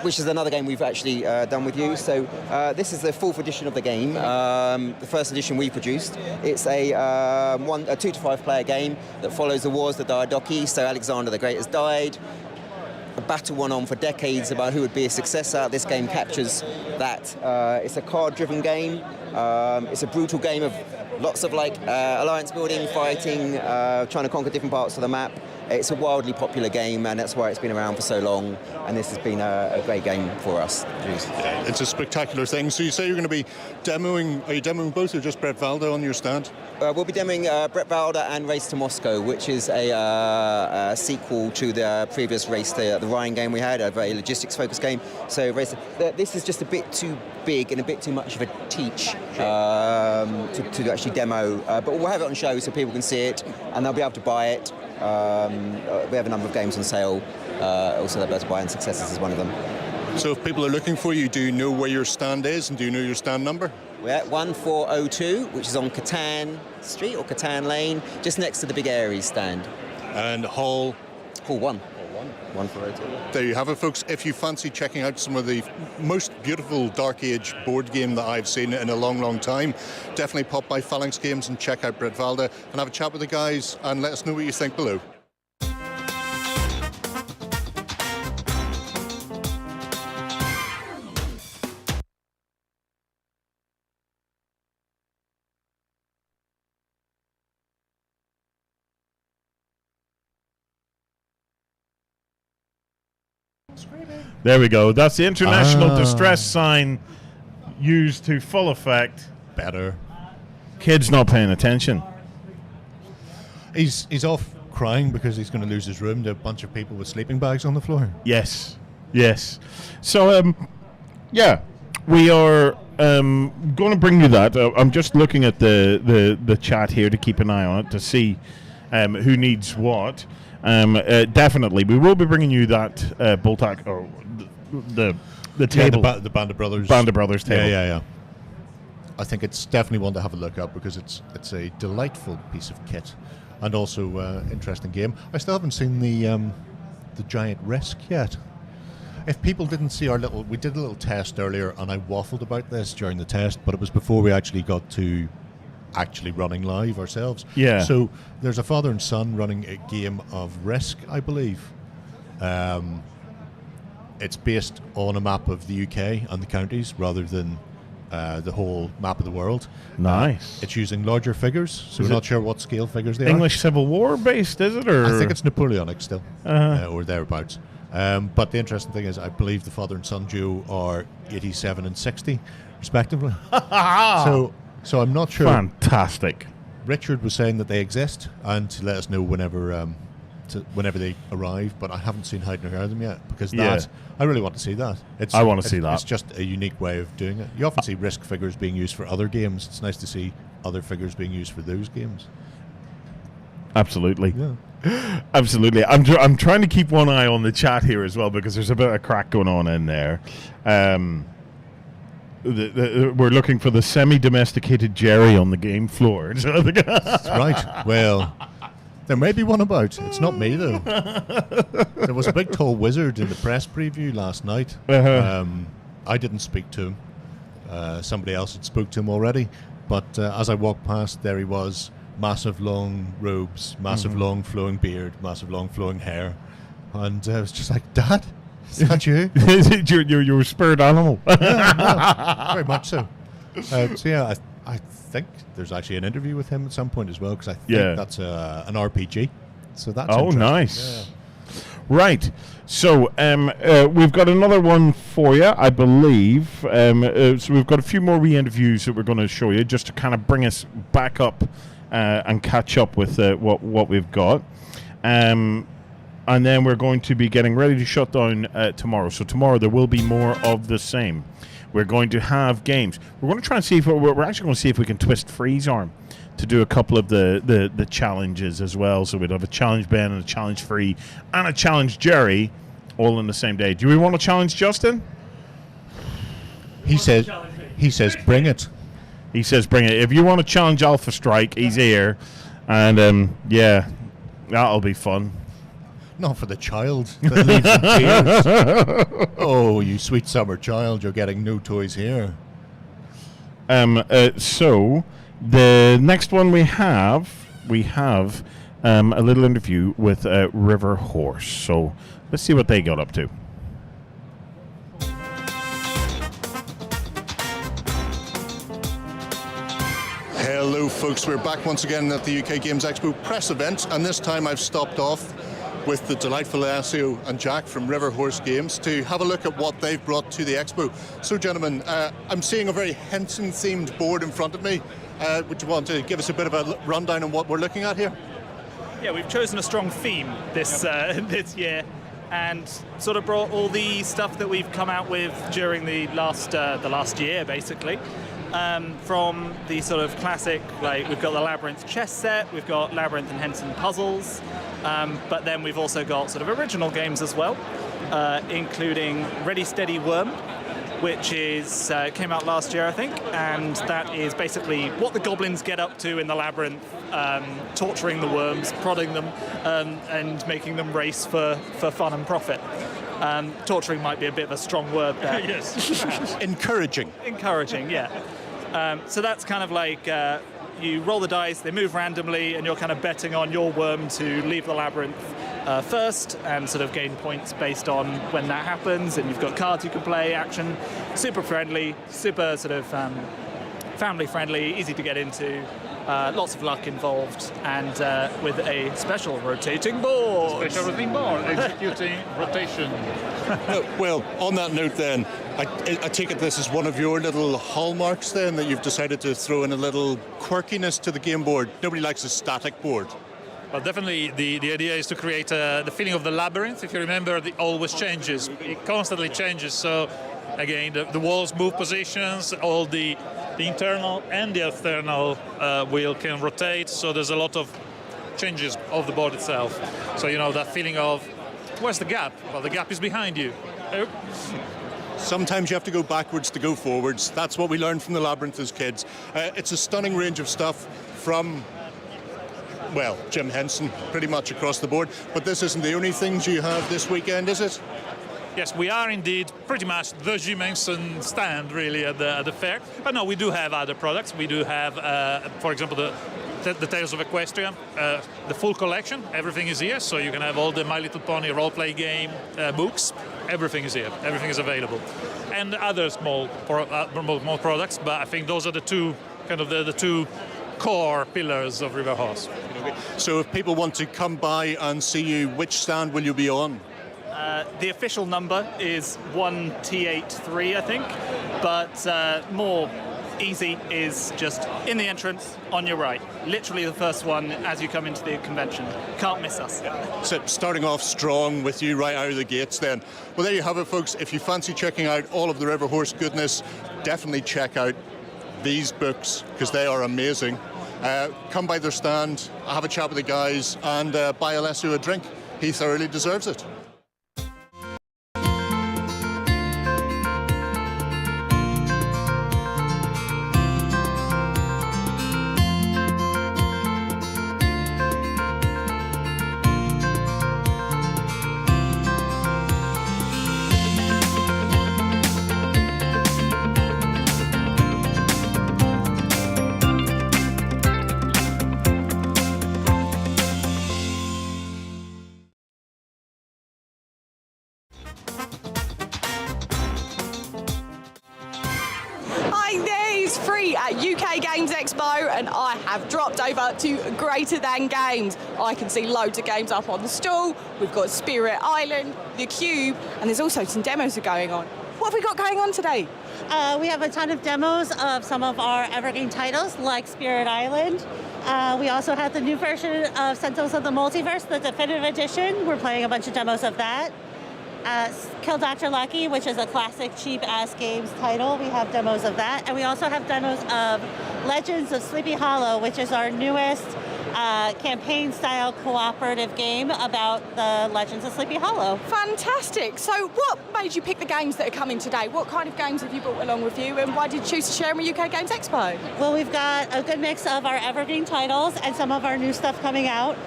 Which is another game we've actually done with you. So this is the 4th edition of the game, the first edition we produced. It's a 2 to 5 player game that follows the wars of the Diadochi. So Alexander the Great has died. A battle went on for decades about who would be a successor. This game captures that. It's a card-driven game. It's a brutal game of lots of alliance building, fighting, trying to conquer different parts of the map. It's a wildly popular game, and that's why it's been around for so long, and this has been a great game for us. It's a spectacular thing. So you say you're going to be demoing, are you demoing both or just Brett Wilder on your stand? We'll be demoing Brett Wilder and Race to Moscow, which is a sequel to the previous Race, the Rhine game we had, a very logistics-focused game. So this is just a bit too big and a bit too much of a teach to actually demo, but we'll have it on show so people can see it, and they'll be able to buy it. We have a number of games on sale, also they'll be able to buy, and Successors is one of them. So if people are looking for you, do you know where your stand is, and do you know your stand number? We're at 1402, which is on Catan Street or Catan Lane, just next to the big Aries stand. And Hall 1. One for OT. There you have it, folks. If you fancy checking out some of the most beautiful Dark Age board game that I've seen in a long, long time, definitely pop by Phalanx Games and check out Brett Valda and have a chat with the guys and let us know what you think below. There we go. That's the international distress sign used to full effect. Better. Kid's not paying attention. He's off crying because he's going to lose his room to a bunch of people with sleeping bags on the floor. Yes. So, yeah, we are going to bring you that. I'm just looking at the chat here to keep an eye on it to see who needs what. Definitely, we will be bringing you that Boltac or the table, the Band of Brothers table. Yeah. I think it's definitely one to have a look at because it's a delightful piece of kit and also interesting game. I still haven't seen the giant Risk yet. If people didn't see we did a little test earlier, and I waffled about this during the test, but it was before we actually got to actually running live ourselves. Yeah. So there's a father and son running a game of Risk, I believe. It's based on a map of the UK and the counties rather than the whole map of the world. Nice. It's using larger figures, so we're not sure what scale figures they English Civil War based, is it? Or I think it's Napoleonic still, or thereabouts. But the interesting thing is, I believe the father and son duo are 87 and 60, respectively. So I'm not sure. Fantastic. Richard was saying that they exist and to let us know whenever they arrive, but I haven't seen hide nor hair of them yet because I really want to see that. I want to see that. It's just a unique way of doing it. You often see Risk figures being used for other games. It's nice to see other figures being used for those games. Absolutely. Yeah. Absolutely. I'm trying to keep one eye on the chat here as well because there's a bit of crack going on in there. We're looking for the semi-domesticated Jerry on the game floor. That's right. Well, there may be one about. It's not me, though. There was a big tall wizard in the press preview last night. I didn't speak to him. Somebody else had spoke to him already. But as I walked past, there he was. Massive long robes, massive long flowing beard, massive long flowing hair. And I was just like, Dad, is that you? You're a spirit animal. Yeah, very much so. I think there's actually an interview with him at some point as well, because I think that's an RPG. So that's nice. Yeah. Right. So we've got another one for you, I believe. So we've got a few more re-interviews that we're going to show you just to kind of bring us back up and catch up with what we've got. And then we're going to be getting ready to shut down tomorrow. So tomorrow there will be more of the same. We're going to have games. We're going to try and see if we're actually going to see if we can twist Free's arm to do a couple of the challenges as well. So we'd have a challenge Ben and a challenge Free and a challenge Jerry all in the same day. Do we want to challenge Justin? He says bring it. He says bring it. If you want to challenge Alpha Strike, he's here. And yeah, that'll be fun. Not for the child that leaves in tears. Oh, you sweet summer child, you're getting no toys here. So the next one we have a little interview with River Horse. So let's see what they got up to. Hello folks, we're back once again at the UK Games Expo press event, and this time I've stopped off with the delightful Alessio and Jack from River Horse Games to have a look at what they've brought to the expo. So gentlemen, I'm seeing a very Henson themed board in front of me. Would you want to give us a bit of a rundown on what we're looking at here? Yeah, we've chosen a strong theme this year and sort of brought all the stuff that we've come out with during the last year basically. From the sort of classic, like we've got the Labyrinth chess set, we've got Labyrinth and Henson puzzles, but then we've also got sort of original games as well, including Ready Steady Worm, which is came out last year, I think, and that is basically what the goblins get up to in the labyrinth, torturing the worms, prodding them, and making them race for fun and profit. Torturing might be a bit of a strong word there. Yes. Encouraging. Encouraging, yeah. So that's kind of like you roll the dice, they move randomly, and you're kind of betting on your worm to leave the labyrinth first and sort of gain points based on when that happens. And you've got cards you can play, action, super friendly, super sort of family friendly, easy to get into. Lots of luck involved, and with a special rotating board. Executing rotation. Well, on that note then, I take it this is one of your little hallmarks then, that you've decided to throw in a little quirkiness to the game board. Nobody likes a static board. Well, definitely the idea is to create the feeling of the labyrinth. If you remember, it always changes. It constantly changes. So again, the walls move positions, all the internal and the external wheel can rotate, so there's a lot of changes of the board itself. So you know that feeling of, where's the gap? Well, the gap is behind you. Sometimes you have to go backwards to go forwards. That's what we learned from the Labyrinth as kids. It's a stunning range of stuff from, well, Jim Henson, pretty much across the board. But this isn't the only things you have this weekend, is it? Yes, we are indeed pretty much the Jim Henson stand, really, at the fair. But no, we do have other products. We do have, for example, the Tales of Equestria, the full collection. Everything is here, so you can have all the My Little Pony role-play game books. Everything is here. Everything is available. And other small products, but I think those are the two, kind of the two core pillars of River Horse. So if people want to come by and see you, which stand will you be on? The official number is 1T83, I think, but more easy is just in the entrance on your right. Literally the first one as you come into the convention. Can't miss us. So starting off strong with you right out of the gates then. Well, there you have it, folks. If you fancy checking out all of the River Horse goodness, definitely check out these books because they are amazing. Come by their stand, have a chat with the guys, and buy Alessio a drink. He thoroughly deserves it. At UK Games Expo, and I have dropped over to Greater Than Games. I can see loads of games up on the stall. We've got Spirit Island, The Cube, and there's also some demos going on. What have we got going on today? We have a ton of demos of some of our evergreen titles like Spirit Island. We also have the new version of Sentinels of the Multiverse, the Definitive Edition. We're playing a bunch of demos of that. Kill Dr. Lucky, which is a classic cheap-ass games title. We have demos of that. And we also have demos of Legends of Sleepy Hollow, which is our newest campaign-style cooperative game about the Legends of Sleepy Hollow. Fantastic. So what made you pick the games that are coming today? What kind of games have you brought along with you, and why did you choose to share them with UK Games Expo? Well, we've got a good mix of our evergreen titles and some of our new stuff coming out.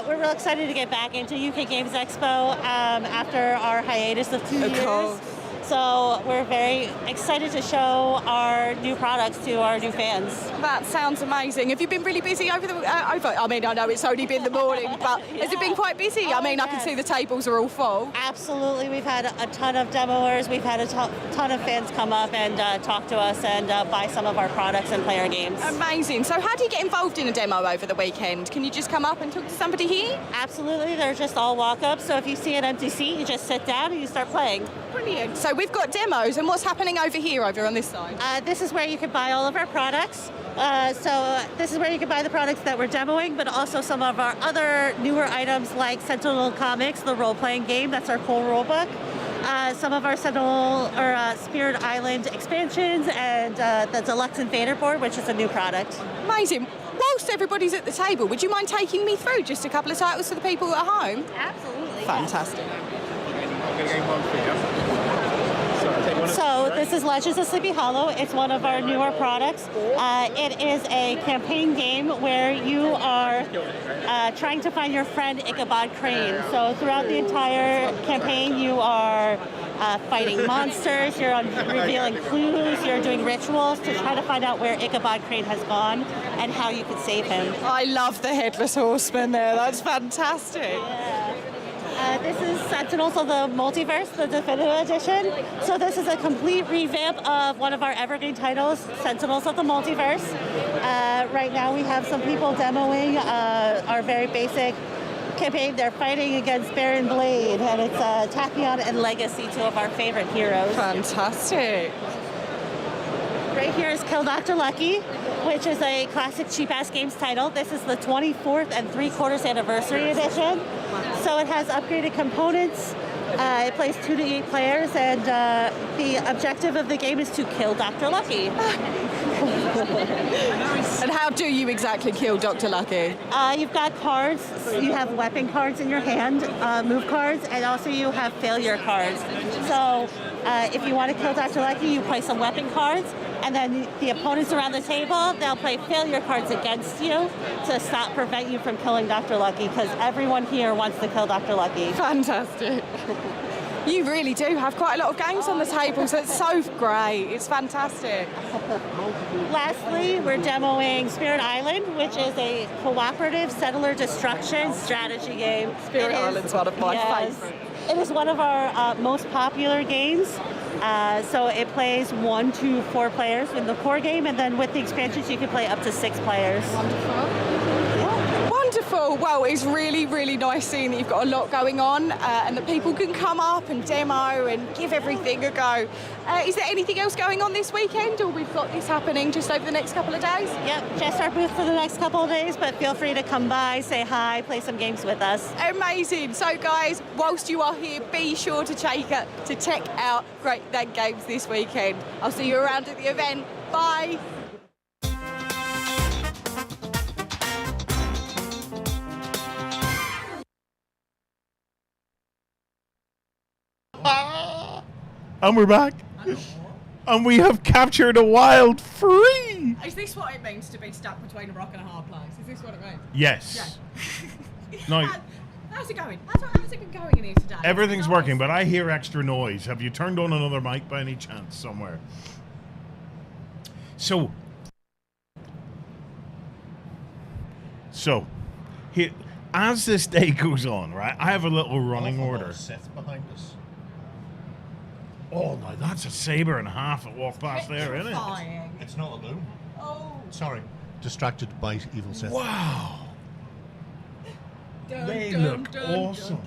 We're real excited to get back into UK Games Expo after our hiatus of 2 years. Cool. So we're very excited to show our new products to our new fans. That sounds amazing. Have you been really busy over the I mean, I know it's only been the morning, but has it been quite busy? I mean, I can see the tables are all full. Absolutely. We've had a ton of demoers. We've had a ton of fans come up and talk to us and buy some of our products and play our games. Amazing. So how do you get involved in a demo over the weekend? Can you just come up and talk to somebody here? Absolutely. They're just all walk-ups. So if you see an empty seat, you just sit down and you start playing. Brilliant. So we've got demos, and what's happening over here, over on this side? This is where you can buy all of our products. So this is where you can buy the products that we're demoing, but also some of our other newer items like Sentinel Comics, the role-playing game. That's our full rulebook. Some of our Sentinel or Spirit Island expansions, and the Deluxe Invader board, which is a new product. Amazing. Whilst everybody's at the table, would you mind taking me through just a couple of titles for the people at home? Absolutely. Fantastic. Sorry. So this is Legends of Sleepy Hollow. It's one of our newer products. It is a campaign game where you are trying to find your friend Ichabod Crane. So throughout the entire campaign, you are fighting monsters, you're revealing clues, you're doing rituals to try to find out where Ichabod Crane has gone and how you could save him. I love the Headless Horseman there. That's fantastic. Yeah. This is Sentinels of the Multiverse, the Definitive Edition. So this is a complete revamp of one of our evergreen titles, Sentinels of the Multiverse. Right now we have some people demoing our very basic campaign. They're fighting against Baron Blade, and it's Tachyon and Legacy, two of our favorite heroes. Fantastic. Right here is Kill Dr. Lucky, which is a classic cheap-ass games title. This is the 24th and 3/4 anniversary edition. So it has upgraded components. It plays 2 to 8 players, and the objective of the game is to kill Dr. Lucky. And how do you exactly kill Dr. Lucky? You've got cards. You have weapon cards in your hand, move cards, and also you have failure cards. So if you want to kill Dr. Lucky, you play some weapon cards, and then the opponents around the table, they'll play failure cards against you to prevent you from killing Dr. Lucky, because everyone here wants to kill Dr. Lucky. Fantastic. You really do have quite a lot of games on the table, so it's so great. It's fantastic. Lastly, we're demoing Spirit Island, which is a cooperative settler destruction strategy game. Spirit Island's one of my favorites. It is one of our most popular games. So it plays 1 to 4 players in the core game, and then with the expansions you can play up to 6 players. Wonderful. Wonderful. Well, it's really, really nice seeing that you've got a lot going on and that people can come up and demo and give everything a go. Is there anything else going on this weekend, or we've got this happening just over the next couple of days? Yep, just our booth for the next couple of days, but feel free to come by, say hi, play some games with us. Amazing. So guys, whilst you are here, be sure to check out Great Than Games this weekend. I'll see you around at the event. Bye. And we're back. And we have captured a wild free. Is this what it means to be stuck between a rock and a hard place? Is this what it means? Yes. Yeah. No. How's it going? How's it been going in here today? Everything's working, but I hear extra noise. Have you turned on another mic by any chance somewhere? So here, as this day goes on, right, I have a little running order. Sith behind us. Oh, no, that's a saber and a half that walked past there, isn't it? It's not a loom. Oh. Sorry. Distracted by evil Sith. Wow. They look awesome.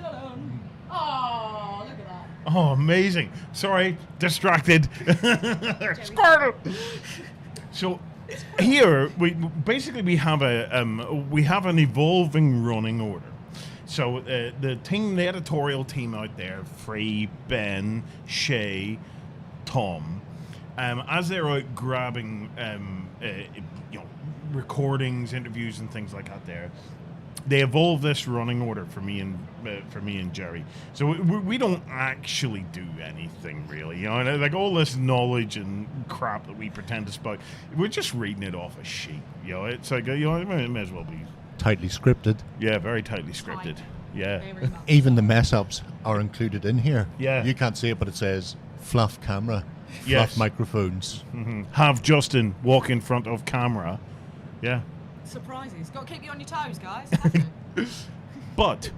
Oh, look at that. Oh, amazing. Sorry, distracted. Squirtle. So here we have an evolving running order. So the editorial team out there, Free, Ben, Shay, Tom, as they're out grabbing recordings, interviews, and things like that, they evolve this running order for me and Jerry. So we don't actually do anything really, like all this knowledge and crap that we pretend to spout. We're just reading it off a sheet, It's like it may as well be Tightly scripted. Yeah, very tightly scripted. Yeah. Even the mess ups are included in here. Yeah. You can't see it, but it says fluff camera, fluff Yes. microphones. Mm-hmm. Have Justin walk in front of camera. Yeah. Surprises. Got to keep you on your toes, guys. But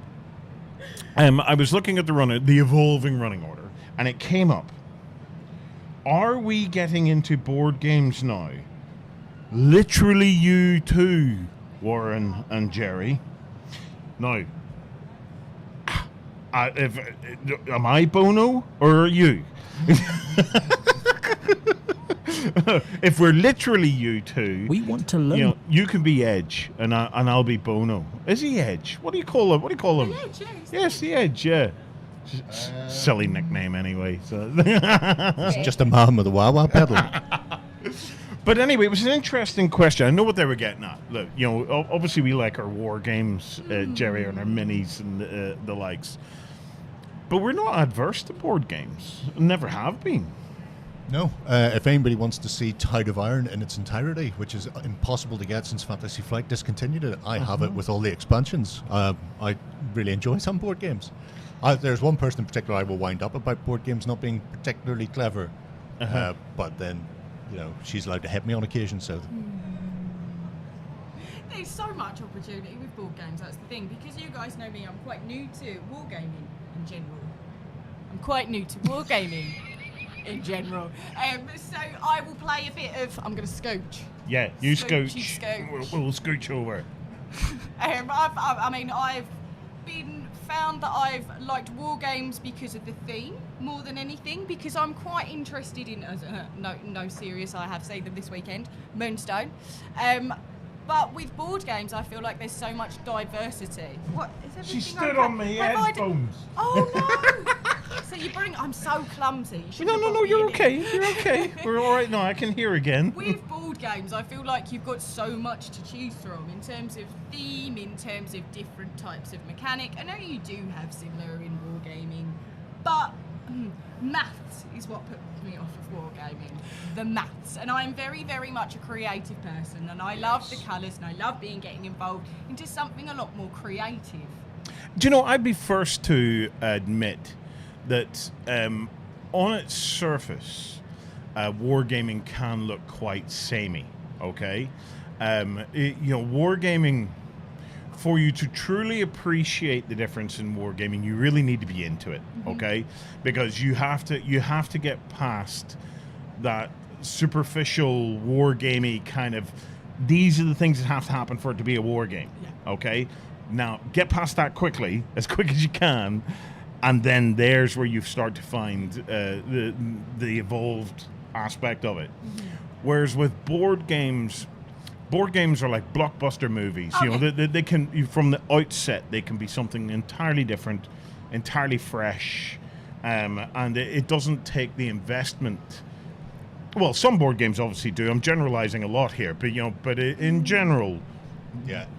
I was looking at the evolving running order, and it came up. Are we getting into board games now? Literally you too, Warren and Jerry. Now, am I Bono or are you? If we're literally you two, we want to learn. You can be Edge, and I'll be Bono. Is he Edge? What do you call him? The Edge, Yes, the Edge. Yeah. Silly nickname anyway. So. It's just a man with a wah-wah pedal. But anyway, it was an interesting question. I know what they were getting at. Look, obviously we like our war games, Jerry, and our minis and the likes. But we're not adverse to board games. Never have been. No. If anybody wants to see Tide of Iron in its entirety, which is impossible to get since Fantasy Flight discontinued it, I have it with all the expansions. I really enjoy some board games. There's one person in particular I will wind up about board games not being particularly clever, but then, she's allowed to hit me on occasion, so... There's so much opportunity with board games, that's the thing, because you guys know me, I'm quite new to wargaming in general. So I will play a bit of... I'm going to scooch. Yeah, you Scooch. scooch. We'll scooch over. I've been found that I've liked war games because of the theme more than anything, because I'm quite interested in... no, serious, I have seen them this weekend. Moonstone. But with board games, I feel like there's so much diversity. What is everything? She stood on me headphones. Oh no! So you bring. I'm so clumsy. No, you're okay. You're okay. We're all right now. I can hear again. With board games, I feel like you've got so much to choose from in terms of theme, in terms of different types of mechanic. I know you do have similar in wargaming, but maths is what puts me off of wargaming. The maths, and I'm very, very much a creative person, and I love the colours, and I love getting involved into something a lot more creative. Do you know, I'd be first to admit that on its surface, wargaming can look quite samey, okay? Wargaming, for you to truly appreciate the difference in wargaming, you really need to be into it, okay? Because you have to get past that superficial wargamey kind of, these are the things that have to happen for it to be a war game, okay? Now, get past that quickly, as quick as you can, and then there's where you start to find the evolved aspect of it. Whereas with board games are like blockbuster movies. They can, from the outset, they can be something entirely different, entirely fresh, and it doesn't take the investment. Well, some board games obviously do. I'm generalizing a lot here, but in general,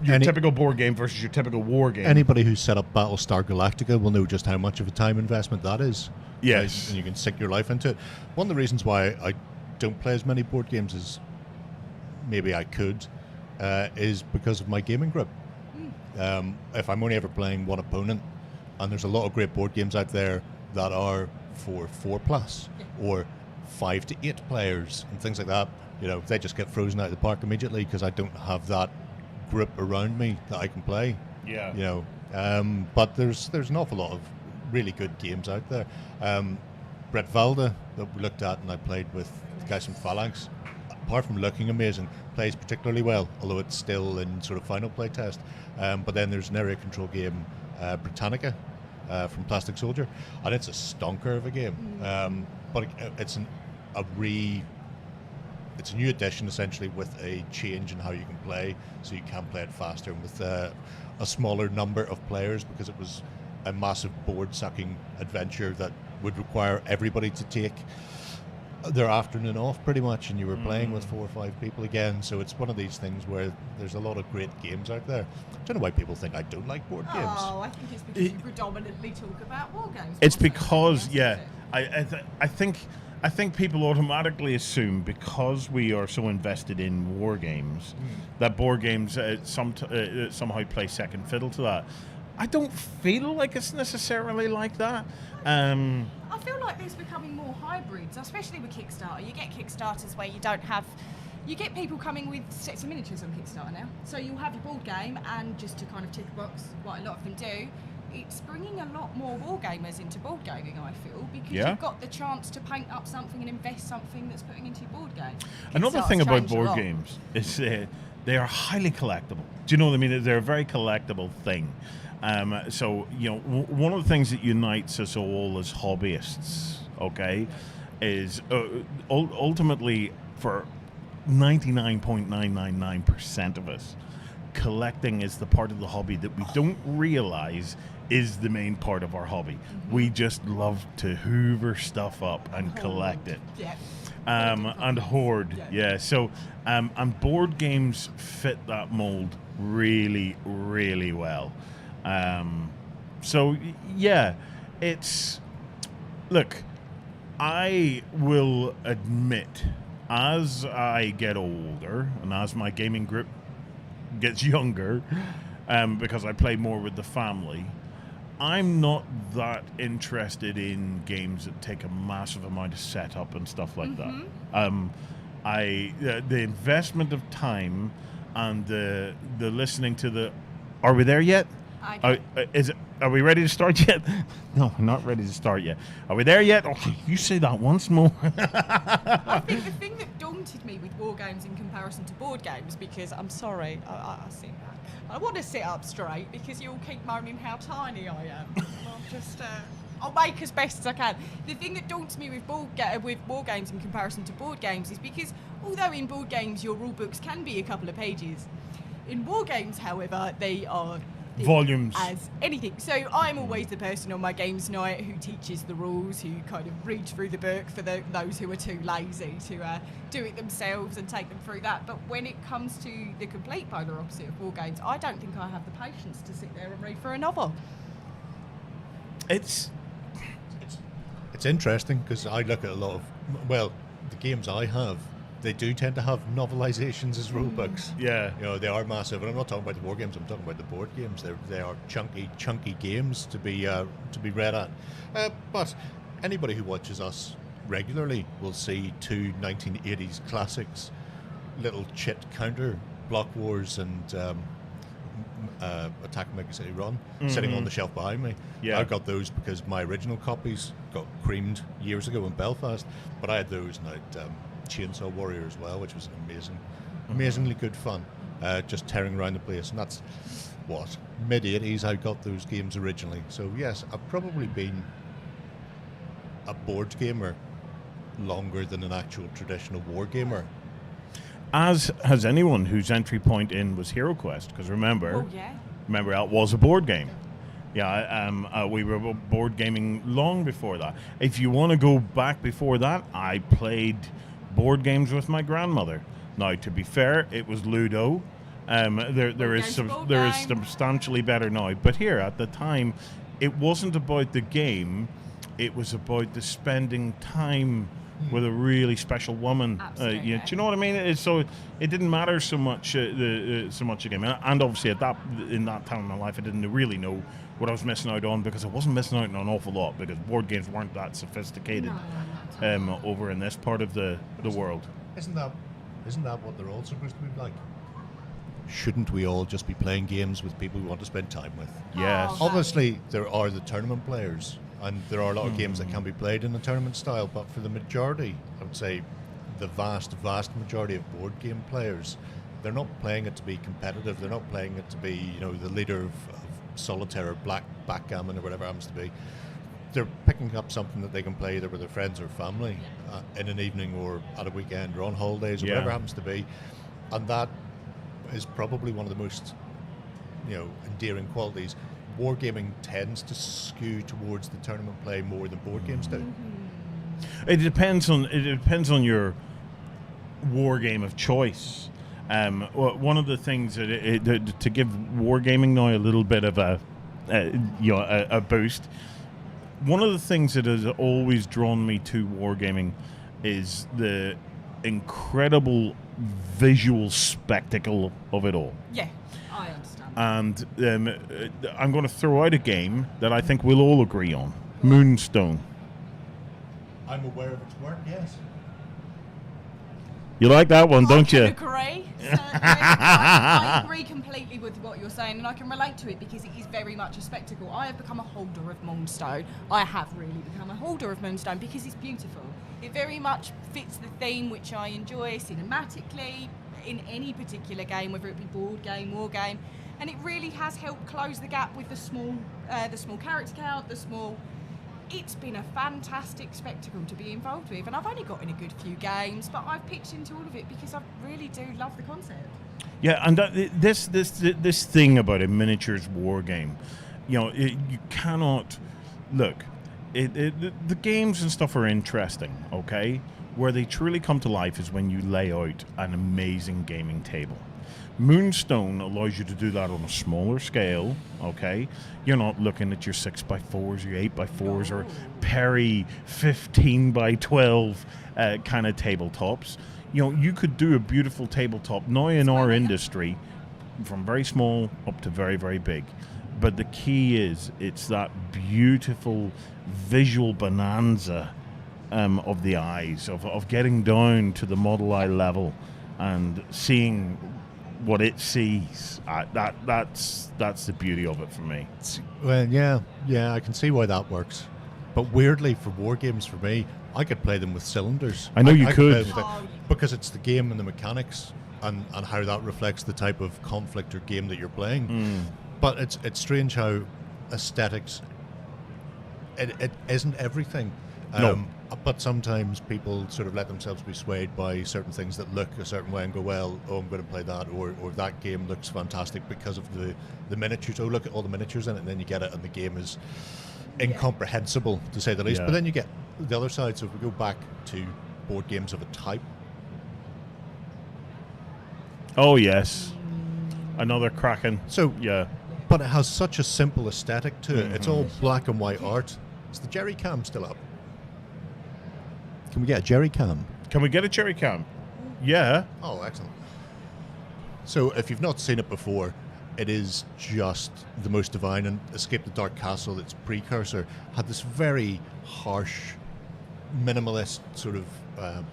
your typical board game versus your typical war game. Anybody who's set up Battlestar Galactica will know just how much of a time investment that is. Yes. And you can sink your life into it. One of the reasons why I don't play as many board games as maybe I could is because of my gaming group. If I'm only ever playing one opponent, and there's a lot of great board games out there that are for 4+ or 5 to 8 players and things like that, they just get frozen out of the park immediately because I don't have that group around me that I can play. But there's an awful lot of really good games out there. Brett Valda that we looked at and I played with the guys from Phalanx, apart from looking amazing, plays particularly well, although it's still in sort of final play test. But then there's an area control game, Britannica, from Plastic Soldier, and it's a stonker of a game. But it's a new edition essentially with a change in how you can play, so you can play it faster and with a smaller number of players, because it was a massive board-sucking adventure that would require everybody to take their afternoon off pretty much, and you were playing with 4 or 5 people again. So it's one of these things where there's a lot of great games out there. I don't know why people think I don't like board games. Oh, I think it's because you predominantly talk about war games. It's because, I think people automatically assume, because we are so invested in war games, that board games somehow play second fiddle to that. I don't feel like it's necessarily like that. I feel like there's becoming more hybrids, especially with Kickstarter. You get Kickstarters where you get people coming with sets of miniatures on Kickstarter now. So you'll have your board game, and just to kind of tick a box, what a lot of them do, it's bringing a lot more war gamers into board gaming, I feel, because you've got the chance to paint up something and invest something that's putting into your board game. Another thing about board games is they are highly collectible. Do you know what I mean? They're a very collectible thing. So, one of the things that unites us all as hobbyists, okay, is ultimately, for 99.999% of us, collecting is the part of the hobby that we don't realize is the main part of our hobby. We just love to hoover stuff up and collect it. And hoard. So, and board games fit that mold really, really well. It's, look, I will admit, as I get older and as my gaming group gets younger, because I play more with the family, I'm not that interested in games that take a massive amount of setup and stuff like that. The investment of time and the listening to the. Are we there yet? Are we ready to start yet? No, we're not ready to start yet. Are we there yet? Oh, you say that once more. I think the thing that daunted me with war games in comparison to board games, because I'm sorry, I sit back. I want to sit up straight because you all keep moaning how tiny I am. I'll make as best as I can. The thing that daunts me with war games in comparison to board games is because although in board games your rule books can be a couple of pages, in war games, however, they are volumes as anything. So I'm always the person on my games night who teaches the rules, who kind of read through the book for those who are too lazy to do it themselves and take them through that. But when it comes to the complete polar opposite of war games, I don't think I have the patience to sit there and read through a novel. It's interesting because I look at a lot of the games I have. They do tend to have novelizations as rule books. Yeah, they are massive, and I'm not talking about the war games. I'm talking about the board games. They are chunky games to be read at. But anybody who watches us regularly will see two 1980s classics, little chit counter, Block Wars and Attack Mega City Run, sitting on the shelf behind me. Yeah. I got those because my original copies got creamed years ago in Belfast, but I had those and I had Chainsaw Warrior as well, which was amazingly good fun, just tearing around the place. And that's mid-80s I got those games originally. So yes, I've probably been a board gamer longer than an actual traditional war gamer. As has anyone whose entry point in was Hero Quest, because remember that was a board game. Yeah, we were board gaming long before that. If you want to go back before that, I played board games with my grandmother. Now, to be fair, it was Ludo. There is substantially better now. But here, at the time, it wasn't about the game. It was about the spending time with a really special woman. Do you know what I mean? So it didn't matter so much the game. And obviously, in that time of my life, I didn't really know what I was missing out on, because I wasn't missing out on an awful lot, because board games weren't that sophisticated over in this part of the world. Isn't that what they're all supposed to be like? Shouldn't we all just be playing games with people we want to spend time with? Yes. Obviously, there are the tournament players, and there are a lot of games that can be played in a tournament style, but for the majority, I would say the vast majority of board game players, they're not playing it to be competitive. They're not playing it to be, the leader of solitaire or backgammon or whatever it happens to be. They're picking up something that they can play either with their friends or family in an evening or at a weekend or on holidays or whatever it happens to be. And that is probably one of the most, endearing qualities. Wargaming tends to skew towards the tournament play more than board games do. It depends on your war game of choice. One of the things that to give wargaming now a little bit of a boost. One of the things that has always drawn me to wargaming is the incredible visual spectacle of it all. Yeah, I understand. And I'm going to throw out a game that I think we'll all agree on: Moonstone. I'm aware of its work. Yes. You like that one, don't you? I agree. I agree completely with what you're saying, and I can relate to it because it is very much a spectacle. I have become a holder of Moonstone. I have really become a holder of Moonstone because it's beautiful. It very much fits the theme which I enjoy cinematically in any particular game, whether it be board game, war game, and it really has helped close the gap with the small character count, It's been a fantastic spectacle to be involved with, and I've only got in a good few games, but I've pitched into all of it because I really do love the concept. Yeah, and this thing about a miniatures war game, you cannot look. The games and stuff are interesting, okay? Where they truly come to life is when you lay out an amazing gaming table. Moonstone allows you to do that on a smaller scale, okay? You're not looking at your 6x4s, your 8x4s, or Perry 15x12 kind of tabletops. You know, you could do a beautiful tabletop now in our industry from very small up to very, very big. But the key is it's that beautiful visual bonanza of the eyes, of getting down to the model eye level and seeing what it sees. That's the beauty of it for me. Well, yeah, I can see why that works. But weirdly, for war games, for me, I could play them with cylinders. I know you could could. play them because it's the game and the mechanics and how that reflects the type of conflict or game that you're playing. But it's strange how aesthetics, it isn't everything. No. But sometimes people sort of let themselves be swayed by certain things that look a certain way and go, well, I'm going to play that, or that game looks fantastic because of the miniatures. Oh, look at all the miniatures in it, and then you get it, and the game is incomprehensible, to say the least. Yeah. But then you get the other side. So if we go back to board games of a type. Oh, yes. Another Kraken. So, yeah. But it has such a simple aesthetic to it. It's all black and white art. Is the Jerry Cam still up? Can we get a Jerry Cam? Can we get a Jerry Cam? Yeah. Oh, excellent. So if you've not seen it before, it is just the most divine. And Escape the Dark Castle, its precursor, had this very harsh, minimalist sort of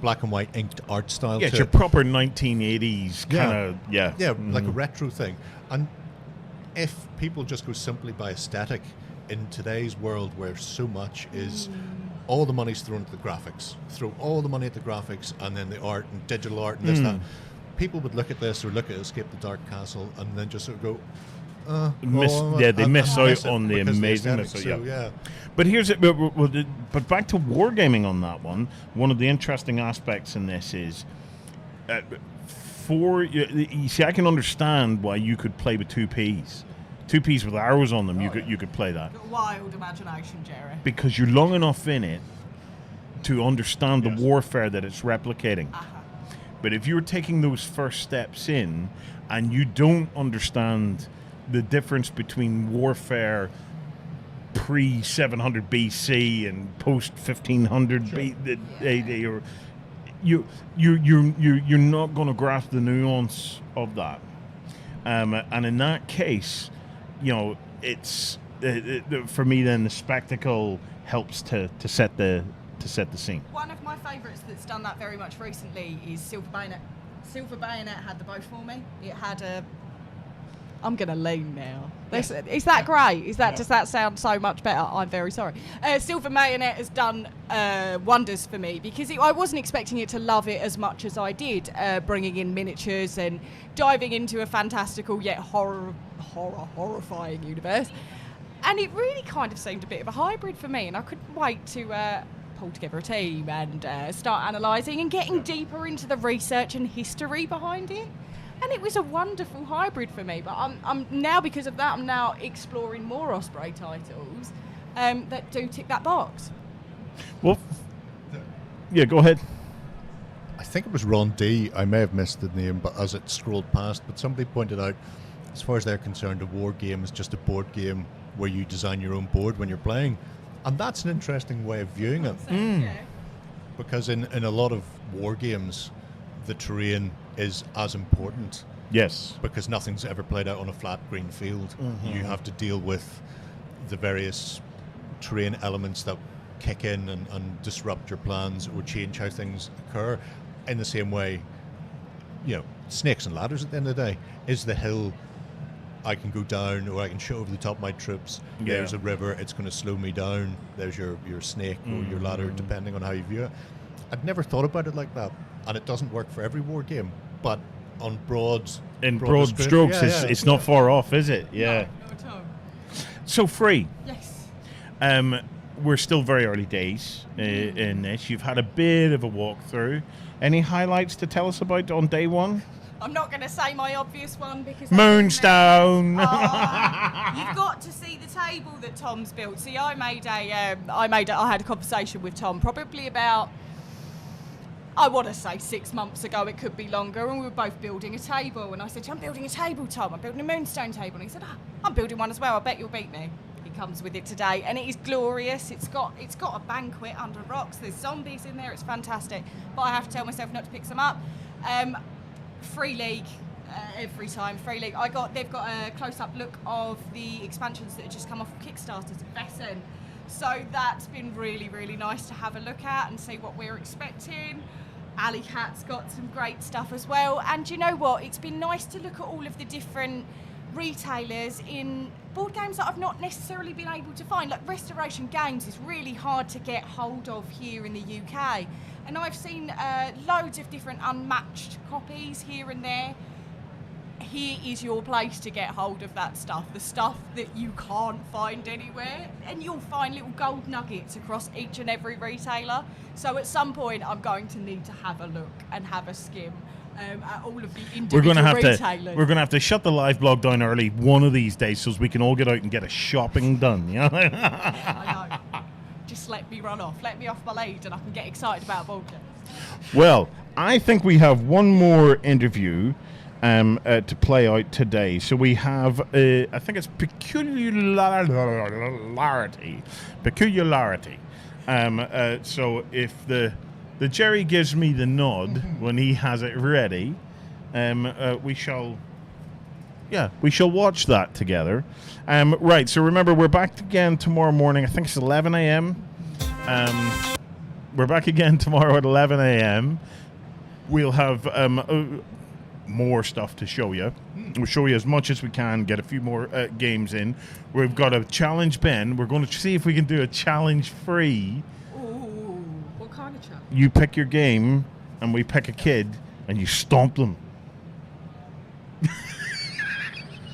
black and white inked art style. Yeah, to it's your it. proper 1980s kind of, Yeah, like a retro thing. And if people just go simply by aesthetic in today's world where so much is all the money's thrown at the graphics, throw all the money at the graphics and then the art and digital art and this, that, people would look at this or look at Escape the Dark Castle and then just sort of go, they miss out on the amazingness. Yeah. But here's it. But back to wargaming on that one. One of the interesting aspects in this is, you see, I can understand why you could play with 2Ps. 2Ps with arrows on them. You could play that Wild imagination, Jerry. because you're long enough in it to understand the warfare that it's replicating. But if you're taking those first steps in and you don't understand the difference between warfare pre-700 BC and post-1500 AD, you're not going to grasp the nuance of that. And in that case, you know, it's for me then the spectacle helps to set the scene. One of my favourites that's done that very much recently is Silver Bayonet. Silver Bayonet had the both for me. It had a... I'm going to lean now. Is that great? Does that sound so much better? I'm very sorry. Silver Bayonet has done wonders for me because I wasn't expecting it to love it as much as I did, bringing in miniatures and diving into a fantastical yet horrifying universe. And it really kind of seemed a bit of a hybrid for me, and I couldn't wait to pull together a team and start analysing and getting deeper into the research and history behind it. And it was a wonderful hybrid for me. But I'm now, because of that, I'm now exploring more Osprey titles that do tick that box. Well, yeah, go ahead. I think it was Ron D. I may have missed the name, but as it scrolled past, but somebody pointed out, as far as they're concerned, a war game is just a board game where you design your own board when you're playing. And that's an interesting way of viewing it. Because in a lot of war games, the terrain is as important. Yes. Because nothing's ever played out on a flat green field. You have to deal with the various terrain elements that kick in and disrupt your plans or change how things occur. In the same way, you know, snakes and ladders at the end of the day. Is the hill I can go down or I can shoot over the top of my troops. Yeah. There's a river, it's going to slow me down. There's your snake or your ladder, depending on how you view it. I'd never thought about it like that. And it doesn't work for every war game, but on broad strokes, it's not far off, is it? Yeah. No, at all. So free. Yes. We're still very early days in this. You've had a bit of a walkthrough. Any highlights to tell us about on day one? I'm not going to say my obvious one because... Moonstone! You've got to see the table that Tom's built. See, I had a conversation with Tom probably about I want to say 6 months ago, it could be longer, and we were both building a table. And I said, I'm building a tabletop, I'm building a moonstone table. And he said, I'm building one as well, I bet you'll beat me. He comes with it today, and it is glorious. It's got a banquet under rocks, there's zombies in there, it's fantastic. But I have to tell myself not to pick some up. Free League, every time, Free League. They've got a close-up look of the expansions that have just come off of Kickstarter to Vesson. So that's been really, really nice to have a look at and see what we're expecting. Alley Cat's got some great stuff as well. And you know what? It's been nice to look at all of the different retailers in board games that I've not necessarily been able to find. Like Restoration Games is really hard to get hold of here in the UK. And I've seen loads of different unmatched copies here and there. Here is your place to get hold of that stuff, the stuff that you can't find anywhere, and you'll find little gold nuggets across each and every retailer. So at some point I'm going to need to have a look and have a skim at all of the individual retailers. We're going to have to shut the live blog down early one of these days so we can all get out and get a shopping done. You know? I know. Just let me run off. Let me off my lead and I can get excited about board games. Well, I think we have one more interview to play out today. So we have, I think it's peculiarity. So if the Jerry gives me the nod when he has it ready, we shall watch that together. Right, so remember, we're back again tomorrow morning. I think it's 11 a.m. We're back again tomorrow at 11 a.m. We'll have more stuff to show you. We'll show you as much as we can, get a few more games in. We've got a challenge, Ben. We're going to see if we can do a challenge free. Ooh, what kind of challenge? You pick your game, and we pick a kid, and you stomp them.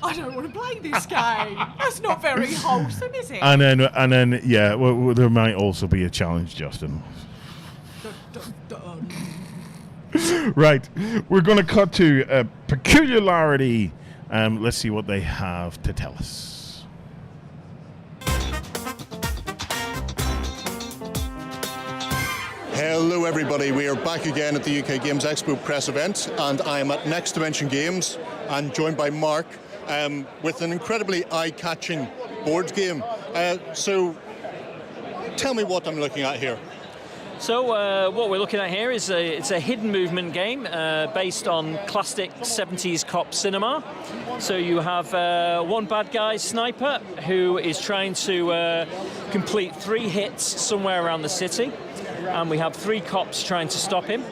I don't want to play this game. That's not very wholesome, is it? And then, yeah, well, there might also be a challenge, Justin. Dun, dun, dun. Right, we're going to cut to peculiarity. Let's see what they have to tell us. Hello everybody, we are back again at the UK Games Expo press event, and I am at Next Dimension Games and joined by Mark with an incredibly eye-catching board game. So tell me what I'm looking at here. So what we're looking at here is it's a hidden movement game based on classic 70s cop cinema. So you have one bad guy, Sniper, who is trying to complete 3 hits somewhere around the city, and we have 3 cops trying to stop him.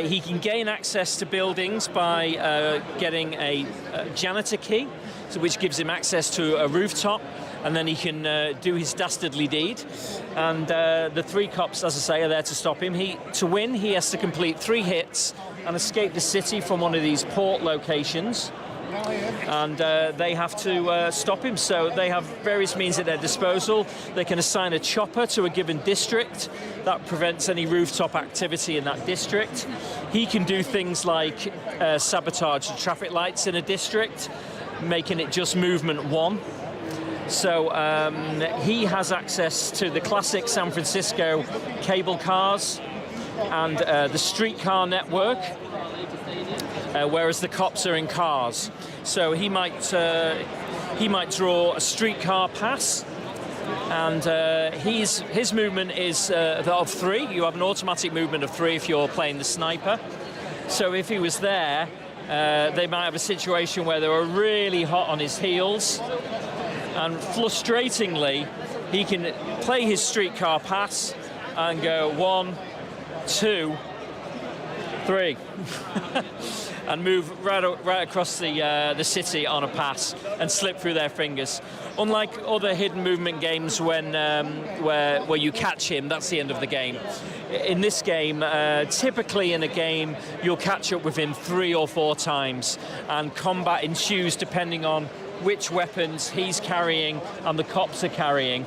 He can gain access to buildings by getting a janitor key, so which gives him access to a rooftop, and then he can do his dastardly deed. And the 3 cops, as I say, are there to stop him. To win, he has to complete 3 hits and escape the city from one of these port locations. And they have to stop him. So they have various means at their disposal. They can assign a chopper to a given district that prevents any rooftop activity in that district. He can do things like sabotage the traffic lights in a district, making it just movement 1. So he has access to the classic San Francisco cable cars and the streetcar network, whereas the cops are in cars. So he might draw a streetcar pass, and his movement is of 3. You have an automatic movement of 3 if you're playing the Sniper. So if he was there, they might have a situation where they were really hot on his heels, and frustratingly, he can play his streetcar pass and go 1, 2, 3, and move right across the city on a pass and slip through their fingers. Unlike other hidden movement games, where you catch him, that's the end of the game. In this game, typically in a game, you'll catch up with him 3 or 4 times, and combat ensues depending on which weapons he's carrying and the cops are carrying.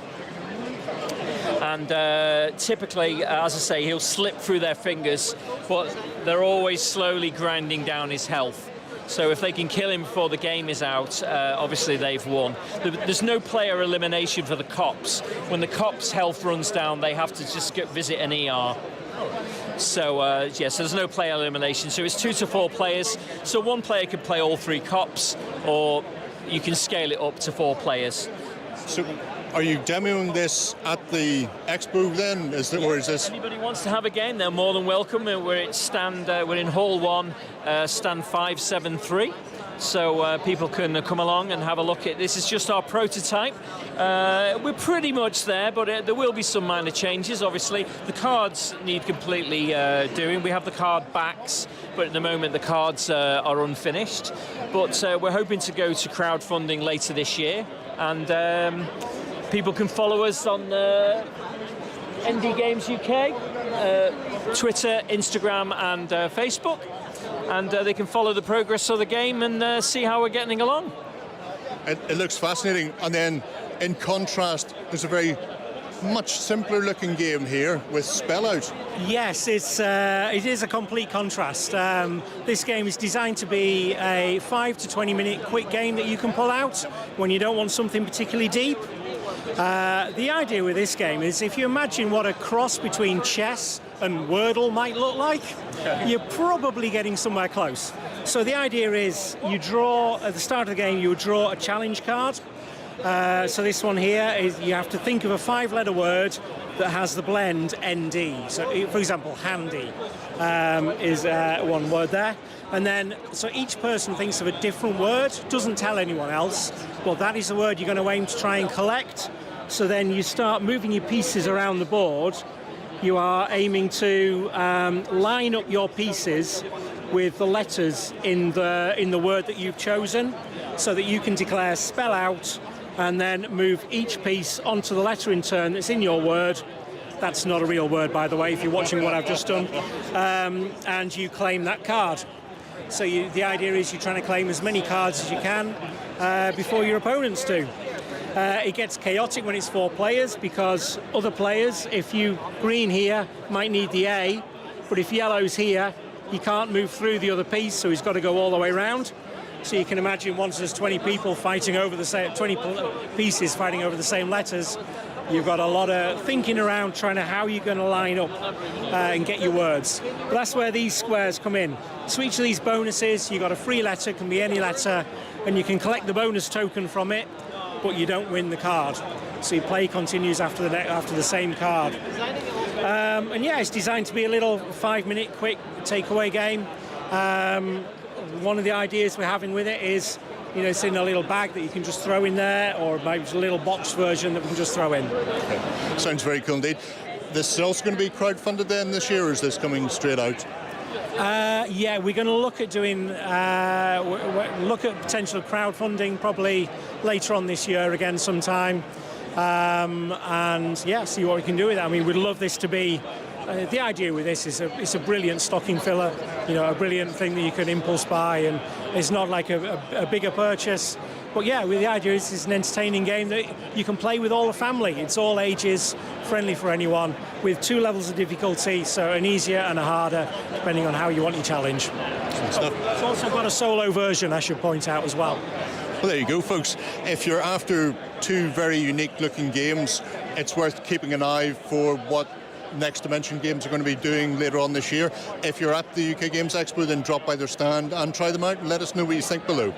And typically, as I say, he'll slip through their fingers, but they're always slowly grinding down his health. So if they can kill him before the game is out, obviously they've won. There's no player elimination for the cops. When the cops' health runs down, they have to just visit an ER. So so there's no player elimination. So it's 2 to 4 players. So one player can play all 3 cops, or you can scale it up to 4 players. So, are you demoing this at the expo then? Or is this? Anybody wants to have a game, they're more than welcome. We're in Hall 1, stand 573. So people can come along and have a look at this. Is just our prototype. We're pretty much there, but there will be some minor changes. Obviously, the cards need completely doing. We have the card backs, but at the moment the cards are unfinished. But we're hoping to go to crowdfunding later this year, and people can follow us on ND Games UK, Twitter, Instagram, and Facebook. And they can follow the progress of the game and see how we're getting along. It looks fascinating. And then, in contrast, there's a very much simpler looking game here with Spell Out. Yes, it is a complete contrast. This game is designed to be a 5 to 20 minute quick game that you can pull out when you don't want something particularly deep. The idea with this game is, if you imagine what a cross between chess and Wordle might look like, you're probably getting somewhere close. So the idea is, you draw, at the start of the game, you would draw a challenge card. So this one here is, you have to think of a 5-letter word that has the blend ND. So, for example, handy is one word there. And then, so each person thinks of a different word, doesn't tell anyone else. Well, that is the word you're going to aim to try and collect. So then you start moving your pieces around the board. You are aiming to line up your pieces with the letters in the word that you've chosen, so that you can declare Spell Out and then move each piece onto the letter in turn that's in your word. That's not a real word, by the way, if you're watching what I've just done. And you claim that card. So the idea is, you're trying to claim as many cards as you can before your opponents do. It gets chaotic when it's 4 players, because other players, if you green here, might need the A, but if yellow's here, he can't move through the other piece, so he's got to go all the way around. So you can imagine, once there's 20 people fighting over the same, 20 pieces fighting over the same letters, you've got a lot of thinking around trying to how you're going to line up and get your words. But that's where these squares come in. So each of these bonuses, you've got a free letter, can be any letter, and you can collect the bonus token from it, but you don't win the card. So your play continues after the same card. And yeah, it's designed to be a little 5-minute quick takeaway game. One of the ideas we're having with it is, it's in a little bag that you can just throw in there, or maybe it's a little box version that we can just throw in. Okay. Sounds very cool indeed. This is also going to be crowdfunded then this year, or is this coming straight out? Yeah, we're going to look at doing look at potential crowdfunding probably later on this year again sometime, and yeah, see what we can do with it. I mean, we'd love this to be. The idea with this is it's a brilliant stocking filler, a brilliant thing that you can impulse buy, and it's not like a bigger purchase. But yeah, the idea is it's an entertaining game that you can play with all the family. It's all ages, friendly for anyone, with 2 levels of difficulty, so an easier and a harder, depending on how you want your challenge. It's also got a solo version, I should point out as well. Well, there you go, folks. If you're after 2 very unique looking games, it's worth keeping an eye for what Next Dimension Games are going to be doing later on this year. If you're at the UK Games Expo, then drop by their stand and try them out and let us know what you think below.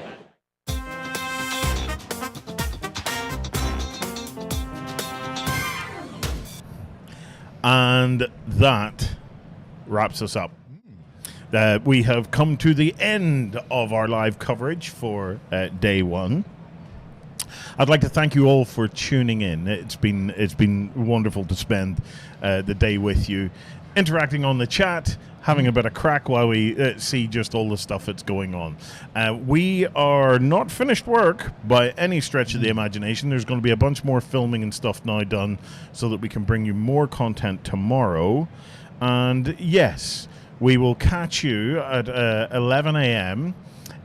And that wraps us up. We have come to the end of our live coverage for day 1. I'd like to thank you all for tuning in. It's been wonderful to spend the day with you, interacting on the chat, having a bit of crack while we see just all the stuff that's going on. We are not finished work by any stretch of the imagination. There's going to be a bunch more filming and stuff now done so that we can bring you more content tomorrow. And yes, we will catch you at 11 a.m.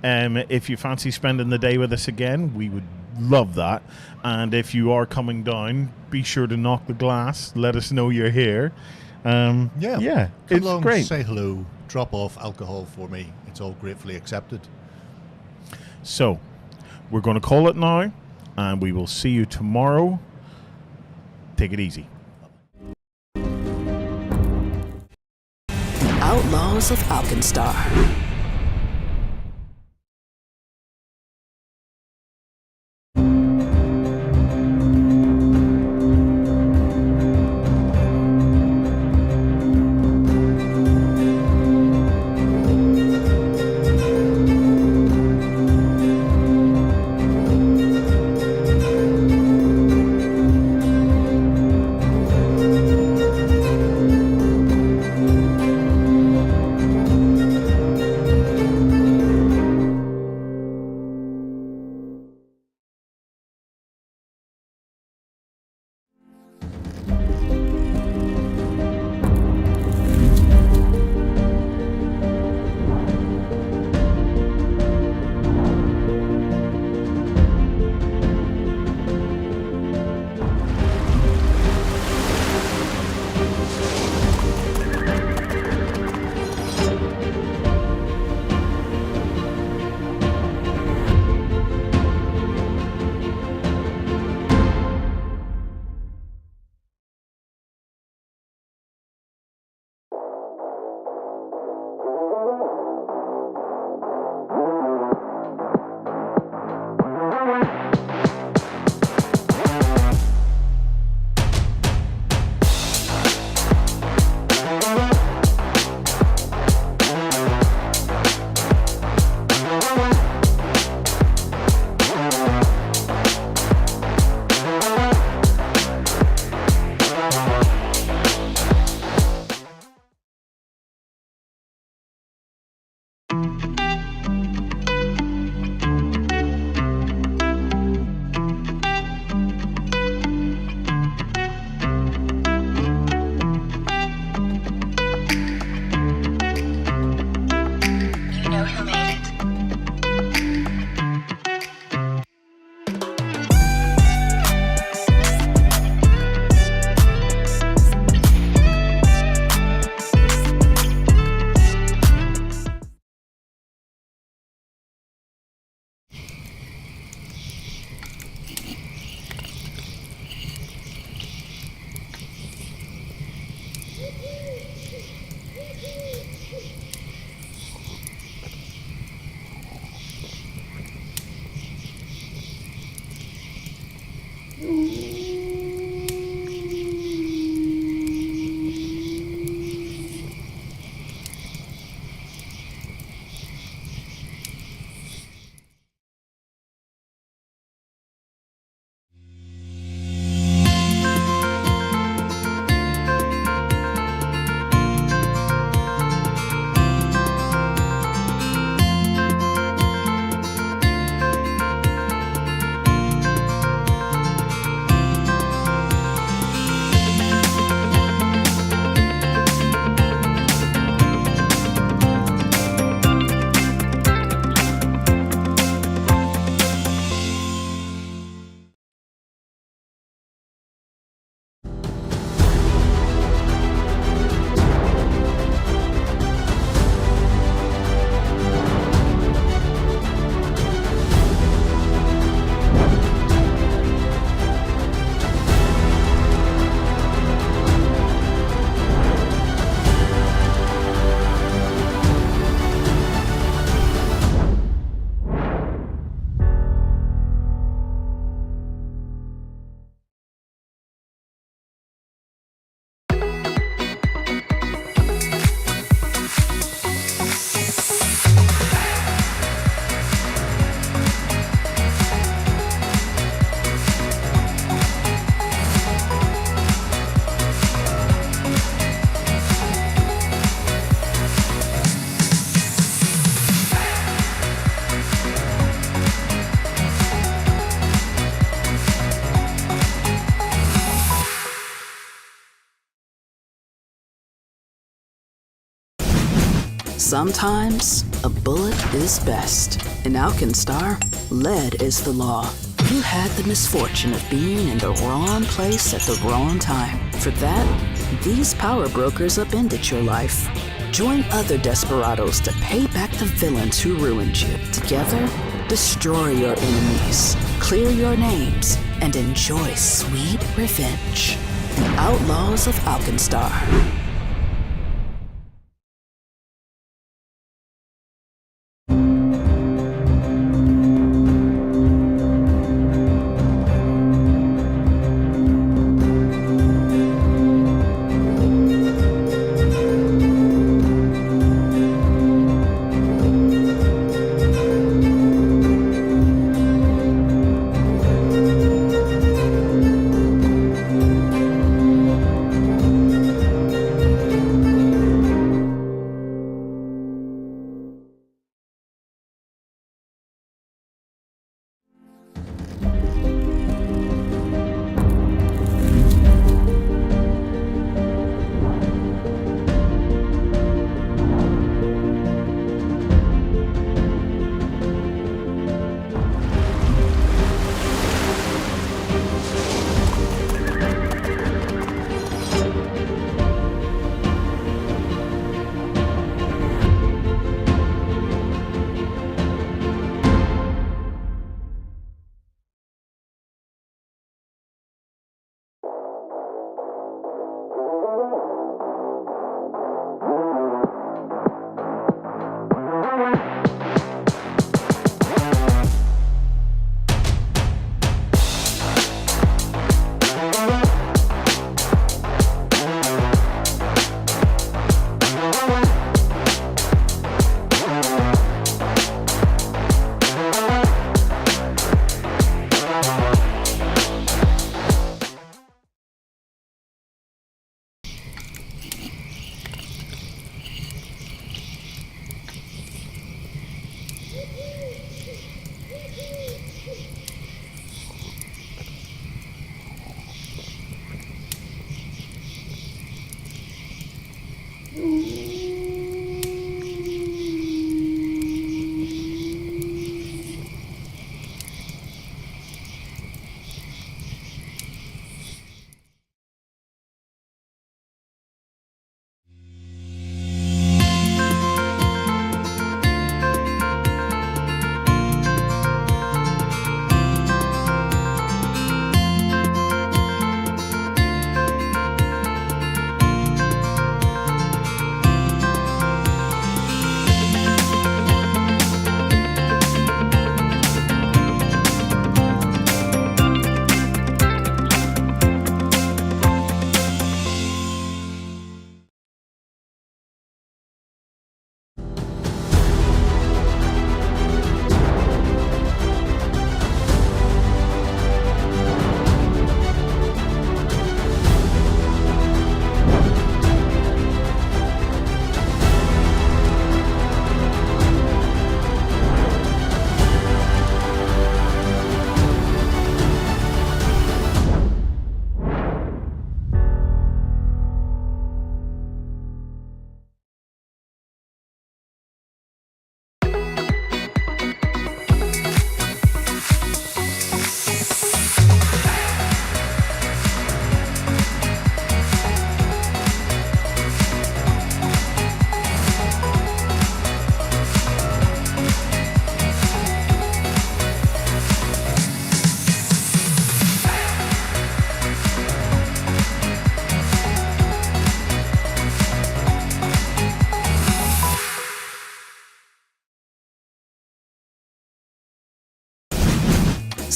If you fancy spending the day with us again, we would love that. And if you are coming down, be sure to knock the glass. Let us know you're here. Come it's along, great. say hello, drop off alcohol for me. It's all gratefully accepted. So, we're going to call it now, and we will see you tomorrow. Take it easy. Outlaws of Alkenstar. Sometimes a bullet is best. In Alkenstar, lead is the law. You had the misfortune of being in the wrong place at the wrong time. For that, these power brokers upended your life. Join other desperados to pay back the villains who ruined you. Together, destroy your enemies, clear your names, and enjoy sweet revenge. Outlaws of Alkenstar.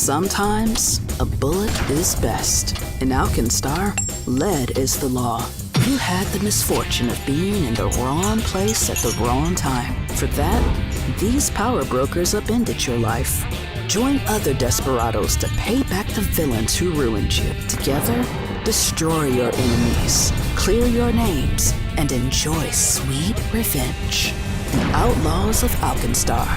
Sometimes a bullet is best. In Alkenstar, lead is the law. You had the misfortune of being in the wrong place at the wrong time. For that, these power brokers upended your life. Join other desperados to pay back the villains who ruined you. Together, destroy your enemies, clear your names, and enjoy sweet revenge. The Outlaws of Alkenstar.